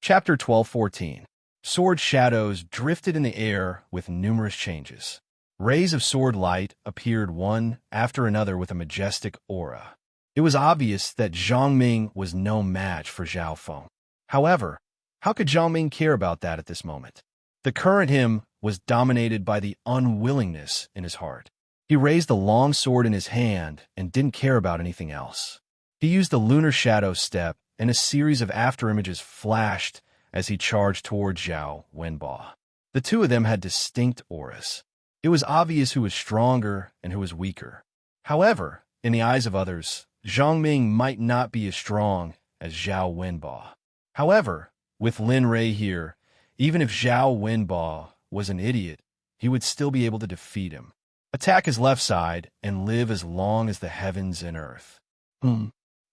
Chapter 12:14. Sword shadows drifted in the air with numerous changes. Rays of sword light appeared one after another with a majestic aura. It was obvious that Zhang Ming was no match for Zhao Feng. However, how could Zhang Ming care about that at this moment? The current him was dominated by the unwillingness in his heart. He raised the long sword in his hand and didn't care about anything else. He used the lunar shadow step, and a series of afterimages flashed as he charged toward Zhao Wenbo. The two of them had distinct auras. It was obvious who was stronger and who was weaker. However, in the eyes of others, Zhang Ming might not be as strong as Zhao Wenbo. However, with Lin Rei here, even if Zhao Wenbo was an idiot, he would still be able to defeat him. Attack his left side and live as long as the heavens and earth.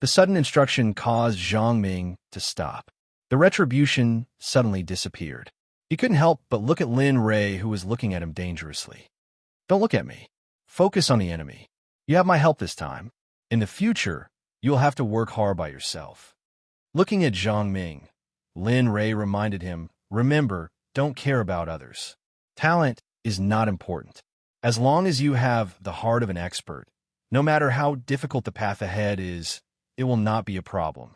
The sudden instruction caused Zhang Ming to stop. The retribution suddenly disappeared. He couldn't help but look at Lin Rei, who was looking at him dangerously. Don't look at me. Focus on the enemy. You have my help this time. In the future, you'll have to work hard by yourself. Looking at Zhang Ming, Lin Rei reminded him, remember, don't care about others. Talent is not important. As long as you have the heart of an expert, no matter how difficult the path ahead is, it will not be a problem.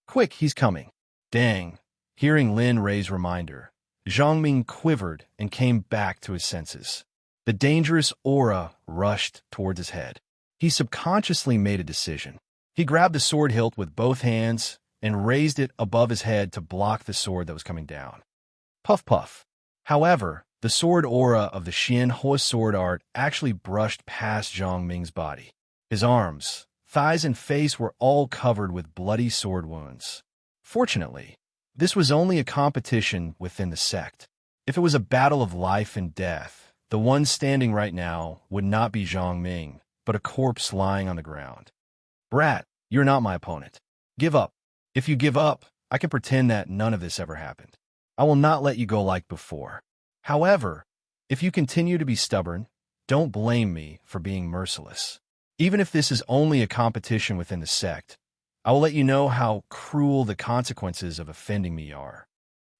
Quick, he's coming. Dang. Hearing Lin Rei's reminder, Zhang Ming quivered and came back to his senses. The dangerous aura rushed towards his head. He subconsciously made a decision. He grabbed the sword hilt with both hands and raised it above his head to block the sword that was coming down. Puff puff. However, the sword aura of the Xian Hua sword art actually brushed past Zhang Ming's body. His arms, thighs, and face were all covered with bloody sword wounds. Fortunately, this was only a competition within the sect. If it was a battle of life and death, the one standing right now would not be Zhang Ming, but a corpse lying on the ground. Brat, you're not my opponent. Give up. If you give up, I can pretend that none of this ever happened. I will not let you go like before. However, if you continue to be stubborn, don't blame me for being merciless. Even if this is only a competition within the sect, I will let you know how cruel the consequences of offending me are.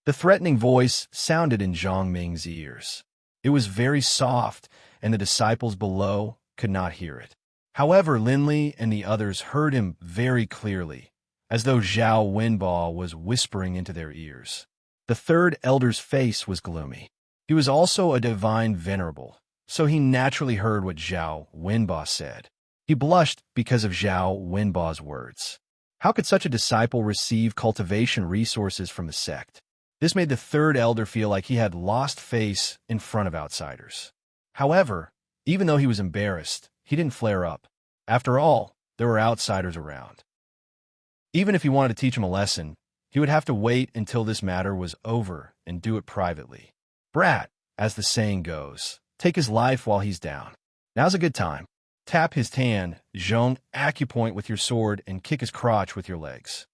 The threatening voice sounded in Zhang Ming's ears. It was very soft, and the disciples below could not hear it. However, Linli and the others heard him very clearly, as though Zhao Wenbo was whispering into their ears. The third elder's face was gloomy. He was also a divine venerable, so he naturally heard what Zhao Wenbo said. He blushed because of Zhao Wenbo's words. How could such a disciple receive cultivation resources from the sect? This made the third elder feel like he had lost face in front of outsiders. However, even though he was embarrassed, he didn't flare up. After all, there were outsiders around. Even if he wanted to teach him a lesson, he would have to wait until this matter was over and do it privately. Brat, as the saying goes, take his life while he's down. Now's a good time. Tap his tan, zhong, acupoint with your sword, and kick his crotch with your legs.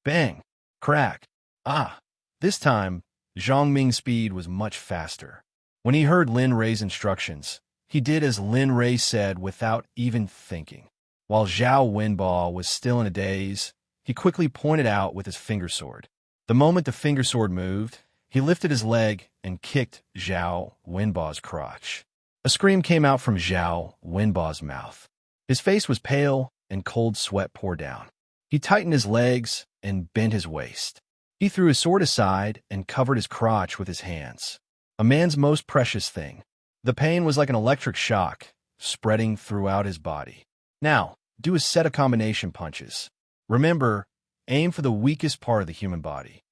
Bang! Crack! Ah! This time, Zhang Ming's speed was much faster. When he heard Lin Rei's instructions, he did as Lin Rei said without even thinking. While Zhao Wenbo was still in a daze, he quickly pointed out with his finger sword. The moment the finger sword moved, he lifted his leg and kicked Zhao Wenbo's crotch. A scream came out from Zhao Wenbo's mouth. His face was pale and cold sweat poured down. He tightened his legs and bent his waist. He threw his sword aside and covered his crotch with his hands. A man's most precious thing. The pain was like an electric shock, spreading throughout his body. Now, do a set of combination punches. Remember, aim for the weakest part of the human body.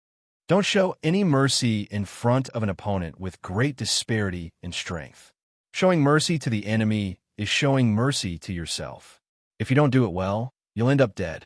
Don't show any mercy in front of an opponent with great disparity in strength. Showing mercy to the enemy is showing mercy to yourself. If you don't do it well, you'll end up dead.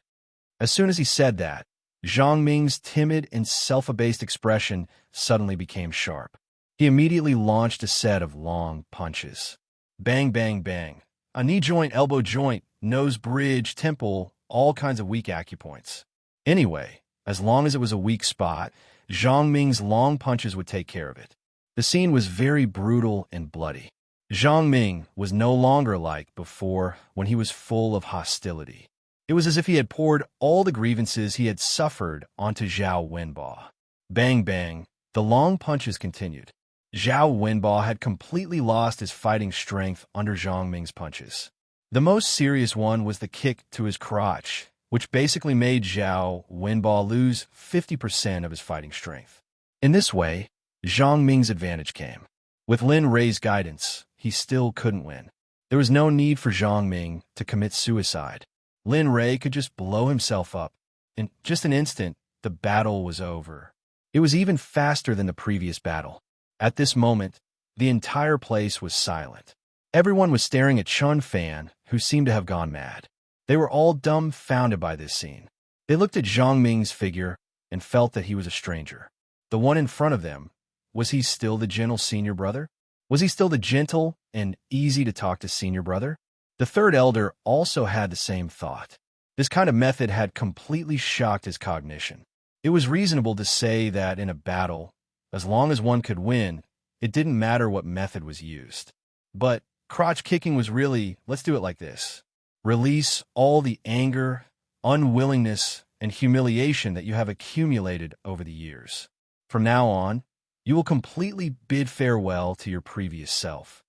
As soon as he said that, Zhang Ming's timid and self-abased expression suddenly became sharp. He immediately launched a set of long punches. Bang, bang, bang. A knee joint, elbow joint, nose bridge, temple, all kinds of weak acupoints. Anyway, as long as it was a weak spot, Zhang Ming's long punches would take care of it. The scene was very brutal and bloody. Zhang Ming was no longer like before when he was full of hostility. It was as if he had poured all the grievances he had suffered onto Zhao Wenbo. Bang bang, the long punches continued. Zhao Wenbo had completely lost his fighting strength under Zhang Ming's punches. The most serious one was the kick to his crotch, which basically made Zhao Wenbo lose 50% of his fighting strength. In this way, Zhang Ming's advantage came. With Lin Rei's guidance, he still couldn't win. There was no need for Zhang Ming to commit suicide. Lin Rei could just blow himself up. In just an instant, the battle was over. It was even faster than the previous battle. At this moment, the entire place was silent. Everyone was staring at Chun Fan, who seemed to have gone mad. They were all dumbfounded by this scene. They looked at Zhang Ming's figure and felt that he was a stranger. The one in front of them, was he still the gentle senior brother? Was he still the gentle and easy-to-talk-to senior brother? The third elder also had the same thought. This kind of method had completely shocked his cognition. It was reasonable to say that in a battle, as long as one could win, it didn't matter what method was used. But crotch kicking was really, let's do it like this. Release all the anger, unwillingness, and humiliation that you have accumulated over the years. From now on, you will completely bid farewell to your previous self.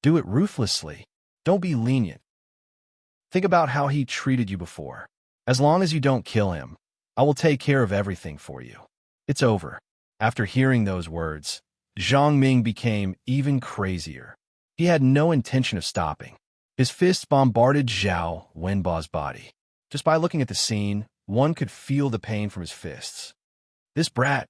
Do it ruthlessly. Don't be lenient. Think about how he treated you before. As long as you don't kill him, I will take care of everything for you. It's over. After hearing those words, Zhang Ming became even crazier. He had no intention of stopping. His fists bombarded Zhao Wenbo's body. Just by looking at the scene, one could feel the pain from his fists. This brat,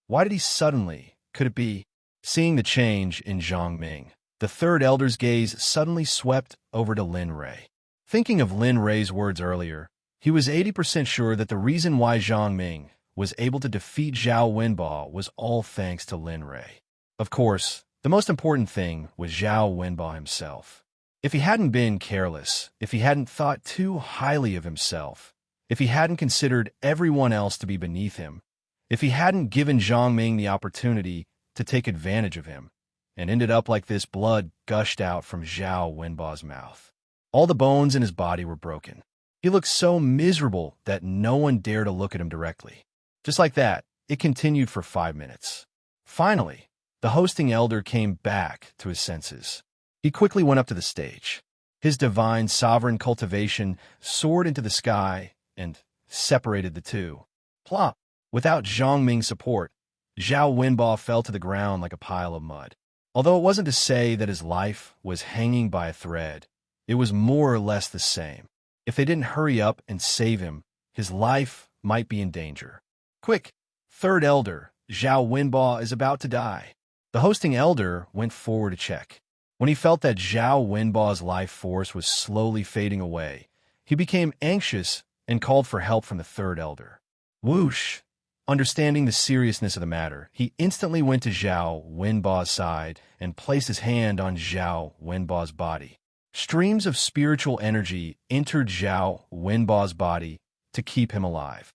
why did he suddenly, could it be? Seeing the change in Zhang Ming, the third elder's gaze suddenly swept over to Lin Rei. Thinking of Lin Rei's words earlier, he was 80% sure that the reason why Zhang Ming was able to defeat Zhao Wenbo was all thanks to Lin Rei. Of course, the most important thing was Zhao Wenbo himself. If he hadn't been careless, if he hadn't thought too highly of himself, if he hadn't considered everyone else to be beneath him, if he hadn't given Zhang Ming the opportunity to take advantage of him, and ended up like this, blood gushed out from Zhao Wenbo's mouth. All the bones in his body were broken. He looked so miserable that no one dared to look at him directly. Just like that, it continued for 5 minutes. Finally, the hosting elder came back to his senses. He quickly went up to the stage. His divine sovereign cultivation soared into the sky and separated the two. Plop! Without Zhang Ming's support, Zhao Wenbo fell to the ground like a pile of mud. Although it wasn't to say that his life was hanging by a thread, it was more or less the same. If they didn't hurry up and save him, his life might be in danger. Quick! Third elder, Zhao Wenbo is about to die. The hosting elder went forward to check. When he felt that Zhao Wenbo's life force was slowly fading away, he became anxious and called for help from the third elder. Whoosh! Understanding the seriousness of the matter, he instantly went to Zhao Wenbo's side and placed his hand on Zhao Wenbo's body. Streams of spiritual energy entered Zhao Wenbo's body to keep him alive.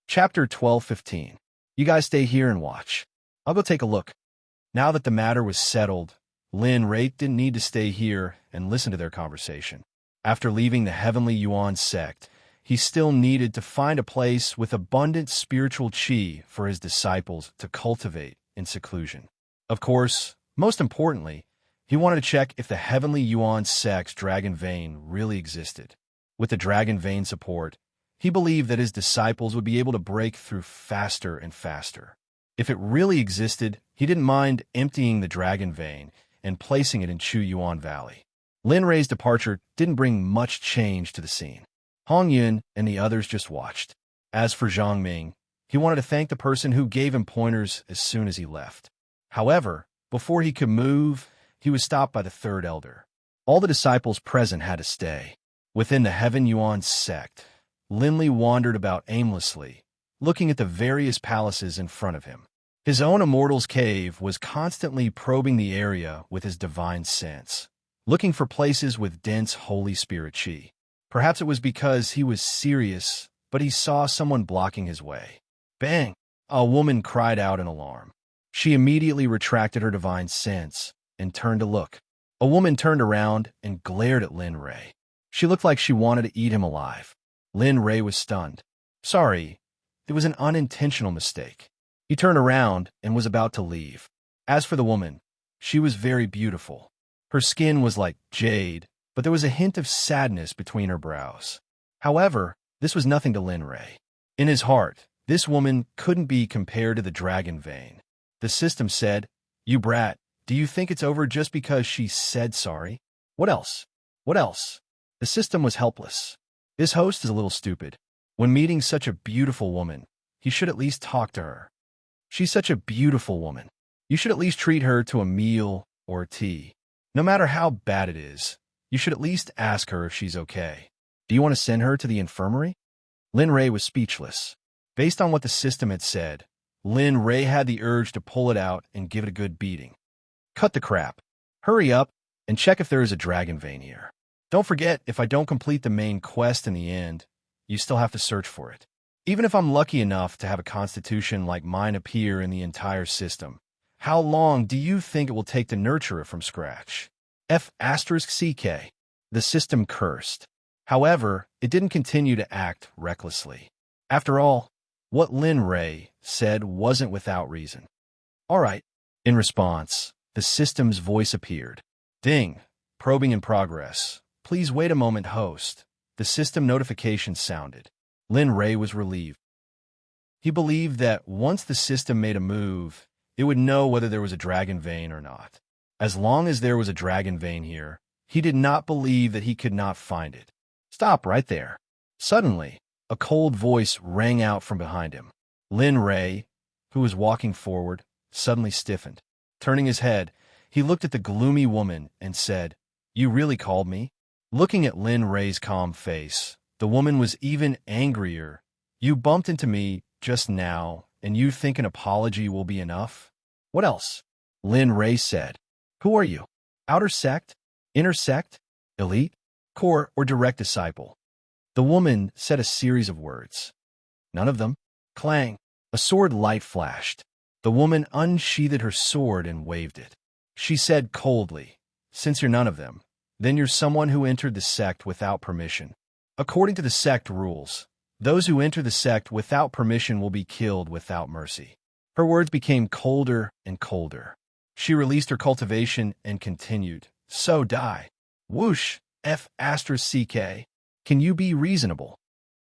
Chapter 12:15. You guys stay here and watch. I'll go take a look. Now that the matter was settled, Lin Rei didn't need to stay here and listen to their conversation. After leaving the Heavenly Yuan sect, he still needed to find a place with abundant spiritual qi for his disciples to cultivate in seclusion. Of course, most importantly, he wanted to check if the Heavenly Yuan sect's Dragon Vein really existed. With the Dragon Vein support, he believed that his disciples would be able to break through faster and faster. If it really existed, he didn't mind emptying the Dragon Vein and placing it in Chu Yuan Valley. Lin Rei's departure didn't bring much change to the scene. Hong Yun and the others just watched. As for Zhang Ming, he wanted to thank the person who gave him pointers as soon as he left. However, before he could move, he was stopped by the third elder. All the disciples present had to stay. Within the Heaven Yuan sect, Lin Li wandered about aimlessly, looking at the various palaces in front of him. His own immortal's cave was constantly probing the area with his divine sense, looking for places with dense Holy Spirit qi. Perhaps it was because he was serious, but he saw someone blocking his way. Bang! A woman cried out in alarm. She immediately retracted her divine sense and turned to look. A woman turned around and glared at Lin Rei. She looked like she wanted to eat him alive. Lin Rei was stunned. Sorry, It was an unintentional mistake. He turned around and was about to leave. As for the woman, she was very beautiful. Her skin was like jade, but there was a hint of sadness between her brows. However, this was nothing to Lin Rei. In his heart, this woman couldn't be compared to the dragon vein. The system said, "You brat, do you think it's over just because she said sorry? What else? What else?" The system was helpless. This host is a little stupid. When meeting such a beautiful woman, he should at least talk to her. She's such a beautiful woman. You should at least treat her to a meal or tea. No matter how bad it is, you should at least ask her if she's okay. Do you want to send her to the infirmary? Lin Rei was speechless. Based on what the system had said, Lin Rei had the urge to pull it out and give it a good beating. Cut the crap. Hurry up and check if there is a dragon vein here. Don't forget, if I don't complete the main quest in the end, you still have to search for it. Even if I'm lucky enough to have a constitution like mine appear in the entire system, how long do you think it will take to nurture it from scratch? F***CK. The system cursed. However, it didn't continue to act recklessly. After all, what Lin Rei said wasn't without reason. All right. In response, the system's voice appeared. Ding. Probing in progress. Please wait a moment, host. The system notification sounded. Lin Rei was relieved. He believed that once the system made a move, it would know whether there was a dragon vein or not. As long as there was a dragon vein here, he did not believe that he could not find it. Stop right there. Suddenly, a cold voice rang out from behind him. Lin Rei, who was walking forward, suddenly stiffened. Turning his head, he looked at the gloomy woman and said, "You really called me?" Looking at Lin Rei's calm face, the woman was even angrier. "You bumped into me just now, and you think an apology will be enough? What else?" Lin Rei said. "Who are you? Outer sect? Inner sect? Elite? Core or direct disciple?" The woman said a series of words. "None of them." Clang. A sword light flashed. The woman unsheathed her sword and waved it. She said coldly, "Since you're none of them, then you're someone who entered the sect without permission. According to the sect rules, those who enter the sect without permission will be killed without mercy." Her words became colder and colder. She released her cultivation and continued, "So die. Whoosh, F***CK. Can you be reasonable?"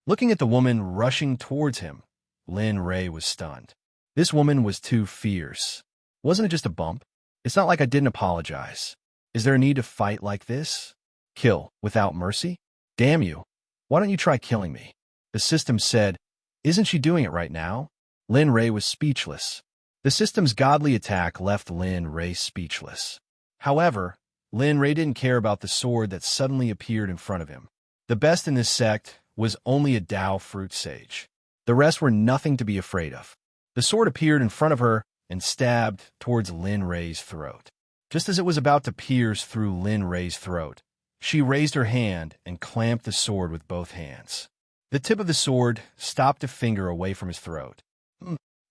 Looking at the woman rushing towards him, Lin Rei was stunned. This woman was too fierce. Wasn't it just a bump? It's not like I didn't apologize. Is there a need to fight like this? Kill without mercy? Damn you. Why don't you try killing me? The system said, "Isn't she doing it right now?" Lin Rei was speechless. The system's godly attack left Lin Rei speechless. However, Lin Rei didn't care about the sword that suddenly appeared in front of him. The best in this sect was only a Dao fruit sage. The rest were nothing to be afraid of. The sword appeared in front of her and stabbed towards Lin Rei's throat. Just as it was about to pierce through Lin Rei's throat, she raised her hand and clamped the sword with both hands. The tip of the sword stopped a finger away from his throat.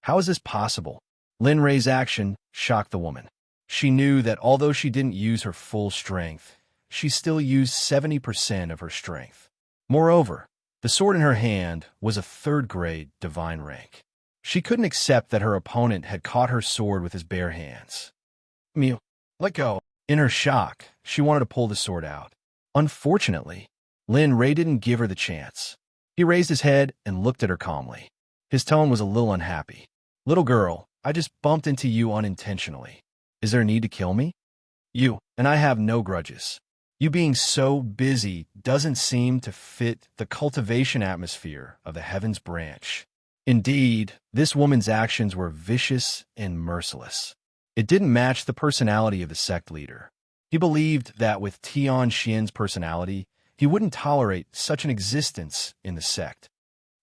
How is this possible? Lin Rei's action shocked the woman. She knew that although she didn't use her full strength, she still used 70% of her strength. Moreover, the sword in her hand was a third-grade divine rank. She couldn't accept that her opponent had caught her sword with his bare hands. "Mew, let go." In her shock, she wanted to pull the sword out. Unfortunately, Lin Rei didn't give her the chance. He raised his head and looked at her calmly. His tone was a little unhappy. "Little girl, I just bumped into you unintentionally. Is there a need to kill me? You and I have no grudges. You being so busy doesn't seem to fit the cultivation atmosphere of the Heaven's Branch." Indeed, this woman's actions were vicious and merciless. It didn't match the personality of the sect leader. He believed that with Tian Xian's personality, he wouldn't tolerate such an existence in the sect.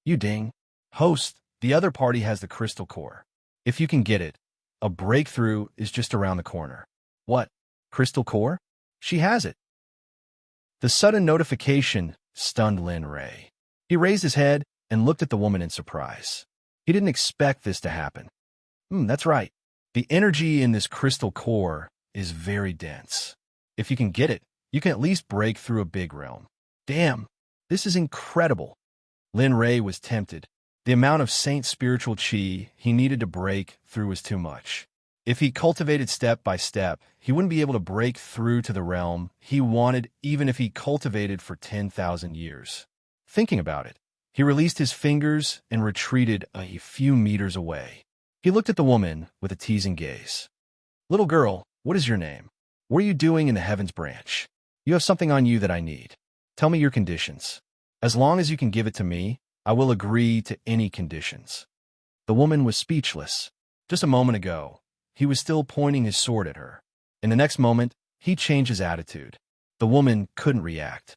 "You ding. Host, the other party has the crystal core. If you can get it, a breakthrough is just around the corner." "What? Crystal core?" "She has it." The sudden notification stunned Lin Rei. He raised his head and looked at the woman in surprise. He didn't expect this to happen. That's right. The energy in this crystal core is very dense. If you can get it, you can at least break through a big realm. Damn, this is incredible. Lin Rei was tempted. The amount of Saint's spiritual chi he needed to break through was too much. If he cultivated step by step, he wouldn't be able to break through to the realm he wanted even if he cultivated for 10,000 years. Thinking about it, he released his fingers and retreated a few meters away. He looked at the woman with a teasing gaze. "Little girl, what is your name? What are you doing in the Heavens branch? You have something on you that I need. Tell me your conditions. As long as you can give it to me, I will agree to any conditions." The woman was speechless. Just a moment ago, he was still pointing his sword at her. In the next moment, he changed his attitude. The woman couldn't react.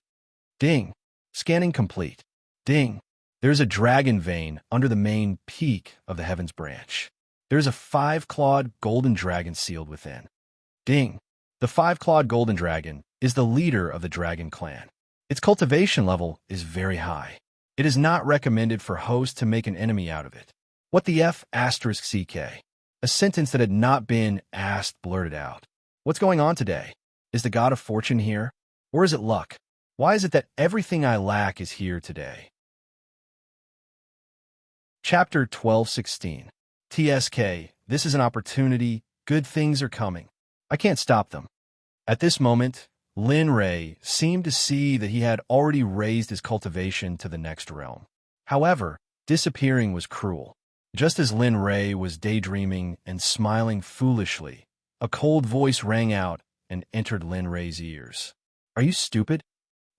Ding. Scanning complete. Ding. There's a dragon vein under the main peak of the Heavens branch. There's a 5-clawed golden dragon sealed within. Ding. The 5-clawed golden dragon is the leader of the dragon clan. Its cultivation level is very high. It is not recommended for hosts to make an enemy out of it. What the F***? A sentence that had not been asked blurted out. What's going on today? Is the god of fortune here? Or is it luck? Why is it that everything I lack is here today? Chapter 12:16. TSK, this is an opportunity. Good things are coming. I can't stop them. At this moment, Lin Rei seemed to see that he had already raised his cultivation to the next realm. However, disappearing was cruel. Just as Lin Rei was daydreaming and smiling foolishly, a cold voice rang out and entered Lin Rei's ears. "Are you stupid?"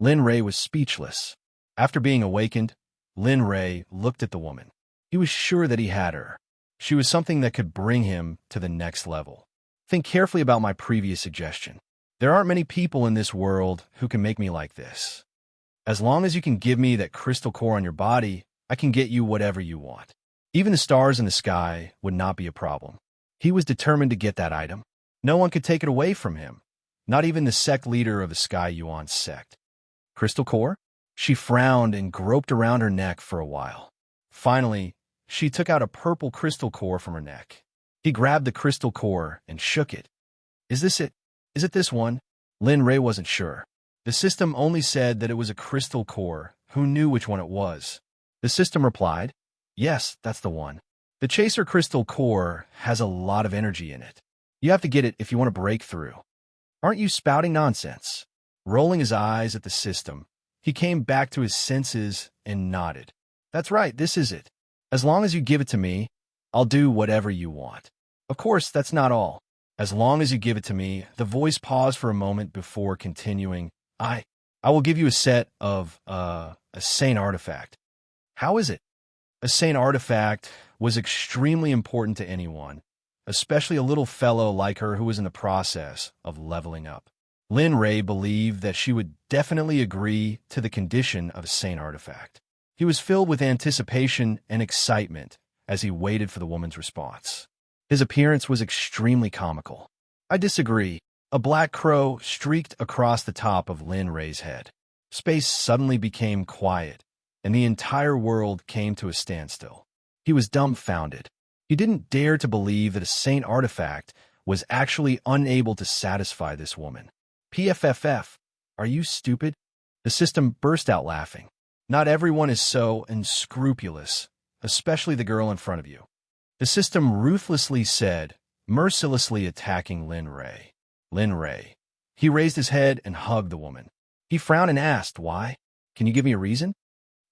Lin Rei was speechless. After being awakened, Lin Rei looked at the woman. He was sure that he had her. She was something that could bring him to the next level. Think carefully about my previous suggestion. There aren't many people in this world who can make me like this. As long as you can give me that crystal core on your body, I can get you whatever you want. Even the stars in the sky would not be a problem. He was determined to get that item. No one could take it away from him, not even the sect leader of the Sky Yuan sect. Crystal core? She frowned and groped around her neck for a while. Finally, she took out a purple crystal core from her neck. He grabbed the crystal core and shook it. Is this it? Is it this one? Lin Rei wasn't sure. The system only said that it was a crystal core. Who knew which one it was? The system replied, "Yes, that's the one. The Chaser Crystal Core has a lot of energy in it. You have to get it if you want to break through." Aren't you spouting nonsense? Rolling his eyes at the system, he came back to his senses and nodded. That's right, this is it. As long as you give it to me, I'll do whatever you want. Of course, that's not all. As long as you give it to me, the voice paused for a moment before continuing, I will give you a set of, a Saint artifact. How is it? A Saint artifact was extremely important to anyone, especially a little fellow like her who was in the process of leveling up. Lin Rei believed that she would definitely agree to the condition of a Saint artifact. He was filled with anticipation and excitement as he waited for the woman's response. His appearance was extremely comical. I disagree. A black crow streaked across the top of Lin Rei's head. Space suddenly became quiet, and the entire world came to a standstill. He was dumbfounded. He didn't dare to believe that a Saint artifact was actually unable to satisfy this woman. PFFF, are you stupid? The system burst out laughing. Not everyone is so unscrupulous, especially the girl in front of you. The system ruthlessly said, mercilessly attacking Lin Rei. Lin Rei. He raised his head and hugged the woman. He frowned and asked, why? Can you give me a reason?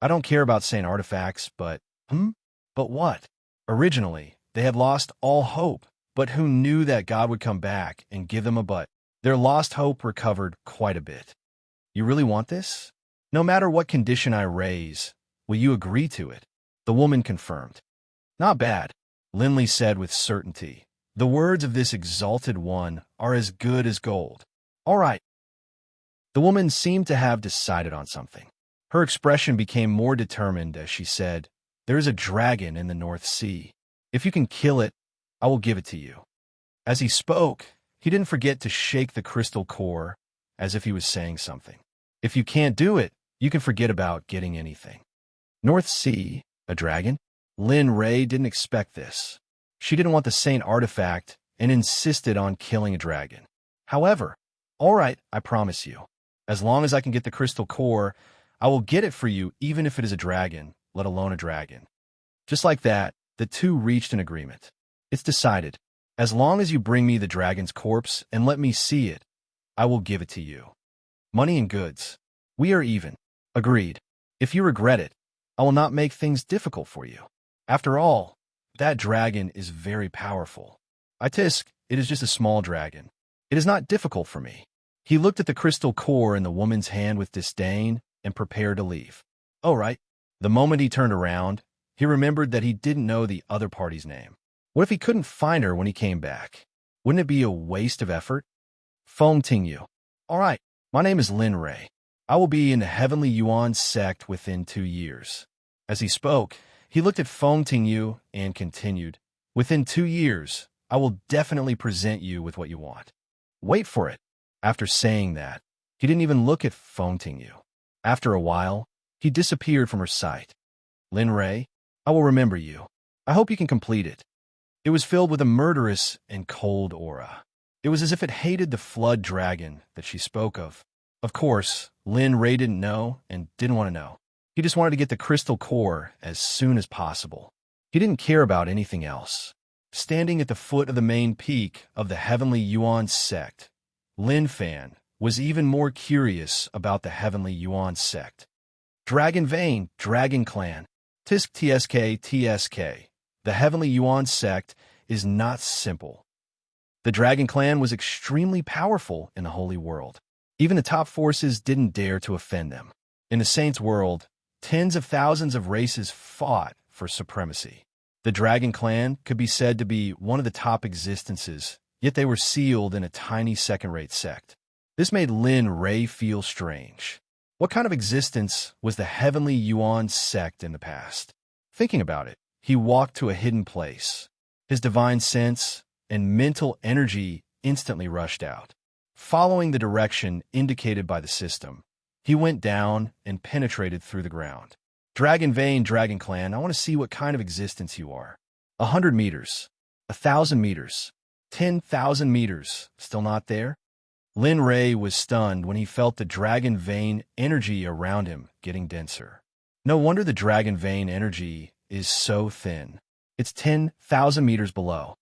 I don't care about Saint artifacts, but... But what? Originally, they had lost all hope, but who knew that God would come back and give them a butt? Their lost hope recovered quite a bit. You really want this? No matter what condition I raise, will you agree to it? The woman confirmed. Not bad, Linley said with certainty. The words of this exalted one are as good as gold. All right. The woman seemed to have decided on something. Her expression became more determined as she said, there is a dragon in the North Sea. If you can kill it, I will give it to you. As he spoke, he didn't forget to shake the crystal core as if he was saying something. If you can't do it, you can forget about getting anything. North Sea, a dragon? Lin Rei didn't expect this. She didn't want the Saint artifact and insisted on killing a dragon. However, all right, I promise you. As long as I can get the crystal core, I will get it for you even if it is a dragon, let alone a dragon. Just like that, the two reached an agreement. It's decided. As long as you bring me the dragon's corpse and let me see it, I will give it to you. Money and goods. We are even. Agreed. If you regret it, I will not make things difficult for you. After all, that dragon is very powerful. Tisk, it is just a small dragon. It is not difficult for me. He looked at the crystal core in the woman's hand with disdain and prepared to leave. Oh, right. The moment he turned around, he remembered that he didn't know the other party's name. What if he couldn't find her when he came back? Wouldn't it be a waste of effort? Feng Tingyu. All right, my name is Lin Rei. I will be in the Heavenly Yuan Sect within 2 years. As he spoke, he looked at Feng Tingyu and continued, Within 2 years, I will definitely present you with what you want. Wait for it. After saying that, he didn't even look at Feng Tingyu. After a while, he disappeared from her sight. Lin Rei, I will remember you. I hope you can complete it. It was filled with a murderous and cold aura. It was as if it hated the flood dragon that she spoke of. Of course, Lin Rei didn't know and didn't want to know. He just wanted to get the crystal core as soon as possible. He didn't care about anything else. Standing at the foot of the main peak of the Heavenly Yuan Sect, Lin Fan was even more curious about the Heavenly Yuan Sect. Dragon Vein, Dragon Clan, Tisk TSK TSK. The Heavenly Yuan Sect is not simple. The Dragon Clan was extremely powerful in the Holy World. Even the top forces didn't dare to offend them. In the Saints' world, tens of thousands of races fought for supremacy. The Dragon Clan could be said to be one of the top existences, yet they were sealed in a tiny second-rate sect. This made Lin Rei feel strange. What kind of existence was the Heavenly Yuan Sect in the past? Thinking about it, he walked to a hidden place. His divine sense and mental energy instantly rushed out. Following the direction indicated by the system, he went down and penetrated through the ground. Dragon Vein, Dragon Clan, I want to see what kind of existence you are. 100 meters, 1,000 meters, 10,000 meters, still not there? Lin Rei was stunned when he felt the Dragon Vein energy around him getting denser. No wonder the Dragon Vein energy is so thin. It's 10,000 meters below.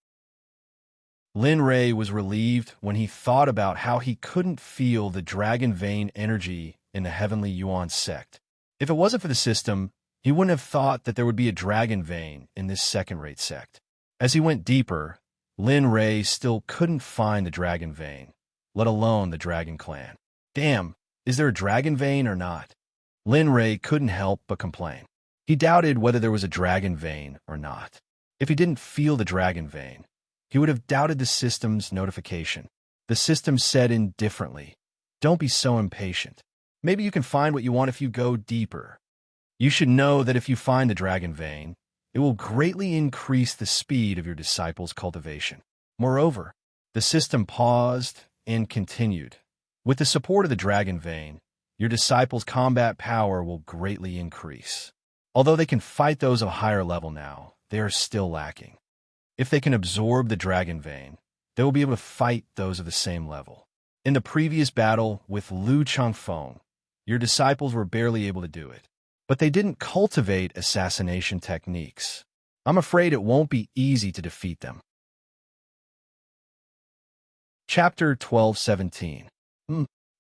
Lin Rei was relieved when he thought about how he couldn't feel the Dragon Vein energy in the Heavenly Yuan Sect. If it wasn't for the system, he wouldn't have thought that there would be a Dragon Vein in this second-rate sect. As he went deeper, Lin Rei still couldn't find the Dragon Vein, let alone the Dragon Clan. Damn, is there a Dragon Vein or not? Lin Rei couldn't help but complain. He doubted whether there was a Dragon Vein or not. If he didn't feel the Dragon Vein, he would have doubted the system's notification. The system said indifferently, "Don't be so impatient. Maybe you can find what you want if you go deeper. You should know that if you find the Dragon Vein, it will greatly increase the speed of your disciples' cultivation." Moreover, the system paused and continued. With the support of the Dragon Vein, your disciples' combat power will greatly increase. Although they can fight those of a higher level now, they are still lacking. If they can absorb the Dragon Vein, they will be able to fight those of the same level. In the previous battle with Lu Changfeng, your disciples were barely able to do it. But they didn't cultivate assassination techniques. I'm afraid it won't be easy to defeat them. Chapter 12:17.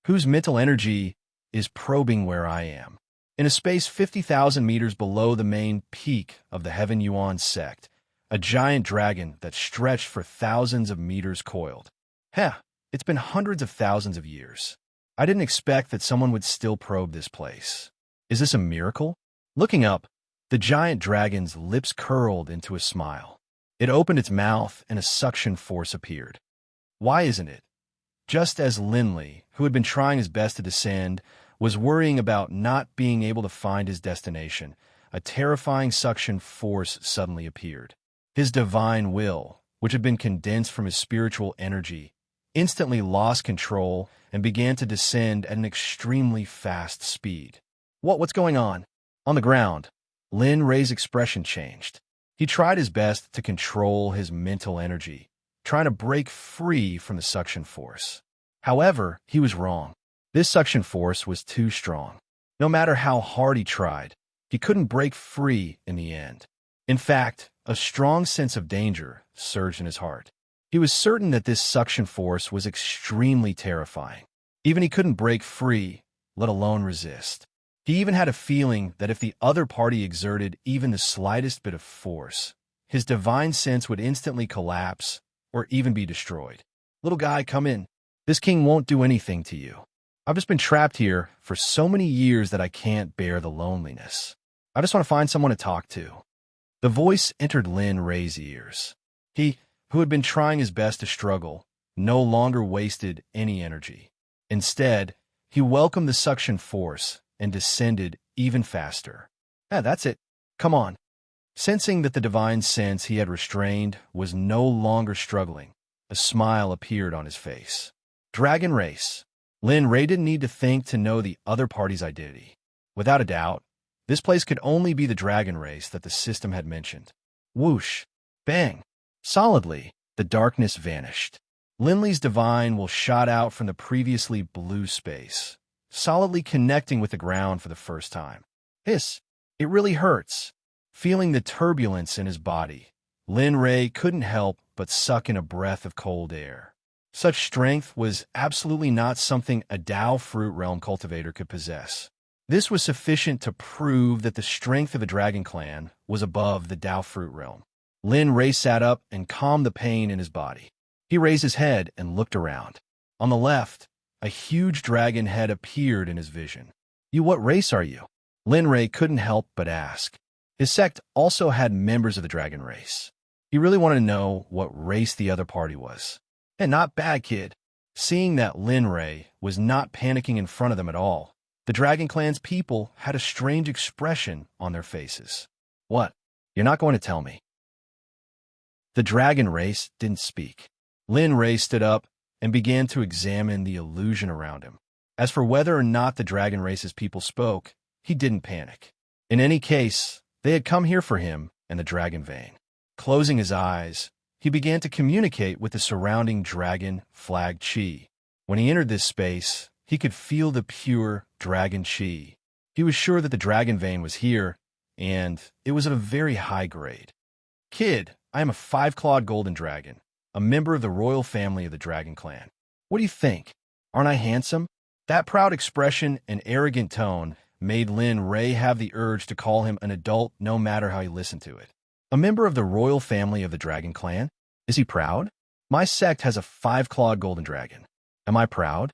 Whose mental energy is probing where I am. In a space 50,000 meters below the main peak of the Heaven Yuan Sect, a giant dragon that stretched for thousands of meters coiled. It's been hundreds of thousands of years. I didn't expect that someone would still probe this place. Is this a miracle? Looking up, the giant dragon's lips curled into a smile. It opened its mouth and a suction force appeared. Why isn't it? Just as Linley, who had been trying his best to descend, was worrying about not being able to find his destination, a terrifying suction force suddenly appeared. His divine will, which had been condensed from his spiritual energy, instantly lost control and began to descend at an extremely fast speed. What's going on? On the ground, Lin Rei's expression changed. He tried his best to control his mental energy, trying to break free from the suction force. However, he was wrong. This suction force was too strong. No matter how hard he tried, he couldn't break free in the end. In fact, a strong sense of danger surged in his heart. He was certain that this suction force was extremely terrifying. Even he couldn't break free, let alone resist. He even had a feeling that if the other party exerted even the slightest bit of force, his divine sense would instantly collapse or even be destroyed. Little guy, come in. This king won't do anything to you. I've just been trapped here for so many years that I can't bear the loneliness. I just want to find someone to talk to. The voice entered Lin Ray's ears. He, who had been trying his best to struggle, no longer wasted any energy. Instead, he welcomed the suction force and descended even faster. That's it. Come on. Sensing that the divine sense he had restrained was no longer struggling, a smile appeared on his face. Dragon race. Lin Ray didn't need to think to know the other party's identity. Without a doubt, this place could only be the dragon race that the system had mentioned. Whoosh. Bang. Solidly, the darkness vanished. Linley's divine will shot out from the previously blue space, solidly connecting with the ground for the first time. Hiss. It really hurts. Feeling the turbulence in his body, Lin Ray couldn't help but suck in a breath of cold air. Such strength was absolutely not something a Dao Fruit Realm cultivator could possess. This was sufficient to prove that the strength of the Dragon Clan was above the Dao Fruit Realm. Lin Ray sat up and calmed the pain in his body. He raised his head and looked around. On the left, a huge dragon head appeared in his vision. What race are you? Lin Ray couldn't help but ask. His sect also had members of the dragon race. He really wanted to know what race the other party was. And not bad, kid. Seeing that Lin Ray was not panicking in front of them at all, the Dragon Clan's people had a strange expression on their faces. What? You're not going to tell me? The dragon race didn't speak. Lin Ray stood up and began to examine the illusion around him. As for whether or not the dragon race's people spoke, he didn't panic. In any case, they had come here for him and the dragon vein. Closing his eyes, he began to communicate with the surrounding dragon flag chi. When he entered this space, he could feel the pure dragon chi. He was sure that the dragon vein was here, and it was of a very high grade. Kid, I am a 5-clawed golden dragon, a member of the royal family of the Dragon Clan. What do you think? Aren't I handsome? That proud expression and arrogant tone made Lin Ray have the urge to call him an adult no matter how he listened to it. A member of the royal family of the Dragon Clan? Is he proud? My sect has a 5-clawed golden dragon. Am I proud?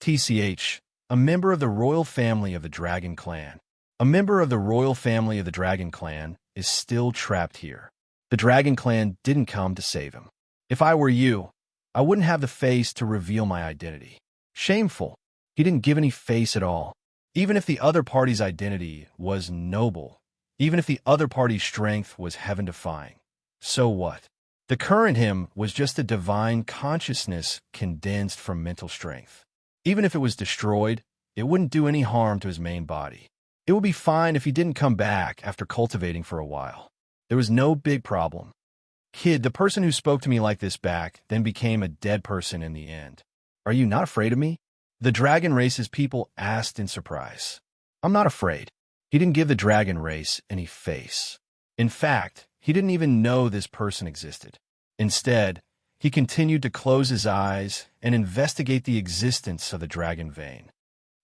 TCH, a member of the royal family of the Dragon Clan. A member of the royal family of the Dragon Clan is still trapped here. The Dragon Clan didn't come to save him. If I were you, I wouldn't have the face to reveal my identity. Shameful. He didn't give any face at all. Even if the other party's identity was noble, even if the other party's strength was heaven-defying, so what? The current him was just a divine consciousness condensed from mental strength. Even if it was destroyed, it wouldn't do any harm to his main body. It would be fine if he didn't come back after cultivating for a while. There was no big problem. Kid, the person who spoke to me like this back then became a dead person in the end. Are you not afraid of me? The dragon race's people asked in surprise. I'm not afraid. He didn't give the dragon race any face. In fact, he didn't even know this person existed. Instead, he continued to close his eyes and investigate the existence of the dragon vein.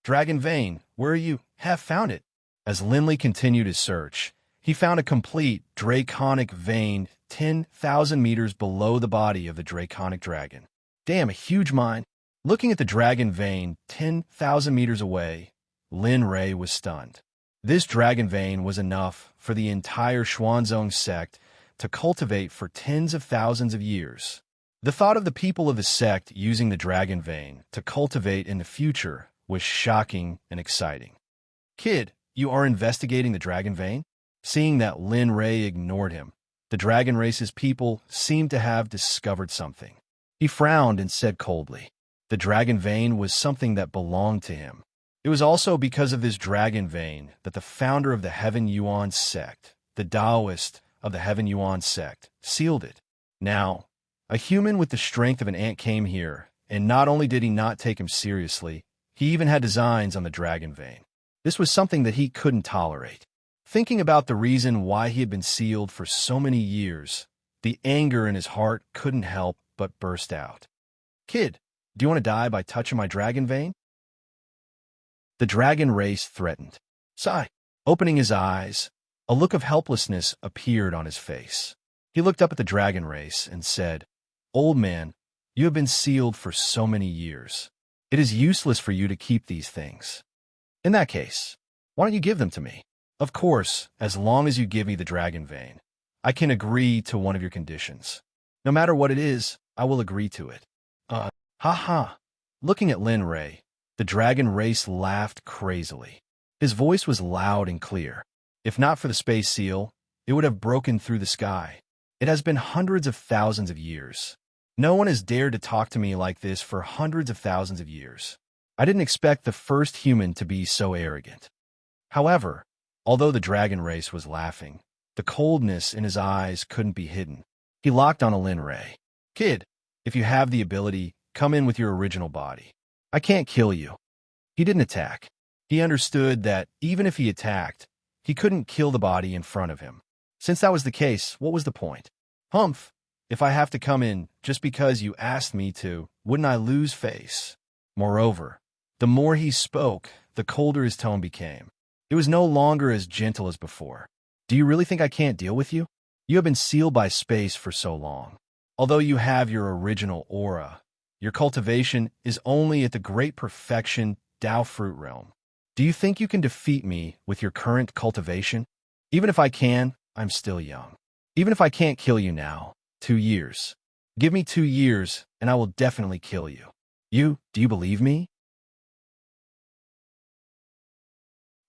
Dragon vein, where are you? Have found it. As Linley continued his search, he found a complete draconic vein 10,000 meters below the body of the draconic dragon. Damn, a huge mine. Looking at the dragon vein 10,000 meters away, Lin Ray was stunned. This dragon vein was enough for the entire Xuanzong sect to cultivate for tens of thousands of years. The thought of the people of the sect using the dragon vein to cultivate in the future was shocking and exciting. Kid, you are investigating the dragon vein? Seeing that Lin Ray ignored him, the dragon race's people seemed to have discovered something. He frowned and said coldly, the dragon vein was something that belonged to him. It was also because of this dragon vein that the founder of the Heaven Yuan sect, the Taoist of the Heaven Yuan sect, sealed it. Now, a human with the strength of an ant came here, and not only did he not take him seriously, he even had designs on the dragon vein. This was something that he couldn't tolerate. Thinking about the reason why he had been sealed for so many years, the anger in his heart couldn't help but burst out. Kid, do you want to die by touching my dragon vein? The dragon race threatened. Sigh. Opening his eyes, a look of helplessness appeared on his face. He looked up at the dragon race and said, Old man, you have been sealed for so many years. It is useless for you to keep these things. In that case, why don't you give them to me? Of course, as long as you give me the dragon vein. I can agree to one of your conditions. No matter what it is, I will agree to it. Ha. Looking at Lin Ray, the dragon race laughed crazily. His voice was loud and clear. If not for the space seal, it would have broken through the sky. It has been hundreds of thousands of years. No one has dared to talk to me like this for hundreds of thousands of years. I didn't expect the first human to be so arrogant. However, although the dragon race was laughing, the coldness in his eyes couldn't be hidden. He locked on a Lin Ray. Kid, if you have the ability, come in with your original body. I can't kill you. He didn't attack. He understood that even if he attacked, he couldn't kill the body in front of him. Since that was the case, what was the point? Humph, if I have to come in just because you asked me to, wouldn't I lose face? Moreover, the more he spoke, the colder his tone became. It was no longer as gentle as before. Do you really think I can't deal with you? You have been sealed by space for so long. Although you have your original aura, your cultivation is only at the great perfection Tao fruit realm. Do you think you can defeat me with your current cultivation? Even if I can, I'm still young. Even if I can't kill you now, 2 years. Give me 2 years, and I will definitely kill you. Do you believe me?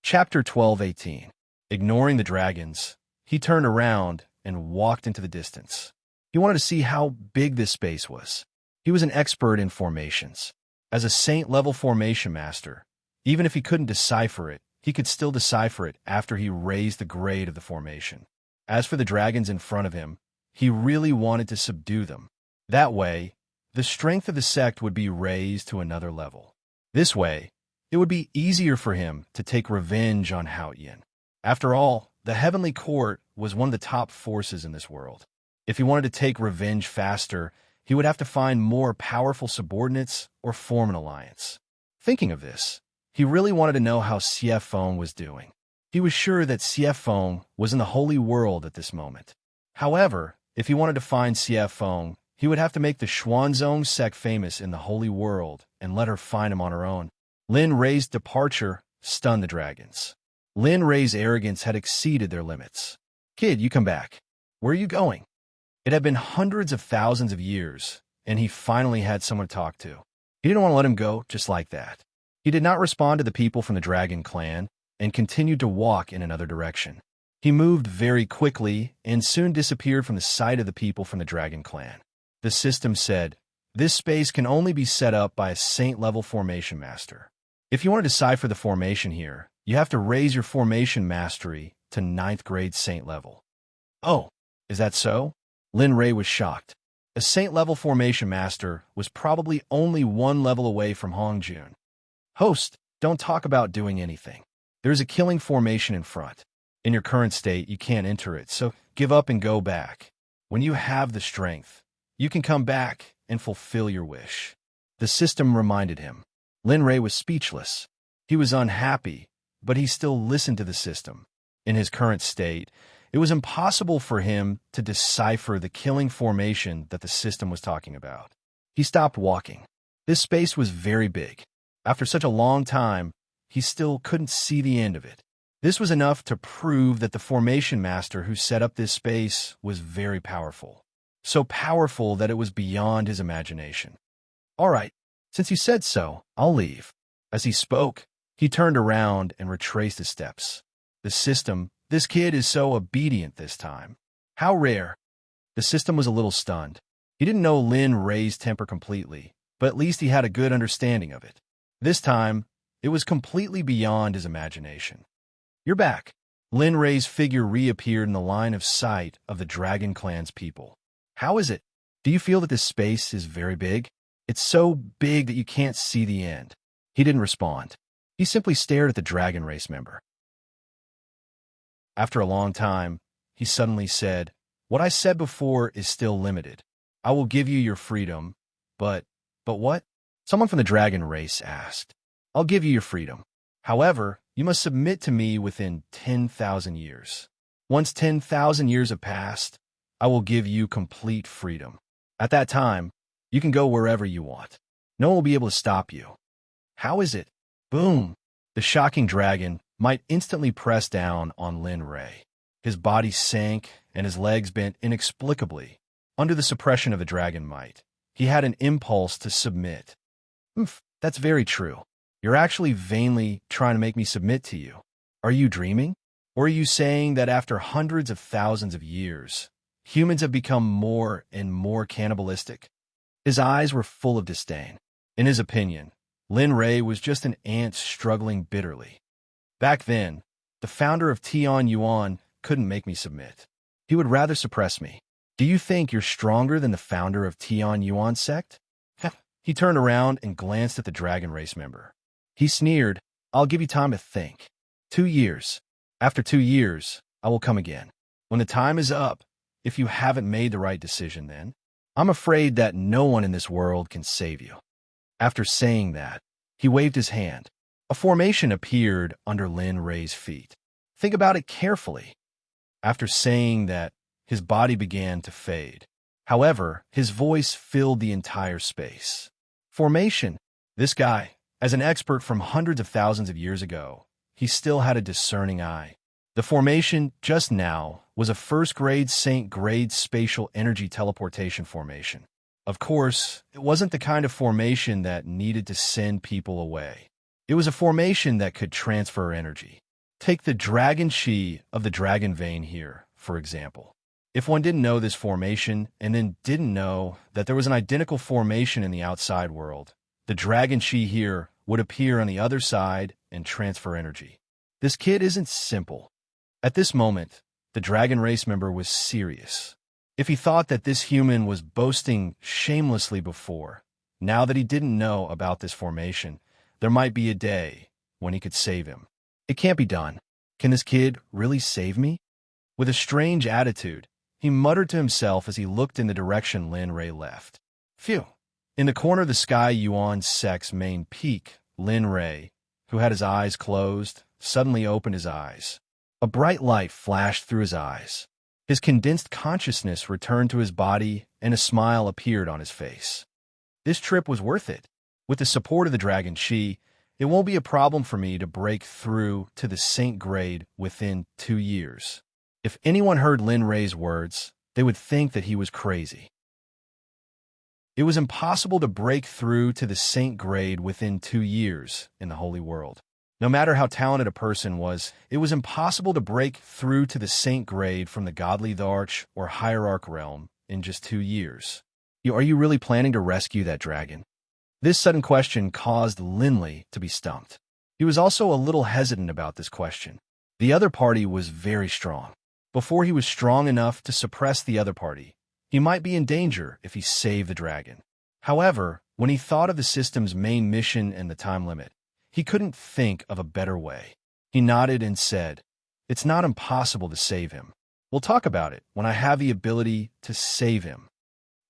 Chapter 12:18. Ignoring the dragons, he turned around and walked into the distance. He wanted to see how big this space was. He was an expert in formations. As a saint-level formation master, even if he couldn't decipher it, he could still decipher it after he raised the grade of the formation. As for the dragons in front of him, he really wanted to subdue them. That way, the strength of the sect would be raised to another level. This way, it would be easier for him to take revenge on Haoyin. After all, the Heavenly Court was one of the top forces in this world. If he wanted to take revenge faster, he would have to find more powerful subordinates or form an alliance. Thinking of this, he really wanted to know how Xie Feng was doing. He was sure that Xie Feng was in the Holy World at this moment. However, if he wanted to find Xie Feng, he would have to make the Xuanzong sect famous in the Holy World and let her find him on her own. Lin Ray's departure stunned the dragons. Lin Ray's arrogance had exceeded their limits. Kid, you come back. Where are you going? It had been hundreds of thousands of years, and he finally had someone to talk to. He didn't want to let him go just like that. He did not respond to the people from the Dragon Clan and continued to walk in another direction. He moved very quickly and soon disappeared from the sight of the people from the Dragon Clan. The system said, this space can only be set up by a saint-level formation master. If you want to decipher the formation here, you have to raise your formation mastery to 9th grade saint level. Oh, is that so? Lin Ray was shocked. A saint-level formation master was probably only 1 level away from Hongjun. Host, don't talk about doing anything. There's a killing formation in front. In your current state, you can't enter it, so give up and go back. When you have the strength, you can come back and fulfill your wish. The system reminded him. Lin Ray was speechless. He was unhappy, but he still listened to the system. In his current state, it was impossible for him to decipher the killing formation that the system was talking about. He stopped walking. This space was very big. After such a long time, he still couldn't see the end of it. This was enough to prove that the formation master who set up this space was very powerful. So powerful that it was beyond his imagination. All right, since you said so, I'll leave. As he spoke, he turned around and retraced his steps. The system, this kid is so obedient this time. How rare. The system was a little stunned. He didn't know Lin Ray's temper completely, but at least he had a good understanding of it. This time, it was completely beyond his imagination. You're back. Lin Ray's figure reappeared in the line of sight of the Dragon Clan's people. How is it? Do you feel that this space is very big? It's so big that you can't see the end. He didn't respond. He simply stared at the dragon race member. After a long time, he suddenly said, "What I said before is still limited. I will give you your freedom, but what?" Someone from the dragon race asked. "I'll give you your freedom. However, you must submit to me within 10,000 years. Once 10,000 years have passed, I will give you complete freedom. At that time, you can go wherever you want. No one will be able to stop you." How is it? Boom! The shocking dragon might instantly press down on Lin Ray. His body sank and his legs bent inexplicably. Under the suppression of the dragon might, he had an impulse to submit. That's very true. You're actually vainly trying to make me submit to you. Are you dreaming? Or are you saying that after hundreds of thousands of years, humans have become more and more cannibalistic? His eyes were full of disdain. In his opinion, Lin Ray was just an ant struggling bitterly. Back then, the founder of Tian Yuan couldn't make me submit. He would rather suppress me. Do you think you're stronger than the founder of Tian Yuan's sect? He turned around and glanced at the dragon race member. He sneered, "I'll give you time to think. 2 years. After 2 years, I will come again. When the time is up, if you haven't made the right decision then, I'm afraid that no one in this world can save you." After saying that, he waved his hand. A formation appeared under Lin Ray's feet. Think about it carefully. After saying that, his body began to fade. However, his voice filled the entire space. Formation. This guy, as an expert from hundreds of thousands of years ago, he still had a discerning eye. The formation just now was a first-grade Saint-grade spatial energy teleportation formation. Of course, it wasn't the kind of formation that needed to send people away. It was a formation that could transfer energy. Take the dragon chi of the dragon vein here, for example. If one didn't know this formation and then didn't know that there was an identical formation in the outside world, the dragon chi here would appear on the other side and transfer energy. This kid isn't simple. At this moment, the dragon race member was serious. If he thought that this human was boasting shamelessly before, now that he didn't know about this formation, there might be a day when he could save him. It can't be done. Can this kid really save me? With a strange attitude, he muttered to himself as he looked in the direction Lin Ray left. Phew! In the corner of the Sky Yuan Sect's main peak, Lin Ray, who had his eyes closed, suddenly opened his eyes. A bright light flashed through his eyes. His condensed consciousness returned to his body, and a smile appeared on his face. This trip was worth it. With the support of the Dragon Chi, it won't be a problem for me to break through to the Saint grade within 2 years. If anyone heard Lin Ray's words, they would think that he was crazy. It was impossible to break through to the Saint grade within 2 years in the Holy World. No matter how talented a person was, it was impossible to break through to the Saint grade from the Godly Dharch or Hierarch realm in just 2 years. Are you really planning to rescue that dragon? This sudden question caused Linley to be stumped. He was also a little hesitant about this question. The other party was very strong. Before he was strong enough to suppress the other party, he might be in danger if he saved the dragon. However, when he thought of the system's main mission and the time limit, he couldn't think of a better way. He nodded and said, "It's not impossible to save him. We'll talk about it when I have the ability to save him."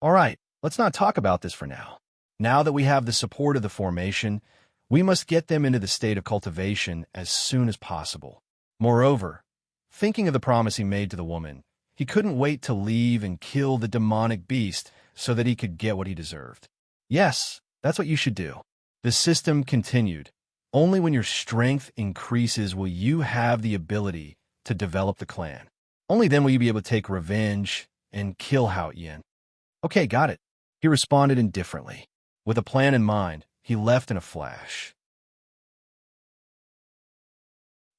All right, let's not talk about this for now. Now that we have the support of the formation, we must get them into the state of cultivation as soon as possible. Moreover, thinking of the promise he made to the woman, he couldn't wait to leave and kill the demonic beast so that he could get what he deserved. Yes, that's what you should do. The system continued. Only when your strength increases will you have the ability to develop the clan. Only then will you be able to take revenge and kill Hao Yin. Okay, got it. He responded indifferently. With a plan in mind, he left in a flash.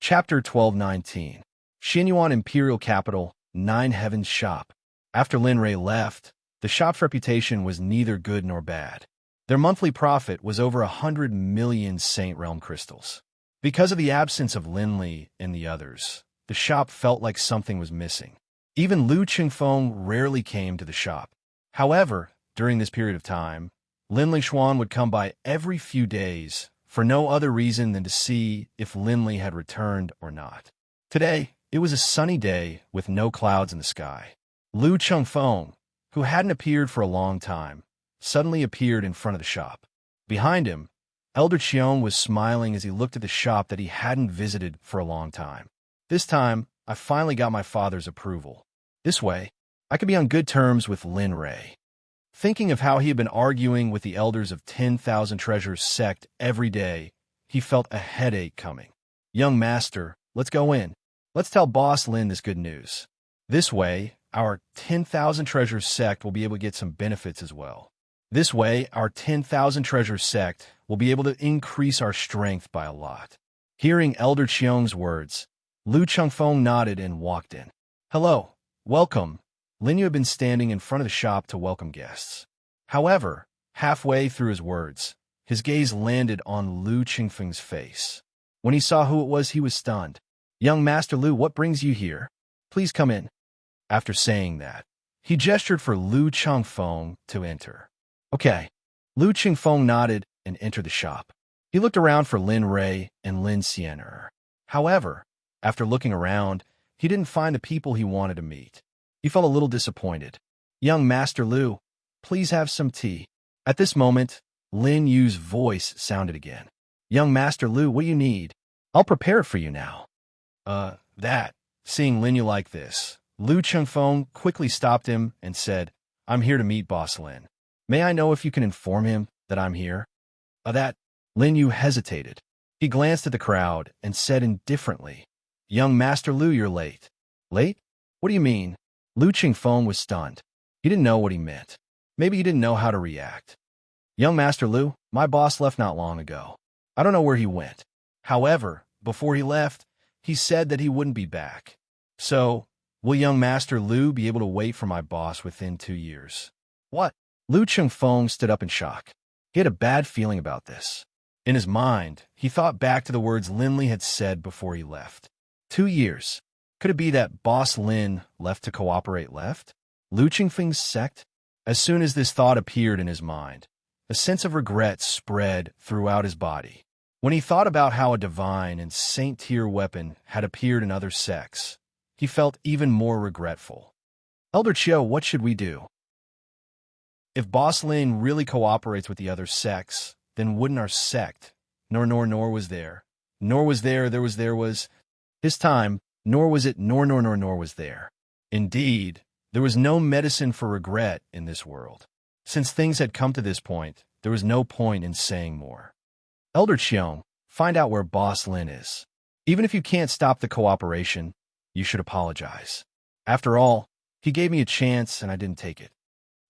Chapter 1219. Xinyuan Imperial Capital, Nine Heavens Shop. After Lin Ray left, the shop's reputation was neither good nor bad. Their monthly profit was over 100 million Saint Realm crystals. Because of the absence of Linley and the others, the shop felt like something was missing. Even Lu Qingfeng rarely came to the shop. However, during this period of time, Linley Xuan would come by every few days for no other reason than to see if Linley had returned or not. Today, It was a sunny day with no clouds in the sky. Lu Chengfeng, who hadn't appeared for a long time, suddenly appeared in front of the shop. Behind him, Elder Qiong was smiling as he looked at the shop that he hadn't visited for a long time. This time, I finally got my father's approval. This way, I could be on good terms with Lin Rei. Thinking of how he had been arguing with the elders of 10,000 Treasures Sect every day, he felt a headache coming. Young master, let's go in. Let's tell Boss Lin this good news. This way, our 10,000 Treasures Sect will be able to get some benefits as well. This way, our 10,000 Treasures Sect will be able to increase our strength by a lot. Hearing Elder Qiong's words, Lu Chengfeng nodded and walked in. Hello, welcome. Lin Yu had been standing in front of the shop to welcome guests. However, halfway through his words, his gaze landed on Lu Chengfeng's face. When he saw who it was, he was stunned. Young Master Lu, what brings you here? Please come in. After saying that, he gestured for Lu Chengfeng to enter. Okay. Lu Chengfeng nodded and entered the shop. He looked around for Lin Rei and Lin Xian'er. However, after looking around, he didn't find the people he wanted to meet. He felt a little disappointed. Young Master Lu, please have some tea. At this moment, Lin Yu's voice sounded again. Young Master Lu, what do you need? I'll prepare it for you now. Seeing Lin Yu like this, Lu Chengfeng quickly stopped him and said, I'm here to meet Boss Lin. May I know if you can inform him that I'm here? Lin Yu hesitated. He glanced at the crowd and said indifferently, Young Master Lu, you're late. Late? What do you mean? Lu Chengfeng was stunned. He didn't know what he meant. Maybe he didn't know how to react. Young Master Lu, my boss left not long ago. I don't know where he went. However, before he left, he said that he wouldn't be back. So, will young Master Lu be able to wait for my boss within 2 years? What? Lu Chengfeng stood up in shock. He had a bad feeling about this. In his mind, he thought back to the words Lin Li had said before he left. 2 years. Could it be that Boss Lin left to cooperate left? Lu Chengfeng's sect? As soon as this thought appeared in his mind, a sense of regret spread throughout his body. When he thought about how a divine and saint-tier weapon had appeared in other sects, he felt even more regretful. Elder Chio, what should we do? If Boss Lin really cooperates with the other sects, then wouldn't our sect, nor was there. Nor was there was his time, nor was it nor was there. Indeed, there was no medicine for regret in this world. Since things had come to this point, there was no point in saying more. Elder Qiong, find out where Boss Lin is. Even if you can't stop the cooperation, you should apologize. After all, he gave me a chance and I didn't take it.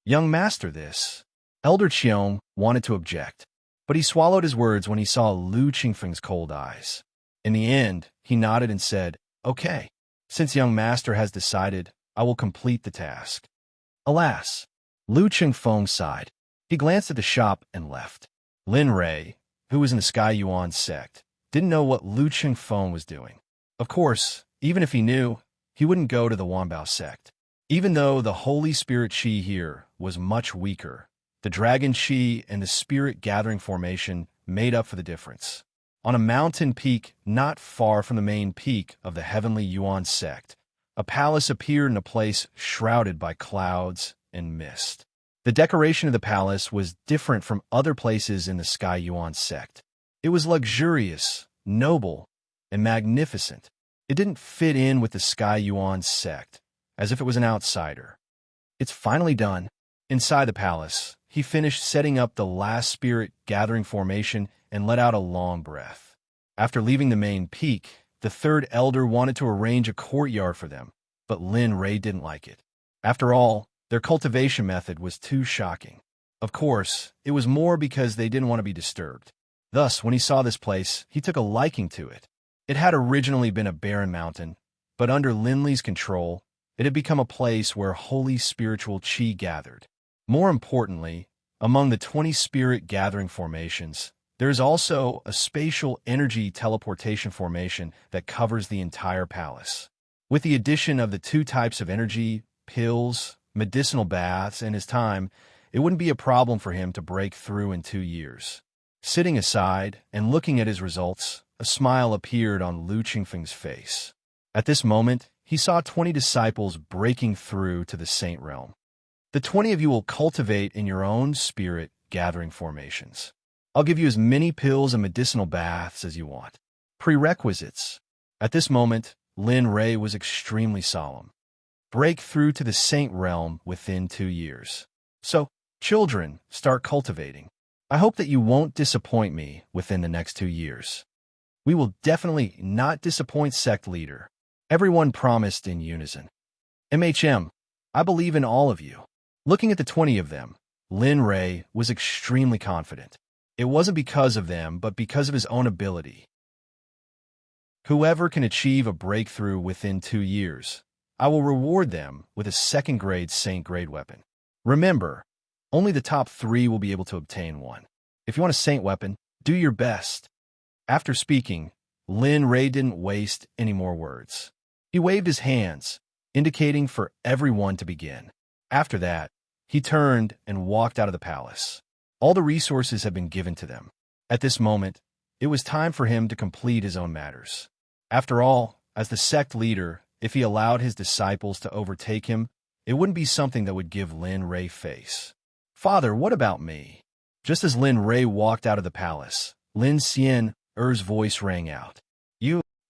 Young master, this. Elder Qiong wanted to object, but he swallowed his words when he saw Lu Chengfeng's cold eyes. In the end, he nodded and said, Okay, since young master has decided, I will complete the task. Alas, Lu Chengfeng sighed. He glanced at the shop and left. Lin Rei, who was in the Sky Yuan sect, didn't know what Lu Chengfeng was doing. Of course, even if he knew, he wouldn't go to the Wanbao sect. Even though the Holy Spirit Qi here was much weaker, the Dragon Qi and the Spirit Gathering Formation made up for the difference. On a mountain peak not far from the main peak of the Heavenly Yuan sect, a palace appeared in a place shrouded by clouds and mist. The decoration of the palace was different from other places in the Sky Yuan sect. It was luxurious, noble, and magnificent. It didn't fit in with the Sky Yuan sect, as if it was an outsider. It's finally done. Inside the palace, he finished setting up the last spirit gathering formation and let out a long breath. After leaving the main peak, the third elder wanted to arrange a courtyard for them, but Lin Rei didn't like it. After all, their cultivation method was too shocking. Of course, it was more because they didn't want to be disturbed. Thus, when he saw this place, he took a liking to it. It had originally been a barren mountain, but under Lin Li's control, it had become a place where holy spiritual qi gathered. More importantly, among the 20 spirit gathering formations, there is also a spatial energy teleportation formation that covers the entire palace. With the addition of the 2 types of energy, pills, medicinal baths, and his time, it wouldn't be a problem for him to break through in 2 years. Sitting aside and looking at his results, a smile appeared on Lu Chengfeng's face. At this moment, he saw 20 disciples breaking through to the Saint realm. The 20 of you will cultivate in your own spirit gathering formations. I'll give you as many pills and medicinal baths as you want. Prerequisites. At this moment, Lin Ray was extremely solemn. Break through to the Saint realm within 2 years. So, children, start cultivating. I hope that you won't disappoint me within the next 2 years. We will definitely not disappoint Sect leader. Everyone promised in unison. MHM, I believe in all of you. Looking at the 20 of them, Lin Ray was extremely confident. It wasn't because of them, but because of his own ability. Whoever can achieve a breakthrough within 2 years, I will reward them with a second-grade Saint grade weapon. Remember, only the top 3 will be able to obtain one. If you want a Saint weapon, do your best. After speaking, Lin Ray didn't waste any more words. He waved his hands, indicating for everyone to begin. After that, he turned and walked out of the palace. All the resources had been given to them. At this moment, it was time for him to complete his own matters. After all, as the sect leader, if he allowed his disciples to overtake him, it wouldn't be something that would give Lin Ray face. Father, what about me? Just as Lin Ray walked out of the palace, Lin Xian's voice rang out.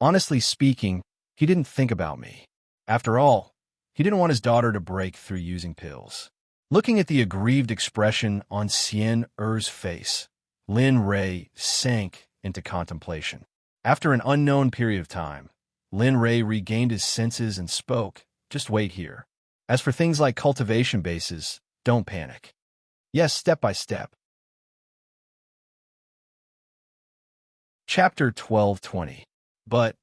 Honestly speaking, he didn't think about me. After all, he didn't want his daughter to break through using pills. Looking at the aggrieved expression on Xian's face, Lin Ray sank into contemplation. After an unknown period of time, Lin Ray regained his senses and spoke, "Just wait here. As for things like cultivation bases, don't panic. Yes, step by step." Chapter 12:20. But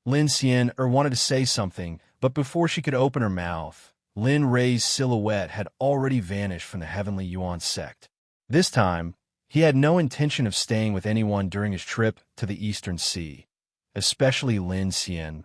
Lin Xian wanted to say something, but before she could open her mouth, Lin Ray's silhouette had already vanished from the Heavenly Yuan sect. This time, he had no intention of staying with anyone during his trip to the Eastern Sea, especially Lin Xian.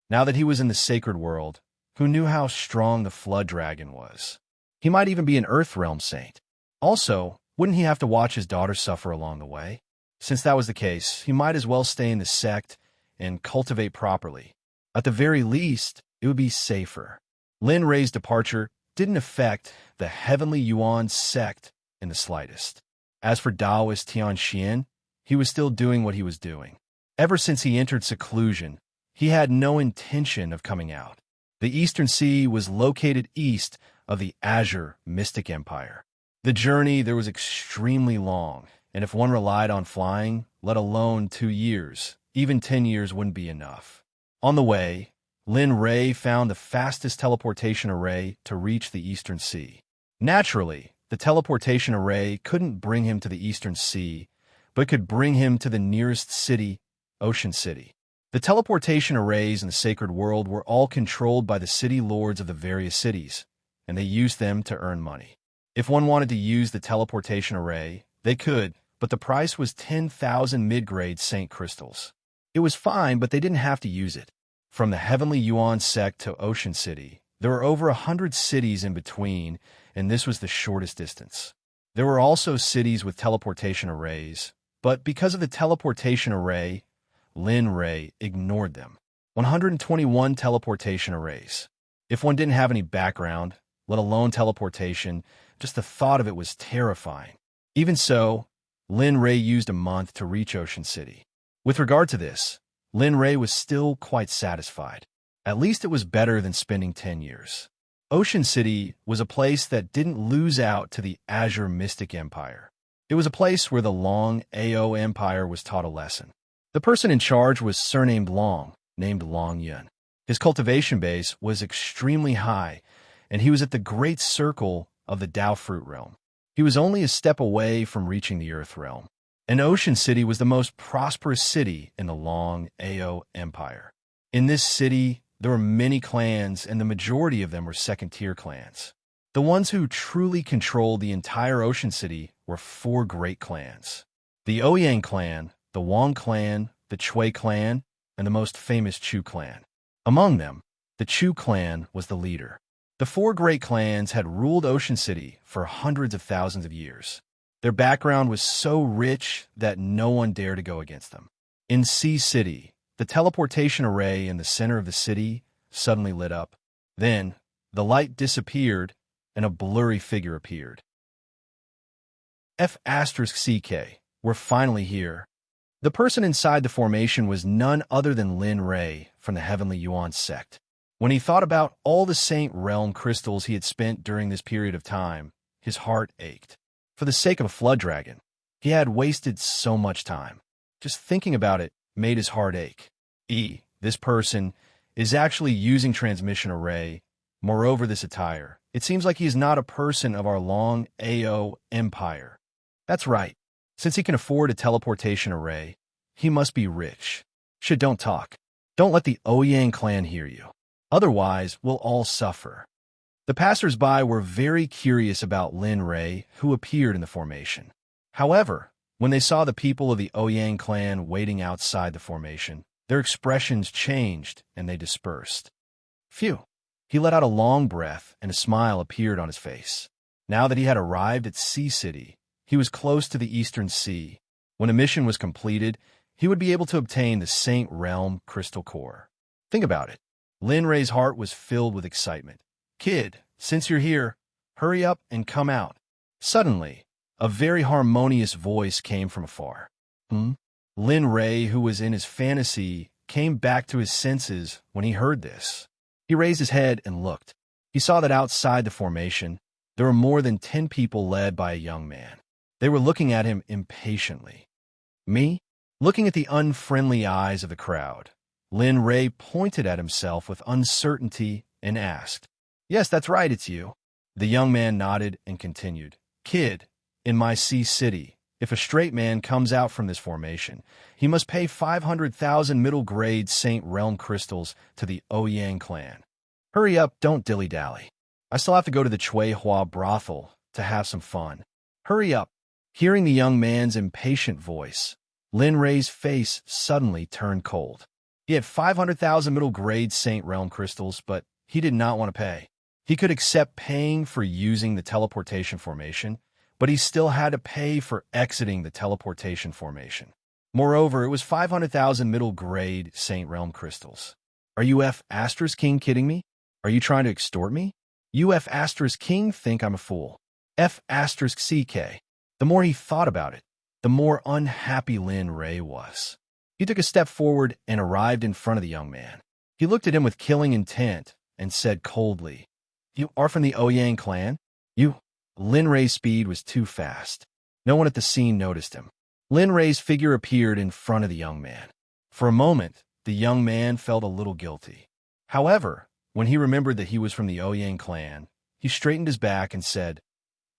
Now that he was in the sacred world, who knew how strong the Flood Dragon was? He might even be an Earth Realm Saint. Also, wouldn't he have to watch his daughter suffer along the way? Since that was the case, he might as well stay in the sect and cultivate properly. At the very least, it would be safer. Lin Ray's departure didn't affect the Heavenly Yuan sect in the slightest. As for Taoist Tianxian, he was still doing what he was doing. Ever since he entered seclusion, he had no intention of coming out. The Eastern Sea was located east of the Azure Mystic Empire. The journey there was extremely long, and if one relied on flying, let alone 2 years, even 10 years wouldn't be enough. On the way, Lin Ray found the fastest teleportation array to reach the Eastern Sea. Naturally, the teleportation array couldn't bring him to the Eastern Sea, but could bring him to the nearest city, Ocean City. The teleportation arrays in the sacred world were all controlled by the city lords of the various cities, and they used them to earn money. If one wanted to use the teleportation array, they could, but the price was 10,000 mid-grade Saint crystals. It was fine, but they didn't have to use it. From the Heavenly Yuan sect to Ocean City, there were over 100 cities in between, and this was the shortest distance. There were also cities with teleportation arrays, but because of the teleportation array, Lin Ray ignored them. 121 teleportation arrays. If one didn't have any background, let alone teleportation, just the thought of it was terrifying. Even so, Lin Ray used a month to reach Ocean City. With regard to this, Lin Ray was still quite satisfied. At least it was better than spending 10 years. Ocean City was a place that didn't lose out to the Azure Mystic Empire. It was a place where the Long Ao Empire was taught a lesson. The person in charge was surnamed Long, named Long Yun. His cultivation base was extremely high, and he was at the great circle of the Dao Fruit Realm. He was only a step away from reaching the Earth Realm. And Ocean City was the most prosperous city in the Long Ao Empire. In this city, there were many clans, and the majority of them were second-tier clans. The ones who truly controlled the entire Ocean City were 4 great clans: the Ouyang clan, the Wang clan, the Chui clan, and the most famous Chu clan. Among them, the Chu clan was the leader. The 4 great clans had ruled Ocean City for hundreds of thousands of years. Their background was so rich that no one dared to go against them. In Sea City, The teleportation array in the center of the city suddenly lit up. Then, the light disappeared, and a blurry figure appeared. F***CK, we're finally here. The person inside the formation was none other than Lin Ray from the Heavenly Yuan Sect. When he thought about all the Saint Realm crystals he had spent during this period of time, his heart ached. For the sake of a flood dragon, he had wasted so much time. Just thinking about it made his heart ache. This person is actually using transmission array. Moreover, this attire. It seems like he is not a person of our long AO empire. That's right. Since he can afford a teleportation array, he must be rich. Shit, don't talk. Don't let the Ouyang clan hear you. Otherwise, we'll all suffer. The passers-by were very curious about Lin Ray, who appeared in the formation. However, when they saw the people of the Ouyang clan waiting outside the formation, their expressions changed and they dispersed. Phew. He let out a long breath and a smile appeared on his face. Now that he had arrived at Sea City, he was close to the Eastern Sea. When a mission was completed, he would be able to obtain the Saint Realm Crystal Core. Think about it. Lin Ray's heart was filled with excitement. Kid, since you're here, hurry up and come out. Suddenly, a very harmonious voice came from afar. Lin Ray, who was in his fantasy, came back to his senses when he heard this. He raised his head and looked. He saw that outside the formation, there were more than 10 people led by a young man. They were looking at him impatiently. Me? Looking at the unfriendly eyes of the crowd, Lin Ray pointed at himself with uncertainty and asked, "Yes, that's right, it's you." The young man nodded and continued, "Kid, in my Sea City, if a straight man comes out from this formation, he must pay 500,000 middle-grade Saint Realm crystals to the Ouyang clan. Hurry up, don't dilly-dally. I still have to go to the Chui Hua brothel to have some fun. Hurry up." Hearing the young man's impatient voice, Lin Ray's face suddenly turned cold. He had 500,000 middle-grade Saint Realm crystals, but he did not want to pay. He could accept paying for using the teleportation formation, but he still had to pay for exiting the teleportation formation. Moreover, it was 500,000 middle-grade Saint Realm crystals. Are you F***King kidding me? Are you trying to extort me? You F***King think I'm a fool. F***CK. The more he thought about it, the more unhappy Lin Ray was. He took a step forward and arrived in front of the young man. He looked at him with killing intent and said coldly, "You are from the Ouyang clan? You?" Lin Ray's speed was too fast. No one at the scene noticed him. Lin Ray's figure appeared in front of the young man. For a moment, the young man felt a little guilty. However, when he remembered that he was from the Ouyang clan, he straightened his back and said,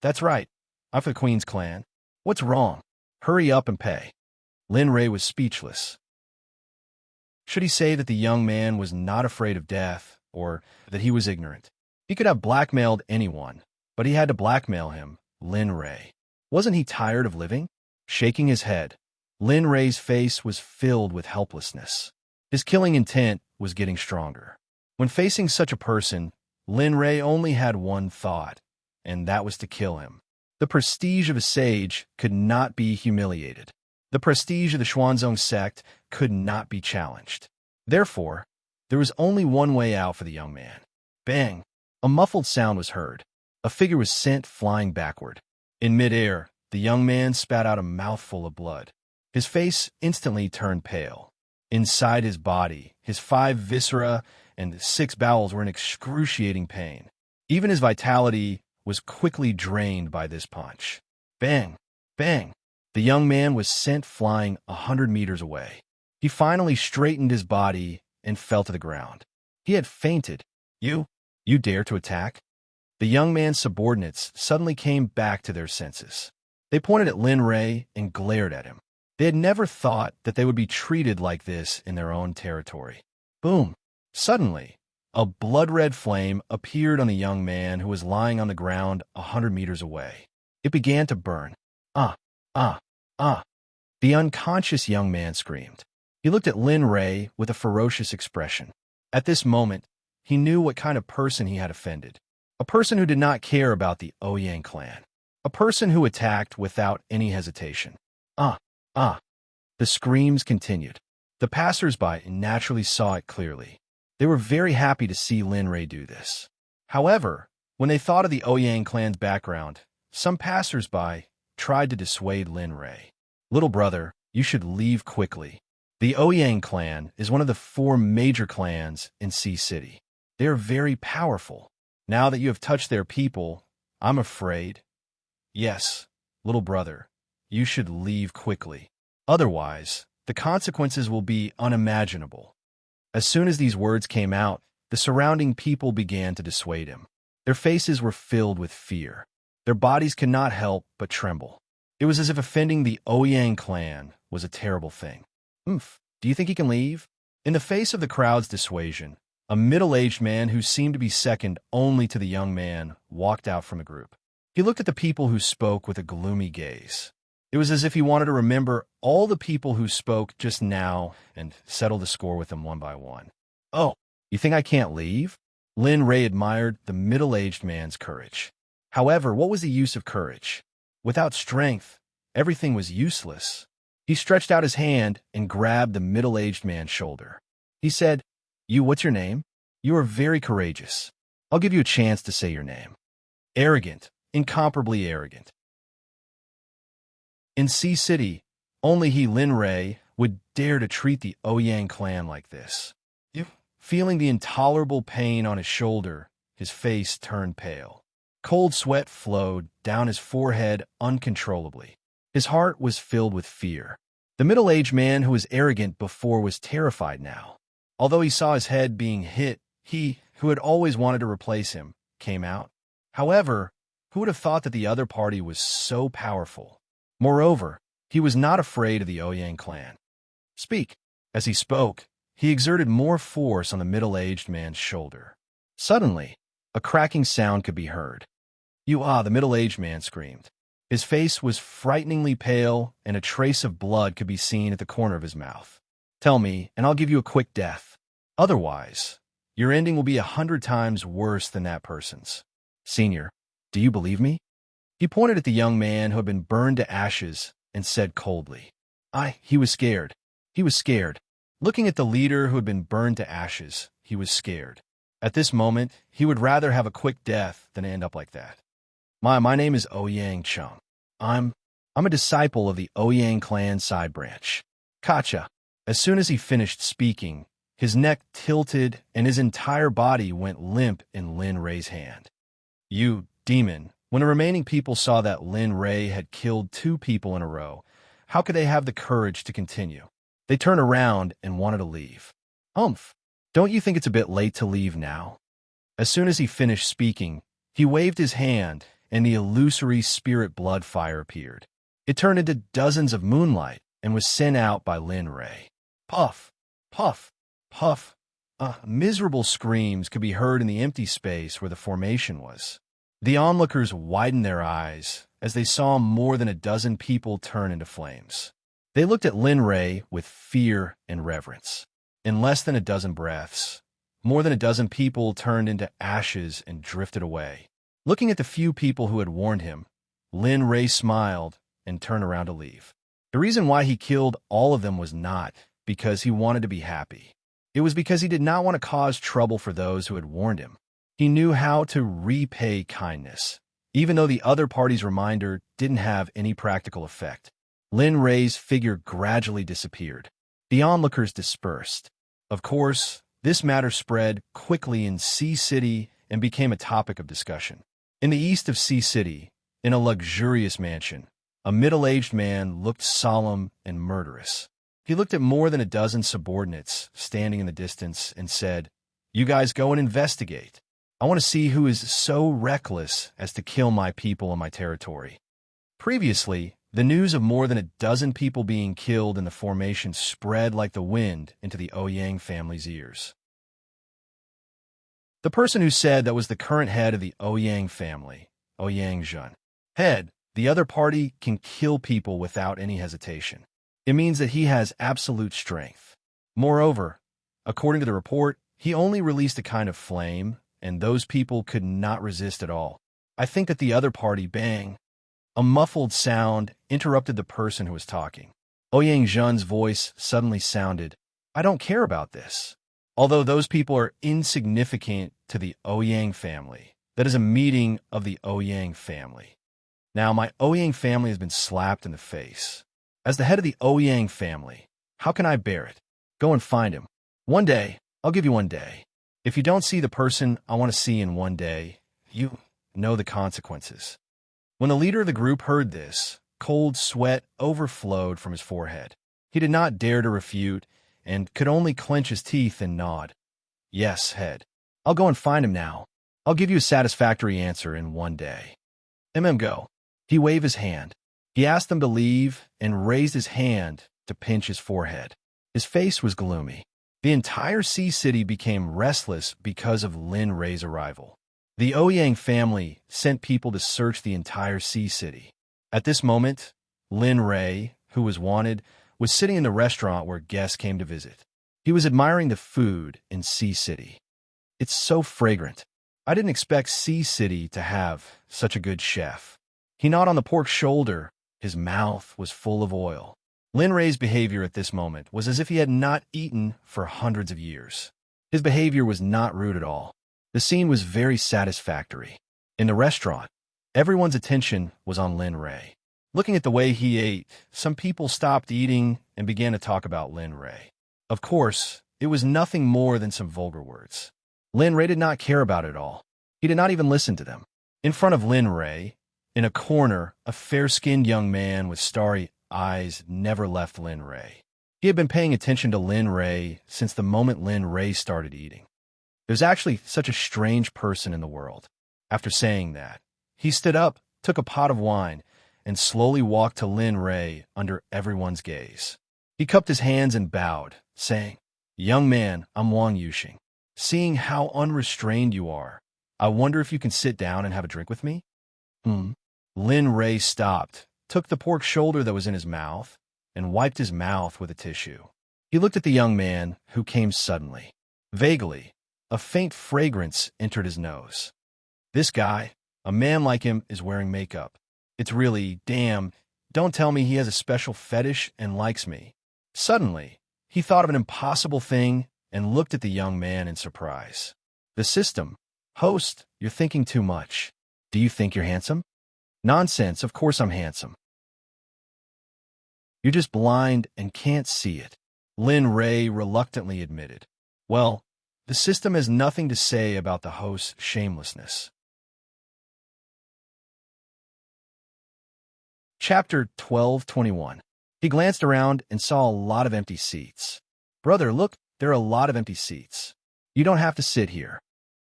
"That's right. I'm for the Queen's clan. What's wrong? Hurry up and pay." Lin Ray was speechless. Should he say that the young man was not afraid of death, or that he was ignorant? He could have blackmailed anyone, but he had to blackmail him, Lin Ray. Wasn't he tired of living? Shaking his head, Lin Ray's face was filled with helplessness. His killing intent was getting stronger. When facing such a person, Lin Ray only had one thought, and that was to kill him. The prestige of a sage could not be humiliated. The prestige of the Xuanzong sect could not be challenged. Therefore, there was only one way out for the young man. Bang! A muffled sound was heard. A figure was sent flying backward. In midair, the young man spat out a mouthful of blood. His face instantly turned pale. Inside his body, his 5 viscera and 6 bowels were in excruciating pain. Even his vitality was quickly drained by this punch. Bang! Bang! The young man was sent flying 100 meters away. He finally straightened his body and fell to the ground. He had fainted. You dare to attack?" The young man's subordinates suddenly came back to their senses. They pointed at Lin Ray and glared at him. They had never thought that they would be treated like this in their own territory. Boom! Suddenly, a blood-red flame appeared on the young man who was lying on the ground 100 meters away. It began to burn. Ah! The unconscious young man screamed. He looked at Lin Ray with a ferocious expression. At this moment, he knew what kind of person he had offended. A person who did not care about the Ouyang clan. A person who attacked without any hesitation. The screams continued. The passers-by naturally saw it clearly. They were very happy to see Lin Rei do this. However, when they thought of the Ouyang clan's background, some passers-by tried to dissuade Lin Rei. Little brother, you should leave quickly. The Ouyang clan is one of the 4 major clans in Sea City. They are very powerful. Now that you have touched their people, I'm afraid. Yes, little brother, you should leave quickly. Otherwise, the consequences will be unimaginable. As soon as these words came out, the surrounding people began to dissuade him. Their faces were filled with fear. Their bodies could not help but tremble. It was as if offending the Ouyang clan was a terrible thing. Do you think he can leave? In the face of the crowd's dissuasion, a middle-aged man who seemed to be second only to the young man walked out from the group. He looked at the people who spoke with a gloomy gaze. It was as if he wanted to remember all the people who spoke just now and settle the score with them one by one. Oh, you think I can't leave? Lin Rei admired the middle-aged man's courage. However, what was the use of courage? Without strength, everything was useless. He stretched out his hand and grabbed the middle-aged man's shoulder. He said, what's your name? You are very courageous. I'll give you a chance to say your name. Arrogant, incomparably arrogant. In Sea City, only he, Lin Rei, would dare to treat the Ouyang clan like this. Feeling the intolerable pain on his shoulder, his face turned pale. Cold sweat flowed down his forehead uncontrollably. His heart was filled with fear. The middle-aged man who was arrogant before was terrified now. Although he saw his head being hit, he, who had always wanted to replace him, came out. However, who would have thought that the other party was so powerful? Moreover, he was not afraid of the Ouyang clan. Speak. As he spoke, he exerted more force on the middle-aged man's shoulder. Suddenly, a cracking sound could be heard. The middle-aged man screamed. His face was frighteningly pale, and a trace of blood could be seen at the corner of his mouth. Tell me, and I'll give you a quick death. Otherwise, your ending will be 100 times worse than that person's. Senior, do you believe me? He pointed at the young man who had been burned to ashes and said coldly. He was scared. He was scared. Looking at the leader who had been burned to ashes, he was scared. At this moment, he would rather have a quick death than end up like that. My name is Ouyang Chung. I'm a disciple of the Ouyang clan side branch. Kacha. As soon as he finished speaking, his neck tilted and his entire body went limp in Lin Rei's hand. You demon. When the remaining people saw that Lin Rei had killed 2 people in a row, how could they have the courage to continue? They turned around and wanted to leave. Don't you think it's a bit late to leave now? As soon as he finished speaking, he waved his hand and the illusory spirit blood fire appeared. It turned into dozens of moonlight and was sent out by Lin Rei. Puff, puff, puff. Miserable screams could be heard in the empty space where the formation was. The onlookers widened their eyes as they saw more than a dozen people turn into flames. They looked at Lin Rei with fear and reverence. In less than a dozen breaths, more than a dozen people turned into ashes and drifted away. Looking at the few people who had warned him, Lin Rei smiled and turned around to leave. The reason why he killed all of them was not because he wanted to be happy. It was because he did not want to cause trouble for those who had warned him. He knew how to repay kindness, even though the other party's reminder didn't have any practical effect. Lin Rei's figure gradually disappeared. The onlookers dispersed. Of course, this matter spread quickly in Sea City and became a topic of discussion. In the east of Sea City, in a luxurious mansion, a middle-aged man looked solemn and murderous. He looked at more than a dozen subordinates standing in the distance and said, "You guys go and investigate. I want to see who is so reckless as to kill my people on my territory." Previously, the news of more than a dozen people being killed in the formation spread like the wind into the Ouyang family's ears. The person who said that was the current head of the Ouyang family, Ouyang Zhen. Head, the other party can kill people without any hesitation. It means that he has absolute strength. Moreover, according to the report, he only released a kind of flame, and those people could not resist at all. I think that the other party bang. A muffled sound interrupted the person who was talking. Ouyang Zhen's voice suddenly sounded, I don't care about this. Although those people are insignificant to the Ouyang family, that is a meeting of the Ouyang family. Now, my Ouyang family has been slapped in the face. As the head of the Ouyang family, how can I bear it? Go and find him. One day, I'll give you one day. If you don't see the person I want to see in one day, you know the consequences. When the leader of the group heard this, cold sweat overflowed from his forehead. He did not dare to refute and could only clench his teeth and nod. Yes, head. I'll go and find him now. I'll give you a satisfactory answer in one day. Go. He waved his hand. He asked them to leave and raised his hand to pinch his forehead. His face was gloomy. The entire Sea City became restless because of Lin Rei's arrival. The Ouyang family sent people to search the entire Sea City. At this moment, Lin Rei, who was wanted, was sitting in the restaurant where guests came to visit. He was admiring the food in Sea City. It's so fragrant. I didn't expect Sea City to have such a good chef. He gnawed on the pork shoulder. His mouth was full of oil. Lin Rei's behavior at this moment was as if he had not eaten for hundreds of years. His behavior was not rude at all. The scene was very satisfactory. In the restaurant, everyone's attention was on Lin Rei. Looking at the way he ate, some people stopped eating and began to talk about Lin Rei. Of course, it was nothing more than some vulgar words. Lin Rei did not care about it all. He did not even listen to them. In front of Lin Rei, in a corner, a fair-skinned young man with starry eyes never left Lin Rei. He had been paying attention to Lin Rei since the moment Lin Rei started eating. There's actually such a strange person in the world. After saying that, he stood up, took a pot of wine, and slowly walked to Lin Rei under everyone's gaze. He cupped his hands and bowed, saying, "Young man, I'm Wang Yuxing. Seeing how unrestrained you are, I wonder if you can sit down and have a drink with me?" Lin Rei stopped, took the pork shoulder that was in his mouth, and wiped his mouth with a tissue. He looked at the young man, who came suddenly. Vaguely, a faint fragrance entered his nose. This guy, a man like him, is wearing makeup. It's really, damn, don't tell me he has a special fetish and likes me. Suddenly, he thought of an impossible thing and looked at the young man in surprise. The system. Host, you're thinking too much. Do you think you're handsome? Nonsense, of course I'm handsome. You're just blind and can't see it, Lin Rei reluctantly admitted. Well, the system has nothing to say about the host's shamelessness. Chapter 12:21. He glanced around and saw a lot of empty seats. Brother, look, there are a lot of empty seats. You don't have to sit here.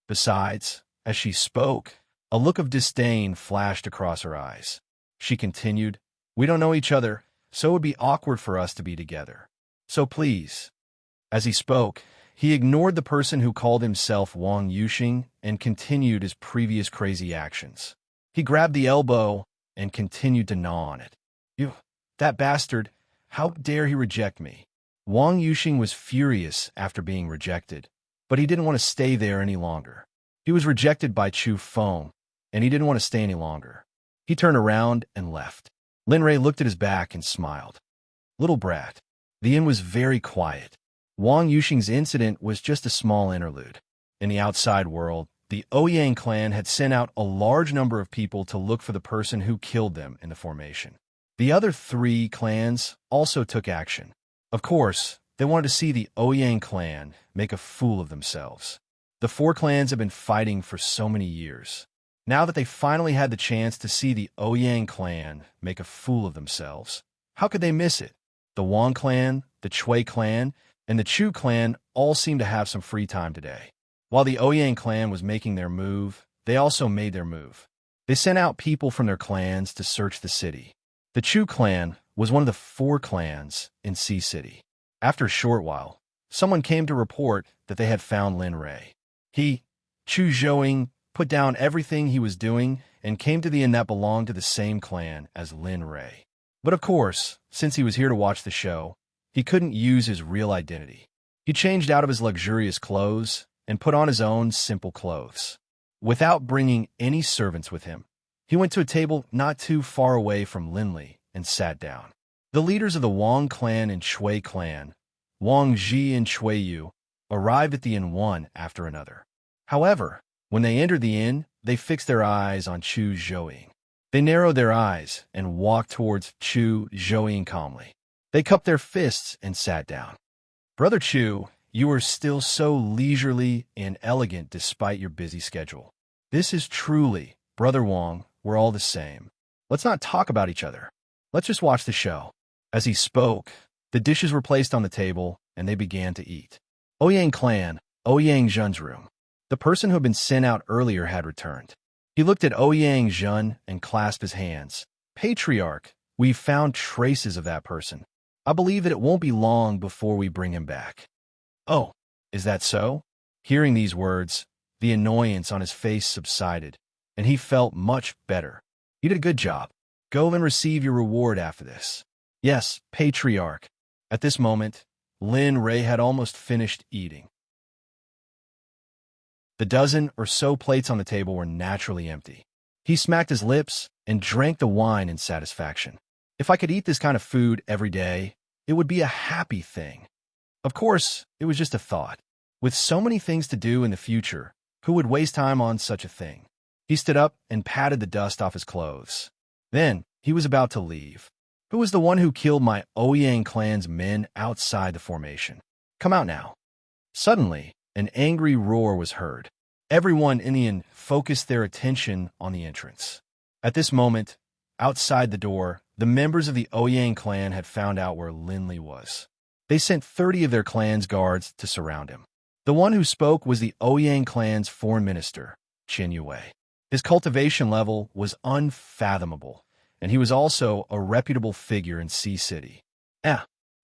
Besides, as she spoke, a look of disdain flashed across her eyes. She continued, we don't know each other, so it would be awkward for us to be together. So please. As he spoke, he ignored the person who called himself Wang Yuxing and continued his previous crazy actions. He grabbed the elbow and continued to gnaw on it. You, that bastard, how dare he reject me? Wang Yuxing was furious after being rejected, but he didn't want to stay there any longer. He was rejected by Chu Feng, and he didn't want to stay any longer. He turned around and left. Lin Rei looked at his back and smiled. Little brat. The inn was very quiet. Wang Yuxing's incident was just a small interlude. In the outside world, the Ouyang clan had sent out a large number of people to look for the person who killed them in the formation. The other 3 clans also took action. Of course, they wanted to see the Ouyang clan make a fool of themselves. The 4 clans have been fighting for so many years. Now that they finally had the chance to see the Ouyang clan make a fool of themselves, how could they miss it? The Wang clan, the Chui clan, and the Chu clan all seemed to have some free time today. While the Ouyang clan was making their move, they also made their move. They sent out people from their clans to search the city. The Chu clan was one of the 4 clans in Sea City. After a short while, someone came to report that they had found Lin Rei. He, Chu Zhouing, put down everything he was doing and came to the inn that belonged to the same clan as Lin Rei. But of course, since he was here to watch the show, he couldn't use his real identity. He changed out of his luxurious clothes and put on his own simple clothes. Without bringing any servants with him, he went to a table not too far away from Linli and sat down. The leaders of the Wang clan and Shui clan Wang Ji and Chui Yu, arrived at the inn one after another. However, when they entered the inn, they fixed their eyes on Chu Zhouying. They narrowed their eyes and walked towards Chu Zhouying calmly. They cupped their fists and sat down. Brother Chu, you are still so leisurely and elegant despite your busy schedule. This is truly, Brother Wang, we're all the same. Let's not talk about each other. Let's just watch the show. As he spoke, the dishes were placed on the table, and they began to eat. Ouyang clan, Ouyang Zhen's room. The person who had been sent out earlier had returned. He looked at Ouyang Zhen and clasped his hands. Patriarch, we've found traces of that person. I believe that it won't be long before we bring him back. Oh, is that so? Hearing these words, the annoyance on his face subsided, and he felt much better. You did a good job. Go and receive your reward after this. Yes, Patriarch. At this moment, Lin Ray had almost finished eating. The dozen or so plates on the table were naturally empty. He smacked his lips and drank the wine in satisfaction. If I could eat this kind of food every day, it would be a happy thing. Of course, it was just a thought. With so many things to do in the future, who would waste time on such a thing? He stood up and patted the dust off his clothes. Then, he was about to leave. Who was the one who killed my Ouyang clan's men outside the formation? Come out now. Suddenly, an angry roar was heard. Everyone in the inn focused their attention on the entrance. At this moment, outside the door, the members of the Ouyang clan had found out where Linley was. They sent 30 of their clan's guards to surround him. The one who spoke was the Ouyang clan's foreign minister, Qin Yue. His cultivation level was unfathomable, and he was also a reputable figure in Sea City.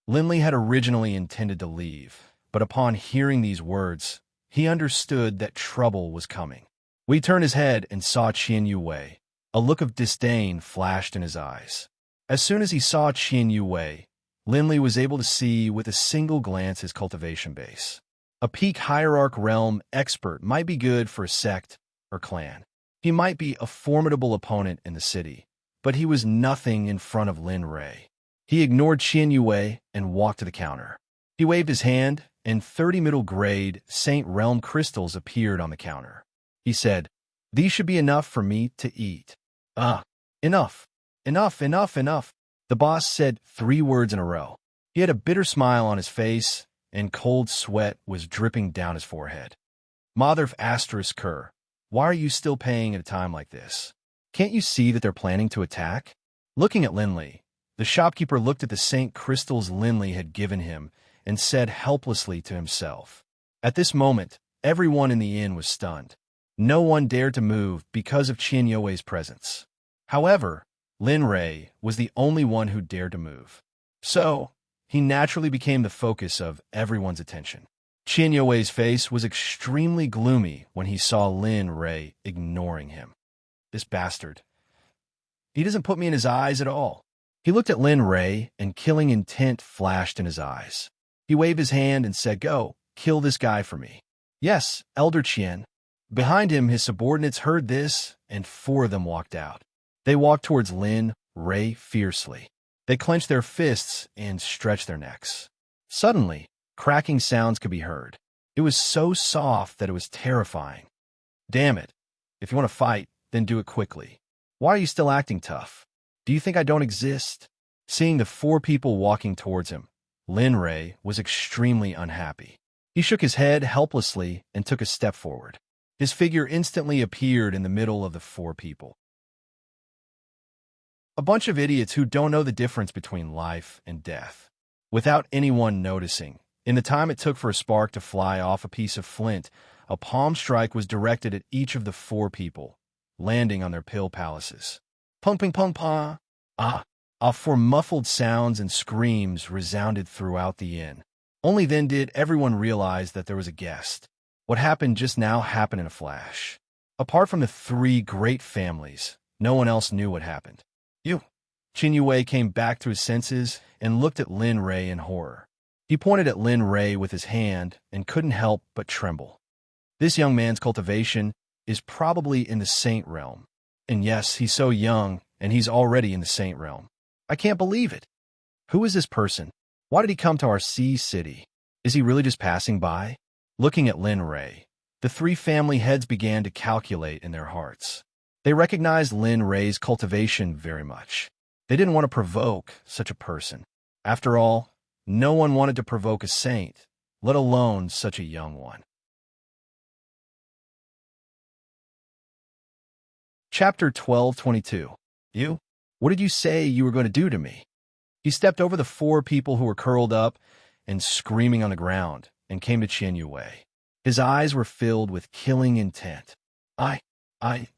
Linley had originally intended to leave, but upon hearing these words, he understood that trouble was coming. We turned his head and saw Qin Yue. A look of disdain flashed in his eyes. As soon as he saw Qin Yue, Linley was able to see with a single glance his cultivation base. A peak hierarch realm expert might be good for a sect or clan. He might be a formidable opponent in the city, but he was nothing in front of Lin Ray. He ignored Qin Yue and walked to the counter. He waved his hand, and 30 middle-grade Saint Realm crystals appeared on the counter. He said, "These should be enough for me to eat." Enough. Enough, enough, enough. The boss said 3 words in a row. He had a bitter smile on his face, and cold sweat was dripping down his forehead. Mother of Asterisk Cur, why are you still paying at a time like this? Can't you see that they're planning to attack? Looking at Linley, the shopkeeper looked at the Saint crystals Linley had given him and said helplessly to himself. At this moment, everyone in the inn was stunned. No one dared to move because of Qin Yue's presence. However, Lin Ray was the only one who dared to move. So, he naturally became the focus of everyone's attention. Qin Yue's face was extremely gloomy when he saw Lin Ray ignoring him. This bastard. He doesn't put me in his eyes at all. He looked at Lin Ray, and killing intent flashed in his eyes. He waved his hand and said, "Go, kill this guy for me." "Yes, Elder Qian." Behind him, his subordinates heard this, and 4 of them walked out. They walked towards Lin Ray fiercely. They clenched their fists and stretched their necks. Suddenly, cracking sounds could be heard. It was so soft that it was terrifying. Damn it. If you want to fight, then do it quickly. Why are you still acting tough? Do you think I don't exist? Seeing the 4 people walking towards him, Lin Ray was extremely unhappy. He shook his head helplessly and took a step forward. His figure instantly appeared in the middle of the 4 people. A bunch of idiots who don't know the difference between life and death. Without anyone noticing, in the time it took for a spark to fly off a piece of flint, a palm strike was directed at each of the 4 people, landing on their pill palaces. Pung ping pung pa. For muffled sounds and screams resounded throughout the inn. Only then did everyone realize that there was a guest. What happened just now happened in a flash. Apart from the 3 great families, no one else knew what happened. Qin Yue came back to his senses and looked at Lin Ray in horror. He pointed at Lin Ray with his hand and couldn't help but tremble. This young man's cultivation is probably in the Saint realm. And yes, he's so young, and he's already in the Saint realm. I can't believe it. Who is this person? Why did he come to our Sea City? Is he really just passing by? Looking at Lin Ray, the three family heads began to calculate in their hearts. They recognized Lin Ray's cultivation very much. They didn't want to provoke such a person. After all, no one wanted to provoke a saint, let alone such a young one. Chapter 12:22. You? What did you say you were going to do to me? He stepped over the four people who were curled up and screaming on the ground and came to Qian Yue. His eyes were filled with killing intent.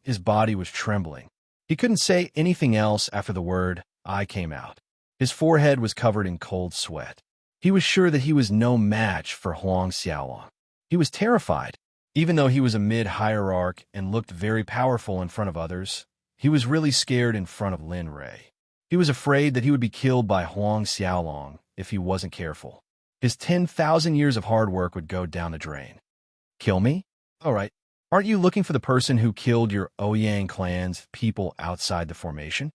His body was trembling. He couldn't say anything else after the word I came out. His forehead was covered in cold sweat. He was sure that he was no match for Huang Xiaolong. He was terrified. Even though he was a mid-hierarch and looked very powerful in front of others, he was really scared in front of Lin Ray. He was afraid that he would be killed by Huang Xiaolong if he wasn't careful. His 10,000 years of hard work would go down the drain. Kill me? All right. Aren't you looking for the person who killed your Ouyang clan's people outside the formation?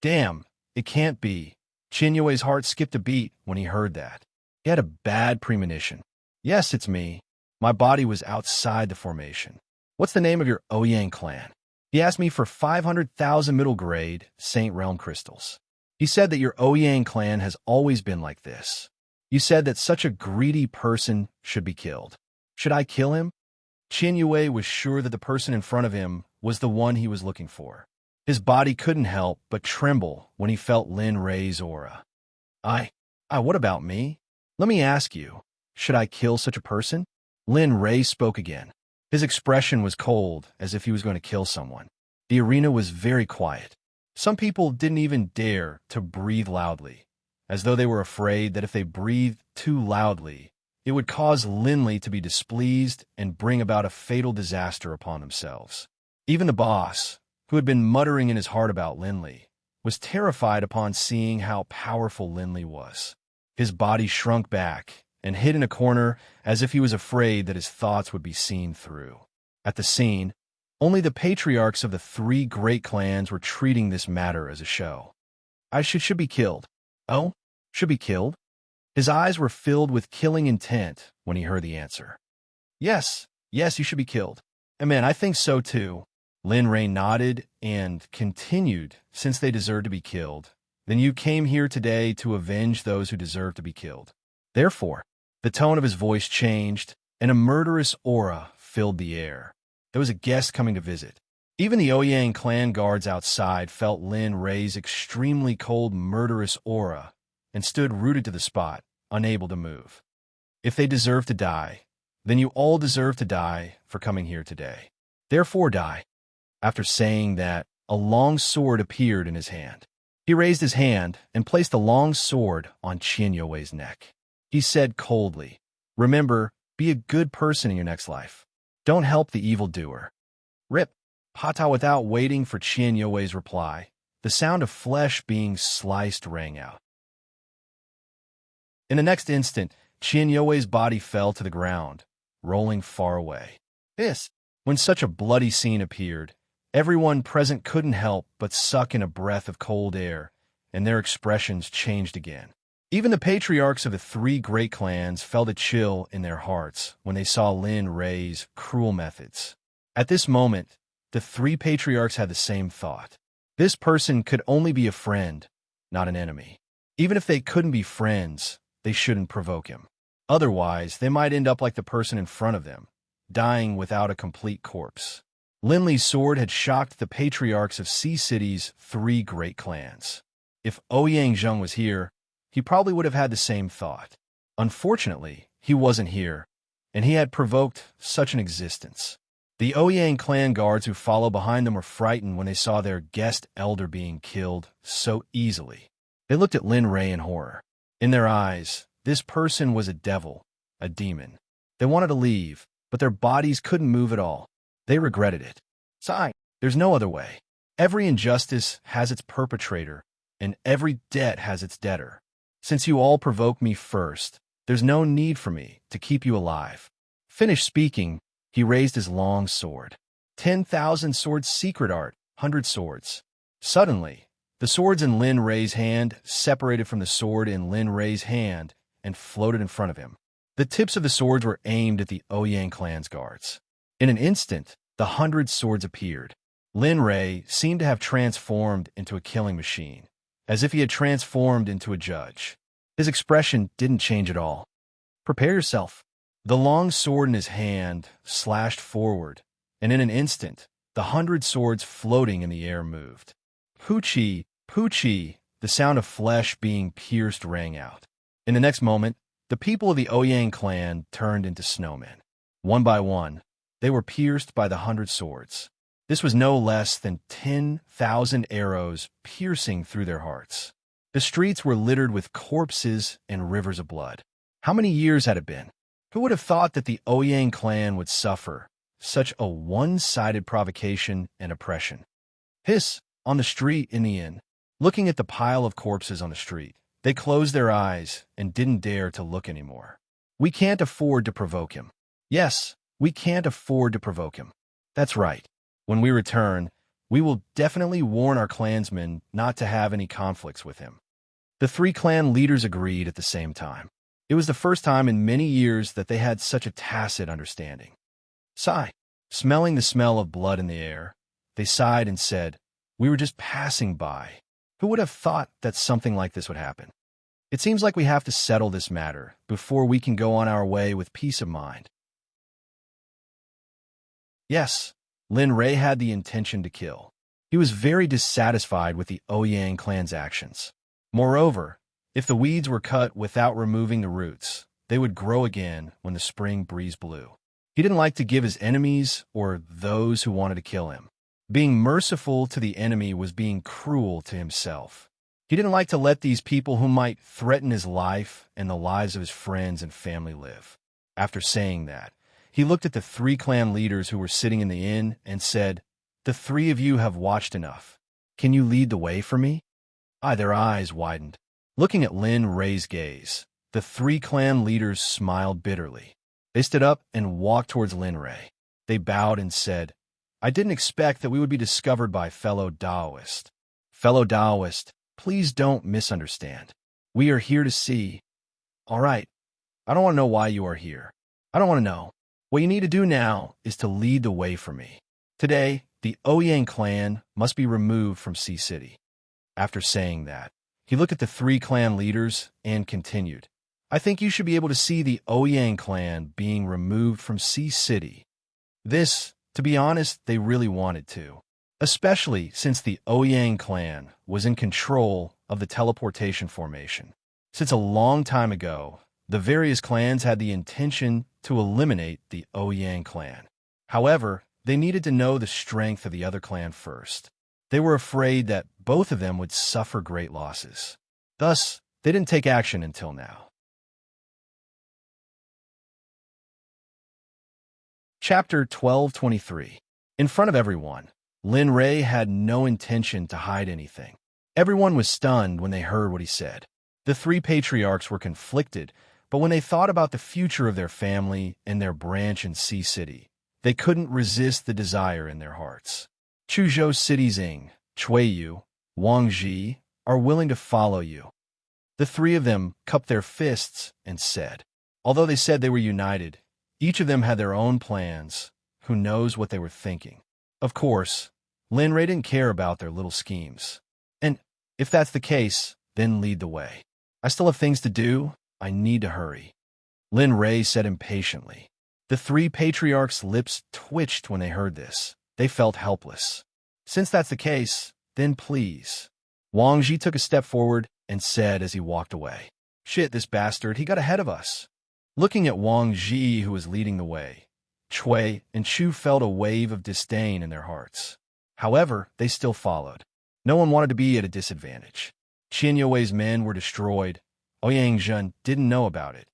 Damn, it can't be. Qian Yue's heart skipped a beat when he heard that. He had a bad premonition. Yes, it's me. My body was outside the formation. What's the name of your Ouyang clan? He asked me for 500,000 middle grade Saint Realm crystals. He said that your Ouyang clan has always been like this. You said that such a greedy person should be killed. Should I kill him? Qian Yue was sure that the person in front of him was the one he was looking for. His body couldn't help but tremble when he felt Lin Ray's aura. What about me? Let me ask you, should I kill such a person? Lin Ray spoke again. His expression was cold, as if he was going to kill someone. The arena was very quiet. Some people didn't even dare to breathe loudly, as though they were afraid that if they breathed too loudly, it would cause Linley to be displeased and bring about a fatal disaster upon themselves. Even the boss, who had been muttering in his heart about Linley, was terrified upon seeing how powerful Linley was. His body shrunk back and hid in a corner as if he was afraid that his thoughts would be seen through. At the scene, only the patriarchs of the three great clans were treating this matter as a show. I should be killed. Oh? Should be killed? His eyes were filled with killing intent when he heard the answer. Yes, you should be killed. And man, I think so too. Lin Ray nodded and continued, since they deserve to be killed. Then you came here today to avenge those who deserve to be killed. Therefore, the tone of his voice changed, and a murderous aura filled the air. There was a guest coming to visit. Even the Ouyang clan guards outside felt Lin Ray's extremely cold, murderous aura and stood rooted to the spot, unable to move. If they deserve to die, then you all deserve to die for coming here today. Therefore die. After saying that, a long sword appeared in his hand. He raised his hand and placed the long sword on Qian Yue's neck. He said coldly, remember, be a good person in your next life. Don't help the evildoer. Rip. Pata. Without waiting for Qian Yue's reply, the sound of flesh being sliced rang out. In the next instant, Qian Yue's body fell to the ground, rolling far away. When such a bloody scene appeared, everyone present couldn't help but suck in a breath of cold air, and their expressions changed again. Even the patriarchs of the three great clans felt a chill in their hearts when they saw Lin Ray's cruel methods. At this moment, the three patriarchs had the same thought. This person could only be a friend, not an enemy. Even if they couldn't be friends, they shouldn't provoke him. Otherwise, they might end up like the person in front of them, dying without a complete corpse. Linley's sword had shocked the patriarchs of Sea City's three great clans. If Ouyang Zheng was here, he probably would have had the same thought. Unfortunately, he wasn't here, and he had provoked such an existence. The Ouyang clan guards who followed behind them were frightened when they saw their guest elder being killed so easily. They looked at Lin Ray in horror. In their eyes, this person was a devil, a demon. They wanted to leave, but their bodies couldn't move at all. They regretted it. There's no other way. Every injustice has its perpetrator, and every debt has its debtor. Since you all provoked me first, there's no need for me to keep you alive. Finished speaking, he raised his long sword. 10,000 swords secret art, 100 swords. Suddenly, the swords in Lin Ray's hand separated from the sword in Lin Ray's hand and floated in front of him. The tips of the swords were aimed at the Ouyang clan's guards. In an instant, the 100 swords appeared. Lin Rei seemed to have transformed into a killing machine, as if he had transformed into a judge. His expression didn't change at all. Prepare yourself. The long sword in his hand slashed forward, and in an instant, the 100 swords floating in the air moved. Poochie, Poochie, the sound of flesh being pierced rang out. In the next moment, the people of the Ouyang clan turned into snowmen. One by one, they were pierced by the 100 swords. This was no less than 10,000 arrows piercing through their hearts. The streets were littered with corpses and rivers of blood. How many years had it been? Who would have thought that the Ouyang clan would suffer such a one-sided provocation and oppression? Hiss, on the street in the inn. Looking at the pile of corpses on the street, they closed their eyes and didn't dare to look anymore. We can't afford to provoke him. Yes, we can't afford to provoke him. That's right. When we return, we will definitely warn our clansmen not to have any conflicts with him. The 3 clan leaders agreed at the same time. It was the first time in many years that they had such a tacit understanding. Sigh. Smelling the smell of blood in the air, they sighed and said, "We were just passing by. Who would have thought that something like this would happen? It seems like we have to settle this matter before we can go on our way with peace of mind." Yes, Lin Rei had the intention to kill. He was very dissatisfied with the Ouyang clan's actions. Moreover, if the weeds were cut without removing the roots, they would grow again when the spring breeze blew. He didn't like to give his enemies or those who wanted to kill him. Being merciful to the enemy was being cruel to himself. He didn't like to let these people who might threaten his life and the lives of his friends and family live. After saying that, he looked at the 3 clan leaders who were sitting in the inn and said, "The 3 of you have watched enough. Can you lead the way for me?" Their eyes widened. Looking at Lin Rei's gaze, the 3 clan leaders smiled bitterly. They stood up and walked towards Lin Rei. They bowed and said, "I didn't expect that we would be discovered by fellow Taoist. Fellow Taoist, please don't misunderstand. We are here to see." "All right. I don't want to know why you are here. I don't want to know. What you need to do now is to lead the way for me. Today, the Ouyang clan must be removed from Sea City." After saying that, he looked at the 3 clan leaders and continued, "I think you should be able to see the Ouyang clan being removed from Sea City." This, to be honest, they really wanted to, especially since the Ouyang clan was in control of the teleportation formation. Since a long time ago, the various clans had the intention to eliminate the Ouyang clan. However, they needed to know the strength of the other clan first. They were afraid that both of them would suffer great losses. Thus, they didn't take action until now. Chapter 1223. In front of everyone, Lin Rei had no intention to hide anything. Everyone was stunned when they heard what he said. The 3 patriarchs were conflicted, but when they thought about the future of their family and their branch in Sea City, they couldn't resist the desire in their hearts. Chuzhou City's Ing, Chuiyu, Wang Ji are willing to follow you. The 3 of them cupped their fists and said. Although they said they were united, each of them had their own plans. Who knows what they were thinking? Of course, Lin Rei didn't care about their little schemes. And if that's the case, then lead the way. I still have things to do. I need to hurry. Lin Rei said impatiently. The 3 patriarchs' lips twitched when they heard this. They felt helpless. Since that's the case, then please. Wang Ji took a step forward and said as he walked away, "Shit, this bastard, he got ahead of us." Looking at Wang Ji, who was leading the way, Cui and Chu felt a wave of disdain in their hearts. However, they still followed. No one wanted to be at a disadvantage. Qin Yue's men were destroyed. Ouyang Zhen didn't know about it.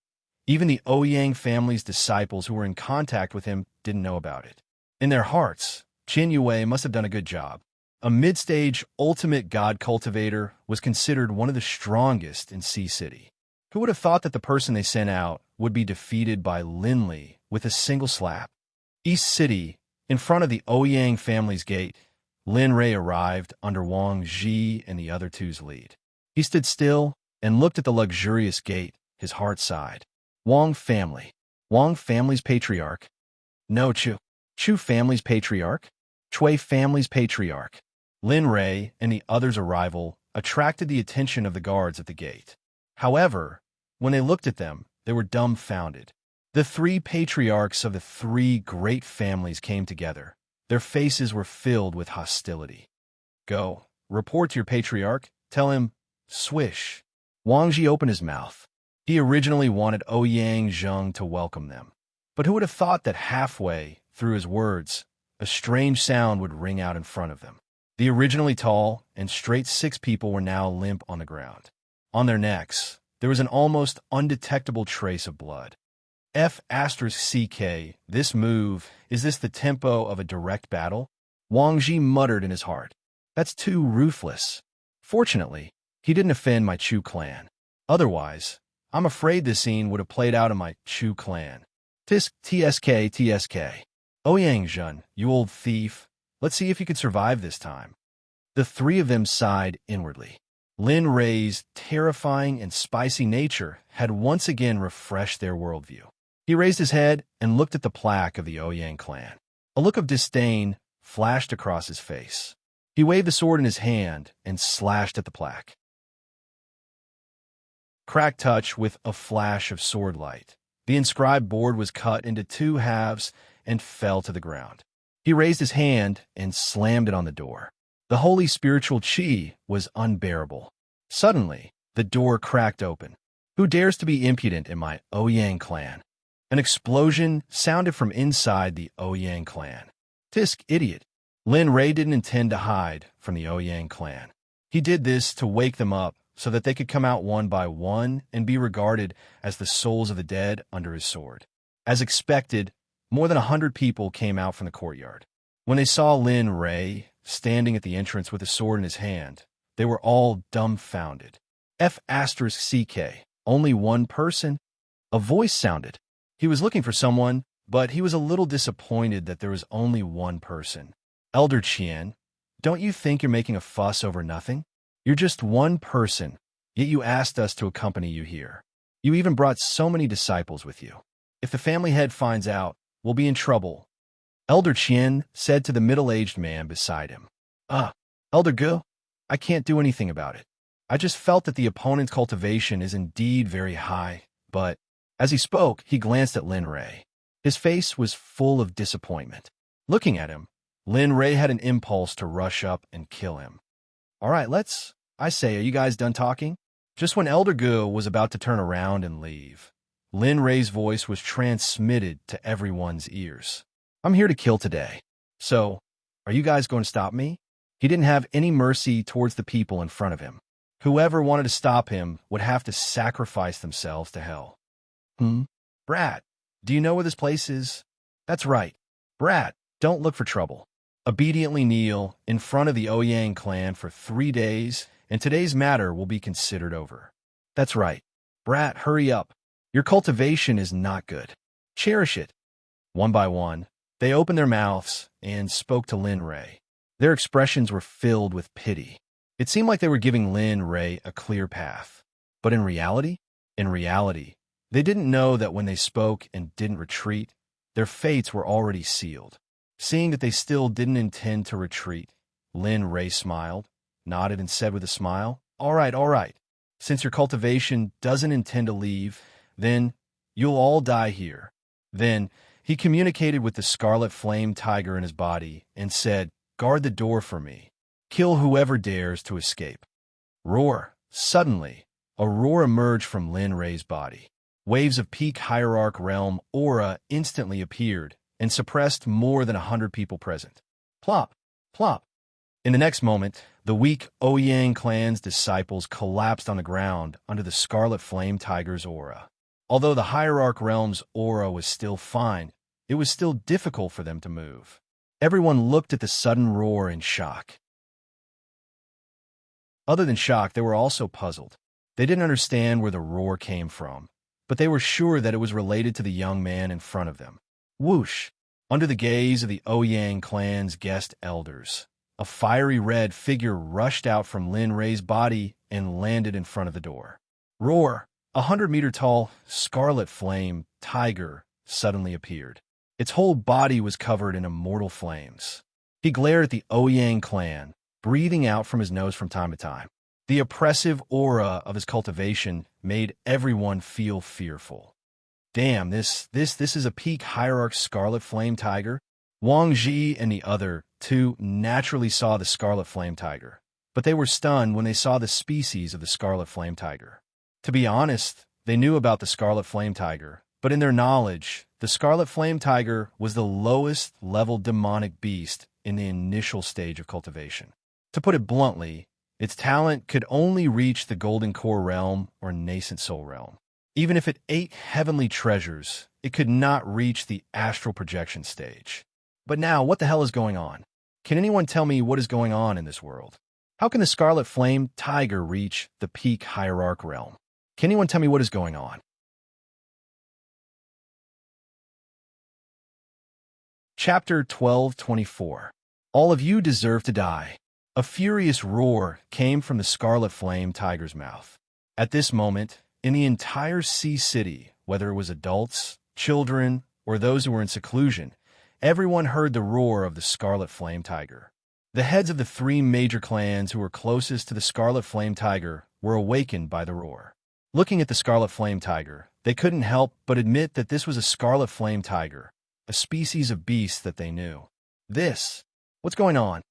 Even the Ouyang family's disciples who were in contact with him didn't know about it. In their hearts, Qin Yue must have done a good job. A mid-stage ultimate god cultivator was considered one of the strongest in Sea City. Who would have thought that the person they sent out would be defeated by Lin Li with a single slap? East City, in front of the Ouyang family's gate, Lin Rei arrived under Wang Ji and the other 2's lead. He stood still and looked at the luxurious gate. His heart sighed. Wang family. Wang family's patriarch. No, Chu family's patriarch. Chui family's patriarch. Lin Rei and the others' arrival attracted the attention of the guards at the gate. However, when they looked at them, they were dumbfounded. The three patriarchs of the three great families came together. Their faces were filled with hostility. Go, report to your patriarch. Tell him, swish. Wang Ji opened his mouth. He originally wanted Ouyang Zheng to welcome them. But who would have thought that halfway through his words, a strange sound would ring out in front of them. The originally tall and straight 6 people were now limp on the ground. On their necks, there was an almost undetectable trace of blood. F*CK, this move, is this the tempo of a direct battle? Wang Ji muttered in his heart. That's too ruthless. Fortunately, he didn't offend my Chu clan. Otherwise, I'm afraid this scene would have played out in my Chu clan. TSK. Ouyang Zheng, you old thief. Let's see if you can survive this time. The three of them sighed inwardly. Lin Rei's terrifying and spicy nature had once again refreshed their worldview. He raised his head and looked at the plaque of the Ouyang clan. A look of disdain flashed across his face. He waved the sword in his hand and slashed at the plaque. Crack touch with a flash of sword light. The inscribed board was cut into 2 halves and fell to the ground. He raised his hand and slammed it on the door. The holy spiritual chi was unbearable. Suddenly, the door cracked open. Who dares to be impudent in my Ouyang clan? An explosion sounded from inside the Ouyang clan. Tisk, idiot. Lin Rei didn't intend to hide from the Ouyang clan. He did this to wake them up so that they could come out one by one and be regarded as the souls of the dead under his sword. As expected, more than 100 people came out from the courtyard. When they saw Lin Rei standing at the entrance with a sword in his hand, they were all dumbfounded. F*CK, only one person? A voice sounded. He was looking for someone, but he was a little disappointed that there was only one person. Elder Qian, don't you think you're making a fuss over nothing? You're just one person, yet you asked us to accompany you here. You even brought so many disciples with you. If the family head finds out, we'll be in trouble. Elder Qian said to the middle-aged man beside him. Elder Gu, I can't do anything about it. I just felt that the opponent's cultivation is indeed very high, but as he spoke, he glanced at Lin Rei. His face was full of disappointment. Looking at him, Lin Rei had an impulse to rush up and kill him. All right, I say, are you guys done talking? Just when Elder Gu was about to turn around and leave, Lin Rei's voice was transmitted to everyone's ears. I'm here to kill today. So, are you guys going to stop me? He didn't have any mercy towards the people in front of him. Whoever wanted to stop him would have to sacrifice themselves to hell. Brat, do you know where this place is? That's right. Brat, don't look for trouble. Obediently kneel in front of the Ouyang clan for 3 days, and today's matter will be considered over. That's right. Brat, hurry up. Your cultivation is not good. Cherish it. One by one, they opened their mouths and spoke to Lin Rei. Their expressions were filled with pity. It seemed like they were giving Lin Rei a clear path. But in reality, they didn't know that when they spoke and didn't retreat, their fates were already sealed. Seeing that they still didn't intend to retreat, Lin Rei smiled, nodded and said with a smile, all right. Since your cultivation doesn't intend to leave, then you'll all die here. Then he communicated with the scarlet flame tiger in his body and said, guard the door for me. Kill whoever dares to escape. Roar. Suddenly, a roar emerged from Lin Rei's body. Waves of peak hierarch realm aura instantly appeared and suppressed more than 100 people present. Plop, plop. In the next moment, the weak Ouyang clan's disciples collapsed on the ground under the scarlet flame tiger's aura. Although the hierarch realm's aura was still fine, it was still difficult for them to move. Everyone looked at the sudden roar in shock. Other than shock, they were also puzzled. They didn't understand where the roar came from, but they were sure that it was related to the young man in front of them. Whoosh! Under the gaze of the Ouyang clan's guest elders, a fiery red figure rushed out from Lin Rei's body and landed in front of the door. Roar! 100-meter-tall scarlet flame tiger suddenly appeared. Its whole body was covered in immortal flames. He glared at the Ouyang clan, breathing out from his nose from time to time. The oppressive aura of his cultivation made everyone feel fearful. Damn, this is a peak hierarch scarlet flame tiger? Wang Ji and the other two naturally saw the scarlet flame tiger, but they were stunned when they saw the species of the scarlet flame tiger. To be honest, they knew about the scarlet flame tiger, but in their knowledge, the scarlet flame tiger was the lowest level demonic beast in the initial stage of cultivation. To put it bluntly, its talent could only reach the golden core realm or nascent soul realm. Even if it ate heavenly treasures, it could not reach the astral projection stage. But now, what the hell is going on? Can anyone tell me what is going on in this world? How can the scarlet flame tiger reach the peak hierarch realm? Can anyone tell me what is going on? Chapter 12:24. All of you deserve to die. A furious roar came from the scarlet flame tiger's mouth. At this moment, in the entire Sea City, whether it was adults, children, or those who were in seclusion, everyone heard the roar of the scarlet flame tiger. The heads of the three major clans who were closest to the scarlet flame tiger were awakened by the roar. Looking at the scarlet flame tiger, they couldn't help but admit that this was a scarlet flame tiger, a species of beast that they knew. What's going on?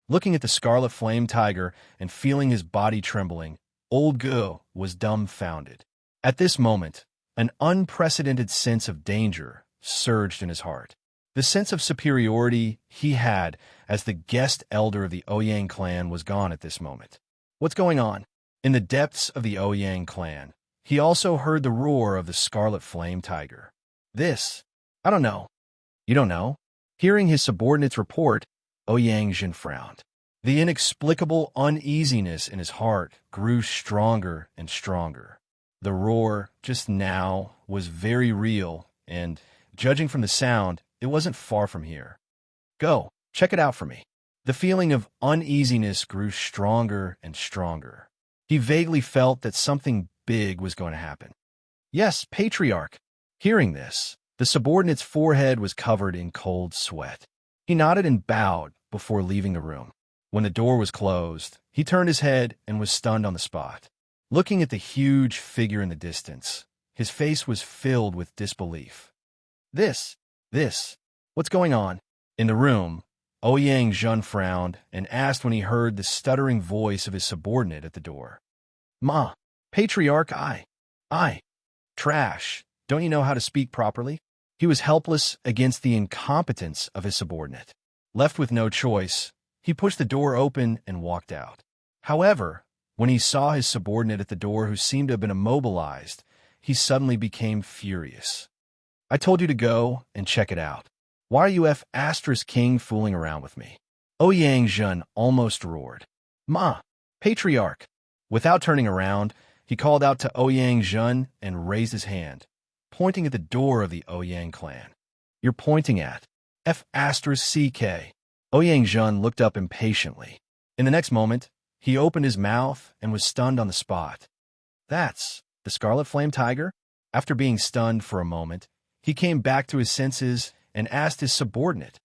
Looking at the scarlet flame tiger and feeling his body trembling, Old Go was dumbfounded. At this moment, an unprecedented sense of danger surged in his heart. The sense of superiority he had as the guest elder of the Ouyang clan was gone at this moment. What's going on? In the depths of the Ouyang clan, he also heard the roar of the scarlet flame tiger. I don't know. You don't know? Hearing his subordinate's report, Ouyang Jin frowned. The inexplicable uneasiness in his heart grew stronger and stronger. The roar, just now, was very real, and, judging from the sound, it wasn't far from here. Go, check it out for me. The feeling of uneasiness grew stronger and stronger. He vaguely felt that something big was going to happen. Yes, Patriarch. Hearing this, the subordinate's forehead was covered in cold sweat. He nodded and bowed before leaving the room. When the door was closed, he turned his head and was stunned on the spot. Looking at the huge figure in the distance, his face was filled with disbelief. What's going on? In the room, Ouyang Jun frowned and asked when he heard the stuttering voice of his subordinate at the door. Ma, Patriarch, I. Trash, don't you know how to speak properly? He was helpless against the incompetence of his subordinate. Left with no choice, he pushed the door open and walked out. However, when he saw his subordinate at the door who seemed to have been immobilized, he suddenly became furious. I told you to go and check it out. Why are you King fooling around with me? Ouyang Jun almost roared. Ma, Patriarch. Without turning around, he called out to Ouyang Jun and raised his hand, pointing at the door of the Ouyang clan. You're pointing at F***CK. Ouyang Jun looked up impatiently. In the next moment, he opened his mouth and was stunned on the spot. That's the Scarlet Flame Tiger? After being stunned for a moment, he came back to his senses and asked his subordinate.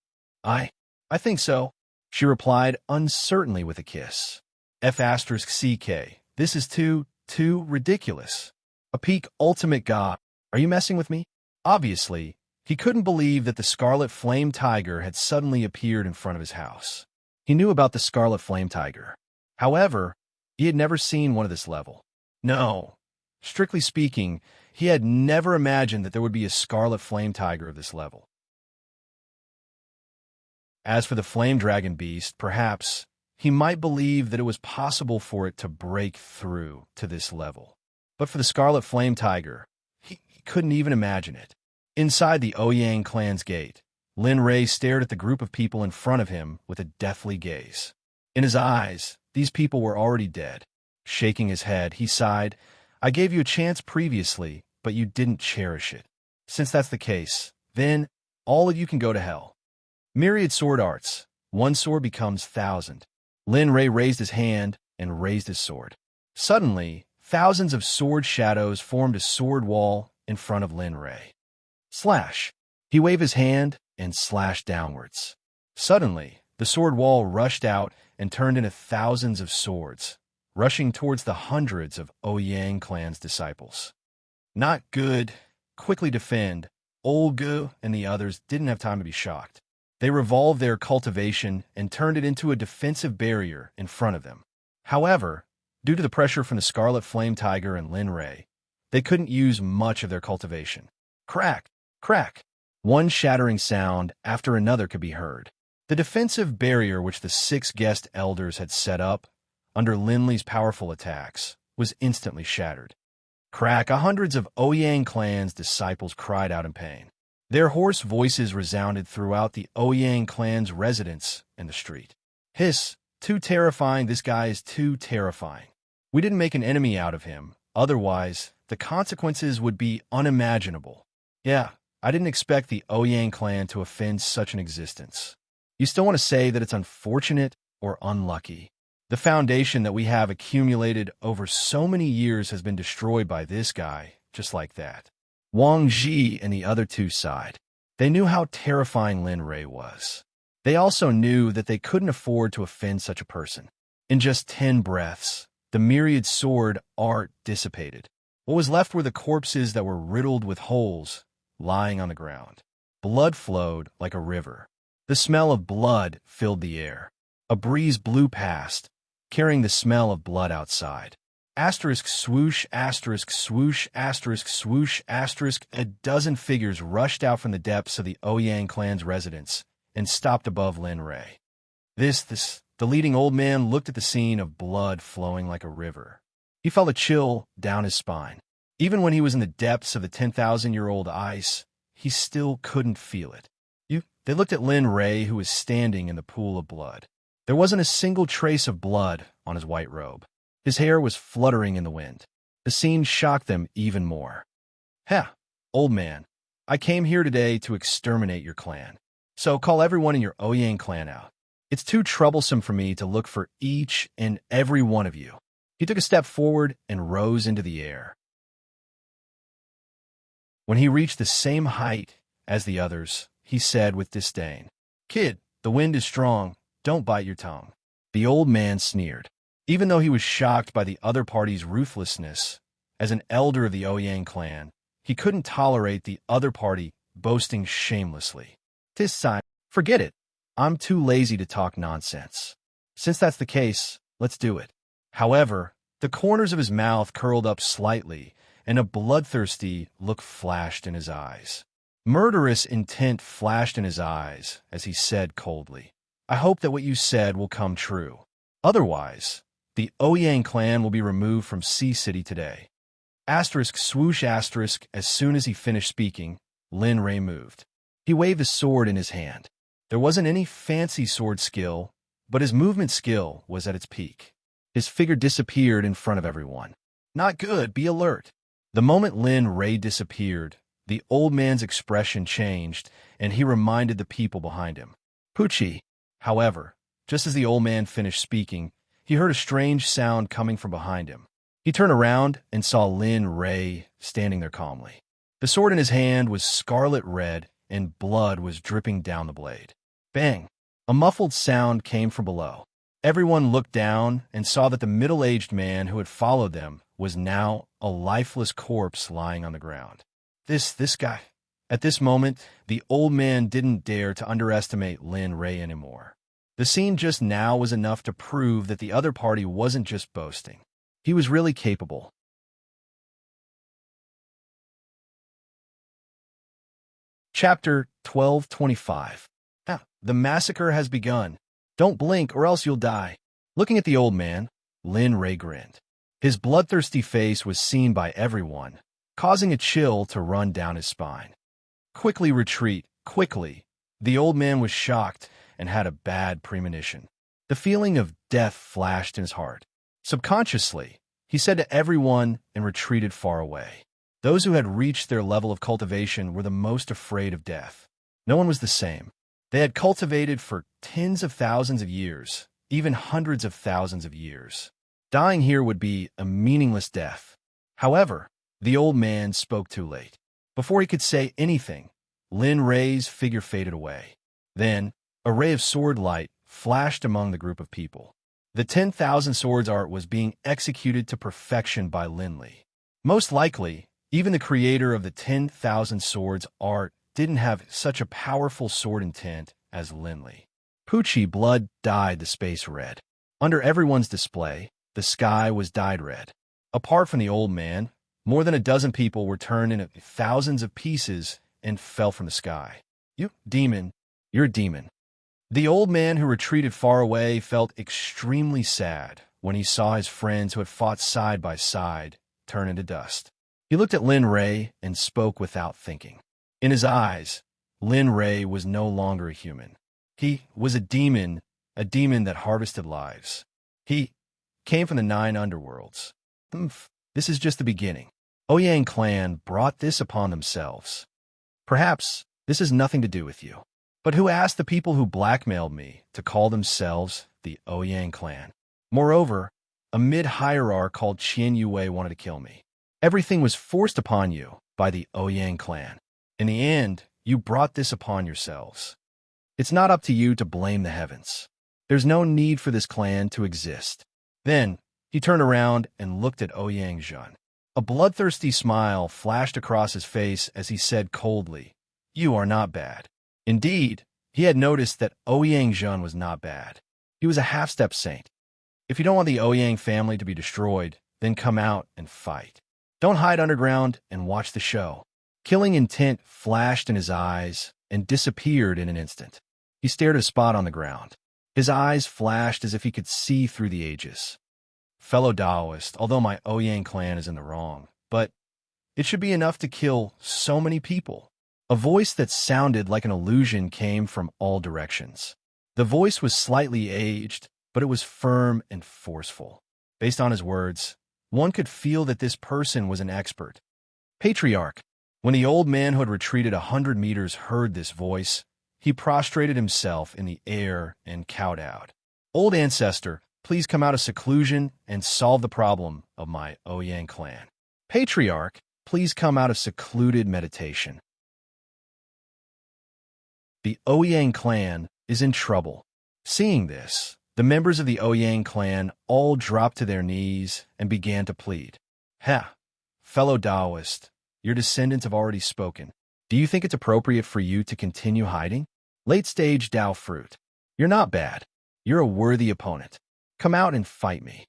I think so, she replied uncertainly with a kiss. F***CK. This is too ridiculous. A peak ultimate god. Are you messing with me? Obviously, he couldn't believe that the Scarlet Flame Tiger had suddenly appeared in front of his house. He knew about the Scarlet Flame Tiger. However, he had never seen one of this level. No, strictly speaking, he had never imagined that there would be a Scarlet Flame Tiger of this level. As for the Flame Dragon Beast, perhaps he might believe that it was possible for it to break through to this level. But for the Scarlet Flame Tiger, he couldn't even imagine it. Inside the Ouyang clan's gate, Lin Rei stared at the group of people in front of him with a deathly gaze. In his eyes, these people were already dead. Shaking his head, he sighed, I gave you a chance previously, but you didn't cherish it. Since that's the case, then all of you can go to hell. Myriad sword arts. One sword becomes 1,000. Lin Rei raised his hand and raised his sword. Suddenly, Thousands of sword shadows formed a sword wall in front of Lin Ray. Slash! He waved his hand and slashed downwards. Suddenly, the sword wall rushed out and turned into thousands of swords, rushing towards the hundreds of Ouyang clan's disciples. Not good. Quickly defend. Olga and the others didn't have time to be shocked. They revolved their cultivation and turned it into a defensive barrier in front of them. However, due to the pressure from the Scarlet Flame Tiger and Lin Ray, they couldn't use much of their cultivation. Crack! Crack! One shattering sound after another could be heard. The defensive barrier which the 6 guest elders had set up under Linley's powerful attacks was instantly shattered. Crack! Hundreds of Ouyang clan's disciples cried out in pain. Their hoarse voices resounded throughout the Ouyang clan's residence and the street. Hiss! Too terrifying, this guy is too terrifying. We didn't make an enemy out of him, otherwise the consequences would be unimaginable. Yeah, I didn't expect the Ouyang clan to offend such an existence. You still want to say that it's unfortunate or unlucky. The foundation that we have accumulated over so many years has been destroyed by this guy, just like that. Wang Ji and the other two sighed. They knew how terrifying Lin Ray was. They also knew that they couldn't afford to offend such a person. In just 10 breaths, the myriad sword art dissipated. What was left were the corpses that were riddled with holes, lying on the ground. Blood flowed like a river. The smell of blood filled the air. A breeze blew past, carrying the smell of blood outside. Asterisk swoosh, asterisk swoosh, asterisk swoosh, asterisk. A dozen figures rushed out from the depths of the Ouyang clan's residence and stopped above Lin Ray. The leading old man looked at the scene of blood flowing like a river. He felt a chill down his spine. Even when he was in the depths of the 10,000-year-old ice, he still couldn't feel it. They looked at Lin Ray, who was standing in the pool of blood. There wasn't a single trace of blood on his white robe. His hair was fluttering in the wind. The scene shocked them even more. "Ha, old man, I came here today to exterminate your clan. So call everyone in your Ouyang clan out. It's too troublesome for me to look for each and every one of you." He took a step forward and rose into the air. When he reached the same height as the others, he said with disdain, "Kid, the wind is strong. Don't bite your tongue." The old man sneered. Even though he was shocked by the other party's ruthlessness, as an elder of the Ouyang clan, he couldn't tolerate the other party boasting shamelessly. "This time, forget it. I'm too lazy to talk nonsense. Since that's the case, let's do it." However, the corners of his mouth curled up slightly, and a bloodthirsty look flashed in his eyes. Murderous intent flashed in his eyes as he said coldly, "I hope that what you said will come true. Otherwise, the Ouyang clan will be removed from Sea City today." Asterisk swoosh asterisk. As soon as he finished speaking, Lin Ray moved. He waved a sword in his hand. There wasn't any fancy sword skill, but his movement skill was at its peak. His figure disappeared in front of everyone. "Not good, be alert." The moment Lin Ray disappeared, the old man's expression changed, and he reminded the people behind him. Poochie. However, just as the old man finished speaking, he heard a strange sound coming from behind him. He turned around and saw Lin Ray standing there calmly. The sword in his hand was scarlet red, and blood was dripping down the blade. Bang! A muffled sound came from below. Everyone looked down and saw that the middle-aged man who had followed them was now a lifeless corpse lying on the ground. This guy. At this moment, the old man didn't dare to underestimate Lin Ray anymore. The scene just now was enough to prove that the other party wasn't just boasting. He was really capable. Chapter 1225. The massacre has begun. Don't blink or else you'll die. Looking at the old man, Lin Ray grinned. His bloodthirsty face was seen by everyone, causing a chill to run down his spine. Quickly retreat, quickly. The old man was shocked and had a bad premonition. The feeling of death flashed in his heart. Subconsciously, he said to everyone and retreated far away. Those who had reached their level of cultivation were the most afraid of death. No one was the same. They had cultivated for tens of thousands of years, even hundreds of thousands of years. Dying here would be a meaningless death. However, the old man spoke too late. Before he could say anything, Lin Rei's figure faded away. Then, a ray of sword light flashed among the group of people. The 10,000 swords art was being executed to perfection by Lin Li. Most likely, even the creator of the 10,000 swords art didn't have such a powerful sword intent as Lin Li. Pucci blood dyed the space red. Under everyone's display, the sky was dyed red. Apart from the old man, more than a dozen people were turned into thousands of pieces and fell from the sky. You, demon, you're a demon. The old man who retreated far away felt extremely sad when he saw his friends who had fought side by side turn into dust. He looked at Lin Rei and spoke without thinking. In his eyes, Lin Rei was no longer a human. He was a demon that harvested lives. He came from the 9 underworlds. This is just the beginning. Ouyang clan brought this upon themselves. Perhaps this has nothing to do with you. But who asked the people who blackmailed me to call themselves the Ouyang clan? Moreover, a mid-hierarch called Qian Yue wanted to kill me. Everything was forced upon you by the Ouyang clan. In the end, you brought this upon yourselves. It's not up to you to blame the heavens. There's no need for this clan to exist. Then, he turned around and looked at Ouyang Zhen. A bloodthirsty smile flashed across his face as he said coldly, "You are not bad." Indeed, he had noticed that Ouyang Zhen was not bad. He was a half-step saint. If you don't want the Ouyang family to be destroyed, then come out and fight. Don't hide underground and watch the show. Killing intent flashed in his eyes and disappeared in an instant. He stared at a spot on the ground. His eyes flashed as if he could see through the ages. Fellow Taoist, although my Ouyang clan is in the wrong, but it should be enough to kill so many people. A voice that sounded like an illusion came from all directions. The voice was slightly aged, but it was firm and forceful. Based on his words, one could feel that this person was an expert. Patriarch. When the old man who had retreated 100 meters heard this voice, he prostrated himself in the air and kowtowed. Old ancestor, please come out of seclusion and solve the problem of my Ouyang clan. Patriarch, please come out of secluded meditation. The Ouyang clan is in trouble. Seeing this, the members of the Ouyang clan all dropped to their knees and began to plead. Fellow Taoist, your descendants have already spoken. Do you think it's appropriate for you to continue hiding? Late-stage Tao fruit. You're not bad. You're a worthy opponent. Come out and fight me.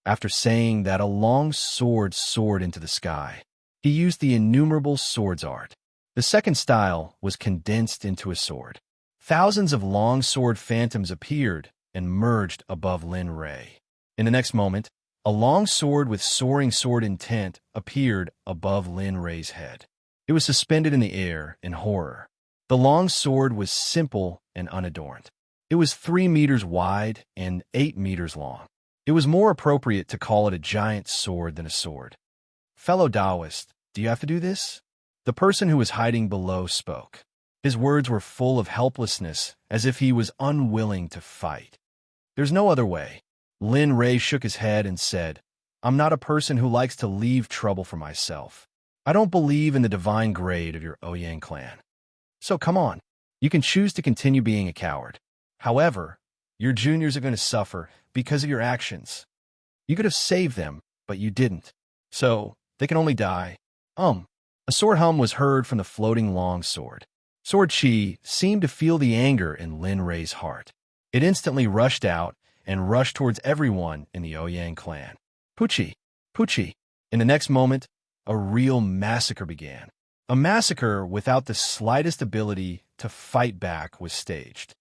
After saying that, a long sword soared into the sky. He used the innumerable swords art. The second style was condensed into a sword. Thousands of long sword phantoms appeared and merged above Lin Rei. In the next moment, a long sword with soaring sword intent appeared above Lin Rei's head. It was suspended in the air in horror. The long sword was simple and unadorned. It was 3 meters wide and 8 meters long. It was more appropriate to call it a giant sword than a sword. Fellow Taoist, do you have to do this? The person who was hiding below spoke. His words were full of helplessness, as if he was unwilling to fight. There's no other way. Lin Rei shook his head and said, I'm not a person who likes to leave trouble for myself. I don't believe in the divine grade of your Ouyang clan. So come on. You can choose to continue being a coward. However, your juniors are going to suffer because of your actions. You could have saved them, but you didn't. So, they can only die. A sword hum was heard from the floating long sword. Sword Chi seemed to feel the anger in Lin Rei's heart. It instantly rushed out and rushed towards everyone in the Ouyang clan. Pucci. In the next moment, a real massacre began. A massacre without the slightest ability to fight back was staged.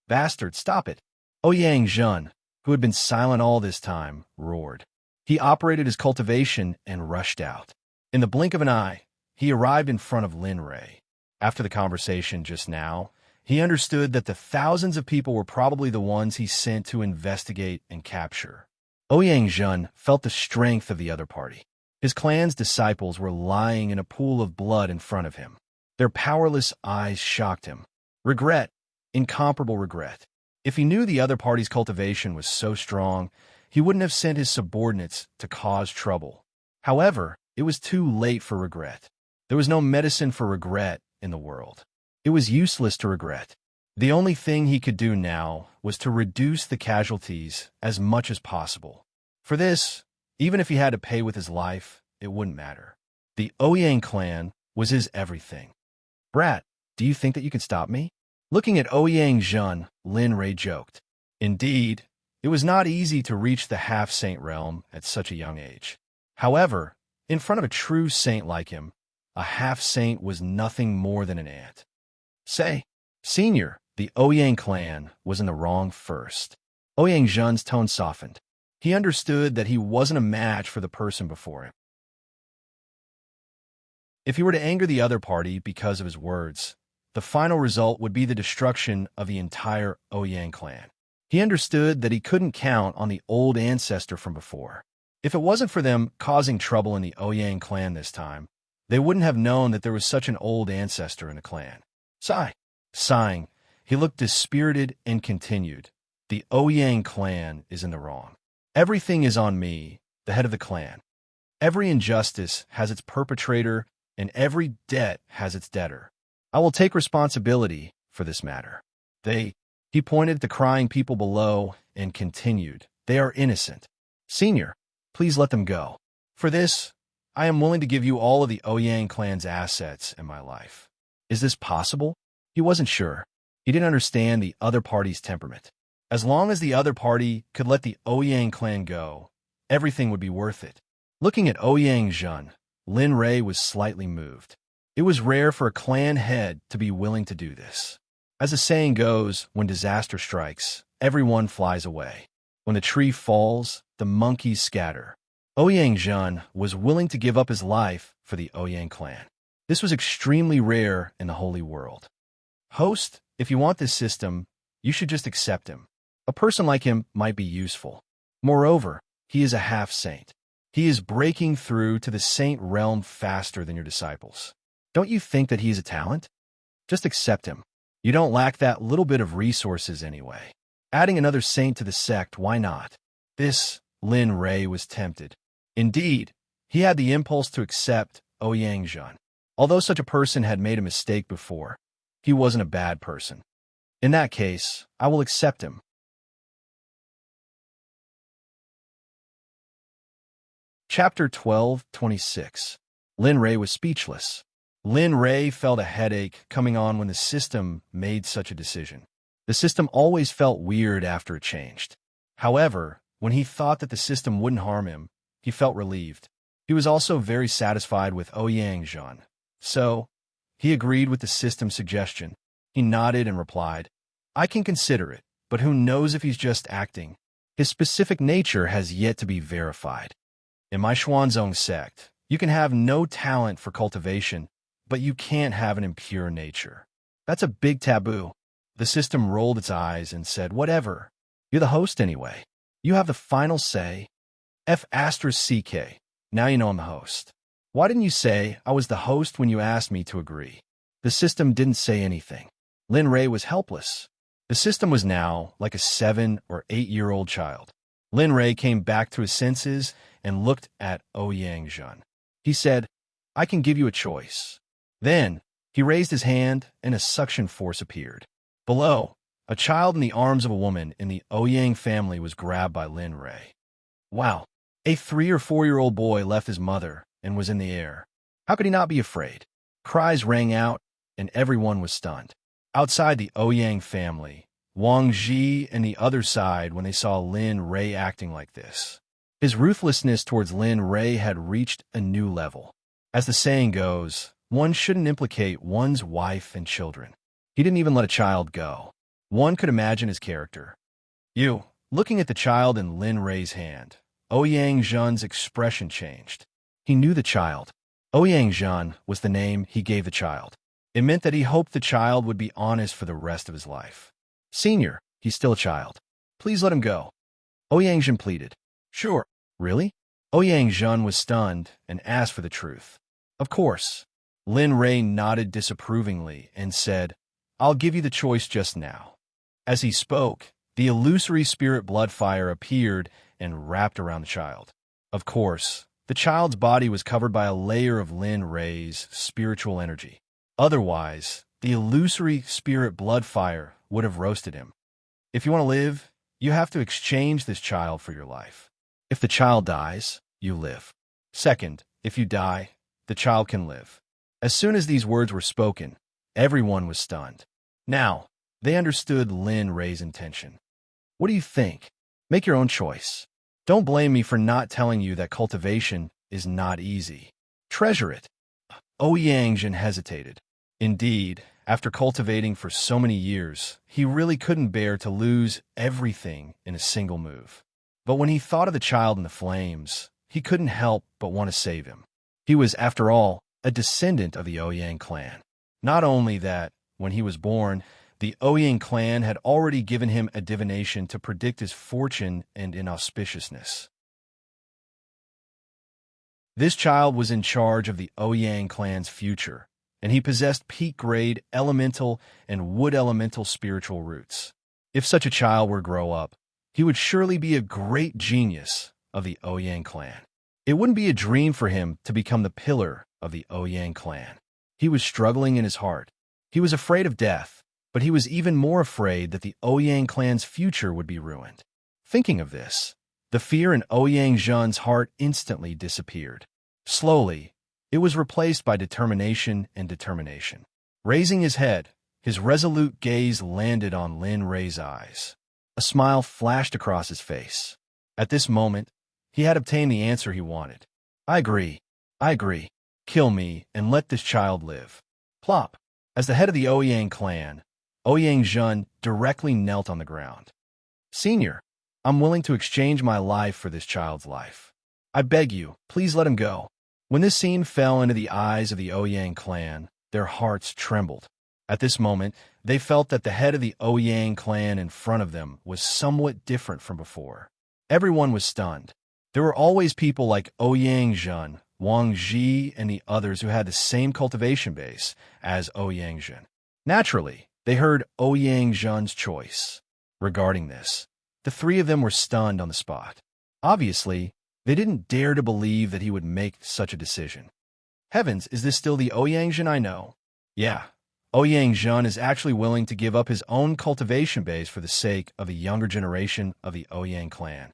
Bastard, stop it! Ouyang Zhen, who had been silent all this time, roared. He operated his cultivation and rushed out. In the blink of an eye, he arrived in front of Lin Rei. After the conversation just now, he understood that the thousands of people were probably the ones he sent to investigate and capture. Ouyang Zhen felt the strength of the other party. His clan's disciples were lying in a pool of blood in front of him. Their powerless eyes shocked him. Regret, incomparable regret. If he knew the other party's cultivation was so strong, he wouldn't have sent his subordinates to cause trouble. However, it was too late for regret. There was no medicine for regret in the world. It was useless to regret. The only thing he could do now was to reduce the casualties as much as possible. For this, even if he had to pay with his life, it wouldn't matter. The Ouyang clan was his everything. "Brat, do you think that you can stop me?" Looking at Ouyang Zhen, Lin Rei joked. Indeed, it was not easy to reach the half-saint realm at such a young age. However, in front of a true saint like him, a half-saint was nothing more than an ant. "Say, Senior, the Ouyang clan was in the wrong first." Ouyang Zhen's tone softened. He understood that he wasn't a match for the person before him. If he were to anger the other party because of his words, the final result would be the destruction of the entire Ouyang clan. He understood that he couldn't count on the old ancestor from before. If it wasn't for them causing trouble in the Ouyang clan this time, they wouldn't have known that there was such an old ancestor in the clan. Sighing, he looked dispirited and continued, "The Ouyang clan is in the wrong. Everything is on me, the head of the clan. Every injustice has its perpetrator, and every debt has its debtor. I will take responsibility for this matter. He pointed at the crying people below and continued, "They are innocent. Senior, please let them go. For this, I am willing to give you all of the Ouyang clan's assets and my life." Is this possible? He wasn't sure. He didn't understand the other party's temperament. As long as the other party could let the Ouyang clan go, everything would be worth it. Looking at Ouyang Zhen, Lin Rei was slightly moved. It was rare for a clan head to be willing to do this. As the saying goes, when disaster strikes, everyone flies away. When the tree falls, the monkeys scatter. Ouyang Zhen was willing to give up his life for the Ouyang clan. This was extremely rare in the holy world. Host, if you want this system, you should just accept him. A person like him might be useful. Moreover, he is a half-saint. He is breaking through to the saint realm faster than your disciples. Don't you think that he is a talent? Just accept him. You don't lack that little bit of resources anyway. Adding another saint to the sect, why not? Lin Rei was tempted. Indeed, he had the impulse to accept Ouyang Zhen. Although such a person had made a mistake before, he wasn't a bad person. In that case, I will accept him. Chapter 12:26. Lin Rei was speechless. Lin Rei felt a headache coming on when the system made such a decision. The system always felt weird after it changed. However, when he thought that the system wouldn't harm him, he felt relieved. He was also very satisfied with Ouyang Zhen. So, he agreed with the system's suggestion. He nodded and replied, "I can consider it, but who knows if he's just acting? His specific nature has yet to be verified. In my Xuanzong sect, you can have no talent for cultivation, but you can't have an impure nature. That's a big taboo." The system rolled its eyes and said, "Whatever. You're the host anyway. You have the final say. F***CK. Now you know I'm the host. Why didn't you say I was the host when you asked me to agree?" The system didn't say anything. Lin Rei was helpless. The system was now like a 7- or 8-year-old child. Lin Rei came back to his senses and looked at Ouyang Zhen. He said, "I can give you a choice." Then, he raised his hand and a suction force appeared. Below, a child in the arms of a woman in the Ouyang family was grabbed by Lin Rei. Wow, a 3- or 4-year-old boy left his mother and was in the air. How could he not be afraid? Cries rang out, and everyone was stunned. Outside the Ouyang family, Wang Ji and the other side when they saw Lin Rei acting like this. His ruthlessness towards Lin Rei had reached a new level. As the saying goes, one shouldn't implicate one's wife and children. He didn't even let a child go. One could imagine his character. Looking at the child in Lin Rei's hand, Ouyang Zhen's expression changed. He knew the child. Ouyang Zhen was the name he gave the child. It meant that he hoped the child would be honest for the rest of his life. "Senior, he's still a child. Please let him go." Ouyang Zhen pleaded. "Sure." "Really?" Ouyang Zhen was stunned and asked for the truth. "Of course." Lin Rei nodded disapprovingly and said, "I'll give you the choice just now." As he spoke, the illusory spirit blood fire appeared and wrapped around the child. Of course, the child's body was covered by a layer of Lin Rei's spiritual energy. Otherwise, the illusory spirit blood fire would have roasted him. If you want to live, you have to exchange this child for your life. If the child dies, you live. Second, if you die, the child can live. As soon as these words were spoken, everyone was stunned. Now, they understood Lin Rei's intention. What do you think? Make your own choice. Don't blame me for not telling you that cultivation is not easy. Treasure it. Ouyang hesitated. Indeed, after cultivating for so many years, he really couldn't bear to lose everything in a single move. But when he thought of the child in the flames, he couldn't help but want to save him. He was, after all, a descendant of the Ouyang clan. Not only that, when he was born, the Ouyang clan had already given him a divination to predict his fortune and inauspiciousness. This child was in charge of the Ouyang clan's future, and he possessed peak-grade elemental and wood elemental spiritual roots. If such a child were to grow up, he would surely be a great genius of the Ouyang clan. It wouldn't be a dream for him to become the pillar of the Ouyang clan. He was struggling in his heart. He was afraid of death, but he was even more afraid that the Ouyang clan's future would be ruined. Thinking of this, the fear in Ouyang heart instantly disappeared. Slowly, it was replaced by determination and determination. Raising his head, his resolute gaze landed on Lin Rei's eyes. A smile flashed across his face. At this moment, he had obtained the answer he wanted. I agree. Kill me and let this child live. Plop. As the head of the Ouyang clan, Ouyang directly knelt on the ground. Senior, I'm willing to exchange my life for this child's life. I beg you, please let him go. When this scene fell into the eyes of the Ouyang clan, their hearts trembled. At this moment, they felt that the head of the Ouyang clan in front of them was somewhat different from before. Everyone was stunned. There were always people like Ouyang, Wang Ji, and the others who had the same cultivation base as Ouyang. Naturally, they heard Ouyang choice. Regarding this, the three of them were stunned on the spot. Obviously, they didn't dare to believe that he would make such a decision. Heavens, is this still the Ouyang I know? Yeah, Ouyang is actually willing to give up his own cultivation base for the sake of the younger generation of the Ouyang clan.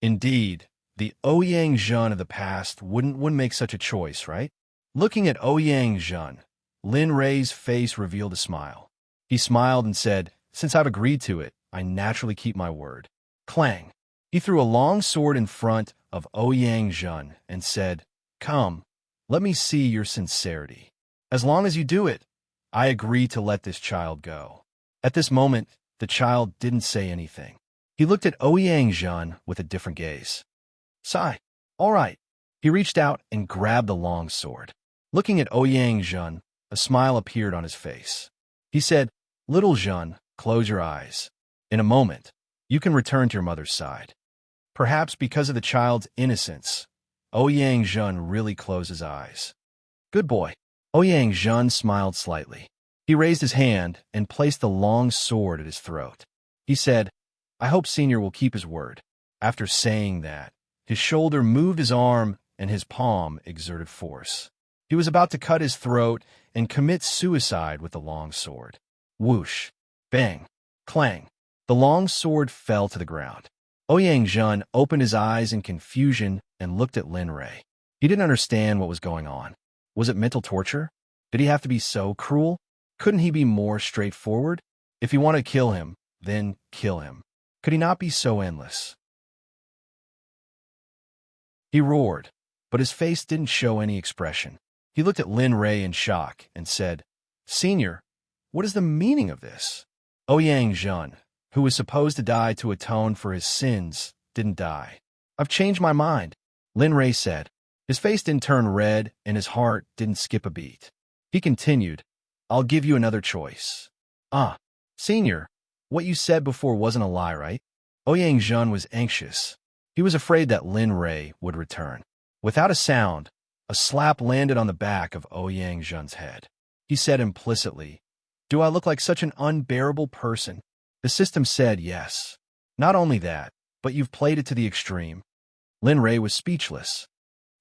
Indeed, the Ouyang of the past wouldn't make such a choice, right? Looking at Ouyang, Lin Rei's face revealed a smile. He smiled and said, since I've agreed to it, I naturally keep my word. Clang! He threw a long sword in front of Ouyang and said, come, let me see your sincerity. As long as you do it, I agree to let this child go. At this moment, the child didn't say anything. He looked at Ouyang with a different gaze. Sigh. All right. He reached out and grabbed the long sword. Looking at Ouyang, a smile appeared on his face. He said, little Jun, close your eyes. In a moment, you can return to your mother's side. Perhaps because of the child's innocence, Ouyang really closed his eyes. Good boy. Ouyang smiled slightly. He raised his hand and placed the long sword at his throat. He said, I hope Senior will keep his word. After saying that, his shoulder moved his arm and his palm exerted force. He was about to cut his throat and commit suicide with the long sword. Whoosh, bang, clang. The long sword fell to the ground. Ouyang opened his eyes in confusion and looked at Lin Rei. He didn't understand what was going on. Was it mental torture? Did he have to be so cruel? Couldn't he be more straightforward? If he wanted to kill him, then kill him. Could he not be so endless? He roared, but his face didn't show any expression. He looked at Lin Rei in shock and said, Senior, what is the meaning of this? Ouyang, who was supposed to die to atone for his sins, didn't die. I've changed my mind, Lin Rei said. His face didn't turn red and his heart didn't skip a beat. He continued, I'll give you another choice. Senior, what you said before wasn't a lie, right? Ouyang was anxious. He was afraid that Lin Rei would return. Without a sound, a slap landed on the back of Ouyang head. He said implicitly, Do I look like such an unbearable person? The system said yes. Not only that, but you've played it to the extreme. Lin Rei was speechless.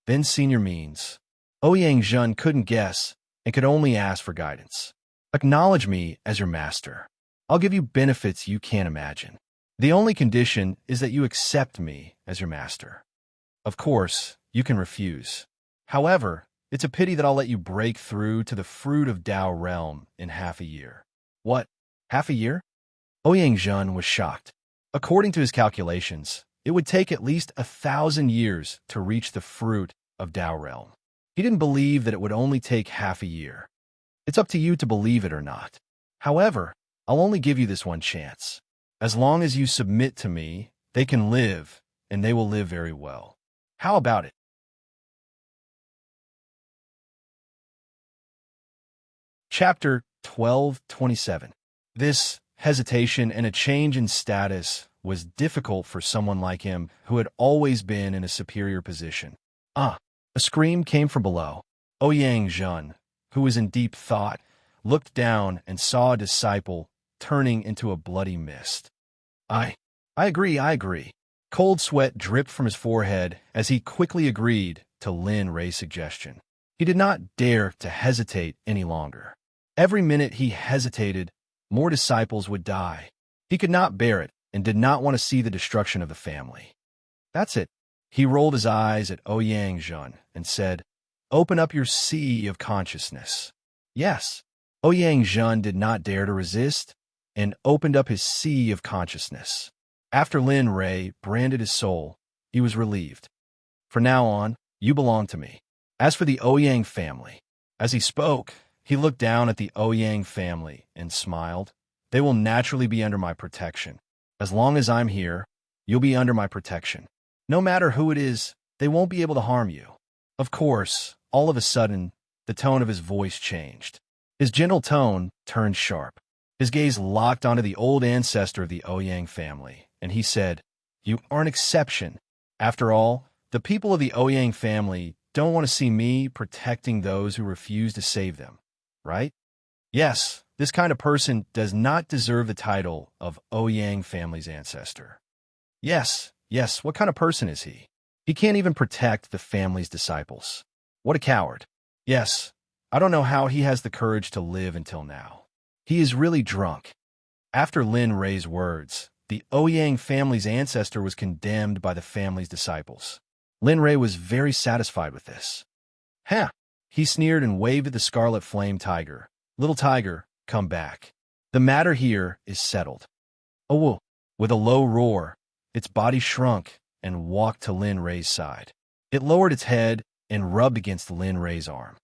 Then senior means. Ouyang Zhen couldn't guess and could only ask for guidance. Acknowledge me as your master. I'll give you benefits you can't imagine. The only condition is that you accept me as your master. Of course, you can refuse. However, it's a pity that I'll let you break through to the fruit of Dao realm in half a year. What? Half a year? Ouyang Zhen was shocked. According to his calculations, it would take at least 1,000 years to reach the fruit of Dao realm. He didn't believe that it would only take half a year. It's up to you to believe it or not. However, I'll only give you this one chance. As long as you submit to me, they can live, and they will live very well. How about it? Chapter 12:27. This hesitation and a change in status was difficult for someone like him who had always been in a superior position. A scream came from below. Ouyang Zhen, who was in deep thought, looked down and saw a disciple turning into a bloody mist. I agree. Cold sweat dripped from his forehead as he quickly agreed to Lin Rei's suggestion. He did not dare to hesitate any longer. Every minute he hesitated, more disciples would die. He could not bear it and did not want to see the destruction of the family. That's it. He rolled his eyes at Ouyang Zhen and said, "Open up your sea of consciousness." Yes, Ouyang Zhen did not dare to resist and opened up his sea of consciousness. After Lin Rei branded his soul, he was relieved. From now on, you belong to me. As for the Ouyang family, as he spoke, he looked down at the Ouyang family and smiled. They will naturally be under my protection. As long as I'm here, you'll be under my protection. No matter who it is, they won't be able to harm you. Of course, all of a sudden, the tone of his voice changed. His gentle tone turned sharp. His gaze locked onto the old ancestor of the Ouyang family, and he said, "You are an exception. After all, the people of the Ouyang family don't want to see me protecting those who refuse to save them, right? Yes, this kind of person does not deserve the title of Ouyang family's ancestor." Yes, what kind of person is he? He can't even protect the family's disciples. What a coward. Yes, I don't know how he has the courage to live until now. He is really drunk. After Lin Rei's words, the Ouyang family's ancestor was condemned by the family's disciples. Lin Rei was very satisfied with this. He sneered and waved at the scarlet flame tiger. "Little tiger, come back. The matter here is settled." Oh, with a low roar, its body shrunk and walked to Lin Rei's side. It lowered its head and rubbed against Lin Rei's arm.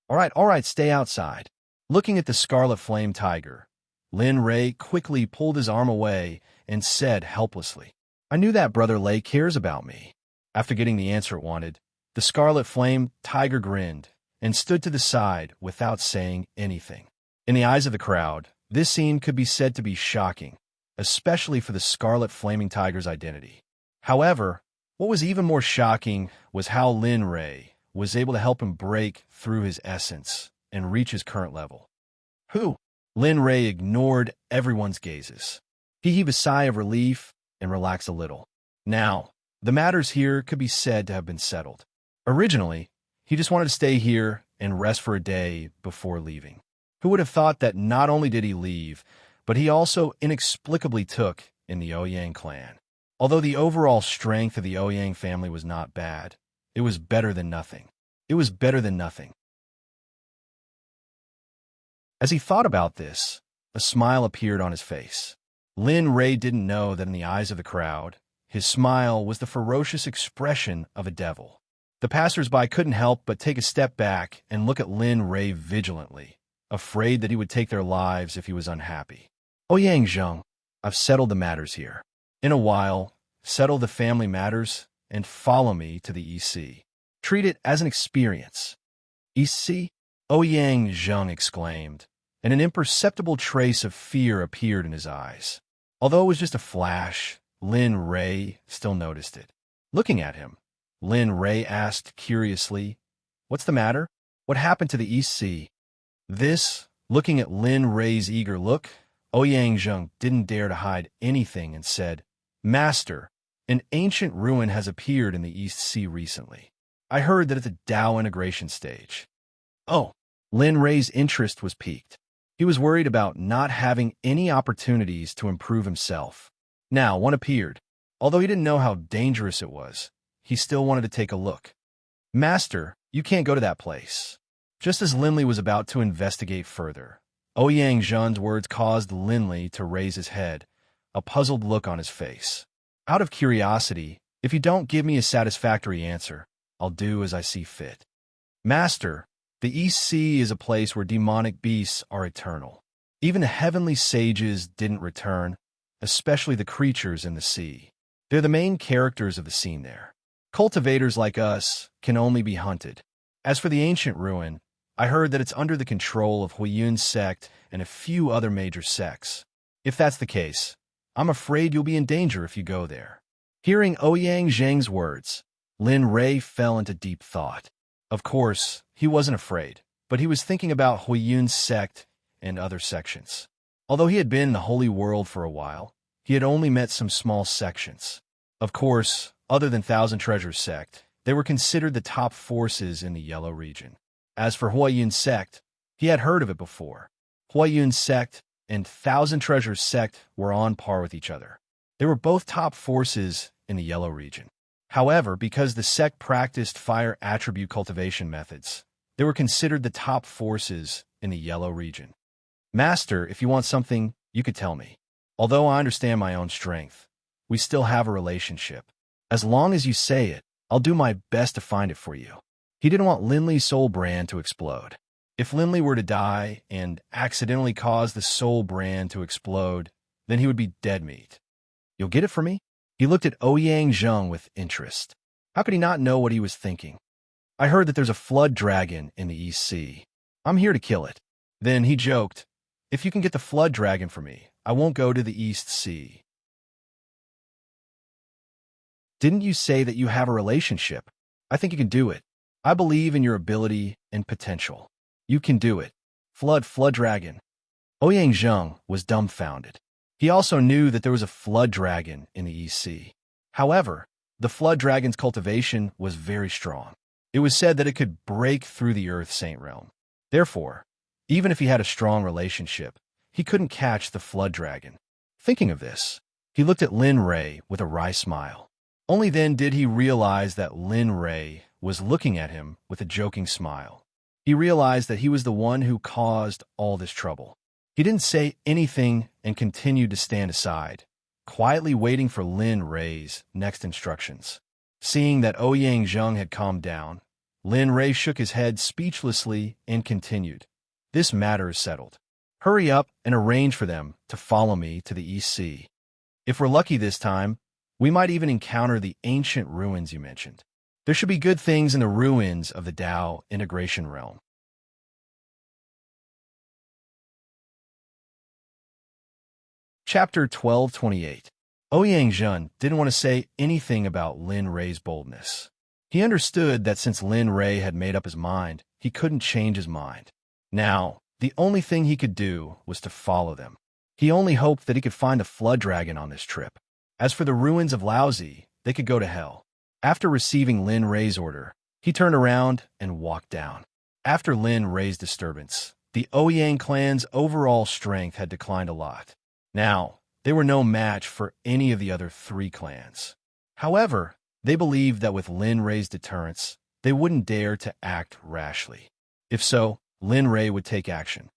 All right, stay outside." Looking at the scarlet flame tiger, Lin Rei quickly pulled his arm away and said helplessly, "I knew that Brother Lei cares about me." After getting the answer it wanted, the scarlet flame tiger grinned and stood to the side without saying anything. In the eyes of the crowd, this scene could be said to be shocking, especially for the scarlet flaming tiger's identity. However, what was even more shocking was how Lin Rei was able to help him break through his essence and reach his current level. Who? Lin Rei ignored everyone's gazes. He heaved a sigh of relief and relaxed a little. Now, the matters here could be said to have been settled. Originally, he just wanted to stay here and rest for a day before leaving. Who would have thought that not only did he leave, but he also inexplicably took in the Ouyang clan. Although the overall strength of the Ouyang family was not bad, it was better than nothing. As he thought about this, a smile appeared on his face. Lin Rei didn't know that in the eyes of the crowd, his smile was the ferocious expression of a devil. The passers-by couldn't help but take a step back and look at Lin Rei vigilantly, afraid that he would take their lives if he was unhappy. "Ouyang Zhen, I've settled the matters here. In a while, settle the family matters and follow me to the EC. Treat it as an experience." "EC?" Ouyang Zhen exclaimed, and an imperceptible trace of fear appeared in his eyes. Although it was just a flash, Lin Rei still noticed it. Looking at him, Lin Rei asked curiously, "What's the matter? What happened to the EC?" Looking at Lin Rei's eager look, Ouyang Zhen didn't dare to hide anything and said, "Master, An ancient ruin has appeared in the East Sea recently. I heard that it's a Dao integration stage. Oh, Lin Ray's interest was piqued. He was worried about not having any opportunities to improve himself. Now, one appeared. Although he didn't know how dangerous it was, he still wanted to take a look. Master, you can't go to that place. Just as Linley was about to investigate further, Ouyang Zhen's words caused Linley to raise his head, a puzzled look on his face. Out of curiosity, if you don't give me a satisfactory answer, I'll do as I see fit. Master, the East Sea is a place where demonic beasts are eternal. Even the heavenly sages didn't return, especially the creatures in the sea. They're the main characters of the scene there. Cultivators like us can only be hunted. As for the ancient ruin, I heard that it's under the control of Huiyun's sect and a few other major sects. If that's the case, I'm afraid you'll be in danger if you go there. Hearing Ouyang Zheng's words, Lin Ray fell into deep thought. Of course, he wasn't afraid, but he was thinking about Huiyun's sect and other sections. Although he had been in the Holy World for a while, he had only met some small sections. Of course, other than Thousand Treasures sect, they were considered the top forces in the Yellow region. As for Huiyun's sect, he had heard of it before. Huiyun's sect and Thousand Treasures sect were on par with each other. They were both top forces in the Yellow region. However, because the sect practiced fire attribute cultivation methods, they were considered the top forces in the Yellow region. Master, if you want something, you could tell me. Although I understand my own strength, we still have a relationship. As long as you say it, I'll do my best to find it for you. He didn't want Linley's soul brand to explode. If Linley were to die and accidentally cause the soul brand to explode, then he would be dead meat. You'll get it for me? He looked at Ouyang Zheng with interest. How could he not know what he was thinking? I heard that there's a flood dragon in the East Sea. I'm here to kill it. Then he joked, if you can get the flood dragon for me, I won't go to the East Sea. Didn't you say that you have a relationship? I think you can do it. I believe in your ability and potential. You can do it. Flood dragon. Ouyang Zheng was dumbfounded. He also knew that there was a flood dragon in the East Sea. However, the flood dragon's cultivation was very strong. It was said that it could break through the Earth Saint realm. Therefore, even if he had a strong relationship, he couldn't catch the flood dragon. Thinking of this, he looked at Lin Ray with a wry smile. Only then did he realize that Lin Ray was looking at him with a joking smile. He realized that he was the one who caused all this trouble. He didn't say anything and continued to stand aside, quietly waiting for Lin Ray's next instructions. Seeing that Ouyang Zheng had calmed down, Lin Ray shook his head speechlessly and continued. This matter is settled. Hurry up and arrange for them to follow me to the East Sea. If we're lucky this time, we might even encounter the ancient ruins you mentioned. There should be good things in the ruins of the Dao integration realm. Chapter 1228. Ouyang Zhen didn't want to say anything about Lin Ray's boldness. He understood that since Lin Ray had made up his mind, he couldn't change his mind. Now, the only thing he could do was to follow them. He only hoped that he could find a flood dragon on this trip. As for the ruins of Laozi, they could go to hell. After receiving Lin Ray's order, he turned around and walked down. After Lin Ray's disturbance, the Ouyang clan's overall strength had declined a lot. Now, they were no match for any of the other three clans. However, they believed that with Lin Ray's deterrence, they wouldn't dare to act rashly. If so, Lin Ray would take action.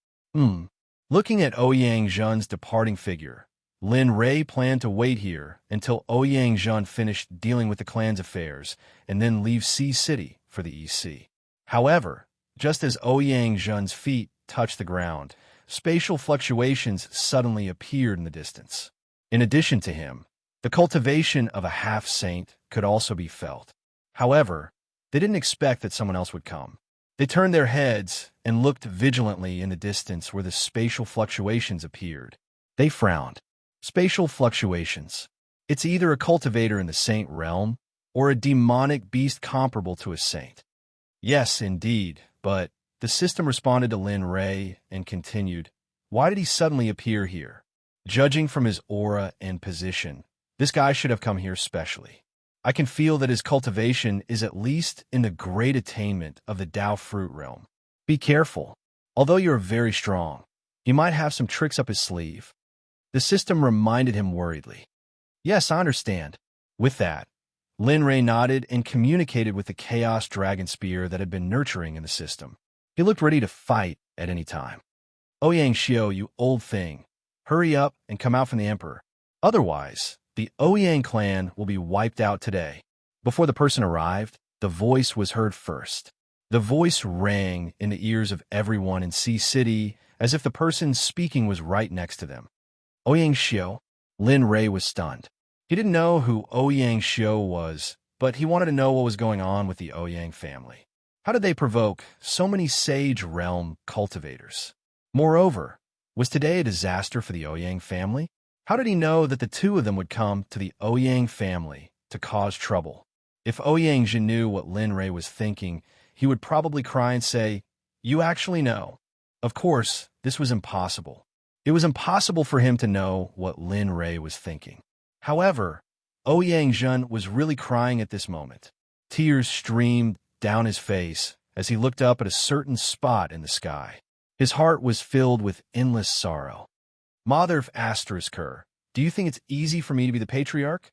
Looking at Ouyang Zhen's departing figure, Lin Ray planned to wait here until Ouyang Zhen finished dealing with the clan's affairs and then leave Sea City for the East Sea. However, just as Ouyang Zhen's feet touched the ground, spatial fluctuations suddenly appeared in the distance. In addition to him, the cultivation of a half-saint could also be felt. However, they didn't expect that someone else would come. They turned their heads and looked vigilantly in the distance where the spatial fluctuations appeared. They frowned. Spatial fluctuations. It's either a cultivator in the saint realm or a demonic beast comparable to a saint. Yes, indeed, but the system responded to Lin Ray and continued, why did he suddenly appear here? Judging from his aura and position, This guy should have come here specially. I can feel that his cultivation is at least in the great attainment of the Tao fruit realm. Be careful. Although you're very strong, he might have some tricks up his sleeve. The system reminded him worriedly. Yes, I understand. With that, Lin Rei nodded and communicated with the Chaos Dragon Spear that had been nurturing in the system. He looked ready to fight at any time. Ouyang Xiao, you old thing. Hurry up and come out from the Emperor. Otherwise, the Ouyang clan will be wiped out today. Before the person arrived, the voice was heard first. The voice rang in the ears of everyone in Sea City as if the person speaking was right next to them. Ouyang Xiao. Lin Rei was stunned. He didn't know who Ouyang Xiao was, but he wanted to know what was going on with the Ouyang family. How did they provoke so many Sage Realm cultivators? Moreover, was today a disaster for the Ouyang family? How did he know that the two of them would come to the Ouyang family to cause trouble? If Ouyang Jin knew what Lin Rei was thinking, he would probably cry and say, "You actually know." Of course, this was impossible. It was impossible for him to know what Lin Rei was thinking. However, Ouyang Jin was really crying at this moment. Tears streamed down his face as he looked up at a certain spot in the sky. His heart was filled with endless sorrow. Mother of Asterisker, do you think it's easy for me to be the patriarch?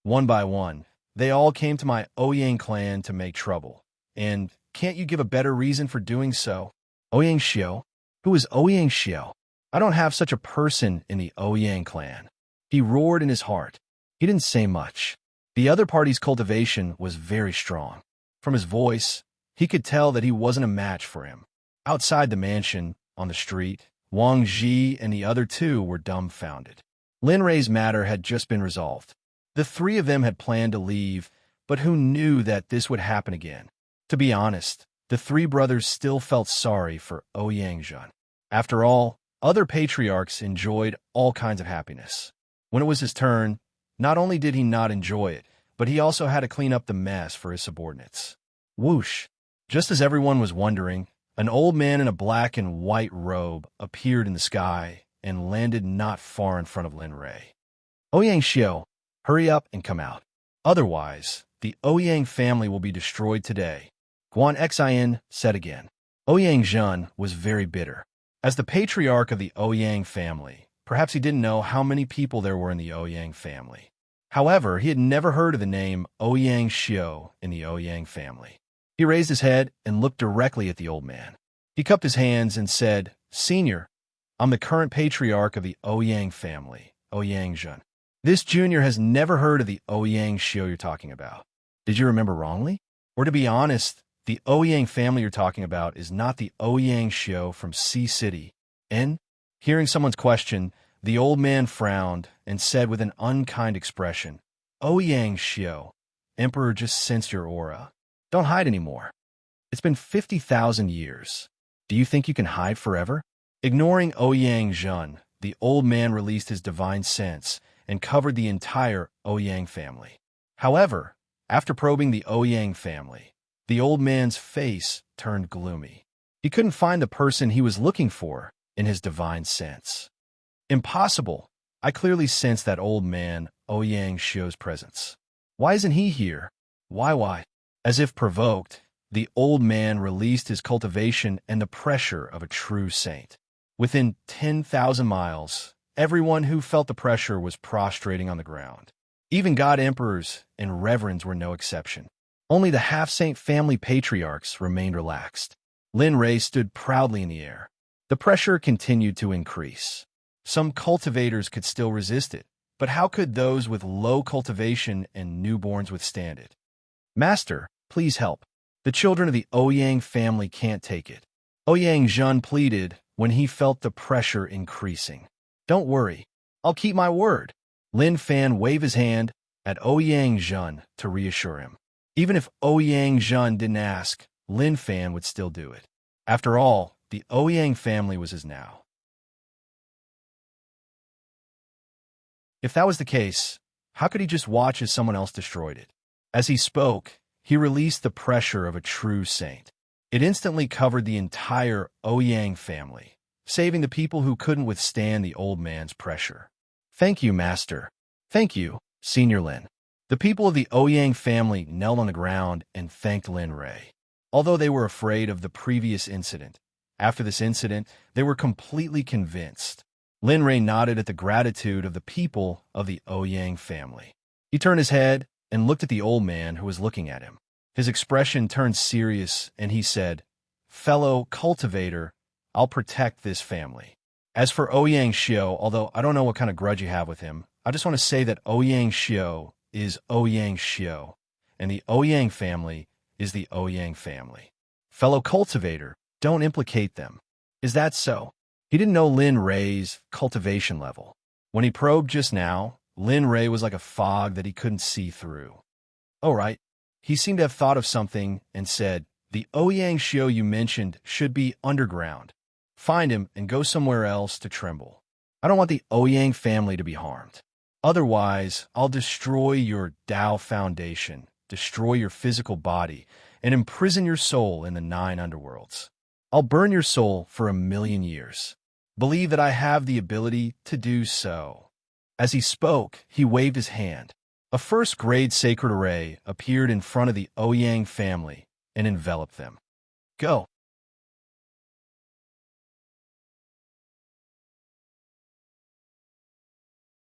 One by one, they all came to my Ouyang clan to make trouble. And can't you give a better reason for doing so? Ouyang Xiao? Who is Ouyang Xiao? I don't have such a person in the Ouyang clan. He roared in his heart. He didn't say much. The other party's cultivation was very strong. From his voice, he could tell that he wasn't a match for him. Outside the mansion, on the street, Wang Ji and the other two were dumbfounded. Lin Rei's matter had just been resolved. The three of them had planned to leave, but who knew that this would happen again? To be honest, the three brothers still felt sorry for Ouyang Jin. After all, other patriarchs enjoyed all kinds of happiness. When it was his turn, not only did he not enjoy it, but he also had to clean up the mess for his subordinates. Whoosh! Just as everyone was wondering, an old man in a black and white robe appeared in the sky and landed not far in front of Lin Rei. Ouyang Xiao, hurry up and come out. Otherwise, the Ouyang family will be destroyed today. Guan Xin said again. Ouyang Jin was very bitter. As the patriarch of the Ouyang family, perhaps he didn't know how many people there were in the Ouyang family. However, he had never heard of the name Ouyang Xiao in the Ouyang family. He raised his head and looked directly at the old man. He cupped his hands and said, Senior, I'm the current patriarch of the Ouyang family, Ouyang Jin. This junior has never heard of the Ouyang Xiao you're talking about. Did you remember wrongly? Or to be honest, the Ouyang family you're talking about is not the Ouyang Xiao from Sea City. And, hearing someone's question, the old man frowned and said with an unkind expression, Ouyang Xiao, Emperor just sensed your aura. Don't hide anymore. It's been 50,000 years. Do you think you can hide forever? Ignoring Ouyang Jin, the old man released his divine sense and covered the entire Ouyang family. However, after probing the Ouyang family, the old man's face turned gloomy. He couldn't find the person he was looking for in his divine sense. Impossible. I clearly sensed that old man, Ouyang Xiao's presence. Why isn't he here? Why? As if provoked, the old man released his cultivation and the pressure of a true saint. Within 10,000 miles, everyone who felt the pressure was prostrating on the ground. Even god emperors and reverends were no exception. Only the half-saint family patriarchs remained relaxed. Lin Rei stood proudly in the air. The pressure continued to increase. Some cultivators could still resist it, but how could those with low cultivation and newborns withstand it? Master, please help. The children of the Ouyang family can't take it. Ouyang Jin pleaded when he felt the pressure increasing. Don't worry, I'll keep my word. Lin Fan waved his hand at Ouyang Jin to reassure him. Even if Ouyang Jin didn't ask, Lin Fan would still do it. After all, the Ouyang family was his now. If that was the case, how could he just watch as someone else destroyed it? As he spoke, he released the pressure of a true saint. It instantly covered the entire Ouyang family, saving the people who couldn't withstand the old man's pressure. Thank you, Master. Thank you, Senior Lin. The people of the Ouyang family knelt on the ground and thanked Lin Rei. Although they were afraid of the previous incident, after this incident, they were completely convinced. Lin Rei nodded at the gratitude of the people of the Ouyang family. He turned his head and looked at the old man who was looking at him. His expression turned serious, and he said, "Fellow cultivator, I'll protect this family." As for Ouyang Xiao, although I don't know what kind of grudge you have with him, I just want to say that Ouyang Xiao is Ouyang Xiao, and the Ouyang family is the Ouyang family. Fellow cultivator, don't implicate them. Is that so? He didn't know Lin Rei's cultivation level. When he probed just now, Lin Rei was like a fog that he couldn't see through. Oh, right. He seemed to have thought of something and said, "The Ouyang Xiao you mentioned should be underground. Find him and go somewhere else to tremble. I don't want the Ouyang family to be harmed. Otherwise, I'll destroy your Tao foundation, destroy your physical body, and imprison your soul in the 9 underworlds. I'll burn your soul for 1,000,000 years. Believe that I have the ability to do so." As he spoke, he waved his hand. A first-grade sacred array appeared in front of the Ouyang family and enveloped them. Go.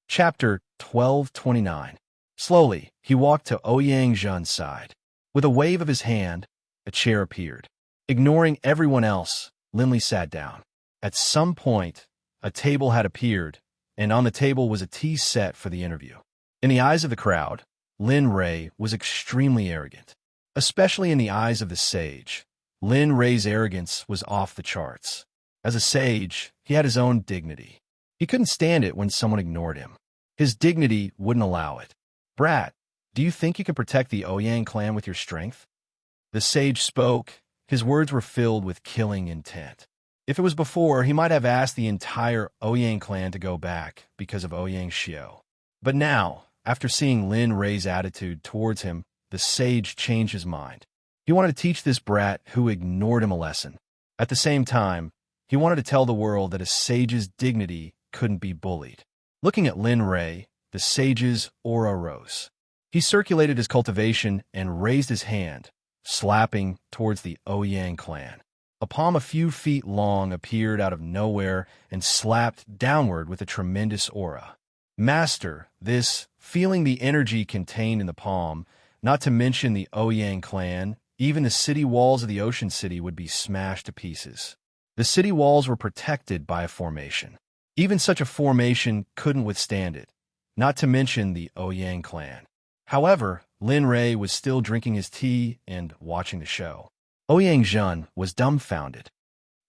Chapter 1229. Slowly, he walked to Ouyang Zhen's side. With a wave of his hand, a chair appeared. Ignoring everyone else, Lin Li sat down. At some point, a table had appeared, and on the table was a tea set for the interview. In the eyes of the crowd, Lin Rei was extremely arrogant. Especially in the eyes of the sage, Lin Rei's arrogance was off the charts. As a sage, he had his own dignity. He couldn't stand it when someone ignored him. His dignity wouldn't allow it. "Brat, do you think you can protect the Ouyang clan with your strength?" The sage spoke. His words were filled with killing intent. If it was before, he might have asked the entire Ouyang clan to go back because of Ouyang Xiao. But now, after seeing Lin Rei's attitude towards him, the sage changed his mind. He wanted to teach this brat who ignored him a lesson. At the same time, he wanted to tell the world that a sage's dignity couldn't be bullied. Looking at Lin Rei, the sage's aura rose. He circulated his cultivation and raised his hand, slapping towards the Ouyang clan. A palm a few feet long appeared out of nowhere and slapped downward with a tremendous aura. Master, this, feeling the energy contained in the palm, not to mention the Ouyang clan, even the city walls of the Ocean City would be smashed to pieces. The city walls were protected by a formation. Even such a formation couldn't withstand it, not to mention the Ouyang clan. However, Lin Rei was still drinking his tea and watching the show. Ouyang Zhen was dumbfounded.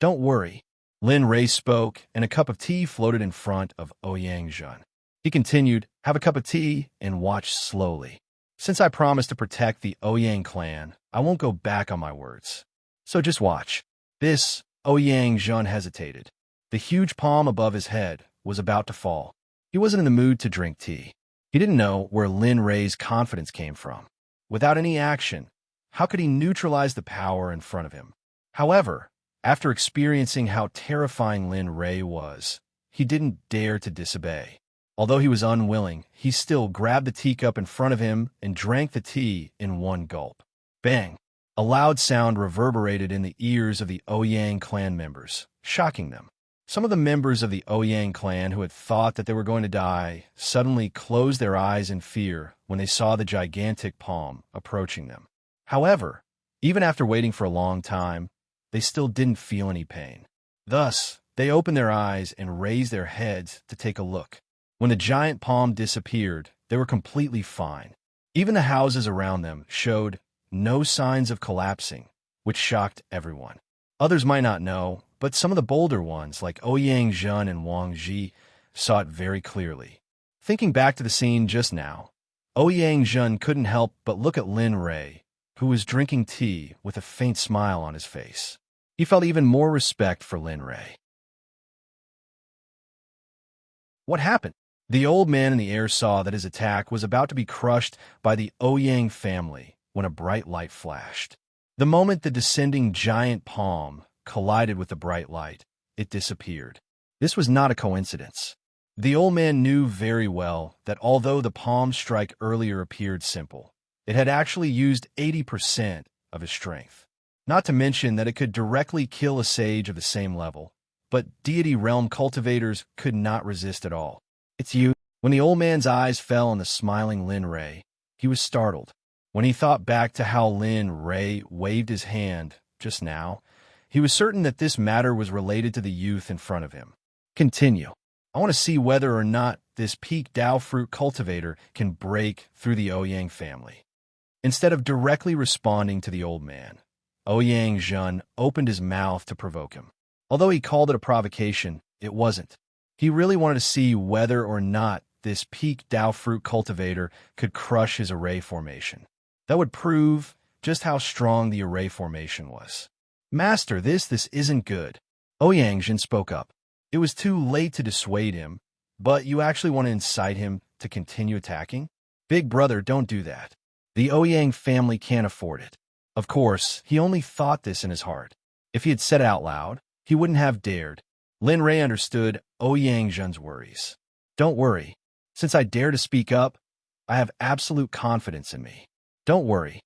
"Don't worry." Lin Rei spoke, and a cup of tea floated in front of Ouyang Zhen. He continued, "Have a cup of tea and watch slowly. Since I promised to protect the Ouyang clan, I won't go back on my words. So just watch." This, Ouyang Zhen hesitated. The huge palm above his head was about to fall. He wasn't in the mood to drink tea. He didn't know where Lin Rei's confidence came from. Without any action, how could he neutralize the power in front of him? However, after experiencing how terrifying Lin Rei was, he didn't dare to disobey. Although he was unwilling, he still grabbed the teacup in front of him and drank the tea in one gulp. Bang! A loud sound reverberated in the ears of the Ouyang clan members, shocking them. Some of the members of the Ouyang clan who had thought that they were going to die suddenly closed their eyes in fear when they saw the gigantic palm approaching them. However, even after waiting for a long time, they still didn't feel any pain. Thus, they opened their eyes and raised their heads to take a look. When the giant palm disappeared, they were completely fine. Even the houses around them showed no signs of collapsing, which shocked everyone. Others might not know, but some of the bolder ones, like Ouyang Zhen and Wang Ji, saw it very clearly. Thinking back to the scene just now, Ouyang Zhen couldn't help but look at Lin Rei, who was drinking tea with a faint smile on his face. He felt even more respect for Lin Rei. What happened? The old man in the air saw that his attack was about to be crushed by the Ouyang family when a bright light flashed. The moment the descending giant palm collided with the bright light, it disappeared. This was not a coincidence. The old man knew very well that although the palm strike earlier appeared simple, it had actually used 80% of his strength. Not to mention that it could directly kill a sage of the same level, but deity realm cultivators could not resist at all. "It's you." When the old man's eyes fell on the smiling Lin Ray, he was startled. When he thought back to how Lin Ray waved his hand just now, he was certain that this matter was related to the youth in front of him. "Continue. I want to see whether or not this peak Dao fruit cultivator can break through the Ouyang family." Instead of directly responding to the old man, Ouyang Zhen opened his mouth to provoke him. Although he called it a provocation, it wasn't. He really wanted to see whether or not this peak Dao fruit cultivator could crush his array formation. That would prove just how strong the array formation was. "Master, this isn't good." Ouyang Zhen spoke up. It was too late to dissuade him, but you actually want to incite him to continue attacking? "Big brother, don't do that. The Ouyang family can't afford it." Of course, he only thought this in his heart. If he had said it out loud, he wouldn't have dared. Lin Ray understood Ouyang Zhen's worries. "Don't worry. Since I dare to speak up, I have absolute confidence in me. Don't worry."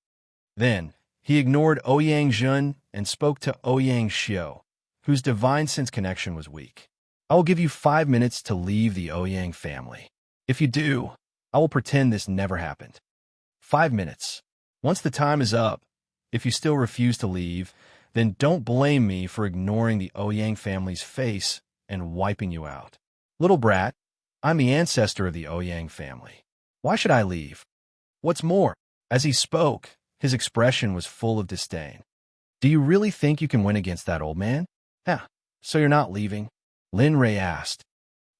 Then, he ignored Ouyang Zhen and spoke to Ouyang Xiao, whose divine sense connection was weak. "I will give you 5 minutes to leave the Ouyang family. If you do, I will pretend this never happened." 5 minutes. Once the time is up, if you still refuse to leave, then don't blame me for ignoring the Ouyang family's face and wiping you out. "Little brat, I'm the ancestor of the Ouyang family. Why should I leave? What's more," as he spoke, his expression was full of disdain. "Do you really think you can win against that old man?" "Yeah, so you're not leaving?" Lin Ray asked.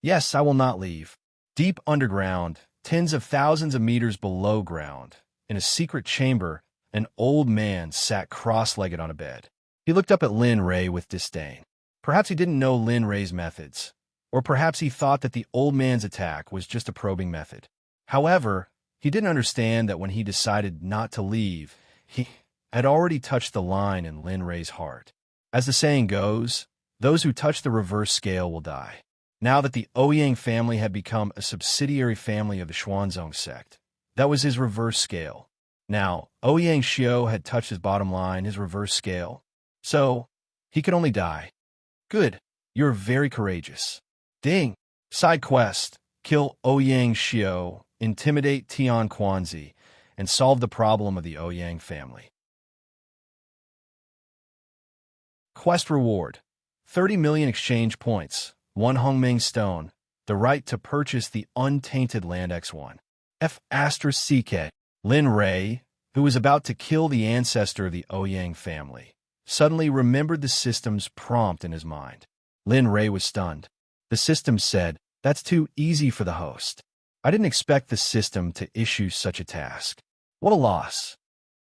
"Yes, I will not leave." Deep underground, tens of thousands of meters below ground, in a secret chamber, an old man sat cross-legged on a bed. He looked up at Lin Ray with disdain. Perhaps he didn't know Lin Ray's methods, or perhaps he thought that the old man's attack was just a probing method. However, he didn't understand that when he decided not to leave, he had already touched the line in Lin Ray's heart. As the saying goes, those who touch the reverse scale will die. Now that the Ouyang family had become a subsidiary family of the Xuanzong sect, that was his reverse scale. Now, Ouyang Xiao had touched his bottom line, his reverse scale. So, he could only die. "Good. You're very courageous." "Ding. Side quest. Kill Ouyang Xiao, intimidate Tian Quanzi, and solve the problem of the Ouyang family." Quest reward: 30 million exchange points, 1 Hongming stone, the right to purchase the untainted land X1. F***CK. Lin Ray, who was about to kill the ancestor of the Ouyang family, suddenly remembered the system's prompt in his mind. Lin Ray was stunned. The system said, "That's too easy for the host. I didn't expect the system to issue such a task. What a loss."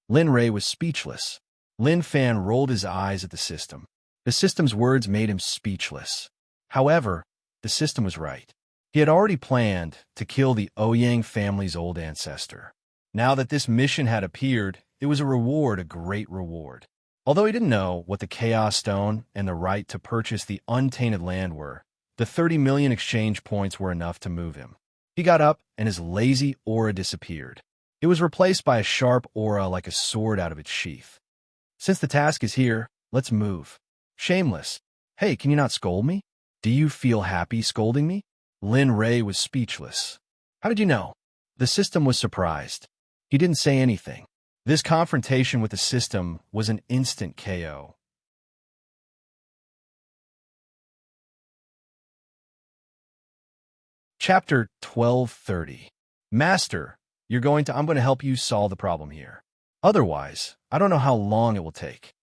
Lin Ray was speechless. Lin Fan rolled his eyes at the system. The system's words made him speechless. However, the system was right. He had already planned to kill the Ouyang family's old ancestor. Now that this mission had appeared, it was a reward, a great reward. Although he didn't know what the Chaos Stone and the right to purchase the untainted land were, the 30 million exchange points were enough to move him. He got up, and his lazy aura disappeared. It was replaced by a sharp aura like a sword out of its sheath. "Since the task is here, let's move." "Shameless. Hey, can you not scold me? Do you feel happy scolding me?" Lin Ray was speechless. "How did you know?" The system was surprised. He didn't say anything. This confrontation with the system was an instant KO. Chapter 1230. "Master, I'm going to help you solve the problem here. Otherwise, I don't know how long it will take."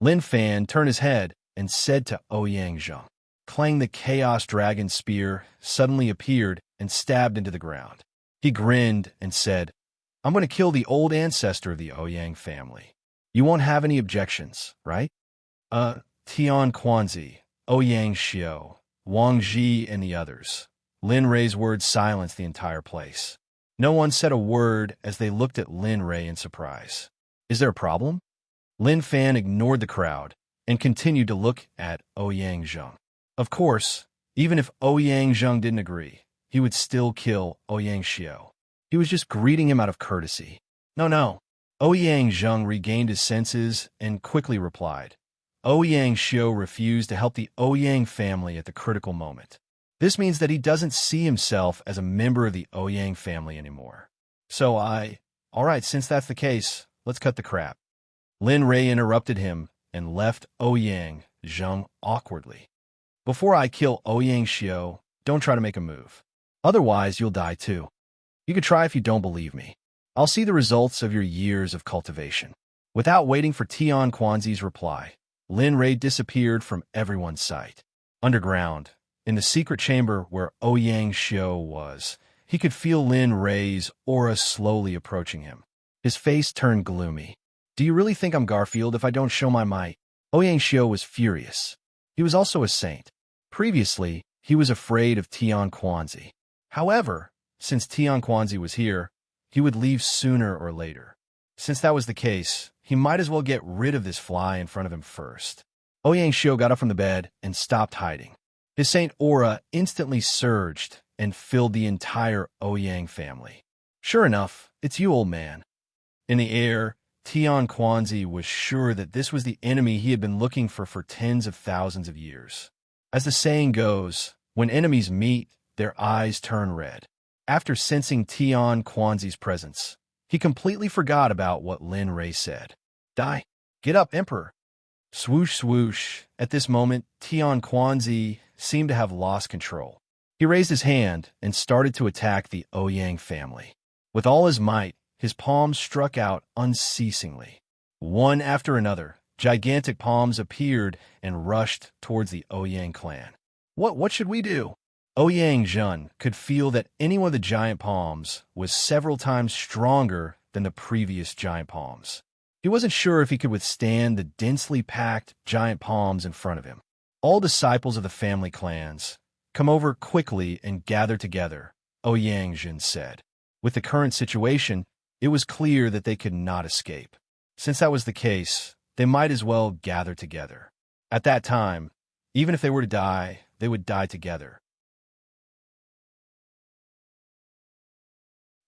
Lin Fan turned his head and said to Ouyang Zhen. Clang, the Chaos Dragon spear suddenly appeared and stabbed into the ground. He grinned and said, "I'm going to kill the old ancestor of the Ouyang family. You won't have any objections, right?" Tian Quanzi, Ouyang Xiao, Wang Ji, and the others. Lin Ray's words silenced the entire place. No one said a word as they looked at Lin Ray in surprise. "Is there a problem?" Lin Fan ignored the crowd and continued to look at Ouyang Zhen. Of course, even if Ouyang Zheng didn't agree, he would still kill Ouyang Xiao. He was just greeting him out of courtesy. No, no. Ouyang Zheng regained his senses and quickly replied. Ouyang Xiao refused to help the Ouyang family at the critical moment. This means that he doesn't see himself as a member of the Ouyang family anymore. So all right, since that's the case, let's cut the crap. Lin Rei interrupted him and left Ouyang Zheng awkwardly. Before I kill Ouyang Xiao, don't try to make a move. Otherwise, you'll die too. You could try if you don't believe me. I'll see the results of your years of cultivation. Without waiting for Tian Quanzi's reply, Lin Rei disappeared from everyone's sight. Underground, in the secret chamber where Ouyang Xiao was, he could feel Lin Rei's aura slowly approaching him. His face turned gloomy. Do you really think I'm Garfield if I don't show my might? Ouyang Xiao was furious. He was also a saint. Previously, he was afraid of Tian Quanzi. However, since Tian Quanzi was here, he would leave sooner or later. Since that was the case, he might as well get rid of this fly in front of him first. Ouyang Xiao got up from the bed and stopped hiding. His saint aura instantly surged and filled the entire Ouyang family. Sure enough, it's you, old man. In the air, Tian Quanzi was sure that this was the enemy he had been looking for tens of thousands of years. As the saying goes, when enemies meet, their eyes turn red. After sensing Tian Quanzi's presence, he completely forgot about what Lin Rei said. Die! Get up, Emperor! Swoosh, swoosh. At this moment, Tian Quanzi seemed to have lost control. He raised his hand and started to attack the Ouyang family. With all his might, his palms struck out unceasingly. One after another, gigantic palms appeared and rushed towards the Ouyang clan. What should we do? Ouyang Zheng could feel that any one of the giant palms was several times stronger than the previous giant palms. He wasn't sure if he could withstand the densely packed giant palms in front of him. All disciples of the family clans, come over quickly and gather together, Ouyang Zheng said. With the current situation, it was clear that they could not escape. Since that was the case, they might as well gather together. At that time, even if they were to die, they would die together.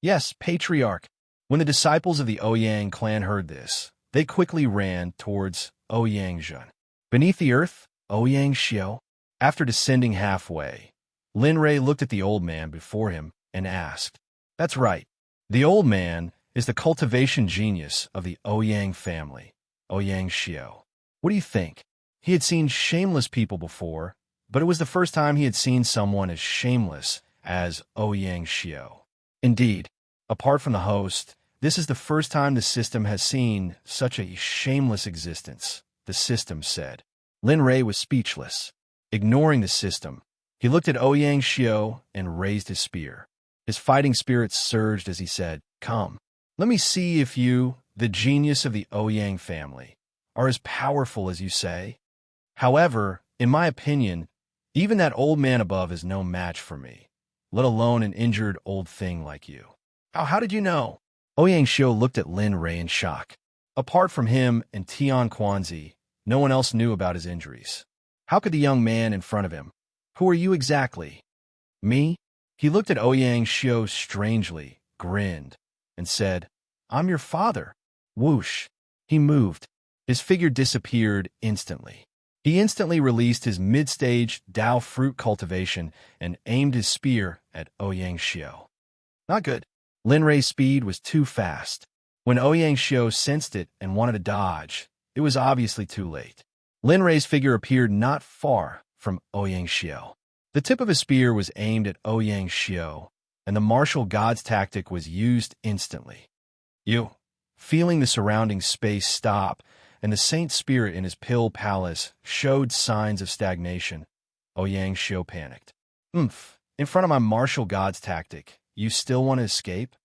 Yes, Patriarch. When the disciples of the Ouyang clan heard this, they quickly ran towards Ouyang Zheng. Beneath the earth, Ouyang Xiao. After descending halfway, Lin Rei looked at the old man before him and asked, That's right. The old man is the cultivation genius of the Ouyang family, Ouyang Xiao. What do you think? He had seen shameless people before, but it was the first time he had seen someone as shameless as Ouyang Xiao. Indeed, apart from the host, this is the first time the system has seen such a shameless existence, the system said. Lin Rei was speechless. Ignoring the system, he looked at Ouyang Xiao and raised his spear. His fighting spirit surged as he said, Come, let me see if you, the genius of the Ouyang family, are as powerful as you say. However, in my opinion, even that old man above is no match for me, let alone an injured old thing like you. How did you know? Ouyang Xiao looked at Lin Rei in shock. Apart from him and Tian Quanzi, no one else knew about his injuries. How could the young man in front of him? Who are you exactly? Me? He looked at Ouyang Xiao strangely, grinned, and said, I'm your father. Whoosh. He moved. His figure disappeared instantly. He instantly released his mid-stage Dao fruit cultivation and aimed his spear at Ouyang Xiao. Not good. Lin Rei's speed was too fast. When Ouyang Xiao sensed it and wanted to dodge, it was obviously too late. Lin Rei's figure appeared not far from Ouyang Xiao. The tip of his spear was aimed at Ouyang Xiao, and the martial god's tactic was used instantly. Feeling the surrounding space stop, and the saint spirit in his pill palace showed signs of stagnation, Ouyang Xiao panicked. In front of my martial god's tactic, you still want to escape?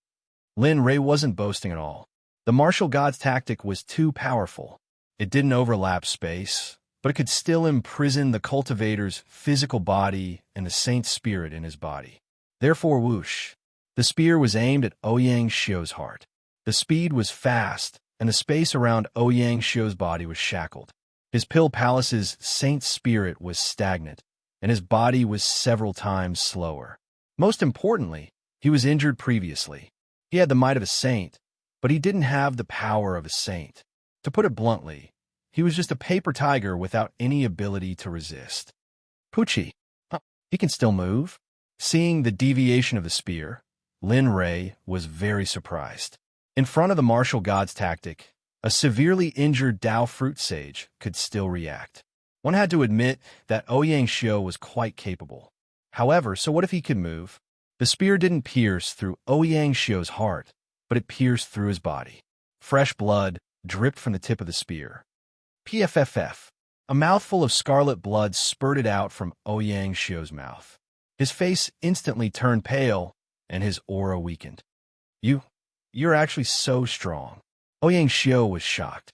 Lin Rei wasn't boasting at all. The martial god's tactic was too powerful. It didn't overlap space, but it could still imprison the cultivator's physical body and the saint's spirit in his body. Therefore, whoosh. The spear was aimed at Ouyang Xiao's heart. The speed was fast, and the space around Ouyang Xiao's body was shackled. His pill palace's saint spirit was stagnant, and his body was several times slower. Most importantly, he was injured previously. He had the might of a saint, but he didn't have the power of a saint. To put it bluntly, he was just a paper tiger without any ability to resist. Poochie, he can still move? Seeing the deviation of the spear, Lin Rei was very surprised. In front of the martial god's tactic, a severely injured Dao fruit sage could still react. One had to admit that Ouyang Xiu was quite capable. However, so what if he could move? The spear didn't pierce through Ouyang Xiu's heart, but it pierced through his body. Fresh blood dripped from the tip of the spear. PFFF. A mouthful of scarlet blood spurted out from Ouyang Xiu's mouth. His face instantly turned pale, and his aura weakened. You're actually so strong. Ouyang Xiu was shocked.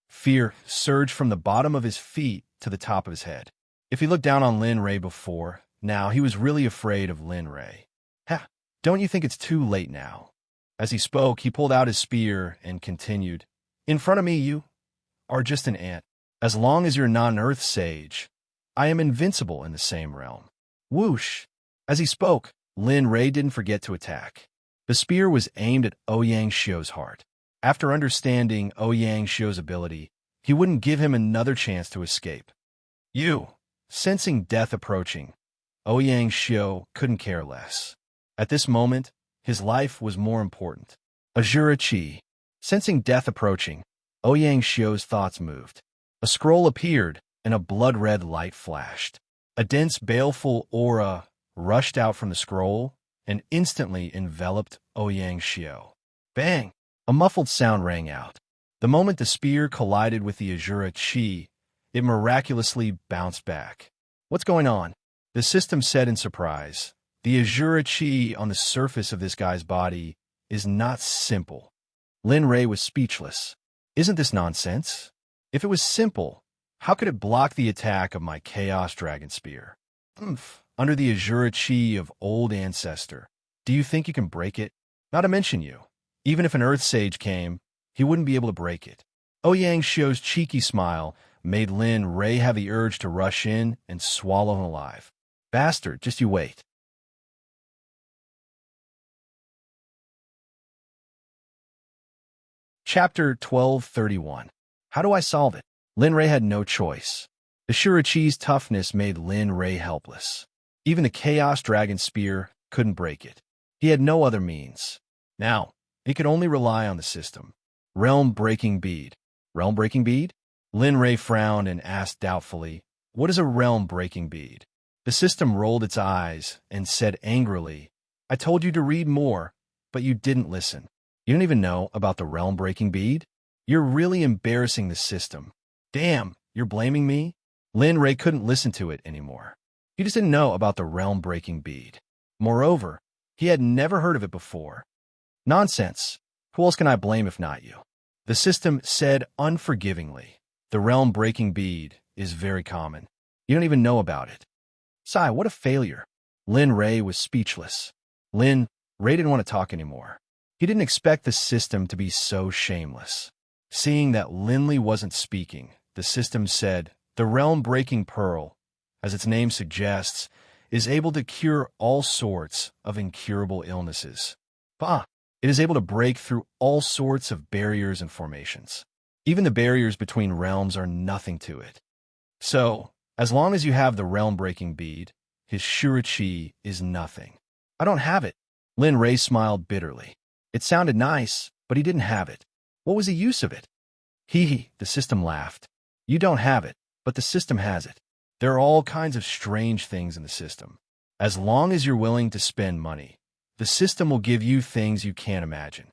Fear surged from the bottom of his feet to the top of his head. If he looked down on Lin Rei before, now he was really afraid of Lin Rei. Ha! Don't you think it's too late now? As he spoke, he pulled out his spear and continued. In front of me, you are just an ant. As long as you're not an earth sage, I am invincible in the same realm. Whoosh! As he spoke, Lin Rei didn't forget to attack. The spear was aimed at Ouyang Xiu's heart. After understanding Ouyang Xiu's ability, he wouldn't give him another chance to escape. Sensing death approaching, Ouyang Xiu couldn't care less. At this moment, his life was more important. Azura Qi. Sensing death approaching, Ouyang Xiu's thoughts moved. A scroll appeared, and a blood-red light flashed. A dense, baleful aura rushed out from the scroll and instantly enveloped Ouyang Xiu. Bang! A muffled sound rang out. The moment the spear collided with the Azura Qi, it miraculously bounced back. What's going on? The system said in surprise. The Azura Qi on the surface of this guy's body is not simple. Lin Rei was speechless. Isn't this nonsense? If it was simple, how could it block the attack of my Chaos Dragon Spear? Under the Azura Qi of old ancestor, do you think you can break it? Not to mention you. Even if an Earth Sage came, he wouldn't be able to break it. Ouyang Xiu's cheeky smile made Lin Rei have the urge to rush in and swallow him alive. Bastard, just you wait. Chapter 1231. How do I solve it? Lin Rei had no choice. The Shurachi's toughness made Lin Rei helpless. Even the Chaos Dragon Spear couldn't break it. He had no other means. Now, he could only rely on the system. Realm-breaking bead. Realm-breaking bead? Lin Rei frowned and asked doubtfully, what is a realm-breaking bead? The system rolled its eyes and said angrily, I told you to read more, but you didn't listen. You don't even know about the realm-breaking bead? You're really embarrassing the system. Damn, you're blaming me? Lin Rei couldn't listen to it anymore. He just didn't know about the realm-breaking bead. Moreover, he had never heard of it before. Nonsense. Who else can I blame if not you? The system said unforgivingly, the realm-breaking bead is very common. You don't even know about it. Sigh, what a failure. Lin Rei was speechless. Lin Rei didn't want to talk anymore. He didn't expect the system to be so shameless. Seeing that Linley wasn't speaking, the system said, the realm-breaking pearl, as its name suggests, is able to cure all sorts of incurable illnesses. It is able to break through all sorts of barriers and formations. Even the barriers between realms are nothing to it. So, as long as you have the realm-breaking bead, his Shurachi is nothing. I don't have it. Lin Rei smiled bitterly. It sounded nice, but he didn't have it. What was the use of it? The system laughed. You don't have it, but the system has it. There are all kinds of strange things in the system. As long as you're willing to spend money, the system will give you things you can't imagine.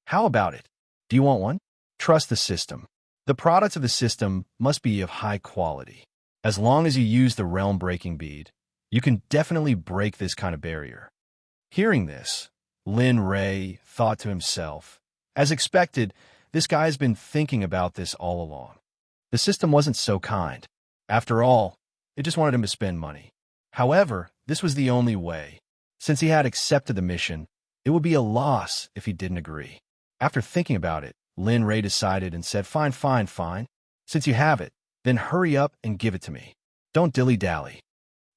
How about it? Do you want one? Trust the system. The products of the system must be of high quality. As long as you use the realm-breaking bead, you can definitely break this kind of barrier. Hearing this, Lin Rei thought to himself, as expected, this guy's been thinking about this all along. The system wasn't so kind. After all, it just wanted him to spend money. However, this was the only way. Since he had accepted the mission, it would be a loss if he didn't agree. After thinking about it, Lin Rei decided and said, fine. Since you have it, Then hurry up and give it to me. Don't dilly-dally.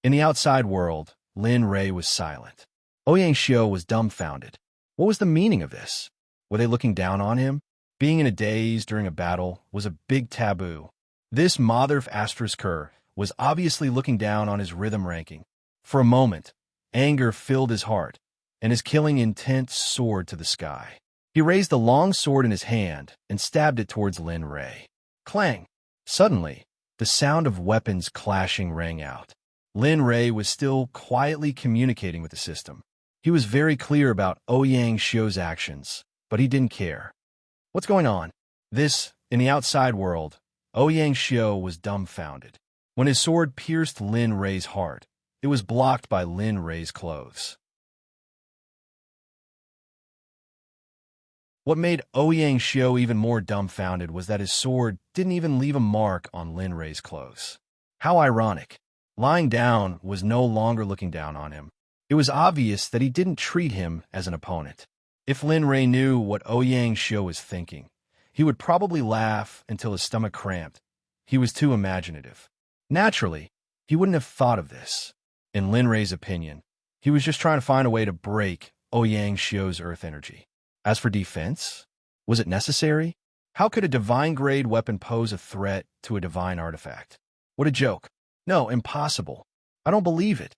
In the outside world, Lin Rei was silent. Ouyang Xiu was dumbfounded. What was the meaning of this? Were they looking down on him? Being in a daze during a battle was a big taboo. This Mother of Asterisker was obviously looking down on his rhythm ranking. For a moment, anger filled his heart, and his killing intent soared to the sky. He raised the long sword in his hand and stabbed it towards Lin Rei. Clang! Suddenly, the sound of weapons clashing rang out. Lin Rei was still quietly communicating with the system. He was very clear about Ouyang Xiu's actions, but he didn't care. What's going on? In the outside world, Ouyang Xiu was dumbfounded. When his sword pierced Lin Rei's heart, it was blocked by Lin Rei's clothes. What made Ouyang Xiu even more dumbfounded was that his sword didn't even leave a mark on Lin Rei's clothes. How ironic. Lying down was no longer looking down on him. It was obvious that he didn't treat him as an opponent. If Lin Rei knew what Ouyang Xiu was thinking, he would probably laugh until his stomach cramped. He was too imaginative. Naturally, he wouldn't have thought of this. In Lin Rei's opinion, he was just trying to find a way to break Ouyang Xiu's earth energy. As for defense, was it necessary? How could a divine-grade weapon pose a threat to a divine artifact? What a joke. No, impossible. I don't believe it.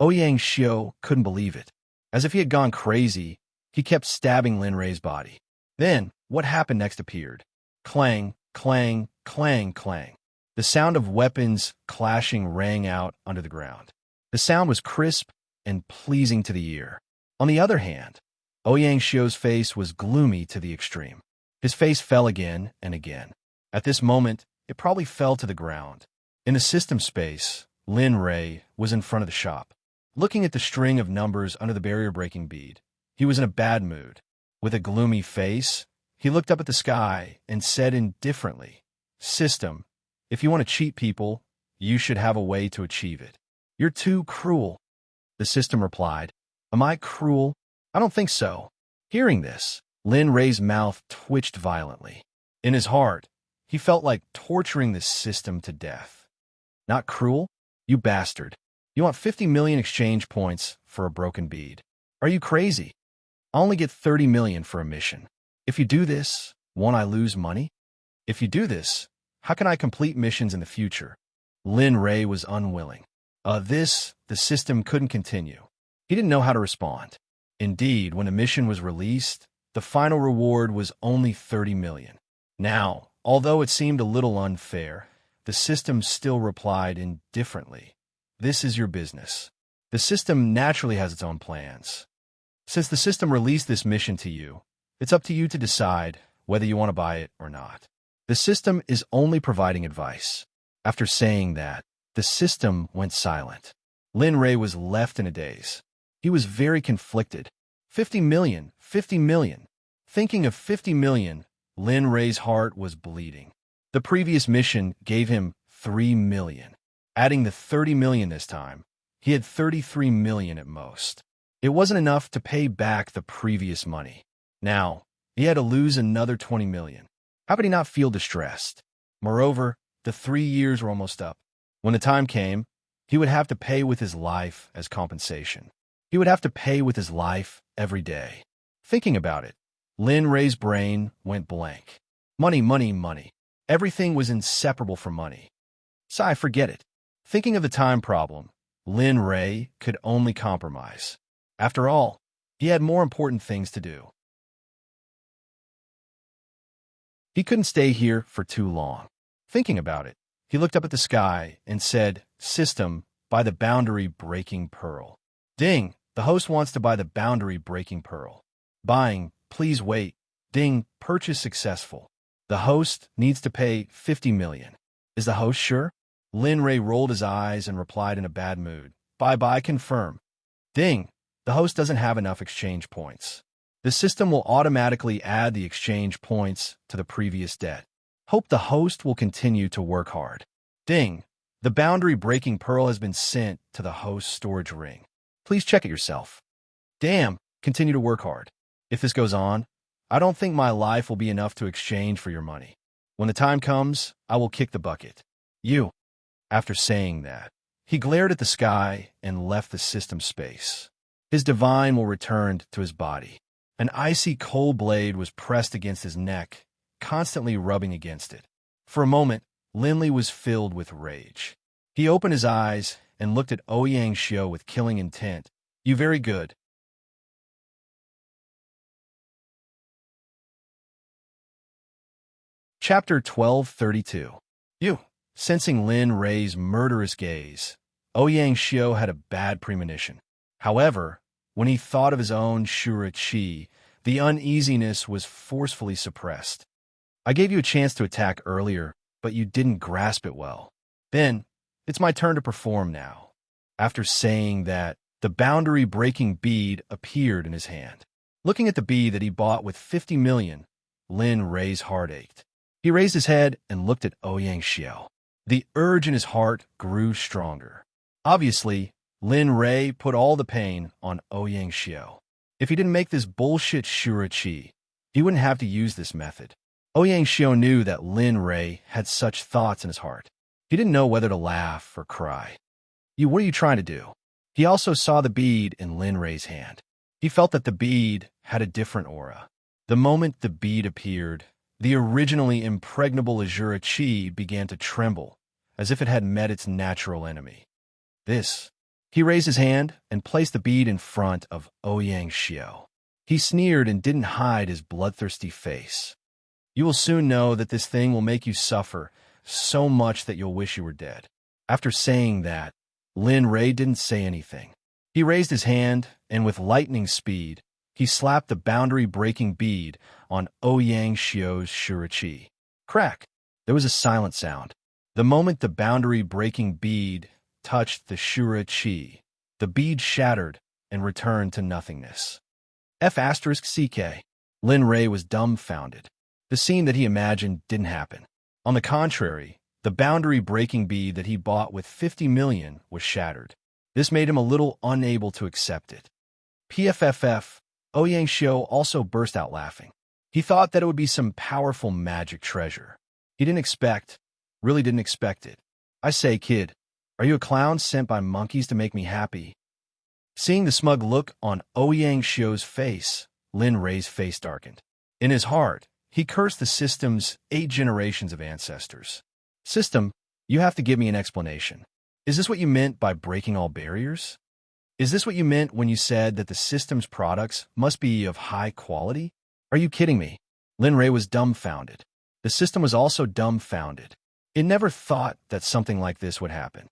Ouyang Xiu couldn't believe it. As if he had gone crazy, he kept stabbing Lin Rei's body. Then, what happened next appeared. Clang, clang, clang, clang. The sound of weapons clashing rang out under the ground. The sound was crisp and pleasing to the ear. On the other hand, Ouyang Xiu's face was gloomy to the extreme. His face fell again and again. At this moment, it probably fell to the ground. In the system space, Lin Rei was in front of the shop. Looking at the string of numbers under the barrier-breaking bead, he was in a bad mood. With a gloomy face, he looked up at the sky and said indifferently, "System, if you want to cheat people, you should have a way to achieve it. You're too cruel." The system replied, "Am I cruel? I don't think so." Hearing this, Lin Rei's mouth twitched violently. In his heart, he felt like torturing the system to death. Not cruel? You bastard. You want 50 million exchange points for a broken bead. Are you crazy? I only get 30 million for a mission. If you do this, won't I lose money? If you do this, how can I complete missions in the future? Lin Rei was unwilling. The system couldn't continue. He didn't know how to respond. Indeed, when the mission was released, the final reward was only 30 million. Now, although it seemed a little unfair, the system still replied indifferently. This is your business. The system naturally has its own plans. Since the system released this mission to you, it's up to you to decide whether you want to buy it or not. The system is only providing advice. After saying that, the system went silent. Lin Rei was left in a daze. He was very conflicted. 50 million, 50 million. Thinking of 50 million, Lin Rei's heart was bleeding. The previous mission gave him 3 million. Adding the 30 million this time, he had 33 million at most. It wasn't enough to pay back the previous money. Now, he had to lose another 20 million. How could he not feel distressed? Moreover, the 3 years were almost up. When the time came, he would have to pay with his life as compensation. He would have to pay with his life every day. Thinking about it, Lin Rei's brain went blank. Money, money, money. Everything was inseparable from money. Sigh, forget it. Thinking of the time problem, Lin Rei could only compromise. After all, he had more important things to do. He couldn't stay here for too long. Thinking about it, he looked up at the sky and said, "System, buy the boundary-breaking pearl." Ding! The host wants to buy the boundary-breaking pearl. Buying, please wait. Ding! Purchase successful. The host needs to pay 50 million. Is the host sure? Lin Rei rolled his eyes and replied in a bad mood. Bye-bye, confirm. Ding! The host doesn't have enough exchange points. The system will automatically add the exchange points to the previous debt. Hope the host will continue to work hard. Ding! The boundary-breaking pearl has been sent to the host's storage ring. Please check it yourself. Damn! Continue to work hard. If this goes on, I don't think my life will be enough to exchange for your money. When the time comes, I will kick the bucket. You. After saying that, he glared at the sky and left the system space. His divine will returned to his body. An icy cold blade was pressed against his neck, constantly rubbing against it. For a moment, Linley was filled with rage. He opened his eyes and looked at Ouyang Xiao with killing intent. You very good. Chapter 1232. You. Sensing Lin Rei's murderous gaze, Ouyang Xiao had a bad premonition. However, when he thought of his own Shura Qi, the uneasiness was forcefully suppressed. I gave you a chance to attack earlier, but you didn't grasp it well. Then, it's my turn to perform now. After saying that, the boundary-breaking bead appeared in his hand. Looking at the bead that he bought with 50 million, Lin Rei's heart ached. He raised his head and looked at Ouyang Xiao. The urge in his heart grew stronger. Obviously, Lin Rei put all the pain on Ouyang Xiao. If he didn't make this bullshit Shura Qi, he wouldn't have to use this method. Ouyang Xiao knew that Lin Rei had such thoughts in his heart. He didn't know whether to laugh or cry. What are you trying to do? He also saw the bead in Lin Rei's hand. He felt that the bead had a different aura. The moment the bead appeared, the originally impregnable Azura Qi began to tremble, as if it had met its natural enemy. He raised his hand and placed the bead in front of Ouyang Xiao. He sneered and didn't hide his bloodthirsty face. You will soon know that this thing will make you suffer so much that you'll wish you were dead. After saying that, Lin Rei didn't say anything. He raised his hand, and with lightning speed, he slapped the boundary-breaking bead on Ouyang Xiao's Shura Qi. Crack! There was a silent sound. The moment the boundary-breaking bead touched the Shura Qi, the bead shattered and returned to nothingness. F*CK. Lin Rei was dumbfounded. The scene that he imagined didn't happen. On the contrary, the boundary-breaking bead that he bought with 50 million was shattered. This made him a little unable to accept it. PFFF. Ouyang Xiao also burst out laughing. He thought that it would be some powerful magic treasure. He really didn't expect it. I say, kid, are you a clown sent by monkeys to make me happy? Seeing the smug look on Ouyang Xiao's face, Lin Rei's face darkened. In his heart, he cursed the system's 8 generations of ancestors. System, you have to give me an explanation. Is this what you meant by breaking all barriers? Is this what you meant when you said that the system's products must be of high quality? Are you kidding me? Lin Rei was dumbfounded. The system was also dumbfounded. It never thought that something like this would happen.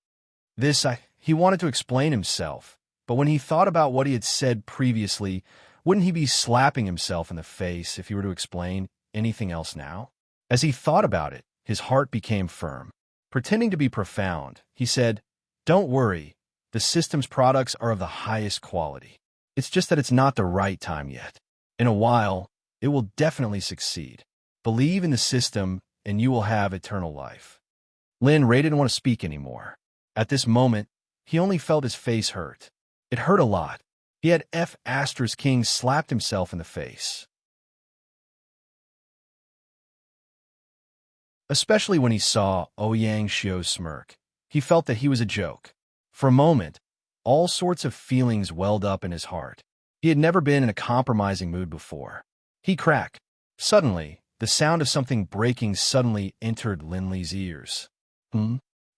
He wanted to explain himself, but when he thought about what he had said previously, wouldn't he be slapping himself in the face if he were to explain anything else now? As he thought about it, his heart became firm. Pretending to be profound, he said, "Don't worry. The system's products are of the highest quality. It's just that it's not the right time yet. In a while, it will definitely succeed. Believe in the system, and you will have eternal life." Lin Rei didn't want to speak anymore. At this moment, he only felt his face hurt. It hurt a lot. He had F*King slapped himself in the face. Especially when he saw Ouyang Xiao's smirk. He felt that he was a joke. For a moment, all sorts of feelings welled up in his heart. He had never been in a compromising mood before. He cracked. Suddenly, the sound of something breaking suddenly entered Linley's ears.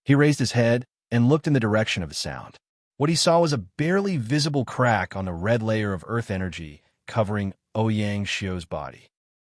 He raised his head and looked in the direction of the sound. What he saw was a barely visible crack on the red layer of earth energy covering Ouyang Xiao's body.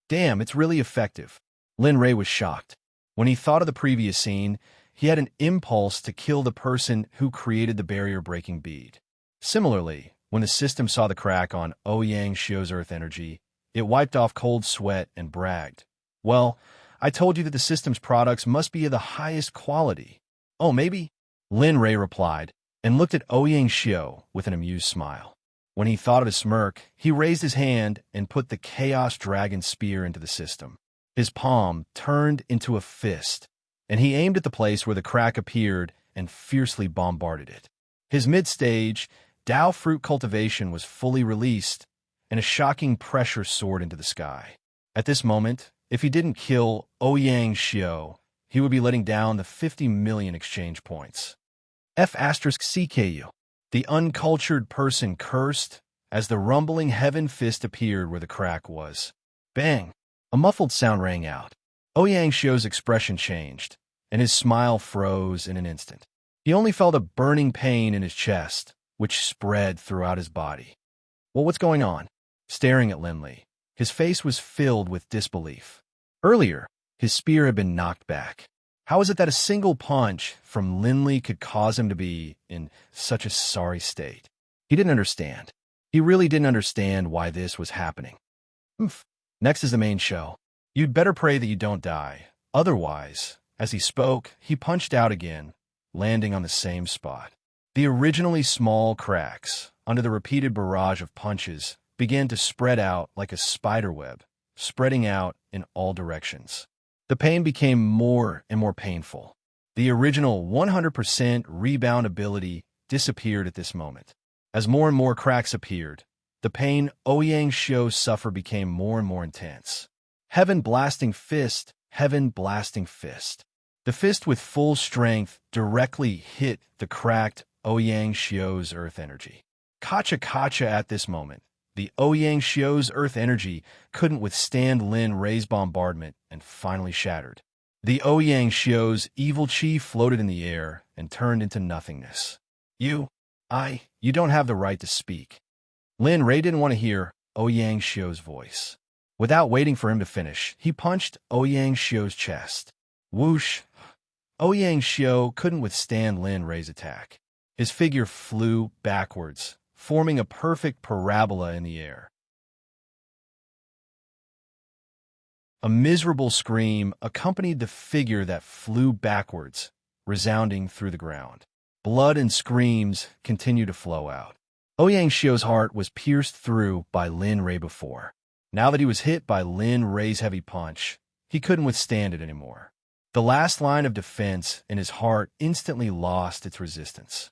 Damn, it's really effective. Lin Rei was shocked. When he thought of the previous scene, he had an impulse to kill the person who created the barrier-breaking bead. Similarly, when the system saw the crack on Ouyang Xiao's earth energy, it wiped off cold sweat and bragged. Well, I told you that the system's products must be of the highest quality. Oh, maybe? Lin Rei replied, and looked at Ouyang Xiao with an amused smile. When he thought of his smirk, he raised his hand and put the Chaos Dragon Spear into the system. His palm turned into a fist, and he aimed at the place where the crack appeared and fiercely bombarded it. His mid-stage, Dao fruit cultivation was fully released, and a shocking pressure soared into the sky. At this moment, if he didn't kill Ouyang Xiao, he would be letting down the 50 million exchange points. F*CKU. The uncultured person cursed as the rumbling heaven fist appeared where the crack was. Bang! A muffled sound rang out. Ouyang Xiu's expression changed, and his smile froze in an instant. He only felt a burning pain in his chest, which spread throughout his body. Well, what's going on? Staring at Linley, his face was filled with disbelief. Earlier, his spear had been knocked back. How is it that a single punch from Linley could cause him to be in such a sorry state? He didn't understand. He really didn't understand why this was happening. Next is the main show. You'd better pray that you don't die. Otherwise, as he spoke, he punched out again, landing on the same spot. The originally small cracks, under the repeated barrage of punches, began to spread out like a spider web, spreading out in all directions. The pain became more and more painful. The original 100% rebound ability disappeared at this moment. As more and more cracks appeared, the pain Ouyang Xiu suffered became more and more intense. Heaven blasting fist, heaven blasting fist. The fist with full strength directly hit the cracked Ouyang Xiu's earth energy. Kacha at this moment. The Ouyang Xiu's earth energy couldn't withstand Lin Rei's bombardment and finally shattered. The Ouyang Xiu's evil chi floated in the air and turned into nothingness. You don't have the right to speak. Lin Rei didn't want to hear Ouyang Xiu's voice. Without waiting for him to finish, he punched Ouyang Xiu's chest. Whoosh! Ouyang Xiu couldn't withstand Lin Rei's attack. His figure flew backwards, forming a perfect parabola in the air. A miserable scream accompanied the figure that flew backwards, resounding through the ground. Blood and screams continued to flow out. Ouyang Xiu's heart was pierced through by Lin Rei before. Now that he was hit by Lin Rei's heavy punch, he couldn't withstand it anymore. The last line of defense in his heart instantly lost its resistance.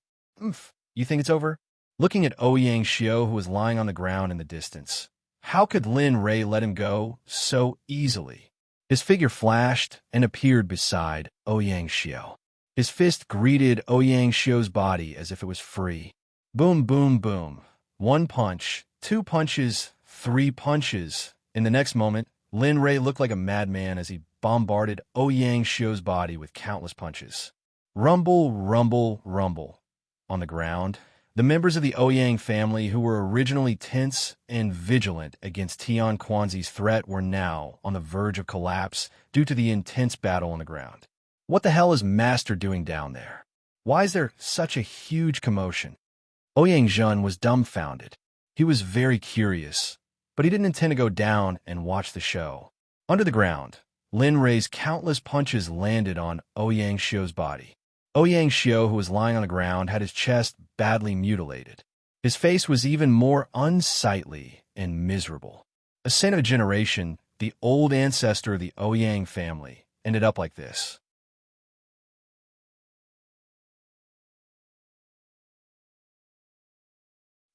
You think it's over? Looking at Ouyang Xiu, who was lying on the ground in the distance. How could Lin Rei let him go so easily? His figure flashed and appeared beside Ouyang Xiu. His fist greeted Ouyang Xiu's body as if it was free. Boom, boom, boom. 1 punch, 2 punches, 3 punches. In the next moment, Lin Rei looked like a madman as he bombarded Ouyang Xiu's body with countless punches. Rumble, rumble, rumble. On the ground, the members of the Ouyang family who were originally tense and vigilant against Tian Quanzi's threat were now on the verge of collapse due to the intense battle on the ground. What the hell is Master doing down there? Why is there such a huge commotion? Ouyang Zhen was dumbfounded. He was very curious, but he didn't intend to go down and watch the show. Under the ground, Lin Rei's countless punches landed on Ouyang Xiu's body. Ouyang Xiu, who was lying on the ground, had his chest badly mutilated. His face was even more unsightly and miserable. A saint of a generation, the old ancestor of the Ouyang family, ended up like this.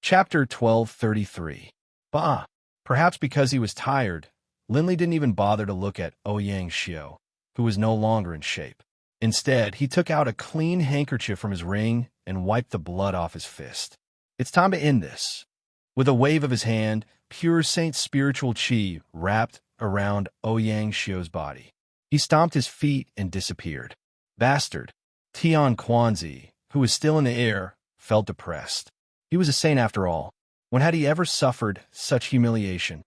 Chapter 1233. Bah! Perhaps because he was tired, Linley didn't even bother to look at Ouyang Xiu, who was no longer in shape. Instead, he took out a clean handkerchief from his ring and wiped the blood off his fist. It's time to end this. With a wave of his hand, pure saint spiritual chi wrapped around Ouyang Xiu's body. He stomped his feet and disappeared. Bastard! Tian Quanzi, who was still in the air, felt depressed. He was a saint after all. When had he ever suffered such humiliation?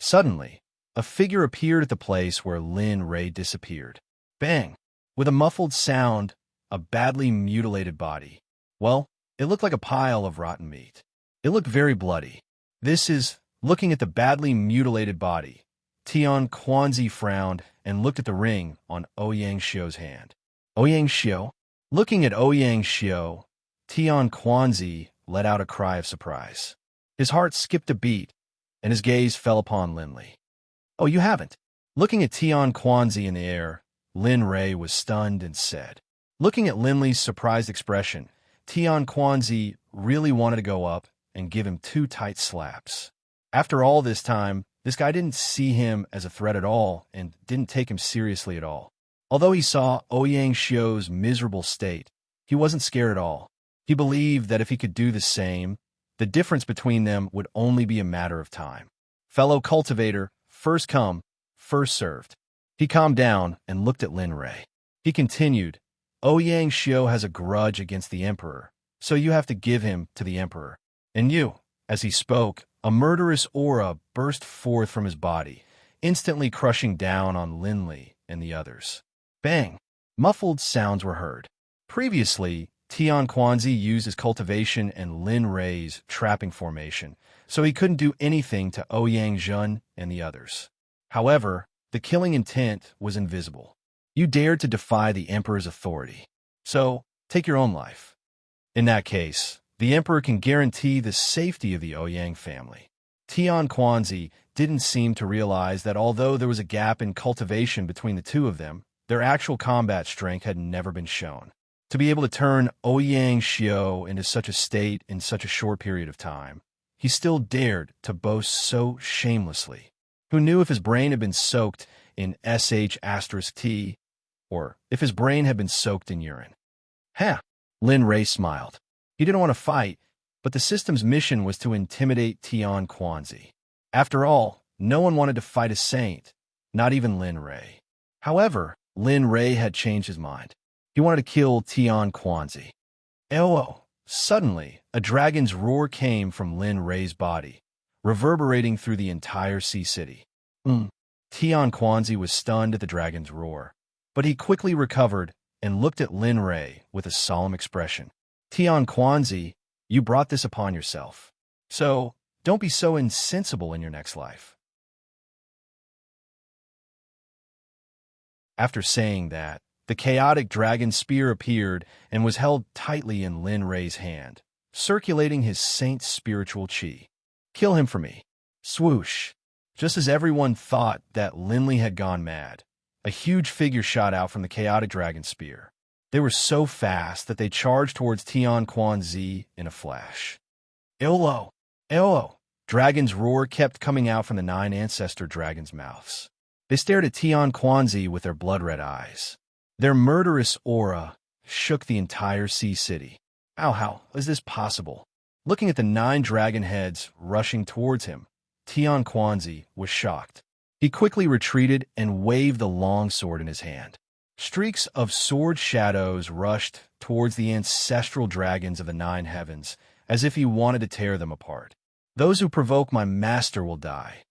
Suddenly, a figure appeared at the place where Lin Rei disappeared. Bang! With a muffled sound, a badly mutilated body. Well, it looked like a pile of rotten meat. It looked very bloody. Looking at the badly mutilated body. Tian Quanzi frowned and looked at the ring on Ouyang Xiu's hand. Ouyang Xiu? Looking at Ouyang Xiu, Tian Quanzi let out a cry of surprise. His heart skipped a beat, and his gaze fell upon Linley. Oh, you haven't? Looking at Tian Quanzi in the air, Lin Rei was stunned and said. Looking at Linley's surprised expression, Tian Quanzi really wanted to go up and give him 2 tight slaps. After all this time, this guy didn't see him as a threat at all and didn't take him seriously at all. Although he saw Ouyang Xiu's miserable state, he wasn't scared at all. He believed that if he could do the same, the difference between them would only be a matter of time. Fellow cultivator, first come, first served. He calmed down and looked at Lin Rei. He continued, Ouyang Xiu has a grudge against the emperor, so you have to give him to the emperor. And you, as he spoke, a murderous aura burst forth from his body, instantly crushing down on Linley and the others. Bang! Muffled sounds were heard. Previously, Tian Quanzi used his cultivation and Lin Rei's trapping formation, so he couldn't do anything to Ouyang Zhen and the others. However, the killing intent was invisible. You dared to defy the emperor's authority, so take your own life. In that case, the emperor can guarantee the safety of the Ouyang family. Tian Quanzi didn't seem to realize that although there was a gap in cultivation between the two of them, their actual combat strength had never been shown. To be able to turn Ouyang Xiu into such a state in such a short period of time, he still dared to boast so shamelessly. Who knew if his brain had been soaked in sh*t, or if his brain had been soaked in urine? Ha! Lin Rei smiled. He didn't want to fight, but the system's mission was to intimidate Tian Quanzi. After all, no one wanted to fight a saint, not even Lin Rei. However, Lin Rei had changed his mind. He wanted to kill Tian Quanzi. Oh! Suddenly, a dragon's roar came from Lin Rei's body, reverberating through the entire sea city. Tian Quanzi was stunned at the dragon's roar, but he quickly recovered and looked at Lin Rei with a solemn expression. Tian Quanzi, you brought this upon yourself. So, don't be so insensible in your next life. After saying that, the chaotic dragon spear appeared and was held tightly in Lin Rei's hand, circulating his saint's spiritual qi. Kill him for me. Swoosh! Just as everyone thought that Linley had gone mad, a huge figure shot out from the chaotic dragon spear. They were so fast that they charged towards Tian Quanzi in a flash. Illo! Illo! Dragon's roar kept coming out from the 9 ancestor dragons' mouths. They stared at Tian Quanzi with their blood-red eyes. Their murderous aura shook the entire sea city. How is this possible? Looking at the 9 dragon heads rushing towards him, Tian Quanzi was shocked. He quickly retreated and waved the long sword in his hand. Streaks of sword shadows rushed towards the ancestral dragons of the 9 heavens, as if he wanted to tear them apart. Those who provoke my master will die.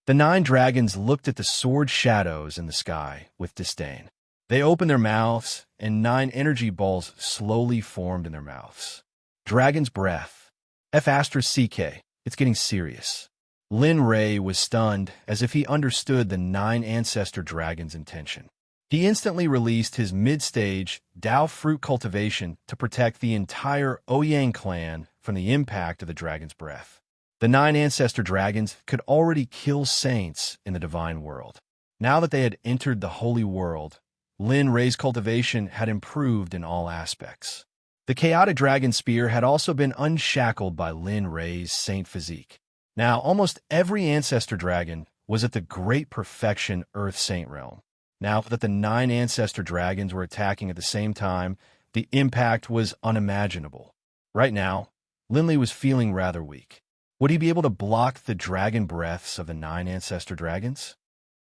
The 9 dragons looked at the sword shadows in the sky with disdain. They opened their mouths, and 9 energy balls slowly formed in their mouths. Dragon's breath. F***CK. It's getting serious. Lin Rei was stunned, as if he understood the 9 ancestor dragons' intention. He instantly released his mid-stage Dao fruit cultivation to protect the entire Ouyang clan from the impact of the dragon's breath. The 9 ancestor dragons could already kill saints in the divine world. Now that they had entered the holy world, Lin Rei's cultivation had improved in all aspects. The chaotic dragon spear had also been unshackled by Lin Rei's saint physique. Now, almost every ancestor dragon was at the great perfection Earth Saint realm. Now that the 9 ancestor dragons were attacking at the same time, the impact was unimaginable. Right now, Linley was feeling rather weak. Would he be able to block the dragon breaths of the 9 ancestor dragons?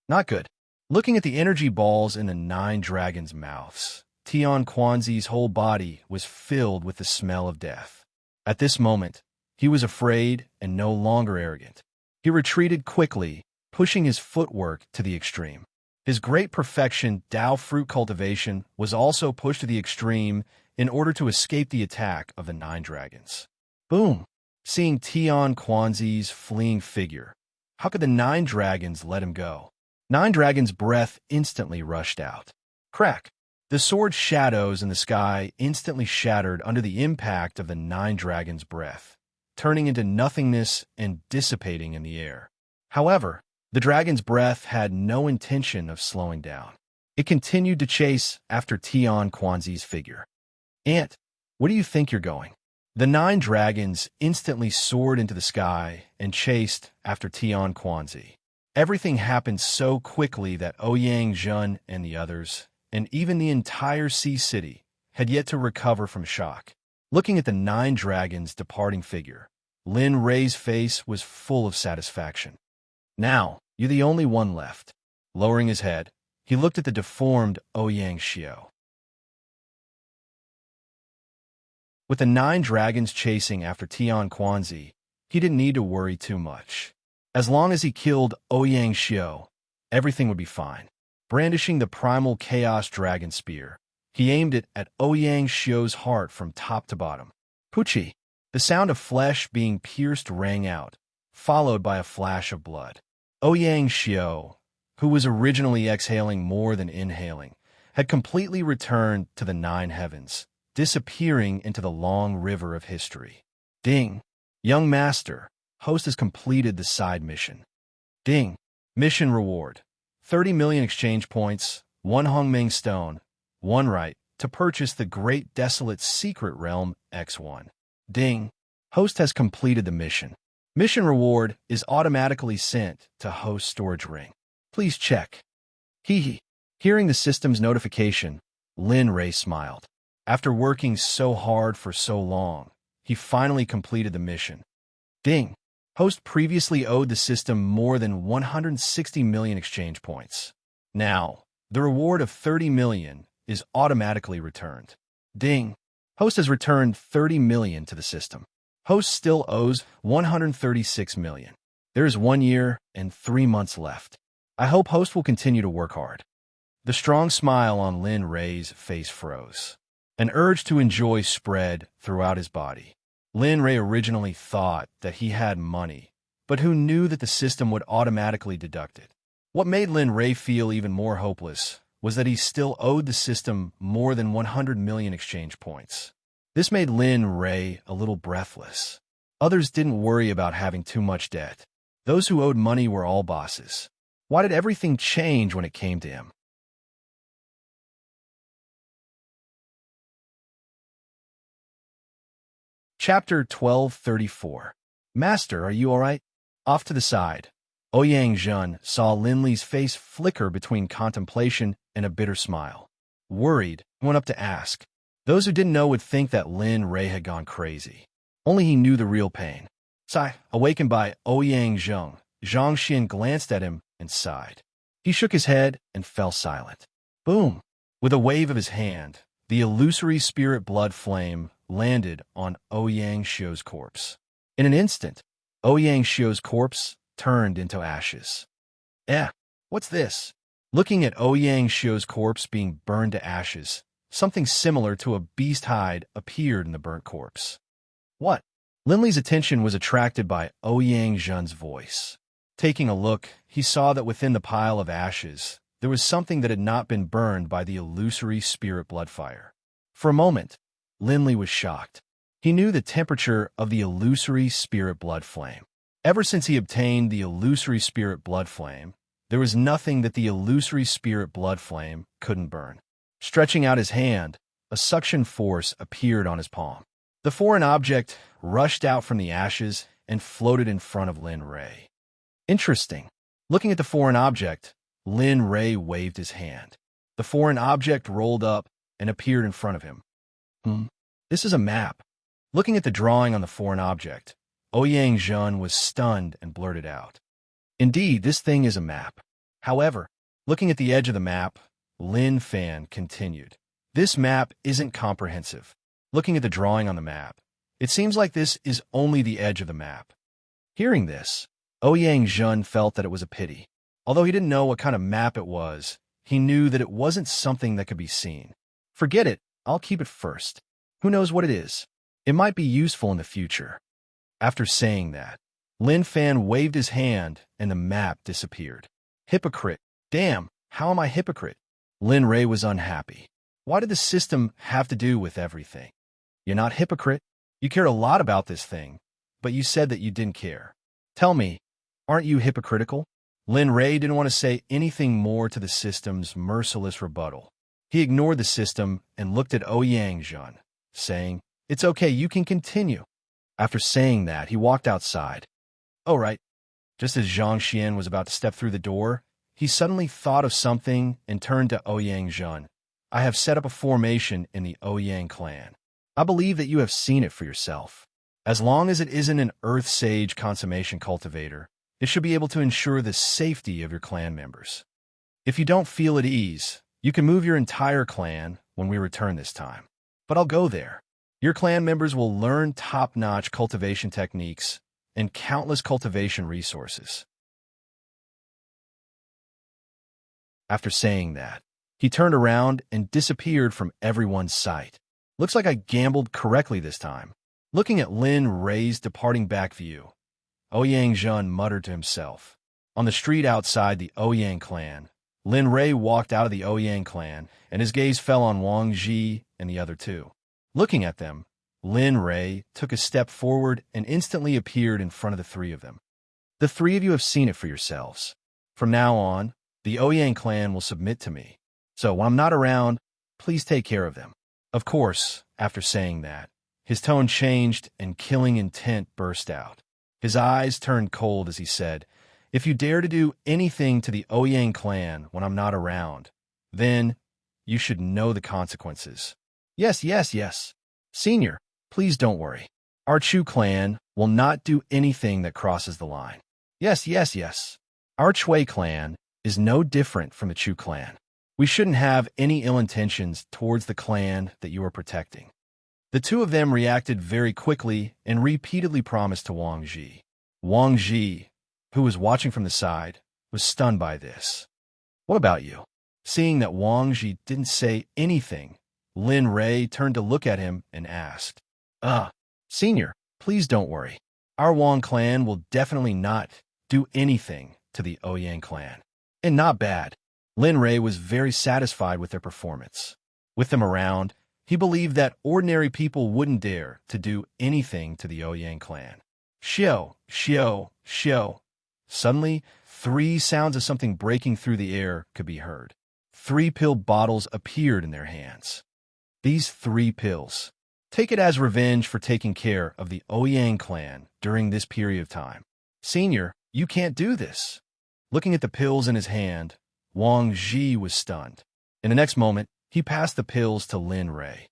Not good. Looking at the energy balls in the 9 dragons' mouths, Tian Quanzi's whole body was filled with the smell of death. At this moment, he was afraid and no longer arrogant. He retreated quickly, pushing his footwork to the extreme. His great perfection Dao fruit cultivation was also pushed to the extreme in order to escape the attack of the 9 dragons. Boom! Seeing Tian Quanzi's fleeing figure, how could the 9 dragons let him go? 9 dragons' breath instantly rushed out. Crack! The sword shadows in the sky instantly shattered under the impact of the 9 dragons' breath, turning into nothingness and dissipating in the air. However, the dragon's breath had no intention of slowing down. It continued to chase after Tian Quanzi's figure. Ant, where do you think you're going? The 9 dragons instantly soared into the sky and chased after Tian Quanzi. Everything happened so quickly that Ouyang Zhen and the others and even the entire Sea City, had yet to recover from shock. Looking at the 9 dragons' departing figure, Lin Rei's face was full of satisfaction. Now, you're the only one left. Lowering his head, he looked at the deformed Ouyang Xiao. With the 9 dragons chasing after Tian Quanzi, he didn't need to worry too much. As long as he killed Ouyang Xiao, everything would be fine. Brandishing the primal chaos dragon spear, he aimed it at Ouyang Xiao's heart from top to bottom. Puchi! The sound of flesh being pierced rang out, followed by a flash of blood. Ouyang Xiao, who was originally exhaling more than inhaling, had completely returned to the 9 heavens, disappearing into the long river of history. Ding! Young Master, host has completed the side mission. Ding! Mission reward. 30 million exchange points, 1 Hongming stone, 1 right to purchase the Great Desolate Secret Realm X1. Ding! Host has completed the mission. Mission reward is automatically sent to host storage ring. Please check. Hee. Hearing the system's notification, Lin Rei smiled. After working so hard for so long, he finally completed the mission. Ding! Host previously owed the system more than 160 million exchange points. Now, the reward of 30 million is automatically returned. Ding! Host has returned 30 million to the system. Host still owes 136 million. There is 1 year and 3 months left. I hope Host will continue to work hard. The strong smile on Lin Rei's face froze. An urge to enjoy spread throughout his body. Lin Rei originally thought that he had money, but who knew that the system would automatically deduct it? What made Lin Rei feel even more hopeless was that he still owed the system more than 100 million exchange points. This made Lin Rei a little breathless. Others didn't worry about having too much debt. Those who owed money were all bosses. Why did everything change when it came to him? Chapter 1234. Master, are you all right? Off to the side, Ouyang Zhen saw Lin Li's face flicker between contemplation and a bitter smile. Worried, he went up to ask. Those who didn't know would think that Lin Rei had gone crazy. Only he knew the real pain. Sigh, awakened by Ouyang Zheng, Zhang Xin glanced at him and sighed. He shook his head and fell silent. Boom! With a wave of his hand, the illusory spirit blood flame landed on Ouyang Xiao's corpse. In an instant, Ouyang Xiao's corpse turned into ashes. What's this? Looking at Ouyang Xiao's corpse being burned to ashes, something similar to a beast hide appeared in the burnt corpse. What? Lin Li's attention was attracted by Ouyang Zhen's voice. Taking a look, he saw that within the pile of ashes, there was something that had not been burned by the illusory spirit blood fire. For a moment, Lin Li was shocked. He knew the temperature of the illusory spirit blood flame. Ever since he obtained the illusory spirit blood flame, there was nothing that the illusory spirit blood flame couldn't burn. Stretching out his hand, a suction force appeared on his palm. The foreign object rushed out from the ashes and floated in front of Lin Rei. Interesting. Looking at the foreign object, Lin Rei waved his hand. The foreign object rolled up and appeared in front of him. This is a map. Looking at the drawing on the foreign object, Ouyang Zhen was stunned and blurted out. Indeed, this thing is a map. However, looking at the edge of the map, Lin Fan continued. This map isn't comprehensive. Looking at the drawing on the map, it seems like this is only the edge of the map. Hearing this, Ouyang Zhen felt that it was a pity. Although he didn't know what kind of map it was, he knew that it wasn't something that could be seen. Forget it, I'll keep it first. Who knows what it is? It might be useful in the future. After saying that, Lin Fan waved his hand and the map disappeared. Hypocrite. Damn, how am I hypocrite? Lin Rei was unhappy. Why did the system have to do with everything? You're not hypocrite. You cared a lot about this thing, but you said that you didn't care. Tell me, aren't you hypocritical? Lin Rei didn't want to say anything more to the system's merciless rebuttal. He ignored the system and looked at Ouyang Zhen, saying, It's okay, you can continue. After saying that, he walked outside. Oh, right. Just as Zhang Xian was about to step through the door, he suddenly thought of something and turned to Ouyang Zhen, I have set up a formation in the Ouyang clan. I believe that you have seen it for yourself. As long as it isn't an Earth Sage consummation cultivator, it should be able to ensure the safety of your clan members. If you don't feel at ease, you can move your entire clan when we return this time. But I'll go there. Your clan members will learn top-notch cultivation techniques and countless cultivation resources. After saying that, he turned around and disappeared from everyone's sight. Looks like I gambled correctly this time. Looking at Lin Rei's departing back view, Ouyang Zhen muttered to himself. On the street outside the Ouyang clan, Lin Rei walked out of the Ouyang clan, and his gaze fell on Wang Ji and the other two. Looking at them, Lin Rei took a step forward and instantly appeared in front of the three of them. The three of you have seen it for yourselves. From now on, the Ouyang clan will submit to me. So when I'm not around, please take care of them. Of course, after saying that, his tone changed and killing intent burst out. His eyes turned cold as he said, "If you dare to do anything to the Ouyang clan when I'm not around, then you should know the consequences." Yes. Senior, please don't worry. Our Chu clan will not do anything that crosses the line. Yes. Our Chui clan is no different from the Chu clan. We shouldn't have any ill intentions towards the clan that you are protecting. The two of them reacted very quickly and repeatedly promised to Wang Ji. Wang Ji, who was watching from the side, was stunned by this. What about you? Seeing that Wang Ji didn't say anything, Lin Rei turned to look at him and asked, Senior, please don't worry. Our Wang clan will definitely not do anything to the Ouyang clan. And not bad. Lin Rei was very satisfied with their performance. With them around, he believed that ordinary people wouldn't dare to do anything to the Ouyang clan. Xiao. Suddenly, 3 sounds of something breaking through the air could be heard. 3 pill bottles appeared in their hands. These 3 pills. Take it as revenge for taking care of the Ouyang clan during this period of time. Senior, you can't do this. Looking at the pills in his hand, Wang Ji was stunned. In the next moment, he passed the pills to Lin Rei.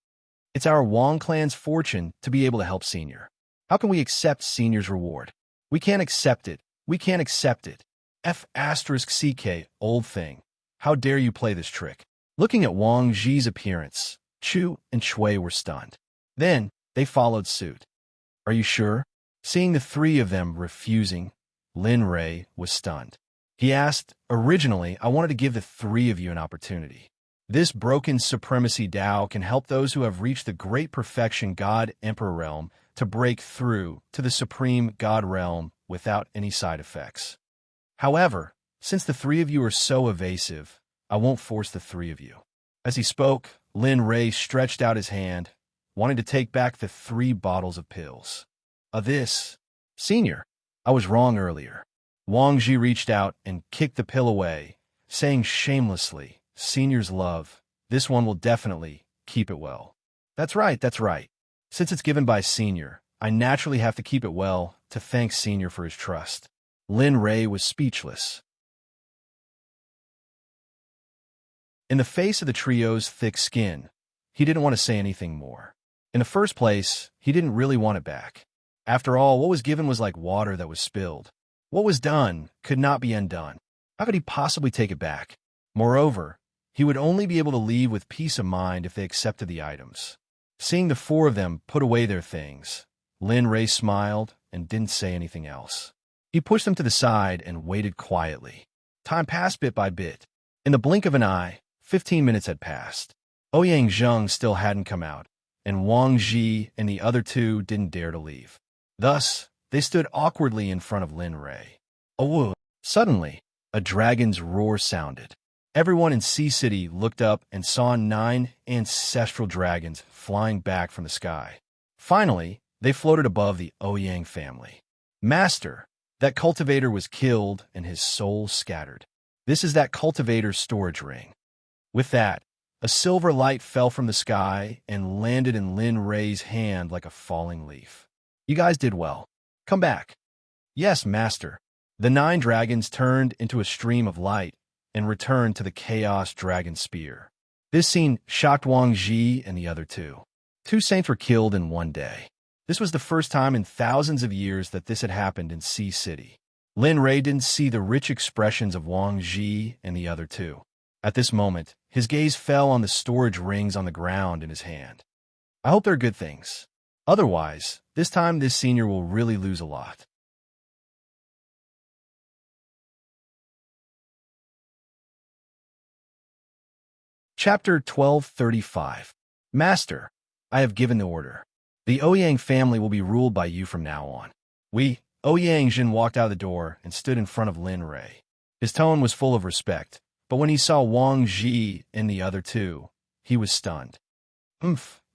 It's our Wang clan's fortune to be able to help Senior. How can we accept Senior's reward? We can't accept it. F***CK, old thing. How dare you play this trick? Looking at Wang Ji's appearance, Chu and Chui were stunned. Then, they followed suit. Are you sure? Seeing the 3 of them refusing, Lin Rei was stunned. He asked, originally, I wanted to give the 3 of you an opportunity. This broken supremacy Tao can help those who have reached the great perfection God Emperor realm to break through to the supreme God realm without any side effects. However, since the 3 of you are so evasive, I won't force the 3 of you. As he spoke, Lin Rei stretched out his hand, wanting to take back the 3 bottles of pills. Senior, I was wrong earlier. Wang Ji reached out and kicked the pill away, saying shamelessly, Senior's love, this one will definitely keep it well. That's right. Since it's given by Senior, I naturally have to keep it well to thank Senior for his trust. Lin Rei was speechless. In the face of the trio's thick skin, he didn't want to say anything more. In the first place, he didn't really want it back. After all, what was given was like water that was spilled. What was done could not be undone. How could he possibly take it back? Moreover, he would only be able to leave with peace of mind if they accepted the items. Seeing the 4 of them put away their things, Lin Rei smiled and didn't say anything else. He pushed them to the side and waited quietly. Time passed bit by bit. In the blink of an eye, 15 minutes had passed. Ouyang Zheng still hadn't come out, and Wang Ji and the other 2 didn't dare to leave. Thus, they stood awkwardly in front of Lin Rei. Suddenly, a dragon's roar sounded. Everyone in Sea City looked up and saw 9 ancestral dragons flying back from the sky. Finally, they floated above the Ouyang family. Master, that cultivator was killed and his soul scattered. This is that cultivator's storage ring. With that, a silver light fell from the sky and landed in Lin Rei's hand like a falling leaf. You guys did well. Come back. Yes, Master. The 9 dragons turned into a stream of light and returned to the Chaos Dragon Spear. This scene shocked Wang Ji and the other two. Two saints were killed in one day. This was the first time in thousands of years that this had happened in Sea City. Lin Rei didn't see the rich expressions of Wang Ji and the other two. At this moment, his gaze fell on the storage rings on the ground in his hand. I hope they're good things. Otherwise, this time this senior will really lose a lot. Chapter 1235. Master, I have given the order. The Ouyang family will be ruled by you from now on. Ouyang Jin walked out of the door and stood in front of Lin Rei. His tone was full of respect, but when he saw Wang Ji and the other two, he was stunned.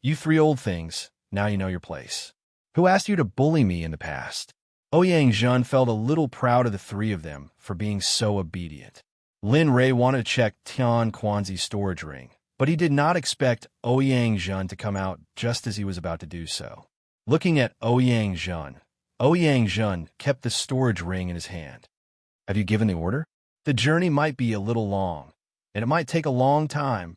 You three old things, now you know your place. Who asked you to bully me in the past? Ouyang Jin felt a little proud of the three of them for being so obedient. Lin Rei wanted to check Tian Quanzi's storage ring, but he did not expect Ouyang Jin to come out just as he was about to do so. Looking at Ouyang Jin kept the storage ring in his hand. Have you given the order? The journey might be a little long, and it might take a long time.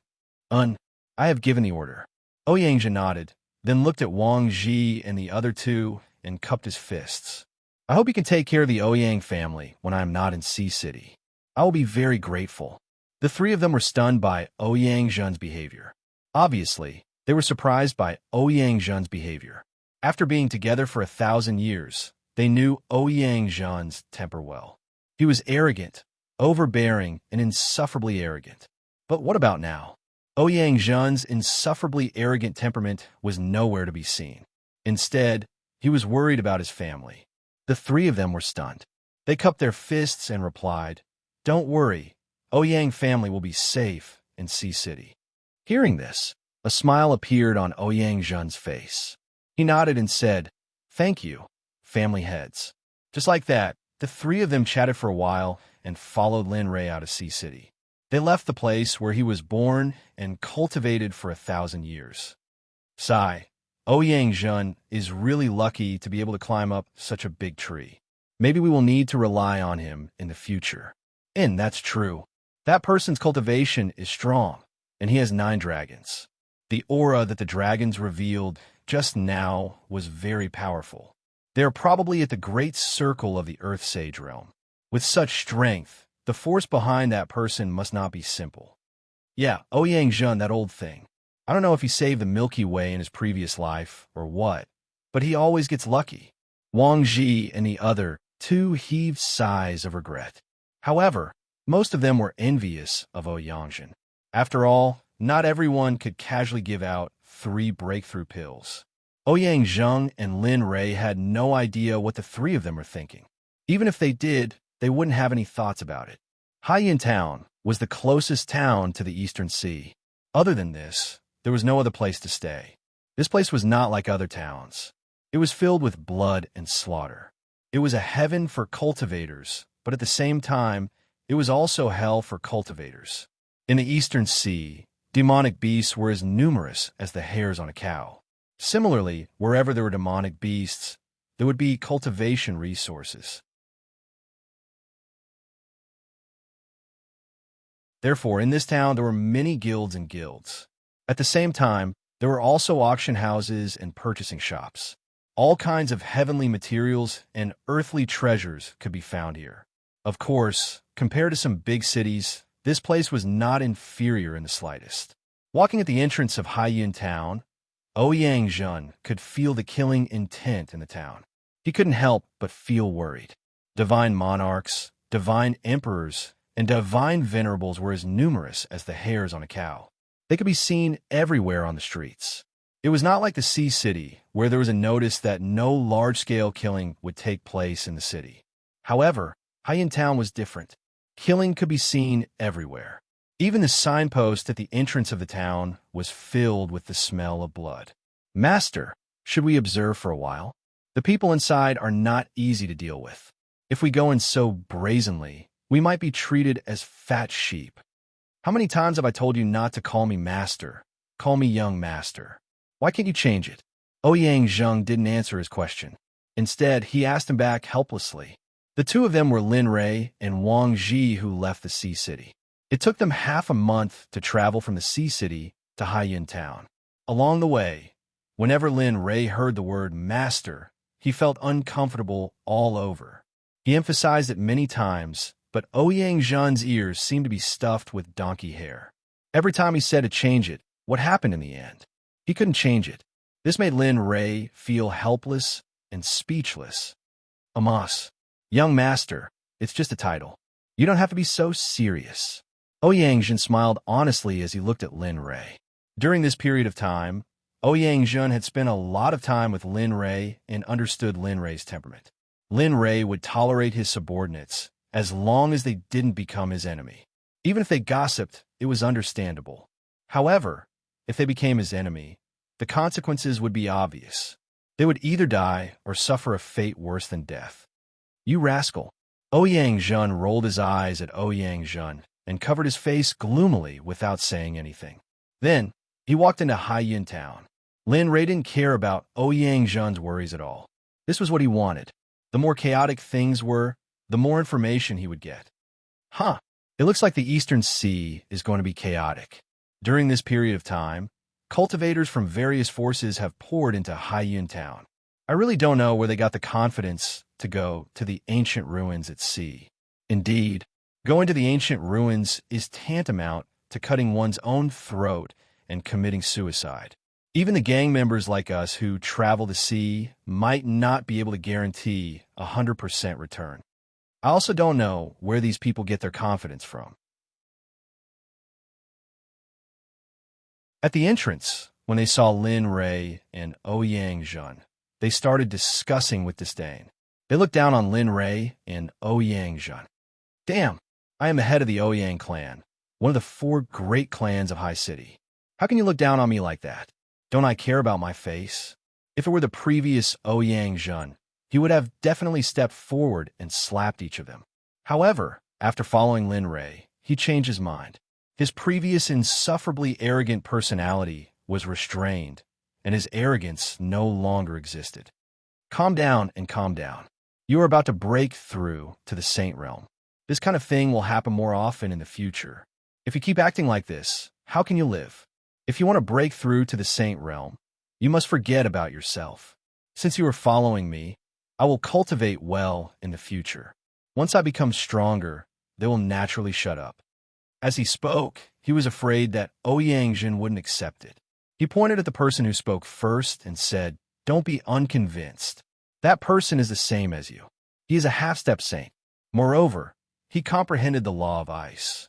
I have given the order. Ouyang Jin nodded, then looked at Wang Ji and the other two and cupped his fists. I hope you can take care of the Ouyang family when I am not in Sea City. I will be very grateful. The three of them were stunned by Ouyang Jin's behavior. Obviously, they were surprised by Ouyang Jin's behavior. After being together for 1,000 years, they knew Ouyang Jin's temper well. He was arrogant, overbearing, and insufferably arrogant. But what about now? Ouyang Jin's insufferably arrogant temperament was nowhere to be seen. Instead, he was worried about his family. The three of them were stunned. They cupped their fists and replied, "Don't worry, Ouyang family will be safe in Sea City." Hearing this, a smile appeared on Ouyang Jin's face. He nodded and said, "Thank you, family heads." Just like that, the three of them chatted for a while and followed Lin Rei out of Sea City. They left the place where he was born and cultivated for 1,000 years. Ouyang Jin is really lucky to be able to climb up such a big tree. Maybe we will need to rely on him in the future. And that's true. That person's cultivation is strong, and he has 9 dragons. The aura that the dragons revealed just now was very powerful. They are probably at the great circle of the Earth Sage realm. With such strength, the force behind that person must not be simple. Yeah, Ouyang Jin, that old thing. I don't know if he saved the Milky Way in his previous life or what, but he always gets lucky. Wang Ji and the other two heaved sighs of regret. However, most of them were envious of Ouyang Jin. After all, not everyone could casually give out 3 breakthrough pills. Ouyang Jin and Lin Rei had no idea what the three of them were thinking. Even if they did, they wouldn't have any thoughts about it. Haiyan Town was the closest town to the Eastern Sea. Other than this, there was no other place to stay. This place was not like other towns. It was filled with blood and slaughter. It was a heaven for cultivators, but at the same time, it was also hell for cultivators. In the Eastern Sea, demonic beasts were as numerous as the hairs on a cow. Similarly, wherever there were demonic beasts, there would be cultivation resources. Therefore, in this town, there were many guilds and guilds. At the same time, there were also auction houses and purchasing shops. All kinds of heavenly materials and earthly treasures could be found here. Of course, compared to some big cities, this place was not inferior in the slightest. Walking at the entrance of Haiyan Town, Ouyang Jin could feel the killing intent in the town. He couldn't help but feel worried. Divine monarchs, divine emperors, and divine venerables were as numerous as the hairs on a cow. They could be seen everywhere on the streets. It was not like the Sea City, where there was a notice that no large-scale killing would take place in the city. However, Haiyan Town was different. Killing could be seen everywhere. Even the signpost at the entrance of the town was filled with the smell of blood. Master, should we observe for a while? The people inside are not easy to deal with. If we go in so brazenly, we might be treated as fat sheep. How many times have I told you not to call me master? Call me young master. Why can't you change it? Ouyang Jin didn't answer his question. Instead, he asked him back helplessly. The two of them were Lin Rei and Wang Ji, who left the Sea City. It took them half a month to travel from the sea city to Haiyan town. Along the way, whenever Lin Rei heard the word master, he felt uncomfortable all over. He emphasized it many times, but Ouyang Zhen's ears seemed to be stuffed with donkey hair. Every time he said to change it, what happened in the end? He couldn't change it. This made Lin Rei feel helpless and speechless. Immerse. Young master, it's just a title. You don't have to be so serious. Ouyang Zhen smiled honestly as he looked at Lin Rei. During this period of time, Ouyang Zhen had spent a lot of time with Lin Rei and understood Lin Rei's temperament. Lin Rei would tolerate his subordinates as long as they didn't become his enemy. Even if they gossiped, it was understandable. However, if they became his enemy, the consequences would be obvious. They would either die or suffer a fate worse than death. You rascal. Ouyang Zhen rolled his eyes at Ouyang Zhen and covered his face gloomily without saying anything. Then, he walked into Haiyan town. Lin Rei didn't care about Ouyang Zhen's worries at all. This was what he wanted. The more chaotic things were, the more information he would get. It looks like the Eastern Sea is going to be chaotic. During this period of time, cultivators from various forces have poured into Haiyan town. I really don't know where they got the confidence to go to the ancient ruins at sea. Indeed, going to the ancient ruins is tantamount to cutting one's own throat and committing suicide. Even the gang members like us who travel the sea might not be able to guarantee 100% return. I also don't know where these people get their confidence from. At the entrance, when they saw Lin Rei and Ouyang Zhen, they started discussing with disdain. They looked down on Lin Rei and Ouyang Zhen. Damn, I am the head of the Ouyang clan, one of the 4 great clans of High City. How can you look down on me like that? Don't I care about my face? If it were the previous Ouyang Zhen, he would have definitely stepped forward and slapped each of them. However, after following Lin Rei, he changed his mind. His previous insufferably arrogant personality was restrained, and his arrogance no longer existed. Calm down and calm down. You are about to break through to the Saint Realm. This kind of thing will happen more often in the future. If you keep acting like this, how can you live? If you want to break through to the Saint Realm, you must forget about yourself. Since you are following me, I will cultivate well in the future. Once I become stronger, they will naturally shut up. As he spoke, he was afraid that Ouyang Zhen wouldn't accept it. He pointed at the person who spoke first and said, "Don't be unconvinced. That person is the same as you. He is a half-step saint. Moreover, he comprehended the law of ice."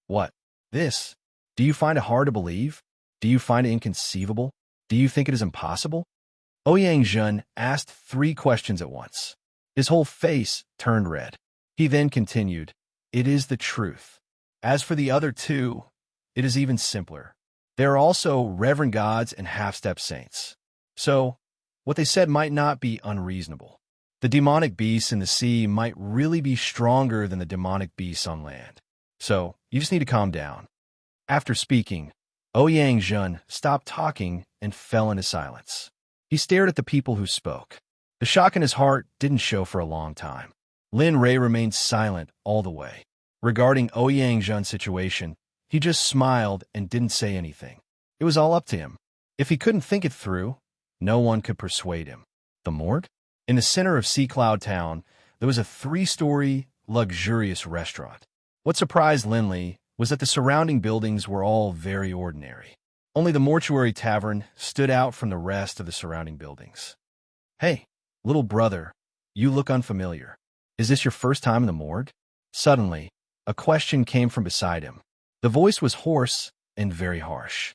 What? This? Do you find it hard to believe? Do you find it inconceivable? Do you think it is impossible? Ouyang Zhen asked 3 questions at once. His whole face turned red. He then continued, "It is the truth. As for the other 2, it is even simpler. They are also reverend gods and half-step saints. So, what they said might not be unreasonable. The demonic beasts in the sea might really be stronger than the demonic beasts on land. So, you just need to calm down." After speaking, Ouyang Zhen stopped talking and fell into silence. He stared at the people who spoke. The shock in his heart didn't show for a long time. Lin Rei remained silent all the way. Regarding Ouyang Zhen's situation, he just smiled and didn't say anything. It was all up to him. If he couldn't think it through, no one could persuade him. The morgue? In the center of Sea Cloud Town, there was a 3-story, luxurious restaurant. What surprised Linley was that the surrounding buildings were all very ordinary. Only the mortuary tavern stood out from the rest of the surrounding buildings. "Hey, little brother, you look unfamiliar. Is this your first time in the morgue?" Suddenly, a question came from beside him. The voice was hoarse and very harsh.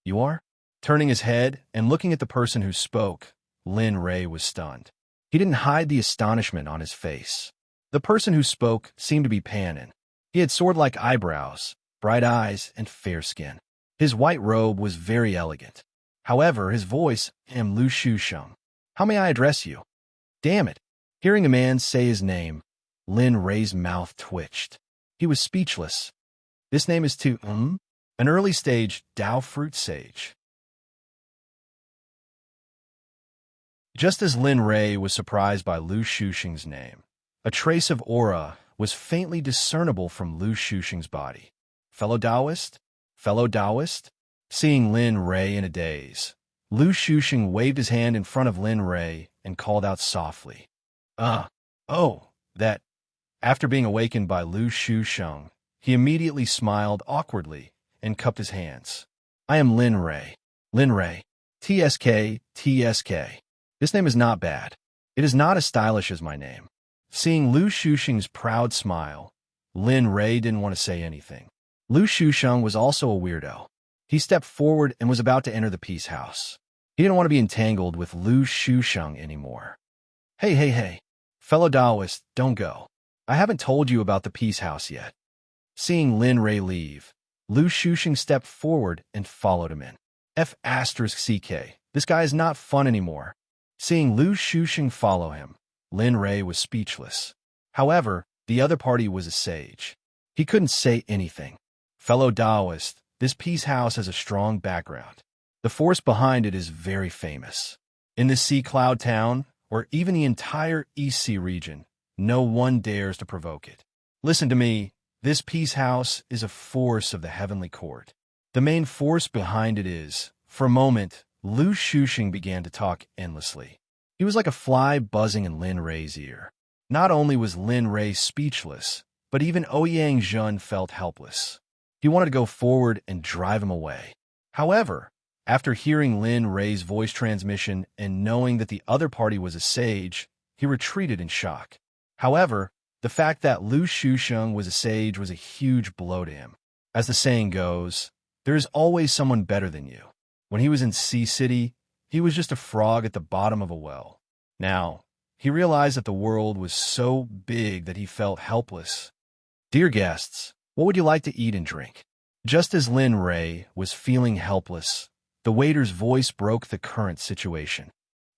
"You are?" Turning his head and looking at the person who spoke, Lin Rei was stunned. He didn't hide the astonishment on his face. The person who spoke seemed to be Panin. He had sword-like eyebrows, bright eyes, and fair skin. His white robe was very elegant. However, his voice, "Am Lu Shusheng. How may I address you?" Damn it! Hearing a man say his name, Lin Rei's mouth twitched. He was speechless. This name is an early-stage Dao fruit sage. Just as Lin Rei was surprised by Lu Shusheng's name, a trace of aura was faintly discernible from Lu Shusheng's body. Fellow Taoist? Fellow Taoist? Seeing Lin Ray in a daze, Lu Shusheng waved his hand in front of Lin Ray and called out softly. Oh, that. After being awakened by Lu Shusheng, he immediately smiled awkwardly and cupped his hands. I am Lin Ray. Lin Ray. TSK, TSK. This name is not bad. It is not as stylish as my name. Seeing Lu Shusheng's proud smile, Lin Ray didn't want to say anything. Lu Shusheng was also a weirdo. He stepped forward and was about to enter the peace house. He didn't want to be entangled with Lu Shusheng anymore. Hey. Fellow Taoist, don't go. I haven't told you about the peace house yet. Seeing Lin Ray leave, Lu Shusheng stepped forward and followed him in. F***CK. This guy is not fun anymore. Seeing Lu Shusheng follow him, Lin Ray was speechless. However, the other party was a sage. He couldn't say anything. Fellow Taoist, this peace house has a strong background. The force behind it is very famous. In the Sea Cloud town, or even the entire East Sea region, no one dares to provoke it. Listen to me, this peace house is a force of the heavenly court. The main force behind it is, for a moment, Lu Shusheng began to talk endlessly. He was like a fly buzzing in Lin Ray's ear. Not only was Lin Ray speechless, but even Ouyang Zhen felt helpless. He wanted to go forward and drive him away. However, after hearing Lin Ray's voice transmission and knowing that the other party was a sage, he retreated in shock. However, the fact that Lu Shusheng was a sage was a huge blow to him. As the saying goes, there is always someone better than you. When he was in Sea City, he was just a frog at the bottom of a well. Now, he realized that the world was so big that he felt helpless. Dear guests, what would you like to eat and drink? Just as Lin Ray was feeling helpless, the waiter's voice broke the current situation.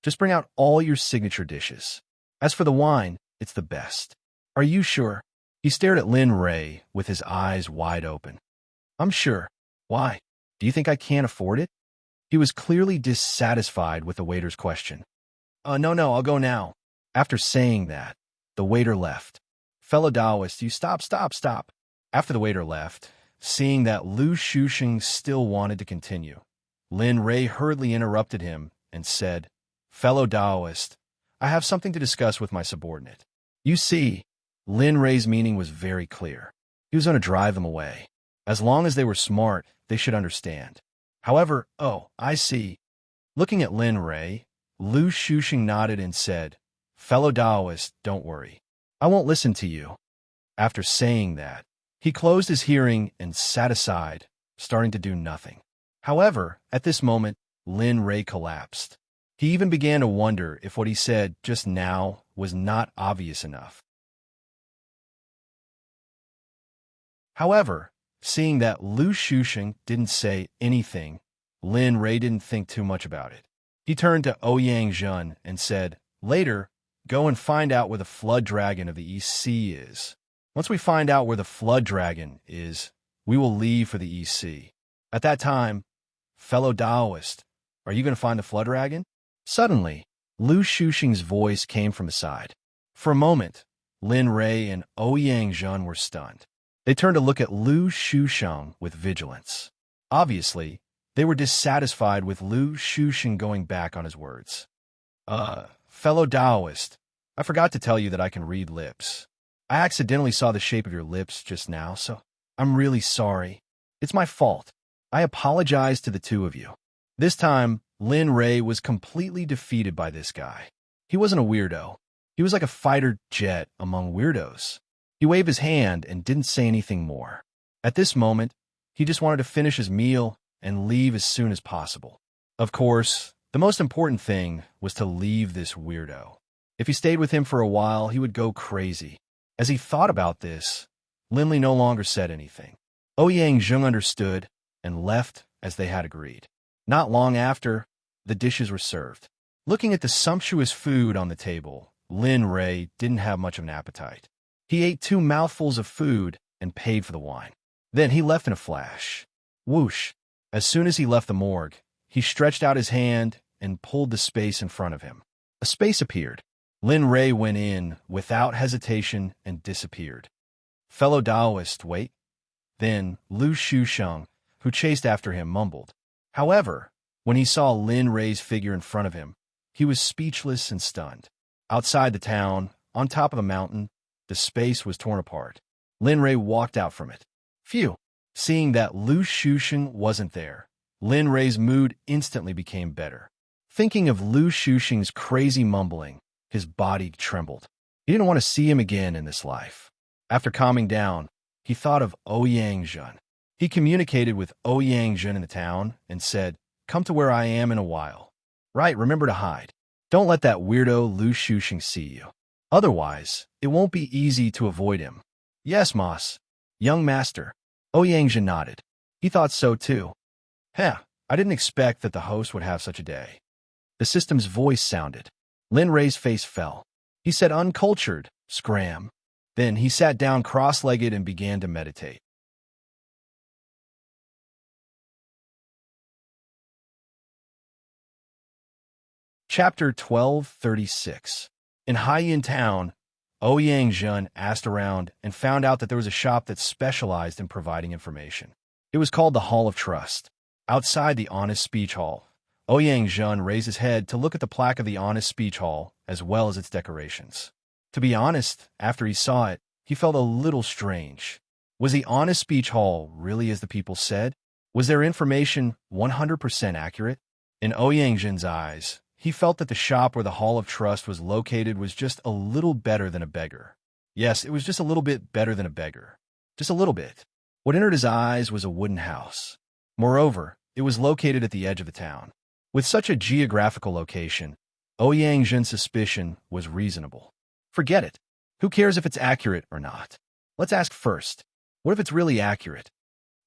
Just bring out all your signature dishes. As for the wine, it's the best. Are you sure? He stared at Lin Ray with his eyes wide open. I'm sure. Why? Do you think I can't afford it? He was clearly dissatisfied with the waiter's question. No, I'll go now. After saying that, the waiter left. Fellow Taoist, you stop. After the waiter left, seeing that Lu Shusheng still wanted to continue, Lin Ray hurriedly interrupted him and said, Fellow Taoist, I have something to discuss with my subordinate. You see, Lin Ray's meaning was very clear. He was going to drive him away. As long as they were smart, they should understand. However, I see. Looking at Lin Ray, Lu Shusheng nodded and said, Fellow Taoist, don't worry. I won't listen to you. After saying that, he closed his hearing and sat aside, starting to do nothing. However, at this moment, Lin Ray collapsed. He even began to wonder if what he said just now was not obvious enough. However, seeing that Lu Shusheng didn't say anything, Lin Ray didn't think too much about it. He turned to Ouyang Zhen and said, Later, go and find out where the flood dragon of the East Sea is. Once we find out where the flood dragon is, we will leave for the East Sea. At that time, fellow Taoist, are you going to find the flood dragon? Suddenly, Lu Shusheng's voice came from his side. For a moment, Lin Ray and Ouyang Zhen were stunned. They turned to look at Lu Shusheng with vigilance. Obviously, they were dissatisfied with Lu Shusheng going back on his words. Fellow Taoist, I forgot to tell you that I can read lips. I accidentally saw the shape of your lips just now, so I'm really sorry. It's my fault. I apologize to the two of you. This time, Lin Ray was completely defeated by this guy. He wasn't a weirdo. He was like a fighter jet among weirdos. He waved his hand and didn't say anything more. At this moment, he just wanted to finish his meal and leave as soon as possible. Of course, the most important thing was to leave this weirdo. If he stayed with him for a while, he would go crazy. As he thought about this, Lin Ray no longer said anything. Ouyang Zhen understood and left as they had agreed. Not long after, the dishes were served. Looking at the sumptuous food on the table, Lin Ray didn't have much of an appetite. He ate 2 mouthfuls of food and paid for the wine. Then he left in a flash. Whoosh! As soon as he left the morgue, he stretched out his hand and pulled the space in front of him. A space appeared. Lin Ray went in without hesitation and disappeared. Fellow Taoist, wait. Then Lu Shusheng, who chased after him, mumbled. However, when he saw Lin Rei's figure in front of him, he was speechless and stunned. Outside the town, on top of a mountain, the space was torn apart. Lin Rei walked out from it. Phew! Seeing that Lu Shusheng wasn't there, Lin Rei's mood instantly became better. Thinking of Lu Shusheng's crazy mumbling, his body trembled. He didn't want to see him again in this life. After calming down, he thought of Ouyang Zhen. He communicated with Ouyang Zhen in the town and said, "Come to where I am in a while. Right, remember to hide. Don't let that weirdo Lu Shusheng see you. Otherwise, it won't be easy to avoid him." "Yes, Moss. Young master." Ouyang Zhen nodded. He thought so too. "Heh, I didn't expect that the host would have such a day." The system's voice sounded. Lin Rei's face fell. He said, "Uncultured, scram." Then he sat down cross-legged and began to meditate. Chapter 1236. In Haiyan Town, Ouyang Zhen asked around and found out that there was a shop that specialized in providing information. It was called the Hall of Trust. Outside the Honest Speech Hall, Ouyang Zhen raised his head to look at the plaque of the Honest Speech Hall as well as its decorations. To be honest, after he saw it, he felt a little strange. Was the Honest Speech Hall really as the people said? Was their information 100% accurate? In Ouyang Zhen's eyes, he felt that the shop where the Hall of Trust was located was just a little better than a beggar. Yes, it was just a little bit better than a beggar. Just a little bit. What entered his eyes was a wooden house. Moreover, it was located at the edge of the town. With such a geographical location, Ouyang Zhen's suspicion was reasonable. Forget it. Who cares if it's accurate or not? Let's ask first. What if it's really accurate?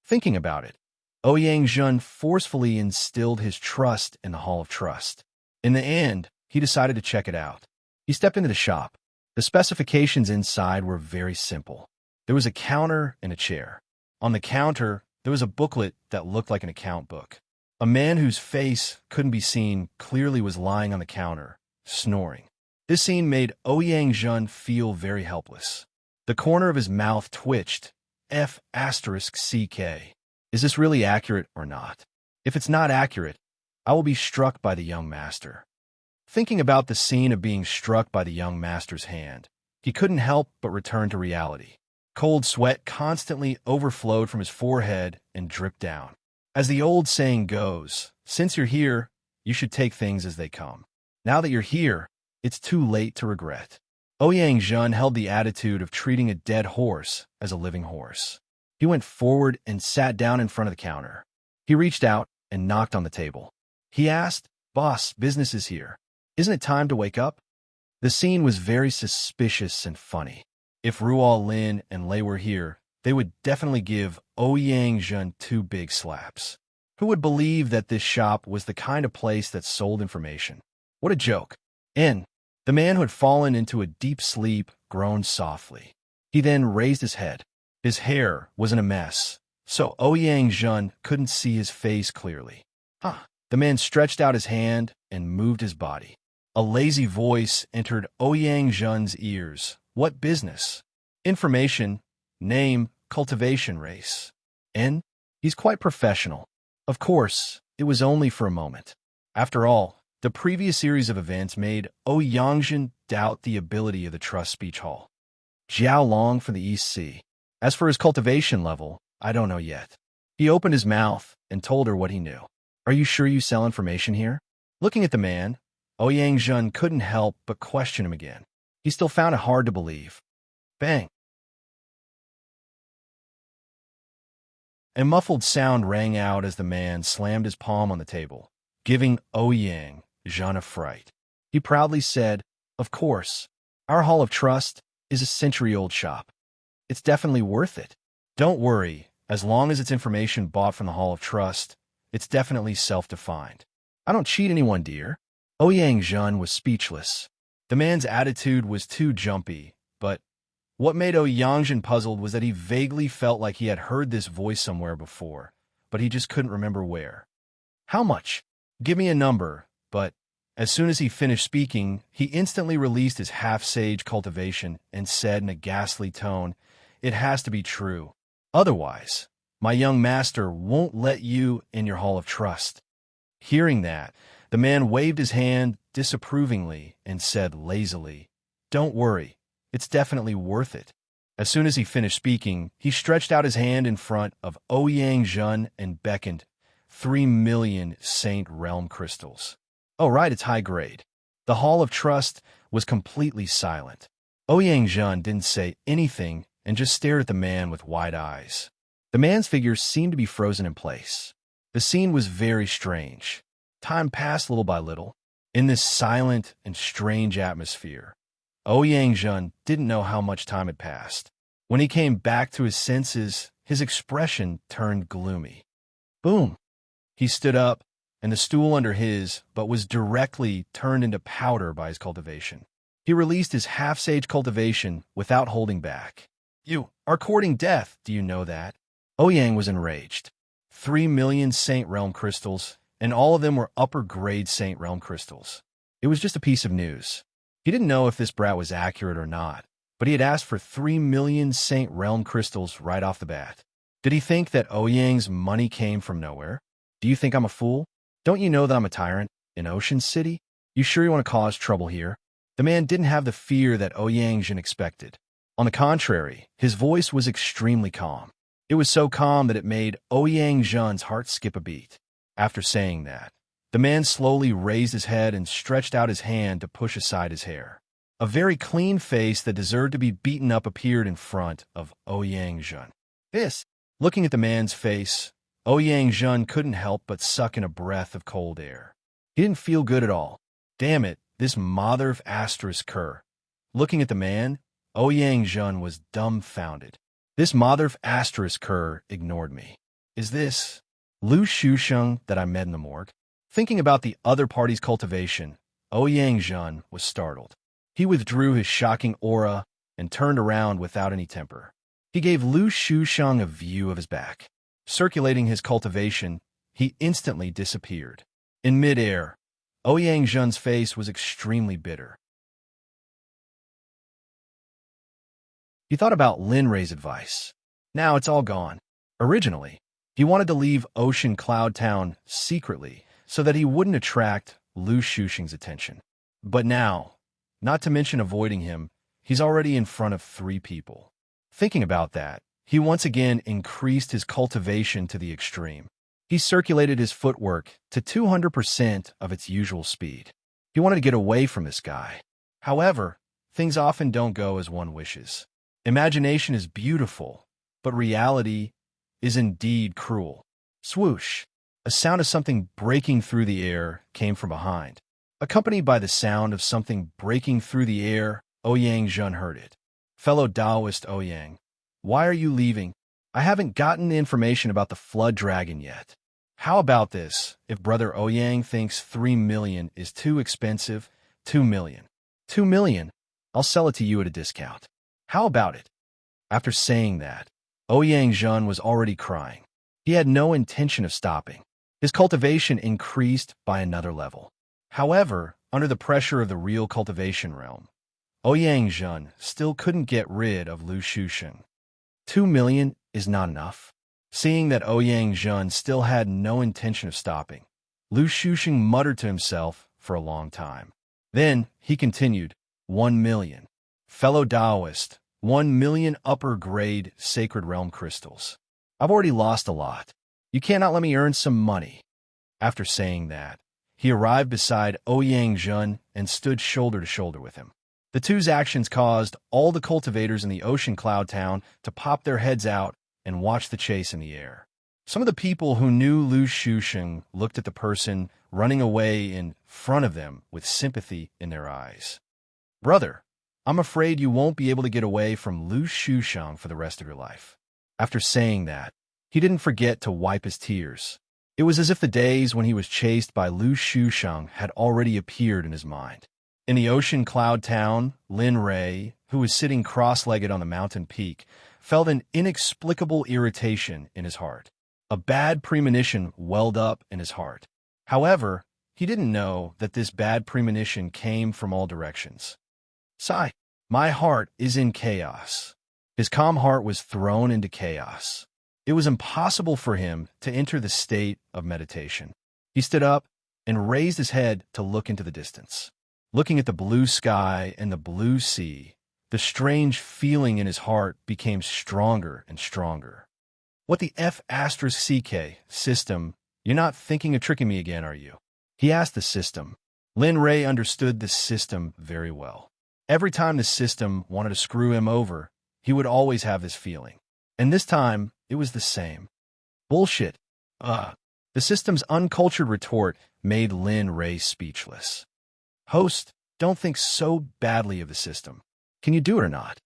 Thinking about it, Ouyang Zhen forcefully instilled his trust in the Hall of Trust. In the end, he decided to check it out. He stepped into the shop. The specifications inside were very simple. There was a counter and a chair. On the counter, there was a booklet that looked like an account book. A man whose face couldn't be seen clearly was lying on the counter, snoring. This scene made Ouyang Zhen feel very helpless. The corner of his mouth twitched. F***CK. Is this really accurate or not? If it's not accurate, I will be struck by the young master. Thinking about the scene of being struck by the young master's hand, he couldn't help but return to reality. Cold sweat constantly overflowed from his forehead and dripped down. As the old saying goes, since you're here, you should take things as they come. Now that you're here, it's too late to regret. Ouyang Zhen held the attitude of treating a dead horse as a living horse. He went forward and sat down in front of the counter. He reached out and knocked on the table. He asked, "Boss, business is here. Isn't it time to wake up?" The scene was very suspicious and funny. If Ruo Lin and Lei were here, they would definitely give Ouyang Zhen 2 big slaps. Who would believe that this shop was the kind of place that sold information? What a joke. The man who had fallen into a deep sleep groaned softly. He then raised his head. His hair was in a mess, so Ouyang Zhen couldn't see his face clearly. The man stretched out his hand and moved his body. A lazy voice entered Ouyang Zhen's ears. What business? Information, name, cultivation race. He's quite professional. Of course, it was only for a moment. After all, the previous series of events made Ouyang Zhen doubt the ability of the Trust Speech Hall. Jiao Long from the East Sea. As for his cultivation level, I don't know yet. He opened his mouth and told her what he knew. Are you sure you sell information here? Looking at the man, Ouyang Zhen couldn't help but question him again. He still found it hard to believe. Bang! A muffled sound rang out as the man slammed his palm on the table, giving Ouyang Zhen a fright. He proudly said, "Of course, our Hall of Trust is a century-old shop. It's definitely worth it. Don't worry, as long as it's information bought from the Hall of Trust, it's definitely self-defined. I don't cheat anyone, dear." Ouyang Zhen was speechless. The man's attitude was too jumpy, but what made Ouyang Zhen puzzled was that he vaguely felt like he had heard this voice somewhere before, but he just couldn't remember where. "How much? Give me a number." But as soon as he finished speaking, he instantly released his half-sage cultivation and said in a ghastly tone, "It has to be true. Otherwise, my young master won't let you in your hall of trust." Hearing that, the man waved his hand disapprovingly and said lazily, "Don't worry, it's definitely worth it." As soon as he finished speaking, he stretched out his hand in front of Ouyang Zhen and beckoned 3,000,000 Saint Realm crystals. "Oh, right, it's high grade." The Hall of Trust was completely silent. Ouyang Zhen didn't say anything and just stared at the man with wide eyes. The man's figure seemed to be frozen in place. The scene was very strange. Time passed little by little. In this silent and strange atmosphere, Ouyang Zhen didn't know how much time had passed. When he came back to his senses, his expression turned gloomy. Boom! He stood up, and the stool under his, but was directly turned into powder by his cultivation. He released his half-sage cultivation without holding back. "You are courting death, do you know that?" Ouyang was enraged. 3,000,000 Saint Realm crystals, and all of them were upper-grade Saint Realm crystals. It was just a piece of news. He didn't know if this brat was accurate or not, but he had asked for 3,000,000 Saint Realm crystals right off the bat. Did he think that Ouyang's money came from nowhere? "Do you think I'm a fool? Don't you know that I'm a tyrant in Ocean City? You sure you want to cause trouble here?" The man didn't have the fear that Ouyang Zhen expected. On the contrary, his voice was extremely calm. It was so calm that it made Ouyang Zhen's heart skip a beat. After saying that, the man slowly raised his head and stretched out his hand to push aside his hair. A very clean face that deserved to be beaten up appeared in front of Ouyang Zhen. This, looking at the man's face, Ouyang Zhen couldn't help but suck in a breath of cold air. He didn't feel good at all. Damn it, this mother of asterisk cur. Looking at the man, Ouyang Zhen was dumbfounded. This mother of asterisk cur ignored me. Is this Lu Shusheng that I met in the morgue? Thinking about the other party's cultivation, Ouyang Zhen was startled. He withdrew his shocking aura and turned around without any temper. He gave Lu Shusheng a view of his back. Circulating his cultivation, he instantly disappeared. In midair, Ouyang Zhen's face was extremely bitter. He thought about Lin Rei's advice. Now it's all gone. Originally, he wanted to leave Ocean Cloud Town secretly so that he wouldn't attract Lu Shusheng's attention. But now, not to mention avoiding him, he's already in front of 3 people. Thinking about that, he once again increased his cultivation to the extreme. He circulated his footwork to 200% of its usual speed. He wanted to get away from this guy. However, things often don't go as one wishes. Imagination is beautiful, but reality is indeed cruel. Swoosh! A sound of something breaking through the air came from behind. Accompanied by the sound of something breaking through the air, Ouyang Zhen heard it. "Fellow Taoist Ouyang, why are you leaving? I haven't gotten the information about the Flood Dragon yet. How about this? If Brother Ouyang thinks 3,000,000 is too expensive, 2,000,000. 2,000,000? I'll sell it to you at a discount. How about it?" After saying that, Ouyang Zhen was already crying. He had no intention of stopping. His cultivation increased by another level. However, under the pressure of the real cultivation realm, Ouyang Zhen still couldn't get rid of Lu Shusheng. 2,000,000 is not enough. Seeing that Ouyang Zhen still had no intention of stopping, Lu Shusheng muttered to himself for a long time. Then he continued, 1,000,000. Fellow Taoist, 1,000,000 upper-grade Sacred Realm crystals. I've already lost a lot. You cannot let me earn some money. After saying that, he arrived beside Ouyang Zhen and stood shoulder to shoulder with him. The two's actions caused all the cultivators in the Ocean Cloud Town to pop their heads out and watch the chase in the air. Some of the people who knew Lu Shusheng looked at the person running away in front of them with sympathy in their eyes. "Brother, I'm afraid you won't be able to get away from Lu Shusheng for the rest of your life." After saying that, he didn't forget to wipe his tears. It was as if the days when he was chased by Lu Shusheng had already appeared in his mind. In the Ocean Cloud Town, Lin Rei, who was sitting cross-legged on the mountain peak, felt an inexplicable irritation in his heart. A bad premonition welled up in his heart. However, he didn't know that this bad premonition came from all directions. Sigh, my heart is in chaos. His calm heart was thrown into chaos. It was impossible for him to enter the state of meditation. He stood up and raised his head to look into the distance. Looking at the blue sky and the blue sea, the strange feeling in his heart became stronger and stronger. What the F***CK, system? You're not thinking of tricking me again, are you? He asked the system. Lin Ray understood the system very well. Every time the system wanted to screw him over, he would always have this feeling. And this time, it was the same. Bullshit. The system's uncultured retort made Lin Ray speechless. Host, don't think so badly of the system. Can you do it or not?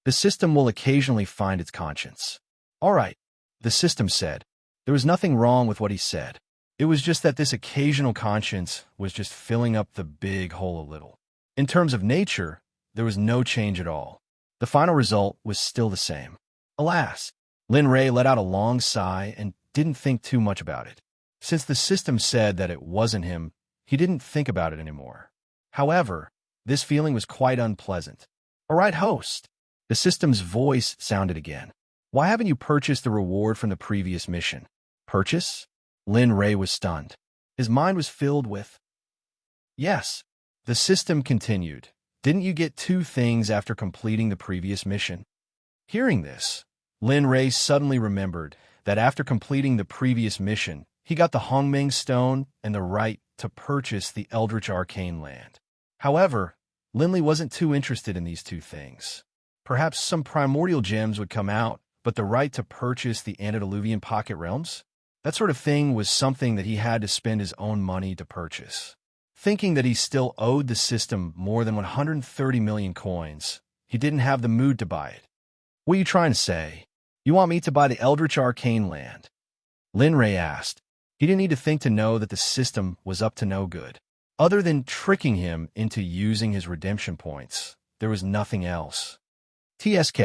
The system will occasionally find its conscience. All right, the system said. There was nothing wrong with what he said. It was just that this occasional conscience was just filling up the big hole a little. In terms of nature, there was no change at all. The final result was still the same. Alas, Lin Ray let out a long sigh and didn't think too much about it. Since the system said that it wasn't him, he didn't think about it anymore. However, this feeling was quite unpleasant. All right, host. The system's voice sounded again. Why haven't you purchased the reward from the previous mission? Purchase? Lin Ray was stunned. His mind was filled with... Yes. The system continued. Didn't you get 2 things after completing the previous mission? Hearing this, Lin Ray suddenly remembered that after completing the previous mission, he got the Hongmeng Stone and the right to purchase the Eldritch Arcane Land. However, Linley wasn't too interested in these 2 things. Perhaps some primordial gems would come out, but the right to purchase the Antediluvian Pocket Realms? That sort of thing was something that he had to spend his own money to purchase. Thinking that he still owed the system more than 130 million coins, he didn't have the mood to buy it. What are you trying to say? You want me to buy the Eldritch Arcane Land? Lin Ray asked. He didn't need to think to know that the system was up to no good. Other than tricking him into using his redemption points, there was nothing else. TSK.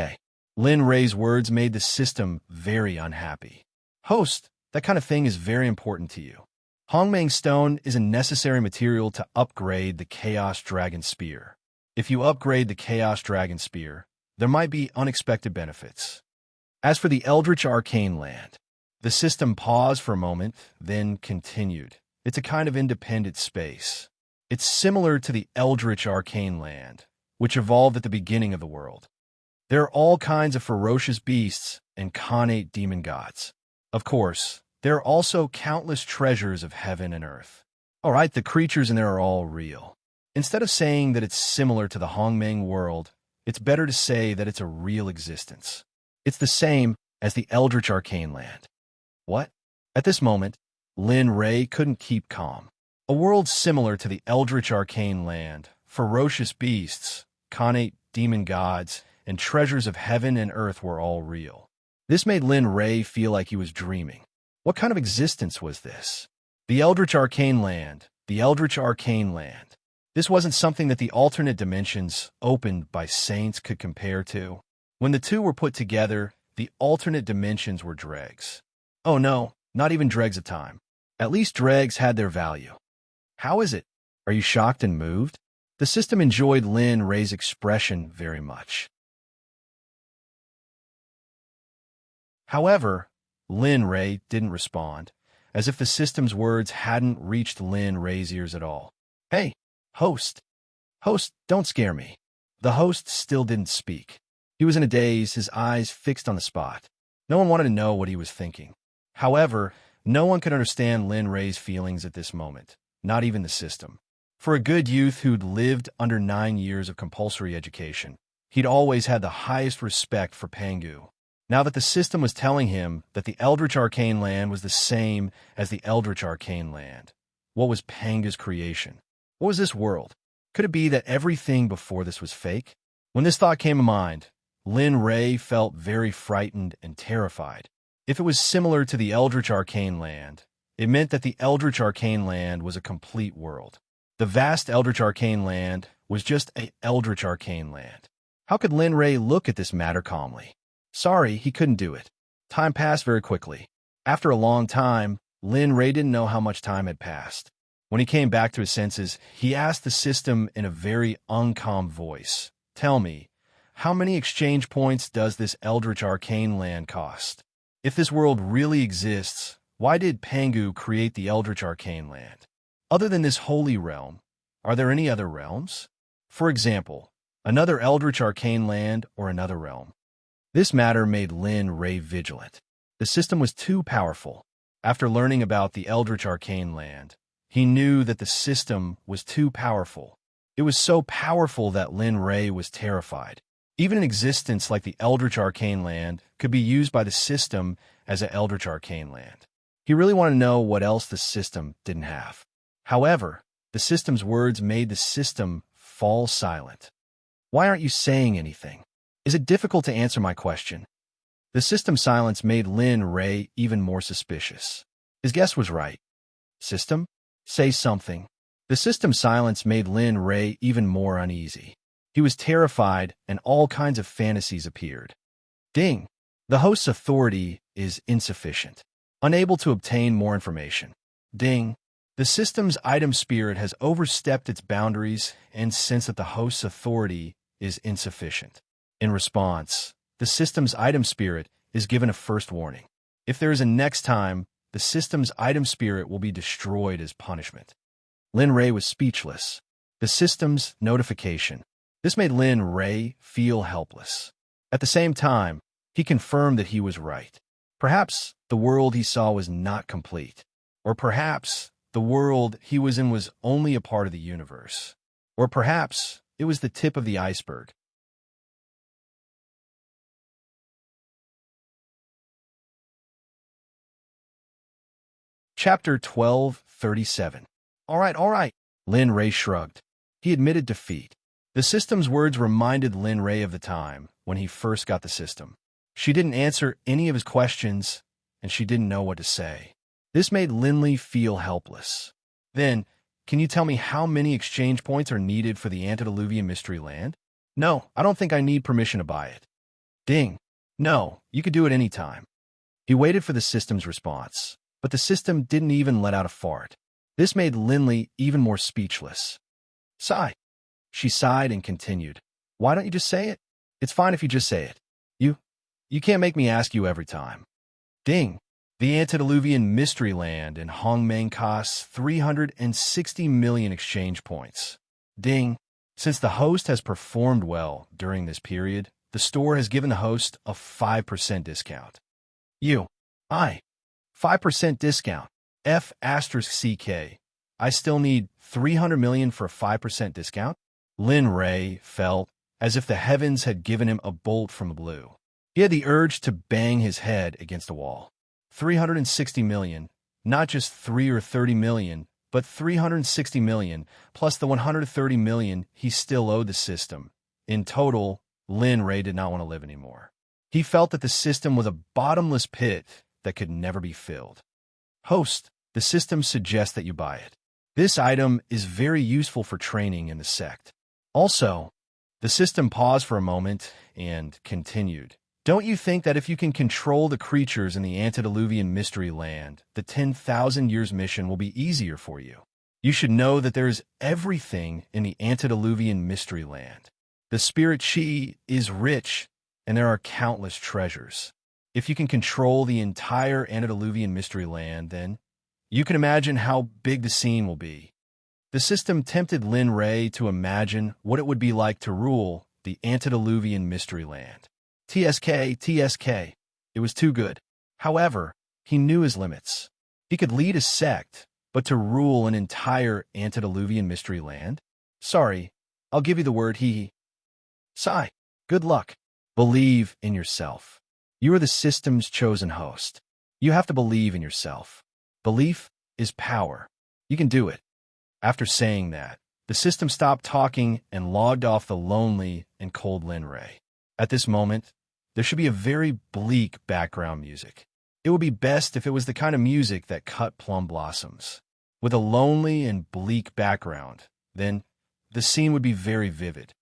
Lin Ray's words made the system very unhappy. Host, that kind of thing is very important to you. Hongmeng Stone is a necessary material to upgrade the Chaos Dragon Spear. If you upgrade the Chaos Dragon Spear, there might be unexpected benefits. As for the Eldritch Arcane Land, the system paused for a moment, then continued. It's a kind of independent space. It's similar to the Eldritch Arcane Land, which evolved at the beginning of the world. There are all kinds of ferocious beasts and connate demon gods. Of course, there are also countless treasures of heaven and earth. All right, the creatures in there are all real. Instead of saying that it's similar to the Hongmeng world, it's better to say that it's a real existence. It's the same as the Eldritch Arcane Land. What? At this moment, Lin Ray couldn't keep calm. A world similar to the Eldritch Arcane Land, ferocious beasts, connate demon gods, and treasures of heaven and earth were all real. This made Lin Ray feel like he was dreaming. What kind of existence was this? The Eldritch Arcane Land, the Eldritch Arcane Land. This wasn't something that the alternate dimensions opened by saints could compare to. When the 2 were put together, the alternate dimensions were dregs. Oh no, not even dregs of time. At least dregs had their value. How is it? Are you shocked and moved? The system enjoyed Lin Ray's expression very much. However, Lin Ray didn't respond, as if the system's words hadn't reached Lin Ray's ears at all. Hey, host. Host, don't scare me. The host still didn't speak. He was in a daze, his eyes fixed on the spot. No one wanted to know what he was thinking. However, no one could understand Lin Ray's feelings at this moment, not even the system. For a good youth who'd lived under 9 years of compulsory education, he'd always had the highest respect for Pangu. Now that the system was telling him that the Eldritch Arcane Land was the same as the Eldritch Arcane Land, what was Panga's creation? What was this world? Could it be that everything before this was fake? When this thought came to mind, Lin Ray felt very frightened and terrified. If it was similar to the Eldritch Arcane Land, it meant that the Eldritch Arcane Land was a complete world. The vast Eldritch Arcane Land was just an Eldritch Arcane Land. How could Lin Ray look at this matter calmly? Sorry, he couldn't do it. Time passed very quickly. After a long time, Lin Ray didn't know how much time had passed. When he came back to his senses, he asked the system in a very uncalm voice, "Tell me, how many exchange points does this Eldritch Arcane land cost? If this world really exists, why did Pangu create the Eldritch Arcane land? Other than this holy realm, are there any other realms? For example, another Eldritch Arcane land or another realm? This matter made Lin Ray vigilant. The system was too powerful. After learning about the Eldritch Arcane land, he knew that the system was too powerful. It was so powerful that Lin Ray was terrified. Even an existence like the Eldritch Arcane land could be used by the system as an Eldritch Arcane land. He really wanted to know what else the system didn't have. However, the system's words made the system fall silent. Why aren't you saying anything? Is it difficult to answer my question? The system's silence made Lin Ray even more suspicious. His guess was right. System? Say something. The system's silence made Lin Ray even more uneasy. He was terrified, and all kinds of fantasies appeared. Ding! The host's authority is insufficient. Unable to obtain more information. Ding! The system's item spirit has overstepped its boundaries and sensed that the host's authority is insufficient. In response, the system's item spirit is given a first warning. If there is a next time, the system's item spirit will be destroyed as punishment. Lin Ray was speechless. The system's notification. This made Lin Ray feel helpless. At the same time, he confirmed that he was right. Perhaps the world he saw was not complete. Or perhaps the world he was in was only a part of the universe. Or perhaps it was the tip of the iceberg. Chapter 12:37. All right. Lin Ray shrugged. He admitted defeat. The system's words reminded Lin Ray of the time when he first got the system. She didn't answer any of his questions, and she didn't know what to say. This made Lin Ray feel helpless. Then, can you tell me how many exchange points are needed for the Antediluvian Mystery Land? No, I don't think I need permission to buy it. Ding. No, you could do it any time. He waited for the system's response, but the system didn't even let out a fart. This made Lin Ray even more speechless. Sigh. She sighed and continued. Why don't you just say it? It's fine if you just say it. You can't make me ask you every time. Ding. The Antediluvian Mystery Land in Hongmeng costs 360 million exchange points. Ding. Since the host has performed well during this period, the store has given the host a 5% discount. 5% discount. F***CK. I still need 300 million for a 5% discount? Lin Ray felt as if the heavens had given him a bolt from the blue. He had the urge to bang his head against a wall. 360 million, not just 3 or 30 million, but 360 million, plus the 130 million he still owed the system. In total, Lin Ray did not want to live anymore. He felt that the system was a bottomless pit that could never be filled. Host, the system suggests that you buy it. This item is very useful for training in the sect. Also, the system paused for a moment and continued. Don't you think that if you can control the creatures in the Antediluvian Mystery Land, the 10,000 years mission will be easier for you? You should know that there is everything in the Antediluvian Mystery Land. The spirit chi is rich, and there are countless treasures. If you can control the entire Antediluvian Mystery Land, then you can imagine how big the scene will be. The system tempted Lin Ray to imagine what it would be like to rule the Antediluvian Mystery Land. TSK. It was too good. However, he knew his limits. He could lead a sect, but to rule an entire Antediluvian Mystery Land? Sorry, I'll give you the word he. Sigh. Good luck. Believe in yourself. You are the system's chosen host. You have to believe in yourself. Belief is power. You can do it. After saying that, the system stopped talking and logged off the lonely and cold Lin Ray. At this moment, there should be a very bleak background music. It would be best if it was the kind of music that cut plum blossoms. With a lonely and bleak background, then the scene would be very vivid.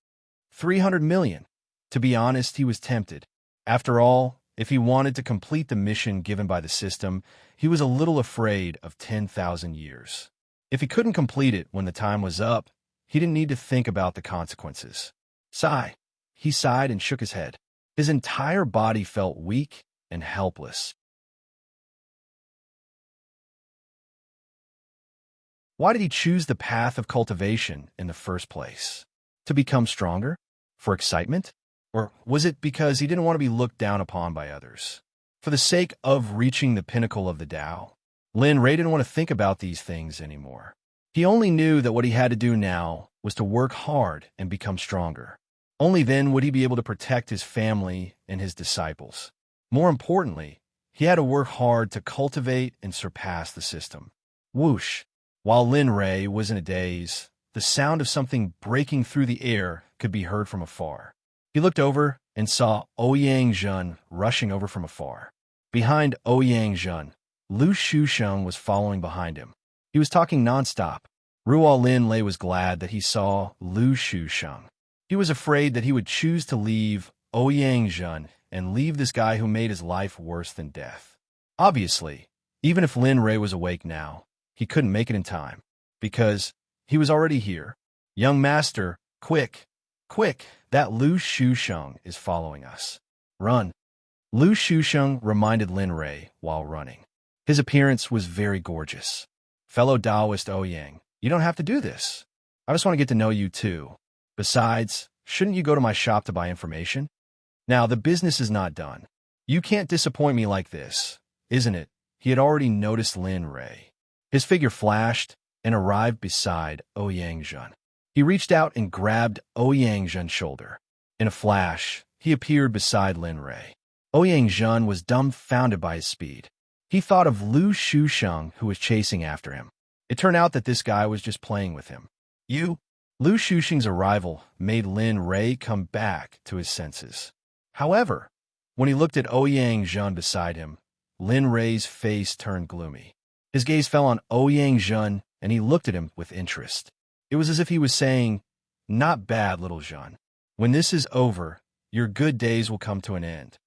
300 million. To be honest, he was tempted. After all, if he wanted to complete the mission given by the system, he was a little afraid of 10,000 years. If he couldn't complete it when the time was up, he didn't need to think about the consequences. Sigh. He sighed and shook his head. His entire body felt weak and helpless. Why did he choose the path of cultivation in the first place? To become stronger? For excitement? Or was it because he didn't want to be looked down upon by others? For the sake of reaching the pinnacle of the Tao? Lin Ray didn't want to think about these things anymore. He only knew that what he had to do now was to work hard and become stronger. Only then would he be able to protect his family and his disciples. More importantly, he had to work hard to cultivate and surpass the system. Whoosh! While Lin Ray was in a daze, the sound of something breaking through the air could be heard from afar. He looked over and saw Ouyang Zhen rushing over from afar. Behind Ouyang Zhen, Lu Shusheng was following behind him. He was talking nonstop. Ruo Lin Lei was glad that he saw Lu Shusheng. He was afraid that he would choose to leave Ouyang Zhen and leave this guy who made his life worse than death. Obviously, even if Lin Ray was awake now, he couldn't make it in time, because he was already here. Young master, quick, quick, that Lu Shusheng is following us. Run. Lu Shusheng reminded Lin Ray while running. His appearance was very gorgeous. Fellow Taoist Ouyang, you don't have to do this. I just want to get to know you too. Besides, shouldn't you go to my shop to buy information? Now, the business is not done. You can't disappoint me like this, isn't it? He had already noticed Lin Ray. His figure flashed and arrived beside Ouyang Zhen. He reached out and grabbed Ouyang Zhen's shoulder. In a flash, he appeared beside Lin Ray. Ouyang Zhen was dumbfounded by his speed. He thought of Lu Shusheng, who was chasing after him. It turned out that this guy was just playing with him. You? Lu Shusheng's arrival made Lin Ray come back to his senses. However, when he looked at Ouyang Zhen beside him, Lin Ray's face turned gloomy. His gaze fell on Ouyang Zhen, and he looked at him with interest. It was as if he was saying, "Not bad, little Zhen. When this is over, your good days will come to an end."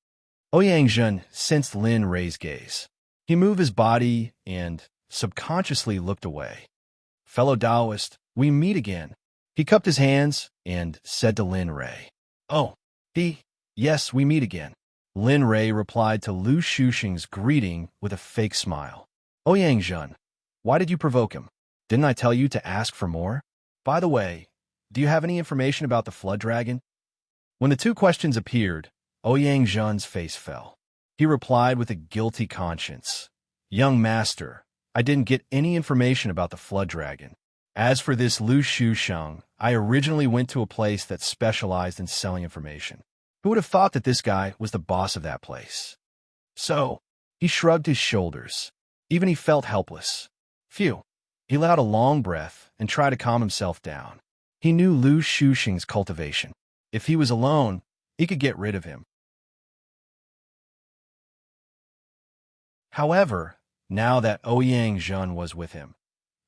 Ouyang Zhen sensed Lin Ray's gaze. He moved his body and subconsciously looked away. "Fellow Taoist, we meet again." He cupped his hands and said to Lin Ray, "Oh, yes, we meet again." Lin Ray replied to Lu Shusheng's greeting with a fake smile. "Ouyang Zhen, why did you provoke him? Didn't I tell you to ask for more? By the way, do you have any information about the Flood Dragon?" When the two questions appeared, Ouyang Zhen's face fell. He replied with a guilty conscience, "Young master, I didn't get any information about the Flood Dragon. As for this Lu Shusheng, I originally went to a place that specialized in selling information. Who would have thought that this guy was the boss of that place?" So, he shrugged his shoulders. Even he felt helpless. Phew. He let out a long breath and tried to calm himself down. He knew Lu Shusheng's cultivation. If he was alone, he could get rid of him. However, now that Ouyang Zhen was with him,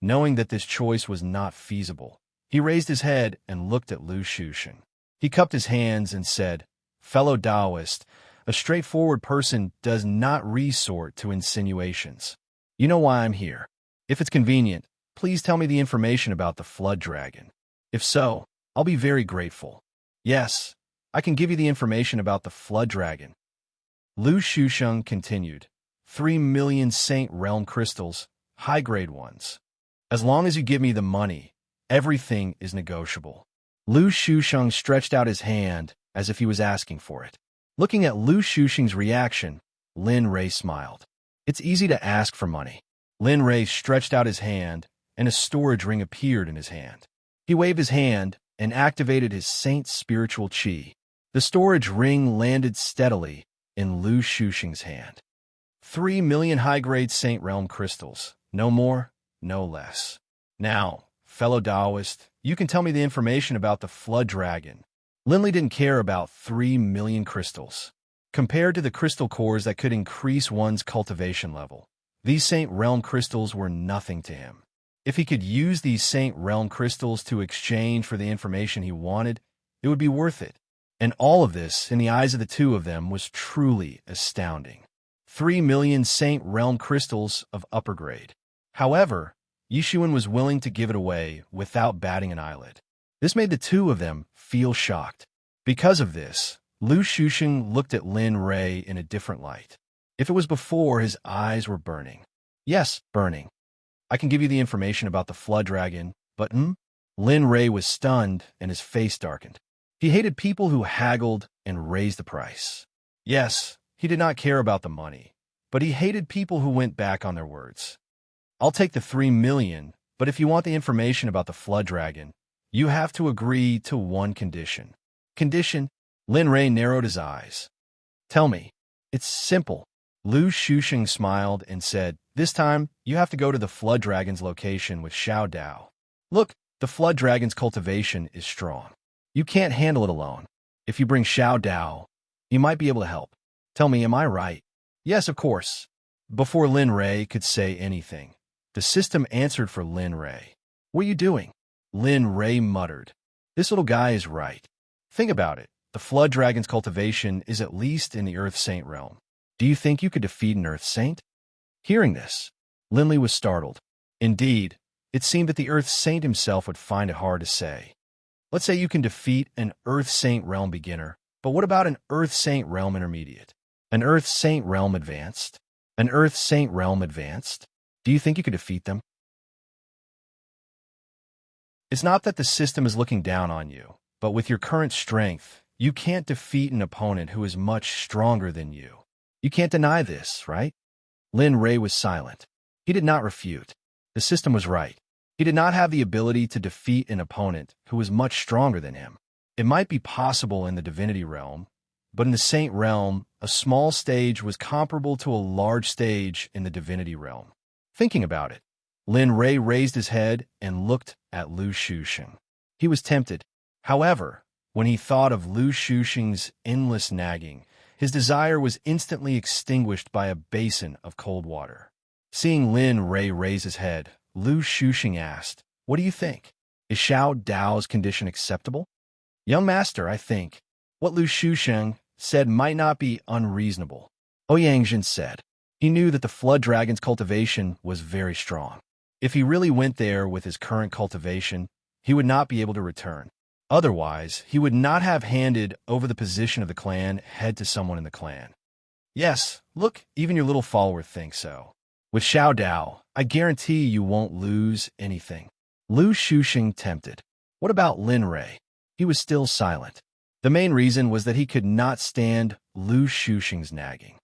knowing that this choice was not feasible, he raised his head and looked at Lu Shusheng. He cupped his hands and said, "Fellow Taoist, a straightforward person does not resort to insinuations. You know why I'm here. If it's convenient, please tell me the information about the Flood Dragon. If so, I'll be very grateful." "Yes, I can give you the information about the Flood Dragon." Lu Shusheng continued, 3,000,000 Saint Realm crystals, high-grade ones. As long as you give me the money, everything is negotiable." Lu Shusheng stretched out his hand as if he was asking for it. Looking at Lu Shusheng's reaction, Lin Ray smiled. It's easy to ask for money. Lin Ray stretched out his hand, and a storage ring appeared in his hand. He waved his hand and activated his Saint's spiritual chi. The storage ring landed steadily in Lu Shusheng's hand. 3,000,000 high-grade Saint Realm crystals, no more, no less. Now, fellow Taoist, you can tell me the information about the Flood Dragon. Lin Ray didn't care about 3,000,000 crystals. Compared to the crystal cores that could increase one's cultivation level, these Saint Realm crystals were nothing to him. If he could use these Saint Realm crystals to exchange for the information he wanted, it would be worth it. And all of this, in the eyes of the two of them, was truly astounding. 3,000,000 Saint Realm crystals of upper grade. However, Yishuan was willing to give it away without batting an eyelid. This made the two of them feel shocked. Because of this, Lu Shusheng looked at Lin Ray in a different light. If it was before, his eyes were burning. Yes, burning. I can give you the information about the flood dragon, but Lin Ray was stunned and his face darkened. He hated people who haggled and raised the price. Yes, he did not care about the money, but he hated people who went back on their words. I'll take the 3 million, but if you want the information about the flood dragon, you have to agree to one condition. Condition? Lin Ray narrowed his eyes. Tell me. It's simple. Lu Shusheng smiled and said, this time, you have to go to the flood dragon's location with Xiao Dao. Look, the flood dragon's cultivation is strong. You can't handle it alone. If you bring Xiao Dao, you might be able to help. Tell me, am I right? Yes, of course. Before Lin Ray could say anything, the system answered for Lin Ray. What are you doing? Lin Ray muttered. This little guy is right. Think about it. The flood dragon's cultivation is at least in the Earth Saint realm. Do you think you could defeat an Earth Saint? Hearing this, Linley was startled. Indeed, it seemed that the Earth Saint himself would find it hard to say. Let's say you can defeat an Earth Saint realm beginner, but what about an Earth Saint realm intermediate? An Earth Saint realm advanced? An Earth Saint realm advanced? Do you think you could defeat them? It's not that the system is looking down on you, but with your current strength, you can't defeat an opponent who is much stronger than you. You can't deny this, right? Lin Ray was silent. He did not refute. The system was right. He did not have the ability to defeat an opponent who was much stronger than him. It might be possible in the divinity realm, but in the saint realm, a small stage was comparable to a large stage in the divinity realm. Thinking about it, Lin Ray raised his head and looked at Lu Shusheng. He was tempted. However, when he thought of Lu Shusheng's endless nagging, his desire was instantly extinguished by a basin of cold water. Seeing Lin Ray raise his head, Lu Shusheng asked, what do you think? Is Xiao Dao's condition acceptable? Young master, I think. What Lu Shusheng said might not be unreasonable. Ouyang said. He knew that the flood dragon's cultivation was very strong. If he really went there with his current cultivation, he would not be able to return. Otherwise, he would not have handed over the position of the clan head to someone in the clan. Yes, look, even your little follower thinks so. With Xiao Dao, I guarantee you won't lose anything. Lu Shusheng tempted. What about Lin Ray? He was still silent. The main reason was that he could not stand Lu Shusheng's nagging.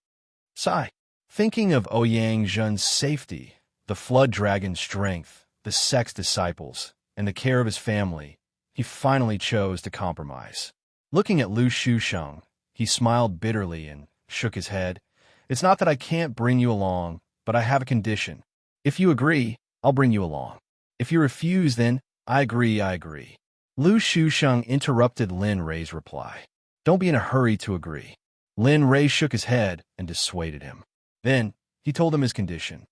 Sigh. Thinking of Ouyang Zhen's safety, the flood dragon's strength, the Sect's disciples, and the care of his family, he finally chose to compromise. Looking at Lu Shusheng, he smiled bitterly and shook his head. It's not that I can't bring you along, but I have a condition. If you agree, I'll bring you along. If you refuse, then I agree. Lu Shusheng interrupted Lin Ray's reply. Don't be in a hurry to agree. Lin Ray shook his head and dissuaded him. Then, he told him his condition.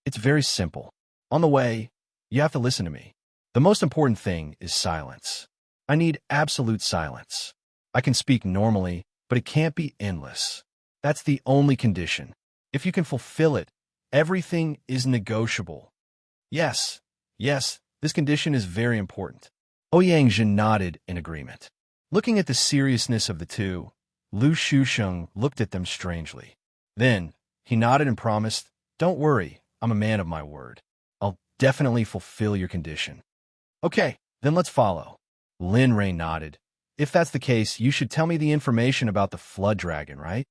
It's very simple. On the way, you have to listen to me. The most important thing is silence. I need absolute silence. I can speak normally, but it can't be endless. That's the only condition. If you can fulfill it, everything is negotiable. Yes, this condition is very important. Ouyang Zhen nodded in agreement. Looking at the seriousness of the two, Lu Shusheng looked at them strangely. Then, he nodded and promised, don't worry, I'm a man of my word. I'll definitely fulfill your condition. Okay, then let's follow. Lin Ray nodded. If that's the case, you should tell me the information about the flood dragon, right?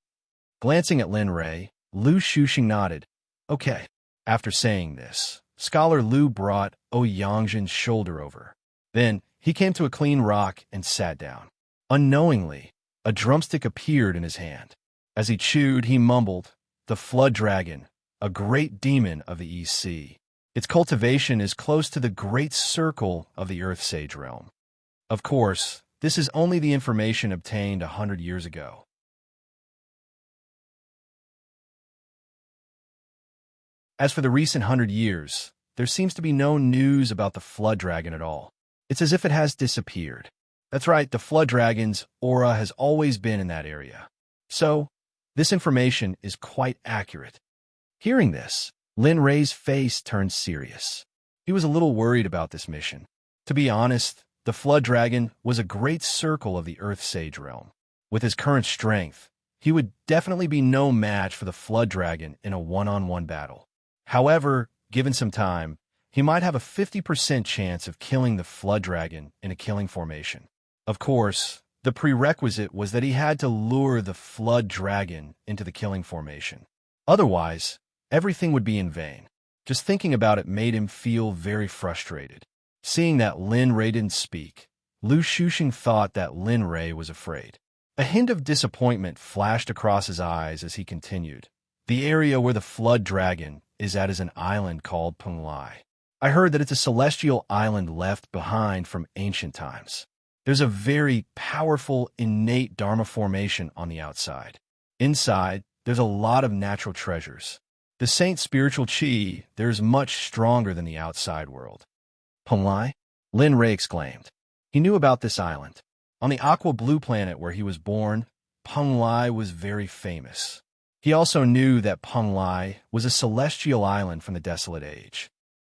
Glancing at Lin Ray, Lu Shusheng nodded. Okay. After saying this, Scholar Lu brought Ouyang Zhen's shoulder over. Then, he came to a clean rock and sat down. Unknowingly, a drumstick appeared in his hand. As he chewed, he mumbled, the flood dragon, a great demon of the East Sea. Its cultivation is close to the great circle of the Earth Sage realm. Of course, this is only the information obtained 100 years ago. As for the recent 100 years, there seems to be no news about the flood dragon at all. It's as if it has disappeared. That's right, the flood dragon's aura has always been in that area. So, this information is quite accurate. Hearing this, Lin Ray's face turned serious. He was a little worried about this mission. To be honest, The flood dragon was a great circle of the Earth Sage realm. With his current strength, he would definitely be no match for the flood dragon in a one-on-one battle. However, given some time, he might have a 50% chance of killing the flood dragon in a killing formation. Of course, the prerequisite was that he had to lure the flood dragon into the killing formation. Otherwise, everything would be in vain. Just thinking about it made him feel very frustrated. Seeing that Lin Rei didn't speak, Lu Shuxing thought that Lin Rei was afraid. A hint of disappointment flashed across his eyes as he continued. The area where the flood dragon is at is an island called Penglai. I heard that it's a celestial island left behind from ancient times. There's a very powerful, innate Dharma formation on the outside. Inside, there's a lot of natural treasures. The saint's spiritual chi there is much stronger than the outside world. Penglai? Lin Rei exclaimed. He knew about this island. On the aqua blue planet where he was born, Penglai was very famous. He also knew that Penglai was a celestial island from the Desolate Age.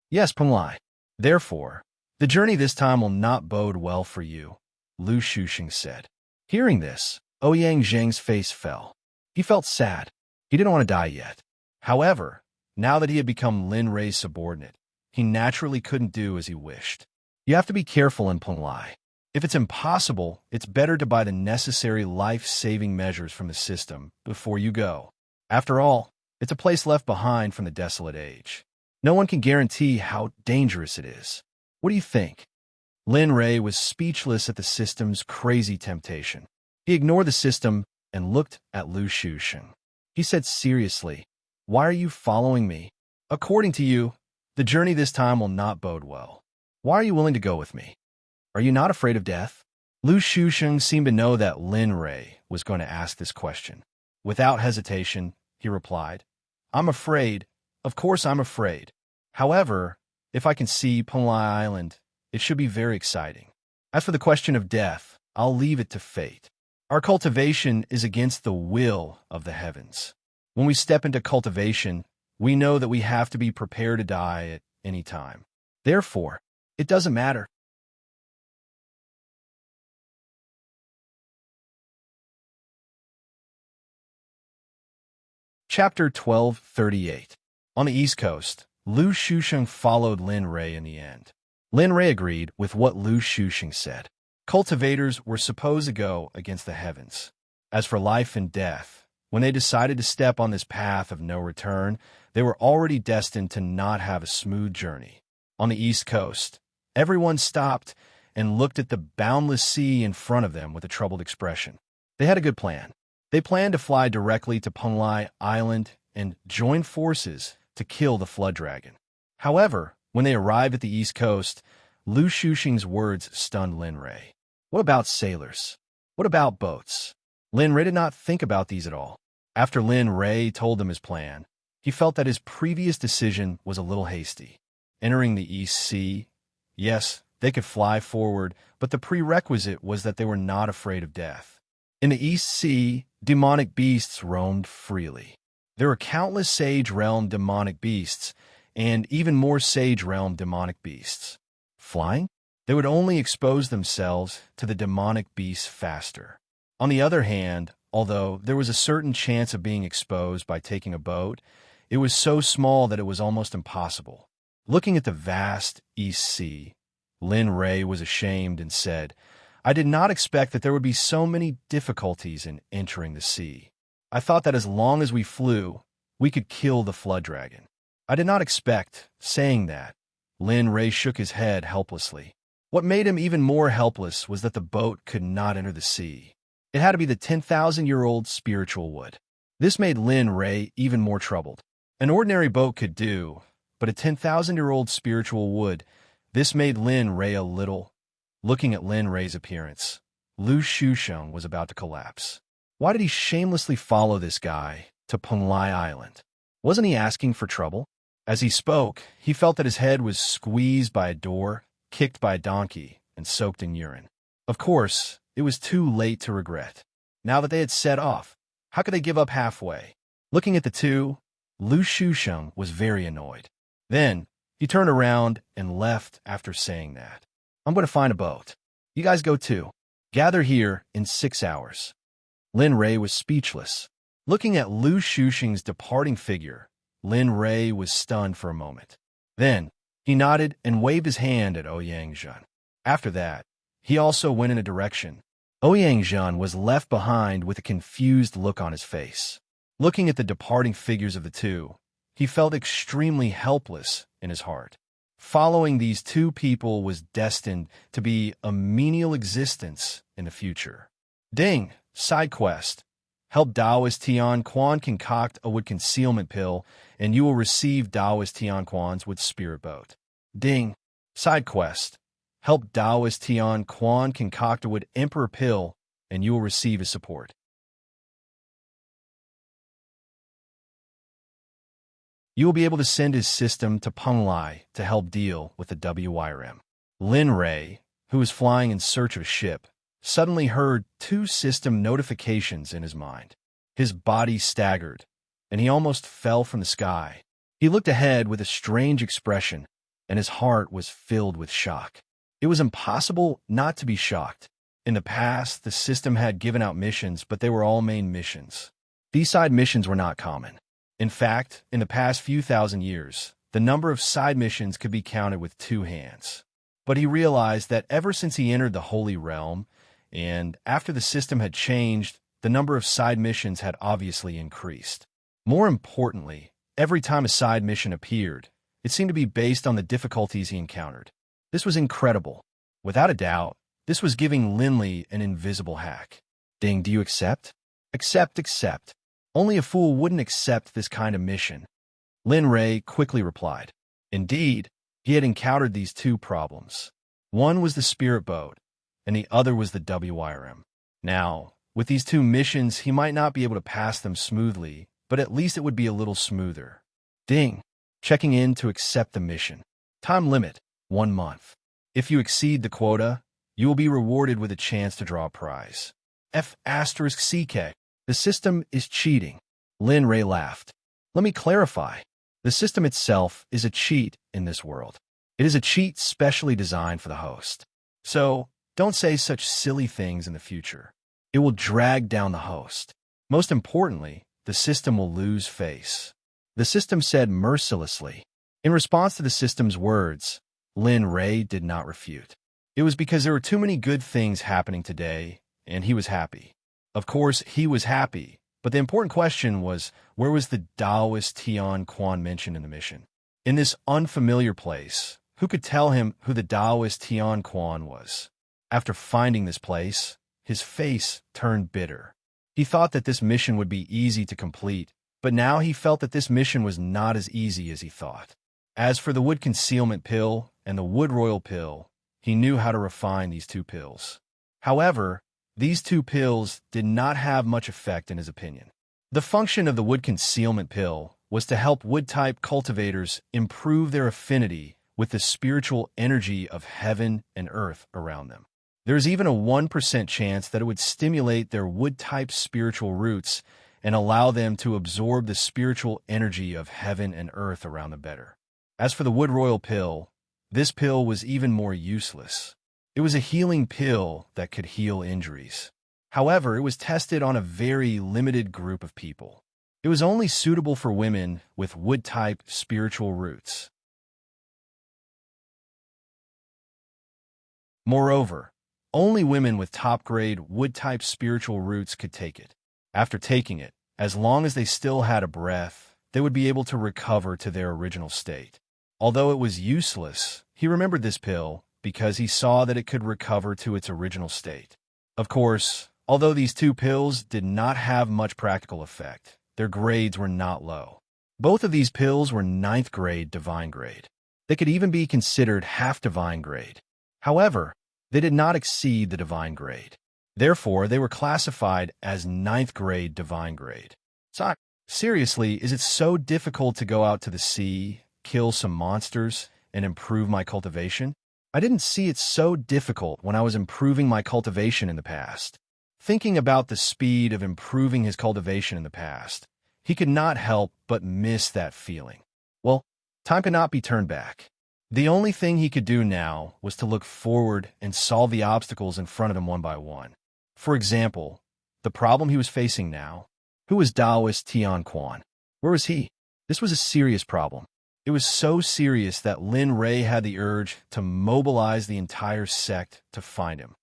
Yes, Penglai. Therefore, the journey this time will not bode well for you, Lu Shuxing said. Hearing this, Ouyang Zheng's face fell. He felt sad. He didn't want to die yet. However, now that he had become Lin Rei's subordinate, he naturally couldn't do as he wished. You have to be careful in Penglai. If it's impossible, it's better to buy the necessary life-saving measures from the system before you go. After all, it's a place left behind from the Desolate Age. No one can guarantee how dangerous it is. What do you think? Lin Rei was speechless at the system's crazy temptation. He ignored the system and looked at Lu Shuxing. He said seriously, "Why are you following me? According to you, the journey this time will not bode well. Why are you willing to go with me? Are you not afraid of death?" Lu Shuxing seemed to know that Lin Rei was going to ask this question. Without hesitation, he replied, "I'm afraid. Of course I'm afraid. However, if I can see Penglai Island, it should be very exciting. As for the question of death, I'll leave it to fate. Our cultivation is against the will of the heavens. When we step into cultivation, we know that we have to be prepared to die at any time. Therefore, it doesn't matter." Chapter 1238. On the East Coast, Lu Shuxing followed Lin Rei in the end. Lin Rei agreed with what Lu Shuxing said. Cultivators were supposed to go against the heavens. As for life and death, when they decided to step on this path of no return, they were already destined to not have a smooth journey. On the East Coast, everyone stopped and looked at the boundless sea in front of them with a troubled expression. They had a good plan. They planned to fly directly to Penglai Island and join forces to kill the flood dragon. However, when they arrived at the East Coast, Lu Shuxing's words stunned Lin Rei. What about sailors? What about boats? Lin Rei did not think about these at all. After Lin Rei told them his plan, he felt that his previous decision was a little hasty. Entering the East Sea, yes, they could fly forward, but the prerequisite was that they were not afraid of death. In the East Sea, demonic beasts roamed freely. There were countless Sage Realm demonic beasts, and even more Sage Realm demonic beasts. Flying? They would only expose themselves to the demonic beasts faster. On the other hand, although there was a certain chance of being exposed by taking a boat, it was so small that it was almost impossible. Looking at the vast East Sea, Lin Rei was ashamed and said, "I did not expect that there would be so many difficulties in entering the sea. I thought that as long as we flew, we could kill the flood dragon. I did not expect," saying that, Lin Rei shook his head helplessly. What made him even more helpless was that the boat could not enter the sea. It had to be the 10,000-year-old spiritual wood. This made Lin Rei even more troubled. An ordinary boat could do, but a 10,000-year-old spiritual wood, this made Lin Rei a little. Looking at Lin Rei's appearance, Lu Shuxing was about to collapse. Why did he shamelessly follow this guy to Penglai Island? Wasn't he asking for trouble? As he spoke, he felt that his head was squeezed by a door, kicked by a donkey, and soaked in urine. Of course, it was too late to regret. Now that they had set off, how could they give up halfway? Looking at the two, Lu Shuxing was very annoyed. Then, he turned around and left after saying that. I'm going to find a boat. You guys go too. Gather here in 6 hours. Lin Ray was speechless. Looking at Lu Shuxing's departing figure, Lin Ray was stunned for a moment. Then, he nodded and waved his hand at Ouyang Zhen. After that, he also went in a direction. Ouyang Zhen was left behind with a confused look on his face. Looking at the departing figures of the two, he felt extremely helpless in his heart. Following these two people was destined to be a menial existence in the future. Ding! Side quest. Help Taoist Tian Quan concoct a wood concealment pill, and you will receive Taoist Tian Quan's wood spirit boat. Ding! Side quest. Help Taoist Tian Quan concoct a wood emperor pill, and you will receive his support. You will be able to send his system to Peng Lai to help deal with the WYRM. Lin Ray, who was flying in search of a ship, suddenly heard 2 system notifications in his mind. His body staggered, and he almost fell from the sky. He looked ahead with a strange expression, and his heart was filled with shock. It was impossible not to be shocked. In the past, the system had given out missions, but they were all main missions. These side missions were not common. In fact, in the past few thousand years, the number of side missions could be counted with 2 hands. But he realized that ever since he entered the Holy Realm, and after the system had changed, the number of side missions had obviously increased. More importantly, every time a side mission appeared, it seemed to be based on the difficulties he encountered. This was incredible. Without a doubt, this was giving Linley an invisible hack. Ding, do you accept? Accept. Only a fool wouldn't accept this kind of mission. Lin Ray quickly replied. Indeed, he had encountered these 2 problems. One was the spirit boat, and the other was the WYRM. Now, with these 2 missions, he might not be able to pass them smoothly, but at least it would be a little smoother. Ding! Checking in to accept the mission. Time limit, 1 month. If you exceed the quota, you will be rewarded with a chance to draw a prize. F***CK. The system is cheating. Lin Ray laughed. Let me clarify. The system itself is a cheat in this world. It is a cheat specially designed for the host. So, don't say such silly things in the future. It will drag down the host. Most importantly, the system will lose face. The system said mercilessly. In response to the system's words, Lin Ray did not refute. It was because there were too many good things happening today, and he was happy. Of course, he was happy, but the important question was, where was the Taoist Tian Quan mentioned in the mission? In this unfamiliar place, who could tell him who the Taoist Tian Quan was? After finding this place, his face turned bitter. He thought that this mission would be easy to complete, but now he felt that this mission was not as easy as he thought. As for the wood concealment pill and the wood royal pill, he knew how to refine these 2 pills. However, these 2 pills did not have much effect in his opinion. The function of the wood concealment pill was to help wood-type cultivators improve their affinity with the spiritual energy of heaven and earth around them. There is even a 1% chance that it would stimulate their wood-type spiritual roots and allow them to absorb the spiritual energy of heaven and earth around them better. As for the wood royal pill, this pill was even more useless. It was a healing pill that could heal injuries. However, it was tested on a very limited group of people. It was only suitable for women with wood-type spiritual roots. Moreover, only women with top-grade wood-type spiritual roots could take it. After taking it, as long as they still had a breath, they would be able to recover to their original state. Although it was useless, he remembered this pill because he saw that it could recover to its original state. Of course, although these 2 pills did not have much practical effect, their grades were not low. Both of these pills were 9th grade divine grade. They could even be considered half divine grade. However, they did not exceed the divine grade. Therefore, they were classified as 9th grade divine grade. So, seriously, is it so difficult to go out to the sea, kill some monsters, and improve my cultivation? I didn't see it so difficult when I was improving my cultivation in the past. Thinking about the speed of improving his cultivation in the past, he could not help but miss that feeling. Well, time could not be turned back. The only thing he could do now was to look forward and solve the obstacles in front of him one by one. For example, the problem he was facing now. Who was Taoist Tian Quan? Where was he? This was a serious problem. It was so serious that Lin Ray had the urge to mobilize the entire sect to find him.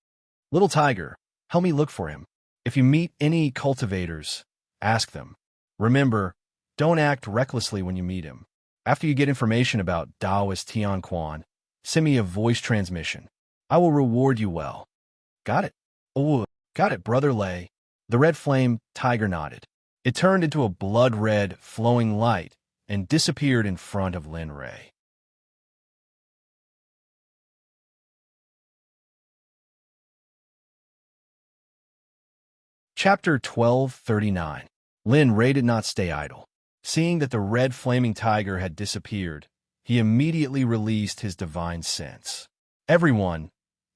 Little Tiger, help me look for him. If you meet any cultivators, ask them. Remember, don't act recklessly when you meet him. After you get information about Taoist Tian Quan, send me a voice transmission. I will reward you well. Got it? Oh, got it, Brother Lei. The red flame tiger nodded. It turned into a blood-red, flowing light and disappeared in front of Lin Ray. Chapter 1239. Lin Ray did not stay idle. Seeing that the red flaming tiger had disappeared, he immediately released his divine sense. Everyone,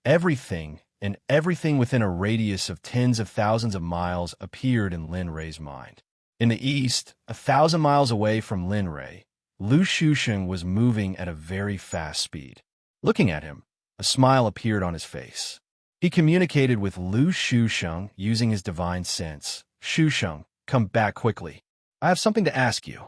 everything, and everything within a radius of tens of thousands of miles appeared in Lin Ray's mind. In the east, 1,000 miles away from Lin Ray, Lu Shusheng was moving at a very fast speed. Looking at him, a smile appeared on his face. He communicated with Lu Shusheng using his divine sense. Shusheng, come back quickly. I have something to ask you.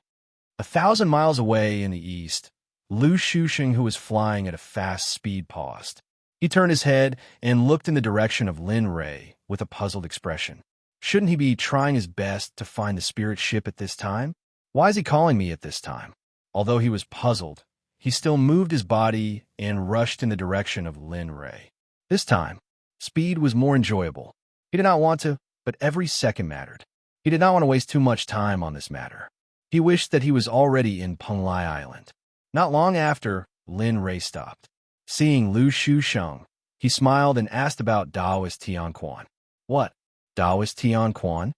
1,000 miles away in the east, Lu Shusheng, who was flying at a fast speed, paused. He turned his head and looked in the direction of Lin Ray with a puzzled expression. Shouldn't he be trying his best to find the spirit ship at this time? Why is he calling me at this time? Although he was puzzled, he still moved his body and rushed in the direction of Lin Ray. This time, speed was more enjoyable. He did not want to, but every second mattered. He did not want to waste too much time on this matter. He wished that he was already in Penglai Island. Not long after, Lin Ray stopped. Seeing Lu Shusheng, he smiled and asked about Taoist Tian Quan. What? Taoist Tian Quan?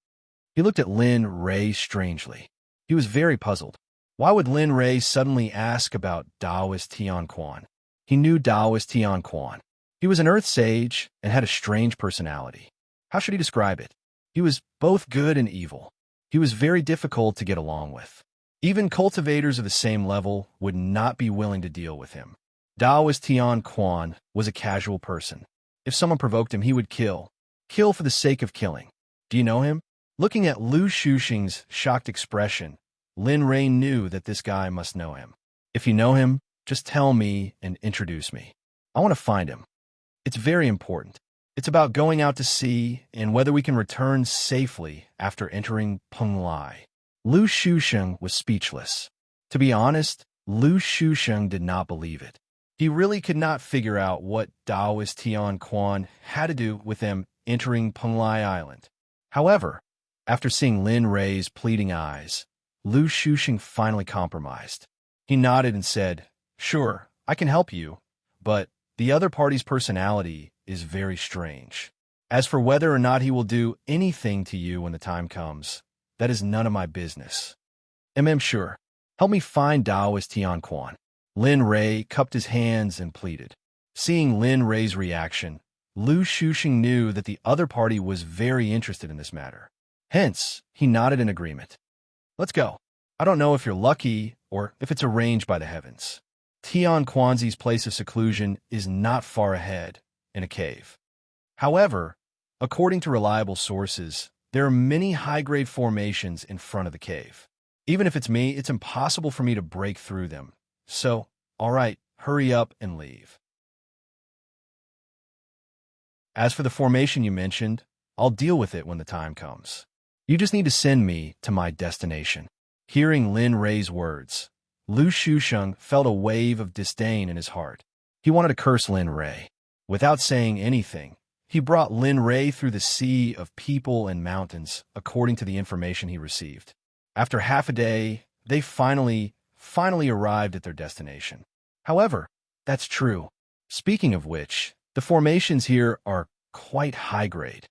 He looked at Lin Ray strangely. He was very puzzled. Why would Lin Ray suddenly ask about Taoist Tian Quan? He knew Taoist Tian Quan. He was an earth sage and had a strange personality. How should he describe it? He was both good and evil. He was very difficult to get along with. Even cultivators of the same level would not be willing to deal with him. Taoist Tian Quan was a casual person. If someone provoked him, he would kill. Kill for the sake of killing. Do you know him? Looking at Lu Shusheng's shocked expression, Lin Ray knew that this guy must know him. If you know him, just tell me and introduce me. I want to find him. It's very important. It's about going out to sea and whether we can return safely after entering Penglai. Lu Shusheng was speechless. To be honest, Lu Shusheng did not believe it. He really could not figure out what Taoist Tian Quan had to do with them entering Penglai Island. However, after seeing Lin Ray's pleading eyes, Lu Shusheng finally compromised. He nodded and said, "Sure, I can help you, but the other party's personality is very strange. As for whether or not he will do anything to you when the time comes, that is none of my business. Sure. Help me find Taoist Tian Quan." Lin Ray cupped his hands and pleaded. Seeing Lin Ray's reaction, Lu Shusheng knew that the other party was very interested in this matter. Hence, he nodded in agreement. Let's go. I don't know if you're lucky or if it's arranged by the heavens. Tian Quanzi's place of seclusion is not far ahead, in a cave. However, according to reliable sources, there are many high-grade formations in front of the cave. Even if it's me, it's impossible for me to break through them. So, all right, hurry up and leave. As for the formation you mentioned, I'll deal with it when the time comes. You just need to send me to my destination. Hearing Lin Ray's words, Lu Shusheng felt a wave of disdain in his heart. He wanted to curse Lin Ray. Without saying anything, he brought Lin Ray through the sea of people and mountains, according to the information he received. After half a day, they finally arrived at their destination. However, that's true. Speaking of which, the formations here are quite high-grade.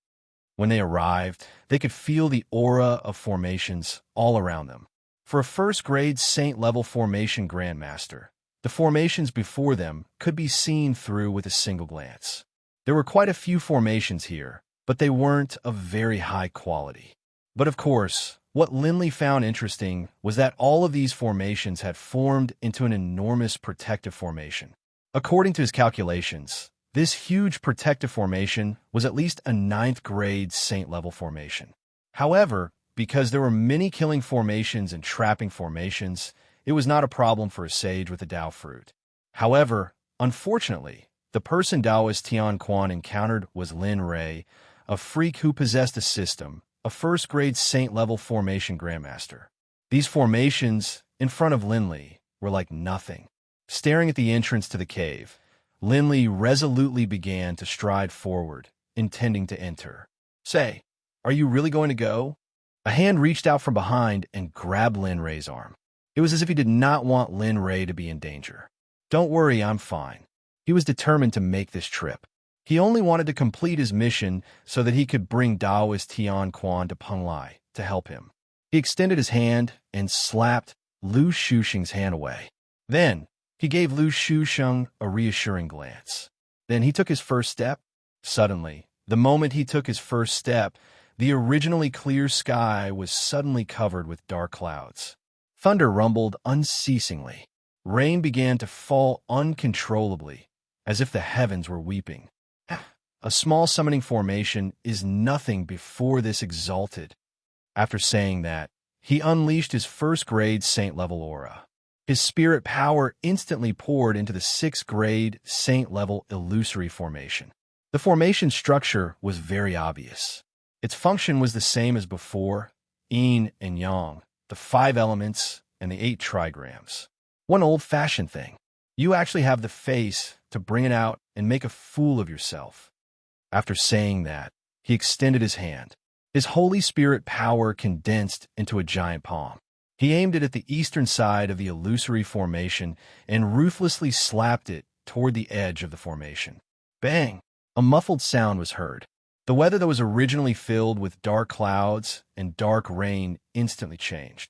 When they arrived, they could feel the aura of formations all around them. For a first-grade saint-level formation grandmaster, the formations before them could be seen through with a single glance. There were quite a few formations here, but they weren't of very high quality. But of course, What Linley found interesting was that all of these formations had formed into an enormous protective formation. According to his calculations, this huge protective formation was at least a ninth-grade saint-level formation. However, because there were many killing formations and trapping formations, it was not a problem for a sage with a Dao fruit. However, unfortunately, the person Daoist Tian Quan encountered was Lin Ray, a freak who possessed a system, a first-grade saint-level formation grandmaster. These formations, in front of Linley, were like nothing. Staring at the entrance to the cave, Linley resolutely began to stride forward, intending to enter. "Say, are you really going to go?" A hand reached out from behind and grabbed Lin Ray's arm. It was as if he did not want Lin Ray to be in danger. "Don't worry, I'm fine." He was determined to make this trip. He only wanted to complete his mission so that he could bring Daoist Tian Quan to Penglai to help him. He extended his hand and slapped Lu Shusheng's hand away. Then, he gave Lu Shusheng a reassuring glance. Then he took his first step. Suddenly, the moment he took his first step, the originally clear sky was suddenly covered with dark clouds. Thunder rumbled unceasingly. Rain began to fall uncontrollably, as if the heavens were weeping. A small summoning formation is nothing before this exalted. After saying that, he unleashed his first-grade saint-level aura. His spirit power instantly poured into the 6th-grade saint-level illusory formation. The formation structure was very obvious. Its function was the same as before: yin and yang, the 5 elements, and the 8 trigrams. One old-fashioned thing. You actually have the face to bring it out and make a fool of yourself. After saying that, he extended his hand. His Holy Spirit power condensed into a giant palm. He aimed it at the eastern side of the illusory formation and ruthlessly slapped it toward the edge of the formation. Bang! A muffled sound was heard. The weather that was originally filled with dark clouds and dark rain instantly changed.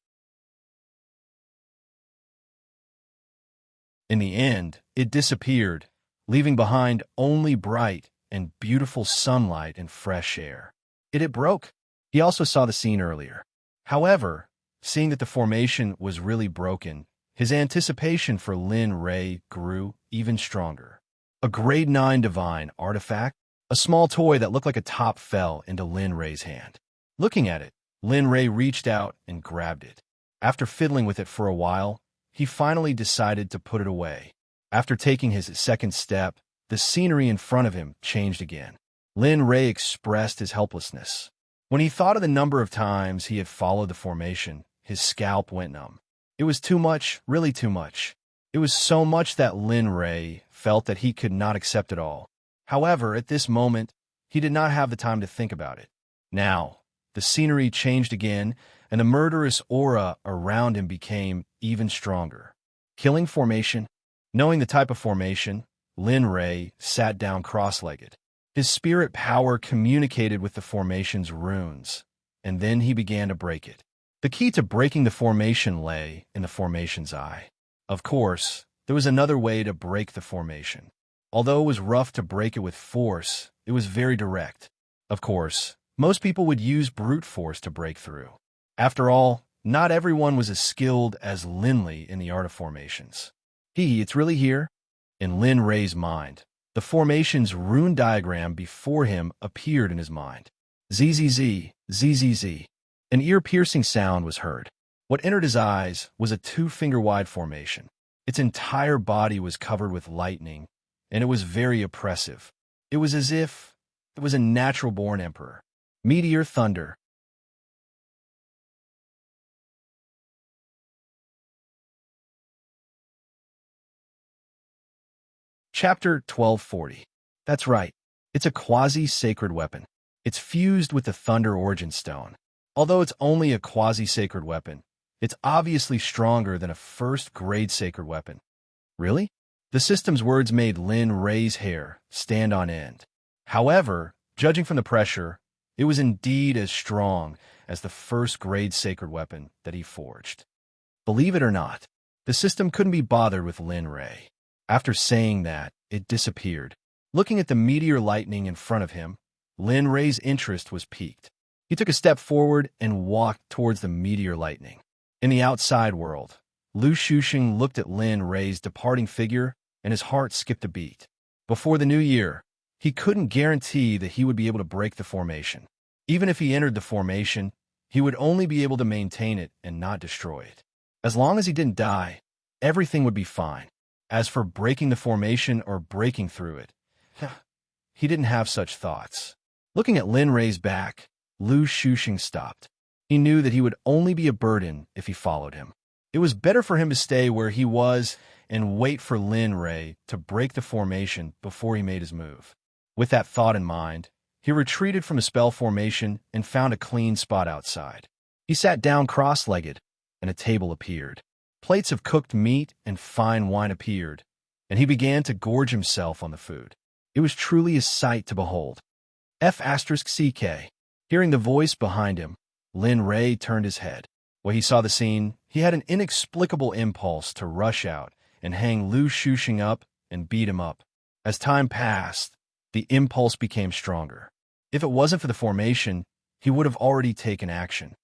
In the end, it disappeared, leaving behind only bright and beautiful sunlight and fresh air. It broke. He also saw the scene earlier. However, seeing that the formation was really broken, his anticipation for Lin Ray grew even stronger. A grade 9 divine artifact, a small toy that looked like a top, fell into Lin Ray's hand. Looking at it, Lin Ray reached out and grabbed it. After fiddling with it for a while, he finally decided to put it away. After taking his second step, the scenery in front of him changed again. Lin Ray expressed his helplessness. When he thought of the number of times he had followed the formation, his scalp went numb. It was too much, really too much. It was so much that Lin Ray felt that he could not accept it all. However, at this moment, he did not have the time to think about it. Now, the scenery changed again, and the murderous aura around him became even stronger. Killing formation. Knowing the type of formation, Lin Ray sat down cross-legged. His spirit power communicated with the formation's runes, and then he began to break it. The key to breaking the formation lay in the formation's eye. Of course, there was another way to break the formation. Although it was rough to break it with force, it was very direct. Of course, most people would use brute force to break through. After all, not everyone was as skilled as Linley in the art of formations. It's really here? In Lin Ray's mind, the formation's rune diagram before him appeared in his mind. ZZZ, ZZZ. An ear-piercing sound was heard. What entered his eyes was a 2-finger-wide formation. Its entire body was covered with lightning, and it was very oppressive. It was as if it was a natural-born emperor. Meteor thunder. Chapter 1240. That's right. It's a quasi-sacred weapon. It's fused with the Thunder Origin Stone. Although it's only a quasi-sacred weapon, it's obviously stronger than a first-grade sacred weapon. Really? The system's words made Lin Ray's hair stand on end. However, judging from the pressure, it was indeed as strong as the first-grade sacred weapon that he forged. Believe it or not, the system couldn't be bothered with Lin Ray. After saying that, it disappeared. Looking at the meteor lightning in front of him, Lin Ray's interest was piqued. He took a step forward and walked towards the meteor lightning. In the outside world, Lu Shuxing looked at Lin Rei's departing figure, and his heart skipped a beat. Before the new year, he couldn't guarantee that he would be able to break the formation. Even if he entered the formation, he would only be able to maintain it and not destroy it. As long as he didn't die, everything would be fine. As for breaking the formation or breaking through it, he didn't have such thoughts. Looking at Lin Rei's back, Lu Shuxing stopped. He knew that he would only be a burden if he followed him. It was better for him to stay where he was and wait for Lin Rei to break the formation before he made his move. With that thought in mind, he retreated from the spell formation and found a clean spot outside. He sat down cross-legged, and a table appeared. Plates of cooked meat and fine wine appeared, and he began to gorge himself on the food. It was truly a sight to behold. F***CK. Hearing the voice behind him, Lin Rei turned his head. When he saw the scene, he had an inexplicable impulse to rush out and hang Lu Shuxing up and beat him up. As time passed, the impulse became stronger. If it wasn't for the formation, he would have already taken action.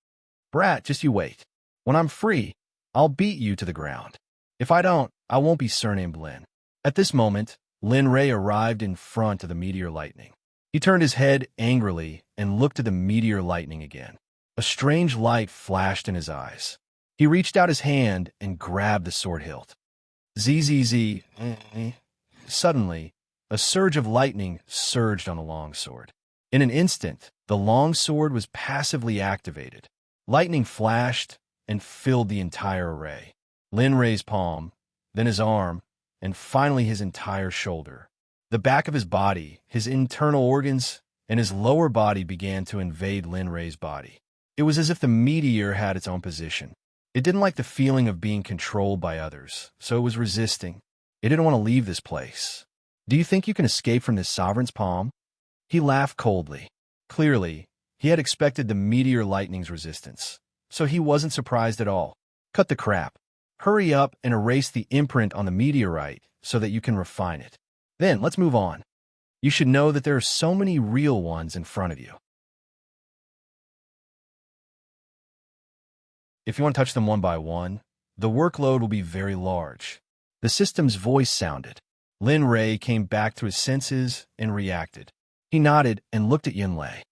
Brat, just you wait. When I'm free, I'll beat you to the ground. If I don't, I won't be surnamed Lin. At this moment, Lin Rei arrived in front of the meteor lightning. He turned his head angrily and looked at the meteor lightning again. A strange light flashed in his eyes. He reached out his hand and grabbed the sword hilt. Zzz. Suddenly, a surge of lightning surged on the longsword. In an instant, the longsword was passively activated. Lightning flashed and filled the entire array. Lin Rei's palm, then his arm, and finally his entire shoulder. The back of his body, his internal organs, and his lower body began to invade Lin Rei's body. It was as if the meteor had its own position. It didn't like the feeling of being controlled by others, so it was resisting. It didn't want to leave this place. Do you think you can escape from this sovereign's palm? He laughed coldly. Clearly, he had expected the meteor lightning's resistance, so he wasn't surprised at all. Cut the crap. Hurry up and erase the imprint on the meteorite so that you can refine it. Then, let's move on. You should know that there are so many real ones in front of you. If you want to touch them one by one, the workload will be very large. The system's voice sounded. Lin Rei came back to his senses and reacted. He nodded and looked at Yunlei.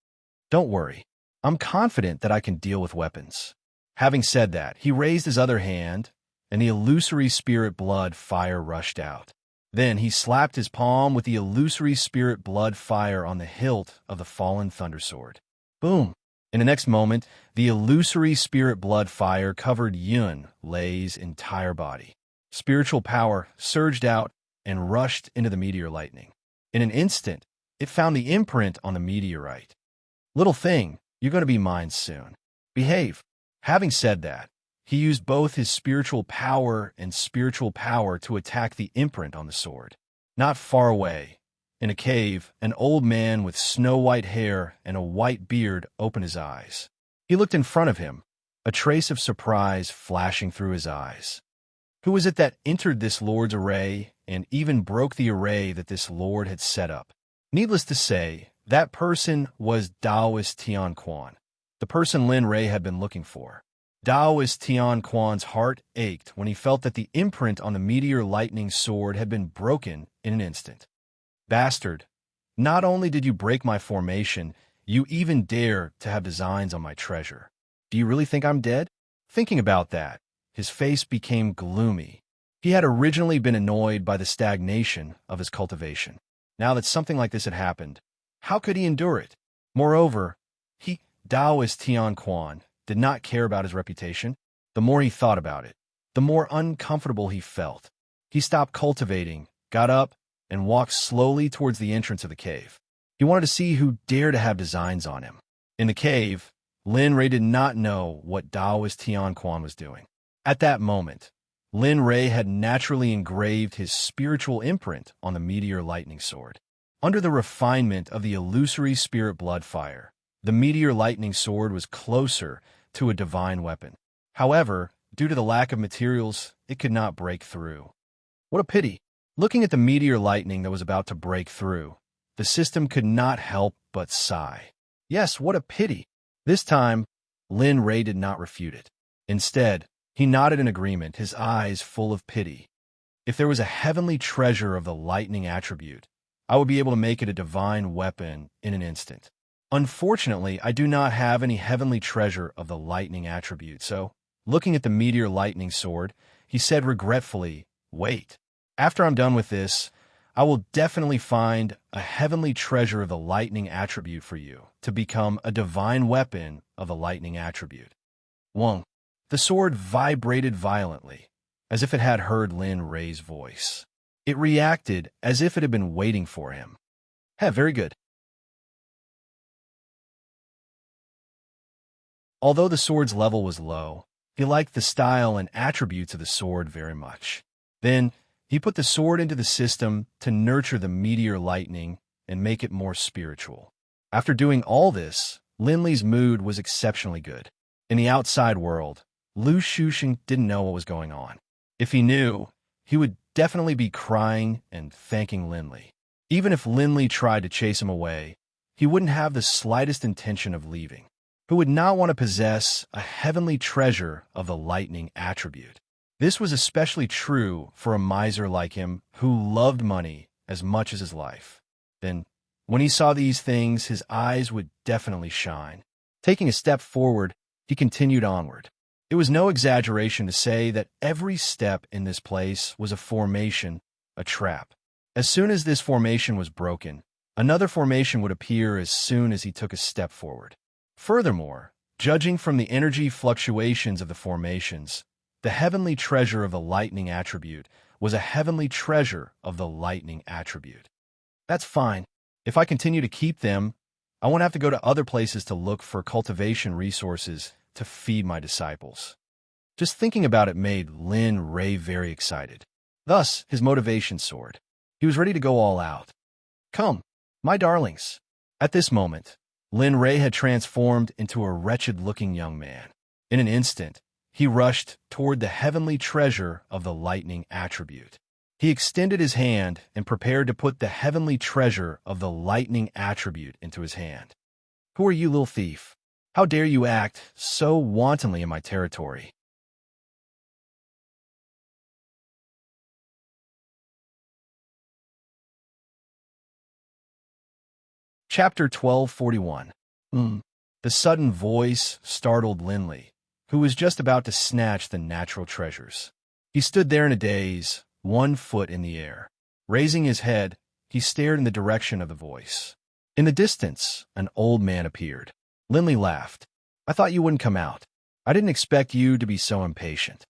Don't worry. I'm confident that I can deal with weapons. Having said that, he raised his other hand, and the illusory spirit blood fire rushed out. Then he slapped his palm with the illusory spirit blood fire on the hilt of the fallen thundersword. Boom! In the next moment, the illusory spirit blood fire covered Yunlei's entire body. Spiritual power surged out and rushed into the meteor lightning. In an instant, it found the imprint on the meteorite. Little thing, you're going to be mine soon. Behave. Having said that, he used both his spiritual power and spiritual power to attack the imprint on the sword. Not far away, in a cave, an old man with snow-white hair and a white beard opened his eyes. He looked in front of him, a trace of surprise flashing through his eyes. Who was it that entered this lord's array and even broke the array that this lord had set up? Needless to say, that person was Daoist Tian Quan, the person Lin Rei had been looking for. Daoist Tian Quan's heart ached when he felt that the imprint on the meteor lightning sword had been broken in an instant. Bastard, not only did you break my formation, you even dare to have designs on my treasure. Do you really think I'm dead? Thinking about that, his face became gloomy. He had originally been annoyed by the stagnation of his cultivation. Now that something like this had happened, how could he endure it? Moreover, Daoist Tian Quan, did not care about his reputation. The more he thought about it, the more uncomfortable he felt. He stopped cultivating, got up, and walked slowly towards the entrance of the cave. He wanted to see who dared to have designs on him. In the cave, Lin Rei did not know what Daoist Tian Quan was doing. At that moment, Lin Rei had naturally engraved his spiritual imprint on the meteor lightning sword. Under the refinement of the illusory spirit blood fire, the meteor lightning sword was closer to a divine weapon. However, due to the lack of materials, it could not break through. What a pity! Looking at the meteor lightning that was about to break through, the system could not help but sigh. Yes, what a pity! This time, Lin Ray did not refute it. Instead, he nodded in agreement, his eyes full of pity. If there was a heavenly treasure of the lightning attribute, I would be able to make it a divine weapon in an instant. Unfortunately, I do not have any heavenly treasure of the lightning attribute, so, looking at the meteor lightning sword, he said regretfully, "Wait. After I'm done with this, I will definitely find a heavenly treasure of the lightning attribute for you to become a divine weapon of the lightning attribute." Wong. The sword vibrated violently, as if it had heard Lin Ray's voice. It reacted as if it had been waiting for him. Very good. Although the sword's level was low, he liked the style and attributes of the sword very much. Then, he put the sword into the system to nurture the meteor lightning and make it more spiritual. After doing all this, Lin Li's mood was exceptionally good. In the outside world, Lu Shuxing didn't know what was going on. If he knew, he would definitely be crying and thanking Lin Li. Even if Lin Li tried to chase him away, he wouldn't have the slightest intention of leaving. Who would not want to possess a heavenly treasure of the lightning attribute? This was especially true for a miser like him who loved money as much as his life. Then, when he saw these things, his eyes would definitely shine. Taking a step forward, he continued onward. It was no exaggeration to say that every step in this place was a formation, a trap. As soon as this formation was broken, another formation would appear as soon as he took a step forward. Furthermore, judging from the energy fluctuations of the formations, the heavenly treasure of the lightning attribute was a heavenly treasure of the lightning attribute. That's fine. If I continue to keep them, I won't have to go to other places to look for cultivation resources to feed my disciples. Just thinking about it made Lin Ray very excited. Thus, his motivation soared. He was ready to go all out. Come, my darlings. At this moment, Lin Ray had transformed into a wretched-looking young man. In an instant, he rushed toward the heavenly treasure of the lightning attribute. He extended his hand and prepared to put the heavenly treasure of the lightning attribute into his hand. Who are you, little thief? How dare you act so wantonly in my territory? Chapter 1241. The sudden voice startled Lin Li, who was just about to snatch the natural treasures. He stood there in a daze, 1 foot in the air. Raising his head, he stared in the direction of the voice. In the distance, an old man appeared. Lin Li laughed. I thought you wouldn't come out. I didn't expect you to be so impatient.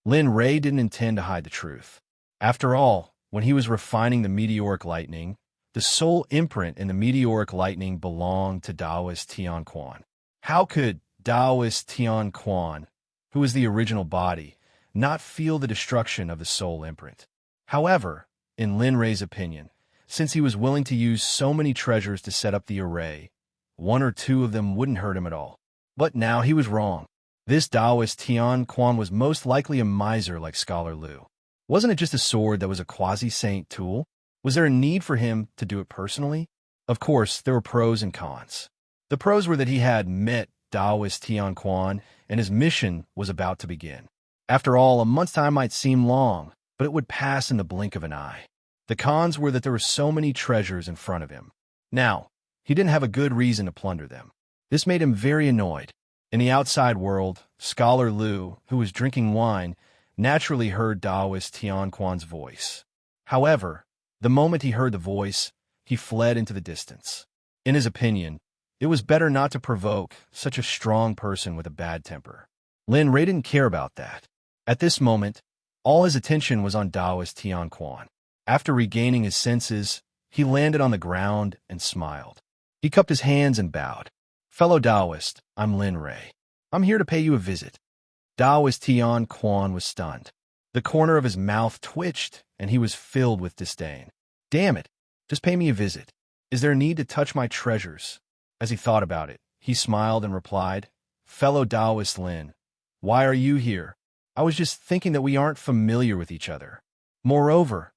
Lin Ray didn't intend to hide the truth. After all, when he was refining the meteoric lightning, the sole imprint in the meteoric lightning belonged to Taoist Tian Quan. How could Taoist Tian Quan, who was the original body, not feel the destruction of the soul imprint? However, in Lin Ray's opinion, since he was willing to use so many treasures to set up the array, 1 or 2 of them wouldn't hurt him at all. But now he was wrong. This Taoist Tian Quan was most likely a miser like Scholar Lu. Wasn't it just a sword that was a quasi-saint tool? Was there a need for him to do it personally? Of course, there were pros and cons. The pros were that he had met Taoist Tian Quan, and his mission was about to begin. After all, a month's time might seem long, but it would pass in the blink of an eye. The cons were that there were so many treasures in front of him. Now, he didn't have a good reason to plunder them. This made him very annoyed. In the outside world, Scholar Lu, who was drinking wine, naturally heard Taoist Tian Quan's voice. However, the moment he heard the voice, he fled into the distance. In his opinion, it was better not to provoke such a strong person with a bad temper. Lin Ray didn't care about that. At this moment, all his attention was on Taoist Tian Quan. After regaining his senses, he landed on the ground and smiled. He cupped his hands and bowed. Fellow Taoist, I'm Lin Ray. I'm here to pay you a visit. Taoist Tian Quan was stunned. The corner of his mouth twitched, and he was filled with disdain. Damn it, just pay me a visit. Is there a need to touch my treasures? As he thought about it, he smiled and replied, Fellow Taoist Lin, why are you here? I was just thinking that we aren't familiar with each other. Moreover,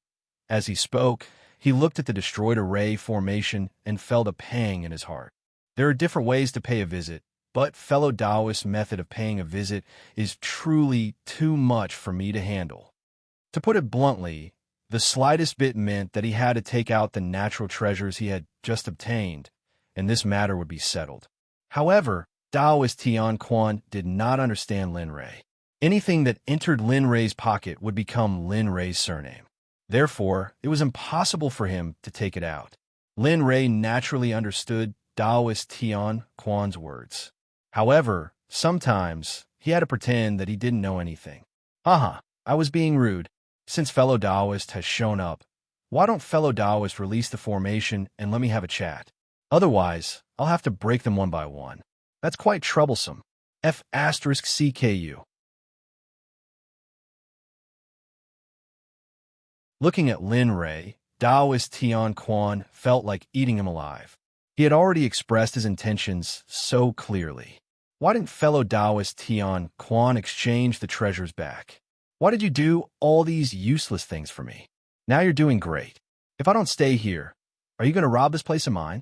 as he spoke, he looked at the destroyed array formation and felt a pang in his heart. There are different ways to pay a visit, but fellow Taoist's method of paying a visit is truly too much for me to handle. To put it bluntly, the slightest bit meant that he had to take out the natural treasures he had just obtained, and this matter would be settled. However, Taoist Tian Quan did not understand Lin Rei. Anything that entered Lin Rei's pocket would become Lin Rei's surname. Therefore, it was impossible for him to take it out. Lin Rei naturally understood Taoist Tian Quan's words. However, sometimes he had to pretend that he didn't know anything. Haha, I was being rude. Since fellow Taoist has shown up, why don't fellow Taoist release the formation and let me have a chat? Otherwise, I'll have to break them one by one. That's quite troublesome. F***CKU. Looking at Lin Rei, Taoist Tian Quan felt like eating him alive. He had already expressed his intentions so clearly. Why didn't fellow Taoist Tian Quan exchange the treasures back? Why did you do all these useless things for me? Now you're doing great. If I don't stay here, are you going to rob this place of mine?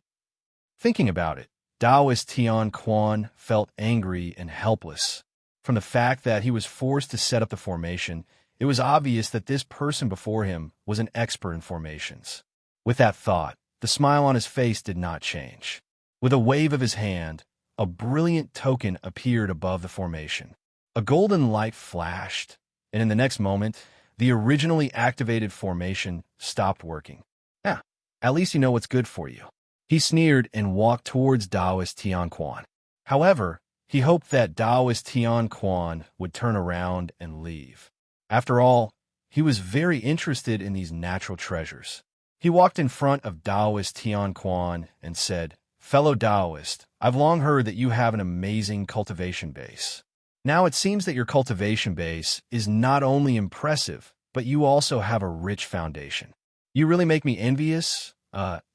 Thinking about it, Taoist Tian Quan felt angry and helpless. From the fact that he was forced to set up the formation, it was obvious that this person before him was an expert in formations. With that thought, the smile on his face did not change. With a wave of his hand, a brilliant token appeared above the formation. A golden light flashed, and in the next moment, the originally activated formation stopped working. Yeah, at least you know what's good for you. He sneered and walked towards Taoist Tian Quan. However, he hoped that Taoist Tian Quan would turn around and leave. After all, he was very interested in these natural treasures. He walked in front of Taoist Tian Quan and said, "Fellow Taoist, I've long heard that you have an amazing cultivation base. Now it seems that your cultivation base is not only impressive, but you also have a rich foundation. You really make me envious.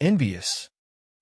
Envious."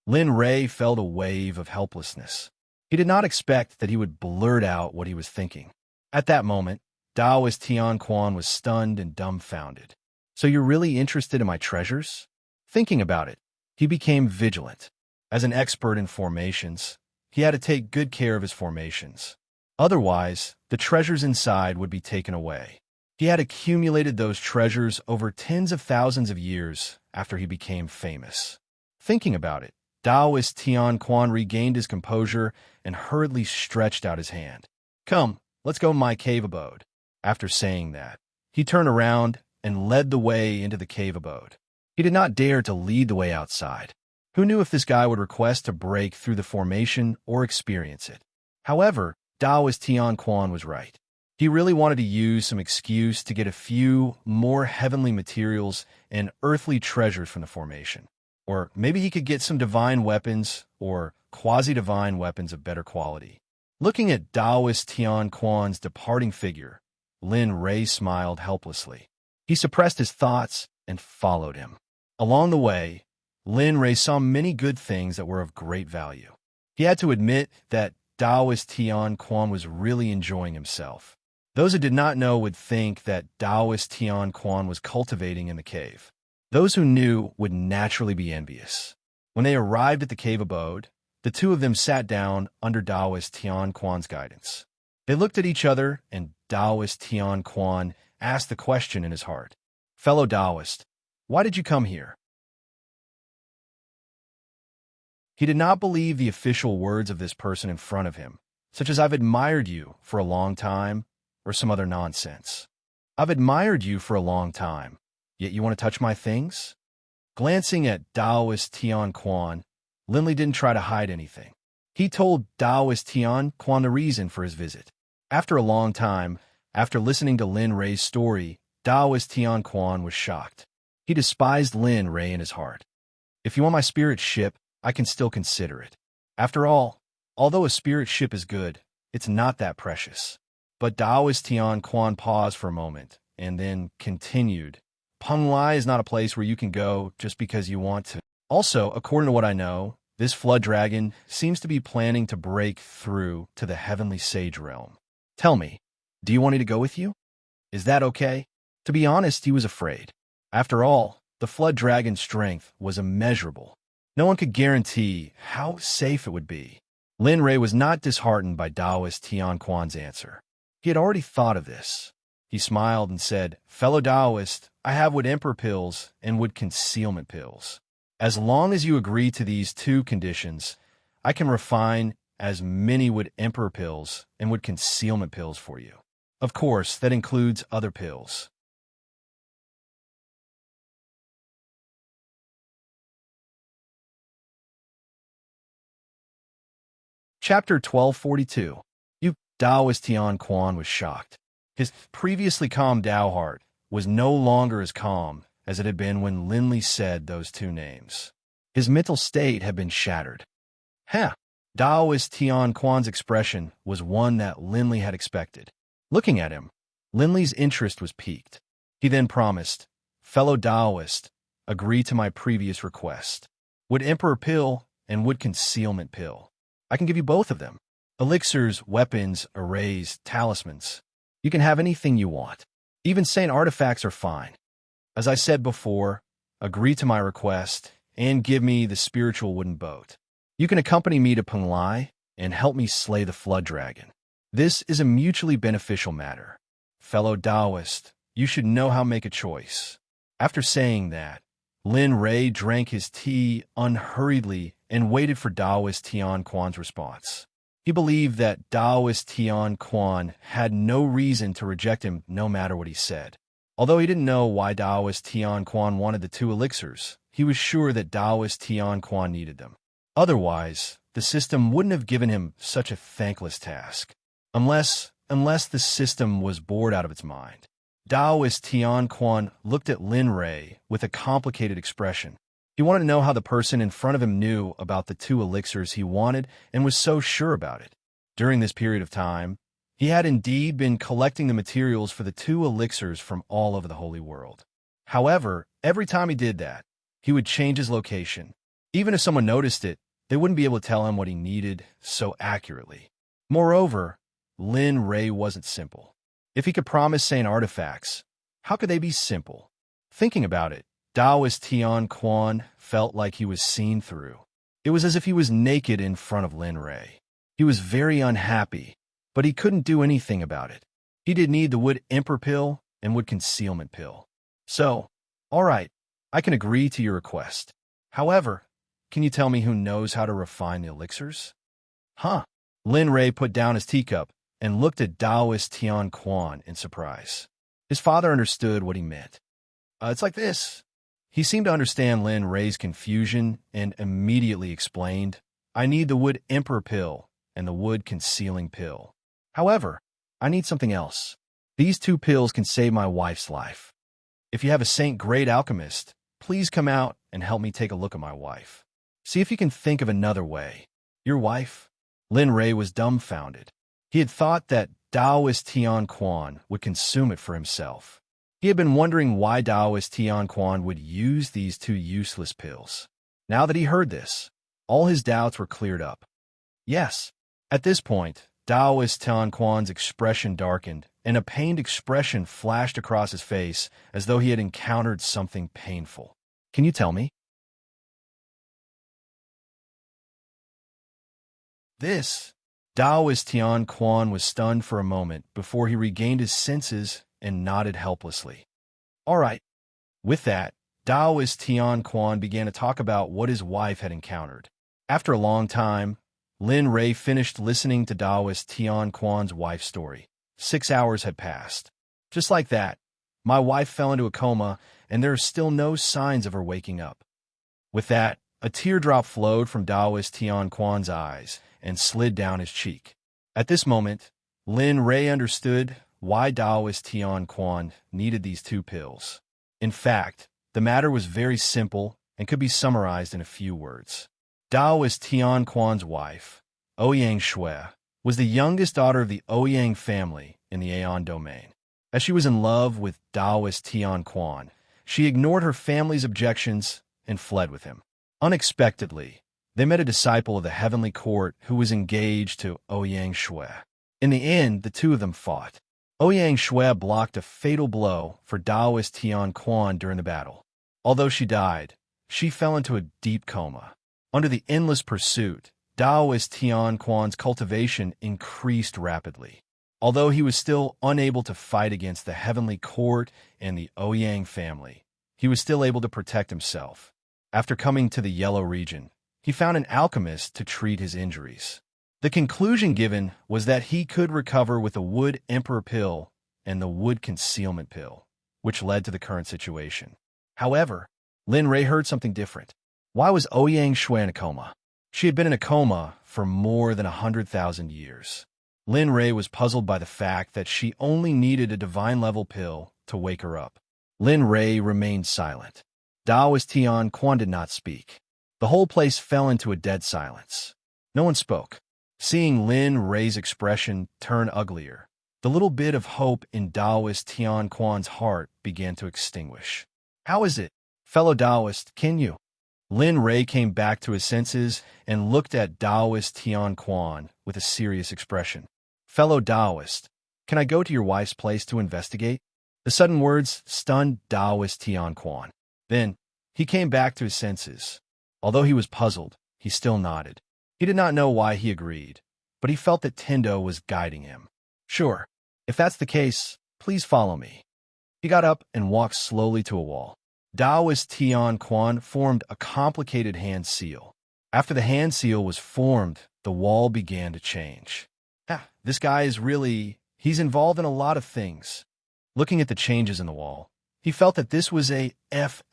Lin Rei felt a wave of helplessness. He did not expect that he would blurt out what he was thinking. At that moment, Taoist Tian Quan was stunned and dumbfounded. "So you're really interested in my treasures?" Thinking about it, he became vigilant. As an expert in formations, he had to take good care of his formations. Otherwise, the treasures inside would be taken away. He had accumulated those treasures over tens of thousands of years after he became famous. Thinking about it, Taoist Tian Quan regained his composure and hurriedly stretched out his hand. "Come, let's go to my cave abode." After saying that, he turned around and led the way into the cave abode. He did not dare to lead the way outside. Who knew if this guy would request to break through the formation or experience it? However, Taoist Tian Quan was right. He really wanted to use some excuse to get a few more heavenly materials and earthly treasures from the formation. Or maybe he could get some divine weapons or quasi-divine weapons of better quality. Looking at Taoist Tian Quan's departing figure, Lin Rei smiled helplessly. He suppressed his thoughts and followed him. Along the way, Lin Rei saw many good things that were of great value. He had to admit that Taoist Tian Quan was really enjoying himself. Those who did not know would think that Taoist Tian Quan was cultivating in the cave. Those who knew would naturally be envious. When they arrived at the cave abode, the two of them sat down under Taoist Tian Quan's guidance. They looked at each other, and Taoist Tian Quan asked the question in his heart. "Fellow Taoist, why did you come here?" He did not believe the official words of this person in front of him, such as "I've admired you for a long time," or some other nonsense. "I've admired you for a long time, yet you want to touch my things?" Glancing at Taoist Tian Quan, Lin Rei didn't try to hide anything. He told Taoist Tian Quan the reason for his visit. After a long time, after listening to Lin Rei's story, Taoist Tian Quan was shocked. He despised Lin Rei in his heart. "If you want my spirit ship, I can still consider it. After all, although a spirit ship is good, it's not that precious." But Taoist Tian Quan paused for a moment and then continued. "Penglai is not a place where you can go just because you want to. Also, according to what I know, this flood dragon seems to be planning to break through to the heavenly sage realm. Tell me, do you want me to go with you? Is that okay?" To be honest, he was afraid. After all, the flood dragon's strength was immeasurable. No one could guarantee how safe it would be. Lin Rei was not disheartened by Taoist Tian Quan's answer. He had already thought of this. He smiled and said, "Fellow Taoist, I have wood emperor pills and wood concealment pills. As long as you agree to these two conditions, I can refine as many wood emperor pills and wood concealment pills for you. Of course, that includes other pills." Chapter 1242. Taoist Tian Quan was shocked. His previously calm Tao heart was no longer as calm as it had been when Linley said those two names. His mental state had been shattered. Huh. Taoist Tian Quan's expression was one that Linley had expected. Looking at him, Linley's interest was piqued. He then promised, "Fellow Taoist, agree to my previous request. Would Emperor Pill and Would Concealment Pill. I can give you both of them. Elixirs, weapons, arrays, talismans. You can have anything you want. Even saint artifacts are fine. As I said before, agree to my request and give me the spiritual wooden boat. You can accompany me to Penglai and help me slay the flood dragon. This is a mutually beneficial matter. Fellow Taoist, you should know how to make a choice." After saying that, Lin Rei drank his tea unhurriedly and waited for Taoist Tian Quan's response. He believed that Taoist Tian Quan had no reason to reject him no matter what he said. Although he didn't know why Taoist Tian Quan wanted the two elixirs, he was sure that Taoist Tian Quan needed them. Otherwise, the system wouldn't have given him such a thankless task. Unless the system was bored out of its mind. Taoist Tian Quan looked at Lin Rei with a complicated expression. He wanted to know how the person in front of him knew about the two elixirs he wanted and was so sure about it. During this period of time, he had indeed been collecting the materials for the two elixirs from all over the Holy World. However, every time he did that, he would change his location. Even if someone noticed it, they wouldn't be able to tell him what he needed so accurately. Moreover, Lin Rei wasn't simple. If he could promise saint artifacts, how could they be simple? Thinking about it, Taoist Tian Quan felt like he was seen through. It was as if he was naked in front of Lin Rei. He was very unhappy, but he couldn't do anything about it. He did need the wood emperor pill and wood concealment pill. So, all right, I can agree to your request. However, can you tell me who knows how to refine the elixirs? Huh. Lin Rei put down his teacup and looked at Taoist Tian Quan in surprise. His father understood what he meant. It's like this. He seemed to understand Lin Rei's confusion and immediately explained, "I need the wood emperor pill and the wood concealing pill. However, I need something else. These two pills can save my wife's life. If you have a saint-grade alchemist, please come out and help me take a look at my wife. See if you can think of another way." Your wife? Lin Rei was dumbfounded. He had thought that Taoist Tian Quan would consume it for himself. He had been wondering why Taoist Tian Quan would use these two useless pills. Now that he heard this, all his doubts were cleared up. Yes. At this point, Taoist Tian Quan's expression darkened, and a pained expression flashed across his face as though he had encountered something painful. Can you tell me? This. Taoist Tian Quan was stunned for a moment before he regained his senses and nodded helplessly. All right. With that, Taoist Tian Quan began to talk about what his wife had encountered. After a long time, Lin Rei finished listening to Taoist Tian Quan's wife's story. 6 hours had passed. Just like that, my wife fell into a coma, and there are still no signs of her waking up. With that, a teardrop flowed from Taoist Tian Quan's eyes and slid down his cheek. At this moment, Lin Rei understood why Taoist Tian Quan needed these two pills. In fact, the matter was very simple and could be summarized in a few words. Taoist Tian Quan's wife, Ouyang Shui, was the youngest daughter of the Ouyang family in the Aeon domain. As she was in love with Taoist Tian Quan, she ignored her family's objections and fled with him. Unexpectedly, they met a disciple of the heavenly court who was engaged to Ouyang Shui. In the end, the two of them fought. Ouyang Shui blocked a fatal blow for Taoist Tian Quan during the battle. Although she died, she fell into a deep coma. Under the endless pursuit, Taoist Tian Quan's cultivation increased rapidly. Although he was still unable to fight against the Heavenly Court and the Ouyang family, he was still able to protect himself. After coming to the Yellow region, he found an alchemist to treat his injuries. The conclusion given was that he could recover with the Wood Emperor pill and the Wood Concealment pill, which led to the current situation. However, Lin Rei heard something different. Why was Ouyang Shui in a coma? She had been in a coma for more than 100,000 years. Lin Rei was puzzled by the fact that she only needed a divine-level pill to wake her up. Lin Rei remained silent. Taoist Tian Quan did not speak. The whole place fell into a dead silence. No one spoke. Seeing Lin Rei's expression turn uglier, the little bit of hope in Taoist Tian Quan's heart began to extinguish. How is it, fellow Taoist, can you? Lin Rei came back to his senses and looked at Taoist Tian Quan with a serious expression. Fellow Taoist, can I go to your wife's place to investigate? The sudden words stunned Taoist Tian Quan. Then, he came back to his senses. Although he was puzzled, he still nodded. He did not know why he agreed, but he felt that Tendo was guiding him. Sure, if that's the case, please follow me. He got up and walked slowly to a wall. Taoist Tian Quan formed a complicated hand seal. After the hand seal was formed, the wall began to change. This guy is he's involved in a lot of things. Looking at the changes in the wall, he felt that this was a F**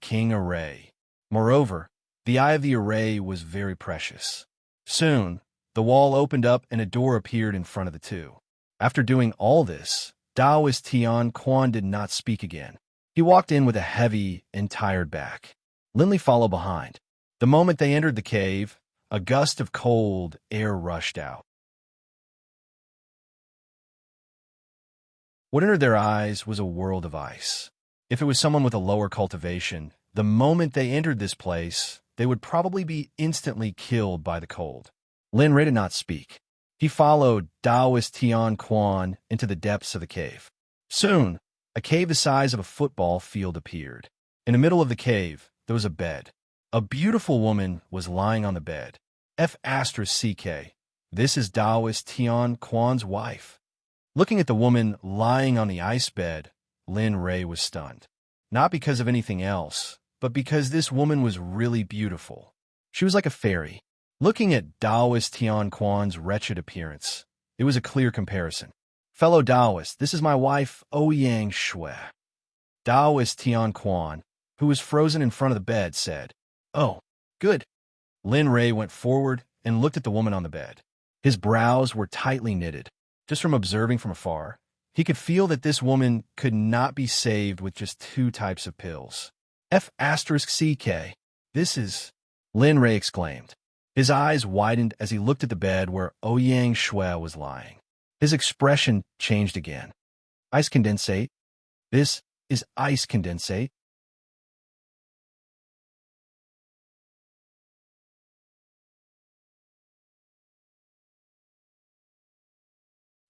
king array. Moreover, the eye of the array was very precious. Soon, the wall opened up and a door appeared in front of the two. After doing all this, Taoist Tian Quan did not speak again. He walked in with a heavy and tired back. Linley followed behind. The moment they entered the cave, a gust of cold air rushed out. What entered their eyes was a world of ice. If it was someone with a lower cultivation, the moment they entered this place, they would probably be instantly killed by the cold. Lin Rei did not speak. He followed Taoist Tian Quan into the depths of the cave. Soon, a cave the size of a football field appeared. In the middle of the cave, there was a bed. A beautiful woman was lying on the bed. F***CK. This is Taoist Tian Quan's wife. Looking at the woman lying on the ice bed, Lin Rei was stunned. Not because of anything else, but because this woman was really beautiful. She was like a fairy. Looking at Taoist Tian Quan's wretched appearance, it was a clear comparison. Fellow Taoist, this is my wife, Ouyang Shui. Taoist Tian Quan, who was frozen in front of the bed, said, Oh, good. Lin Rei went forward and looked at the woman on the bed. His brows were tightly knitted. Just from observing from afar, he could feel that this woman could not be saved with just 2 types of pills. F***CK. This is... Lin Rei exclaimed. His eyes widened as he looked at the bed where Ouyang Shui was lying. His expression changed again. Ice condensate? This is ice condensate?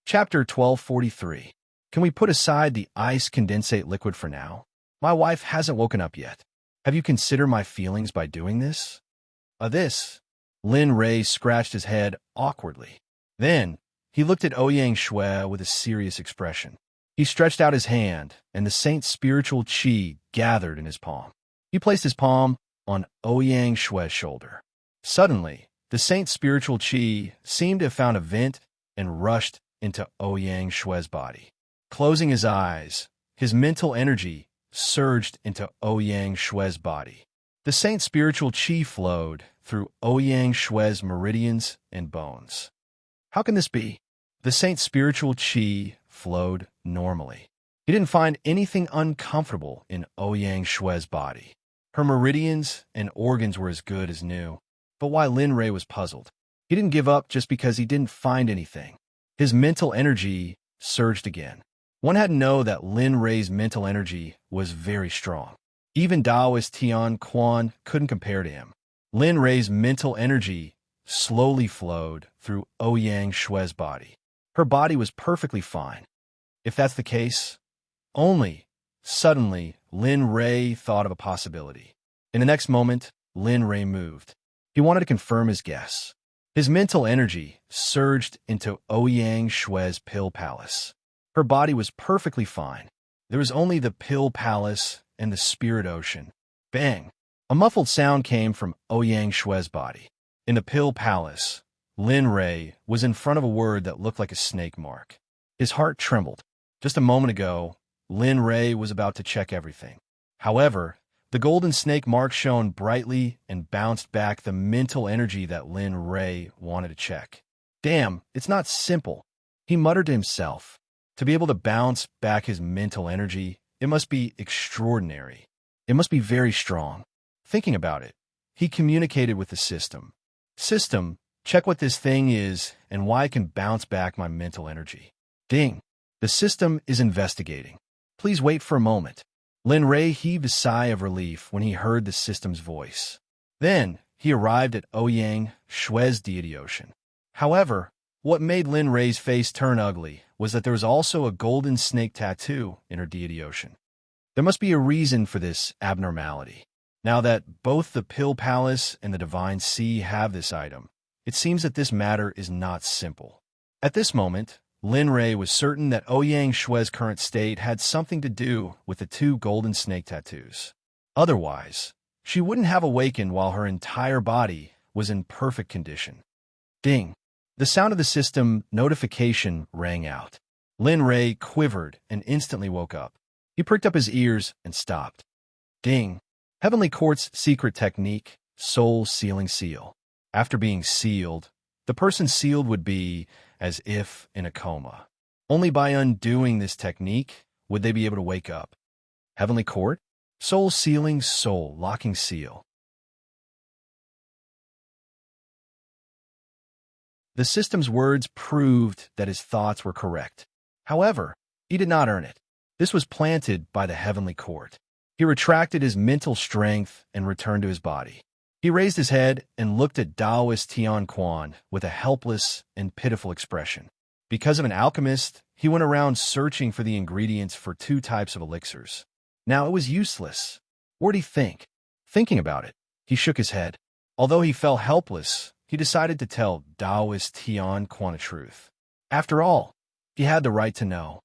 Chapter 1243. Can we put aside the ice condensate liquid for now? My wife hasn't woken up yet. Have you considered my feelings by doing this? This. Lin Rei scratched his head awkwardly. Then, he looked at Ouyang Shui with a serious expression. He stretched out his hand, and the saint's spiritual qi gathered in his palm. He placed his palm on Ouyang Shui's shoulder. Suddenly, the saint's spiritual qi seemed to have found a vent and rushed into Ouyang Shui's body. Closing his eyes, his mental energy surged into Ouyang Shui's body. The saint's spiritual qi flowed through Ouyang Shui's meridians and bones. How can this be? The saint's spiritual qi flowed normally. He didn't find anything uncomfortable in Ouyang Shui's body. Her meridians and organs were as good as new. But why Lin Rei was puzzled. He didn't give up just because he didn't find anything. His mental energy surged again. One had to know that Lin Rei's mental energy was very strong. Even Taoist Tian Quan couldn't compare to him. Lin Rei's mental energy slowly flowed through Ouyang Shui's body. Her body was perfectly fine. If that's the case, suddenly, Lin Rei thought of a possibility. In the next moment, Lin Rei moved. He wanted to confirm his guess. His mental energy surged into Ouyang Shue's Pill Palace. Her body was perfectly fine. There was only the Pill Palace and the Spirit Ocean. Bang! A muffled sound came from Ouyang Shue's body. In the Pill Palace, Lin Rei was in front of a word that looked like a snake mark. His heart trembled. Just a moment ago, Lin Rei was about to check everything. However, the golden snake mark shone brightly and bounced back the mental energy that Lin Rei wanted to check. Damn, it's not simple, he muttered to himself. To be able to bounce back his mental energy, it must be extraordinary. It must be very strong. Thinking about it, he communicated with the system. System, check what this thing is and why it can bounce back my mental energy. Ding. The system is investigating. Please wait for a moment. Lin Rei heaved a sigh of relief when he heard the system's voice. Then, he arrived at Ouyang Shue's deity ocean. However, what made Lin Rei's face turn ugly was that there was also a golden snake tattoo in her deity ocean. There must be a reason for this abnormality. Now that both the Pill Palace and the Divine Sea have this item, it seems that this matter is not simple. At this moment, Lin Rei was certain that Ouyang Shue's current state had something to do with the two golden snake tattoos. Otherwise, she wouldn't have awakened while her entire body was in perfect condition. Ding! The sound of the system notification rang out. Lin Rei quivered and instantly woke up. He pricked up his ears and stopped. Ding! Heavenly Court's secret technique, soul sealing seal. After being sealed, the person sealed would be as if in a coma. Only by undoing this technique would they be able to wake up. Heavenly Court? Soul sealing, soul locking seal. The system's words proved that his thoughts were correct. However, he did not earn it. This was planted by the Heavenly Court. He retracted his mental strength and returned to his body. He raised his head and looked at Taoist Tian Quan with a helpless and pitiful expression. Because of an alchemist, he went around searching for the ingredients for two types of elixirs. Now it was useless. What did he think? Thinking about it, he shook his head. Although he felt helpless, he decided to tell Taoist Tian Quan the truth. After all, he had the right to know.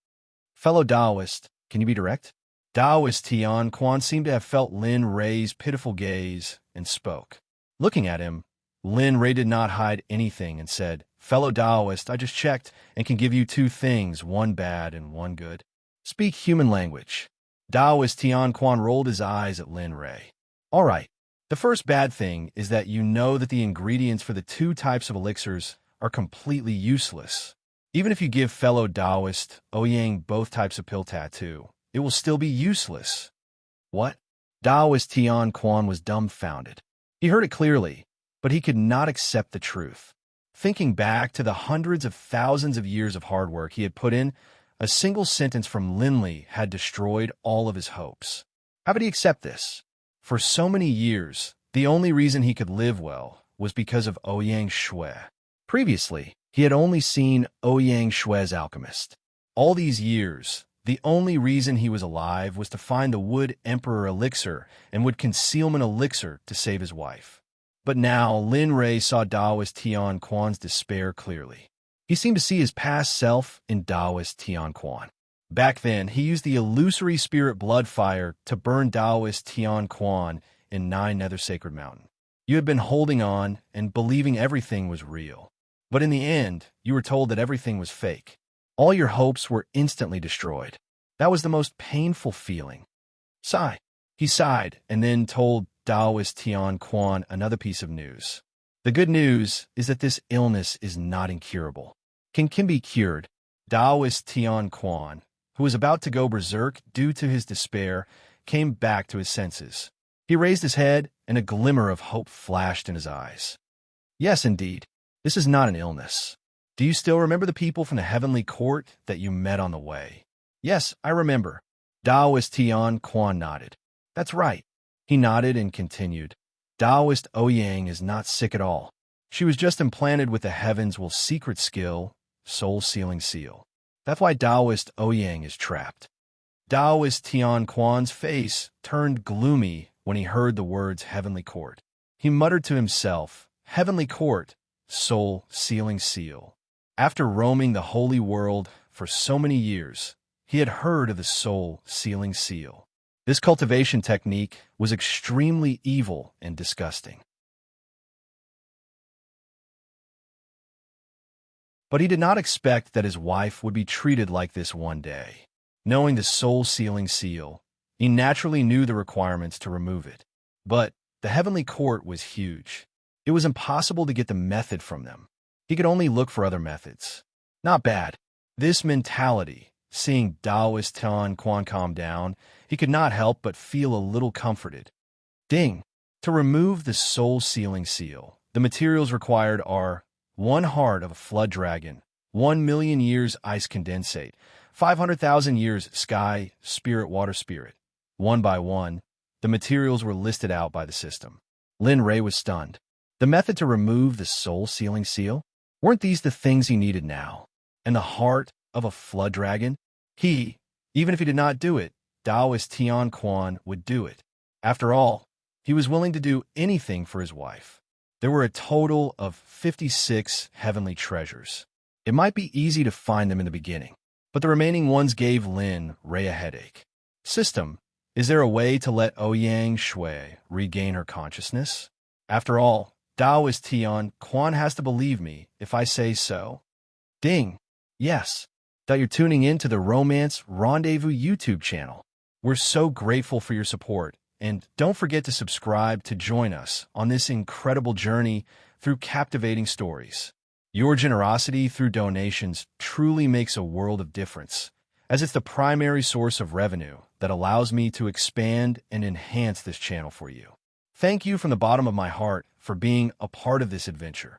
Fellow Taoist, can you be direct? Taoist Tian Quan seemed to have felt Lin Rei's pitiful gaze and spoke. Looking at him, Lin Rei did not hide anything and said, Fellow Taoist, I just checked and can give you two things, one bad and one good. Speak human language. Taoist Tian Quan rolled his eyes at Lin Rei. All right, the first bad thing is that you know that the ingredients for the two types of elixirs are completely useless. Even if you give fellow Taoist Ouyang both types of pill tattoo, it will still be useless. What? Taoist Tian Quan was dumbfounded. He heard it clearly, but he could not accept the truth. Thinking back to the hundreds of thousands of years of hard work he had put in, a single sentence from Lin Li had destroyed all of his hopes. How could he accept this? For so many years, the only reason he could live well was because of Ouyang Shue. Previously, he had only seen Ouyang Shue's alchemist. All these years, the only reason he was alive was to find the Wood Emperor elixir and Wood Concealment elixir to save his wife. But now Lin Rei saw Taoist Tian Quan's despair clearly. He seemed to see his past self in Taoist Tian Quan. Back then, he used the illusory spirit blood fire to burn Taoist Tian Quan in 9 Nether Sacred Mountain. You had been holding on and believing everything was real. But in the end, you were told that everything was fake. All your hopes were instantly destroyed. That was the most painful feeling. Sigh. He sighed and then told Taoist Tian Quan another piece of news. The good news is that this illness is not incurable. Can be cured. Taoist Tian Quan, who was about to go berserk due to his despair, came back to his senses. He raised his head and a glimmer of hope flashed in his eyes. Yes, indeed. This is not an illness. Do you still remember the people from the Heavenly Court that you met on the way? Yes, I remember. Taoist Tian Quan nodded. That's right. He nodded and continued. Taoist Ouyang is not sick at all. She was just implanted with the Heavens' will secret skill, soul sealing seal. That's why Taoist Ouyang is trapped. Taoist Tian Quan's face turned gloomy when he heard the words Heavenly Court. He muttered to himself, "Heavenly Court, soul-sealing seal." After roaming the holy world for so many years, he had heard of the soul-sealing seal. This cultivation technique was extremely evil and disgusting. But he did not expect that his wife would be treated like this one day. Knowing the soul-sealing seal, he naturally knew the requirements to remove it. But the heavenly court was huge. It was impossible to get the method from them. He could only look for other methods. Not bad. This mentality, seeing Taoist Tan Quan calm down, he could not help but feel a little comforted. Ding! To remove the soul-sealing seal, the materials required are 1 heart of a flood dragon, 1,000,000 years ice condensate, 500,000 years sky spirit water spirit. One by one, the materials were listed out by the system. Lin Ray was stunned. The method to remove the soul-sealing seal? Weren't these the things he needed now? And the heart of a flood dragon? Even if he did not do it, Taoist Tian Quan would do it. After all, he was willing to do anything for his wife. There were a total of 56 heavenly treasures. It might be easy to find them in the beginning, but the remaining ones gave Lin Ray a headache. System, is there a way to let Ouyang Shui regain her consciousness? After all, Taoist Tian Quan has to believe me if I say so. Ding! Yes, that you're tuning in to the Romance Rendezvous YouTube channel. We're so grateful for your support, and don't forget to subscribe to join us on this incredible journey through captivating stories. Your generosity through donations truly makes a world of difference, as it's the primary source of revenue that allows me to expand and enhance this channel for you. Thank you from the bottom of my heart for being a part of this adventure.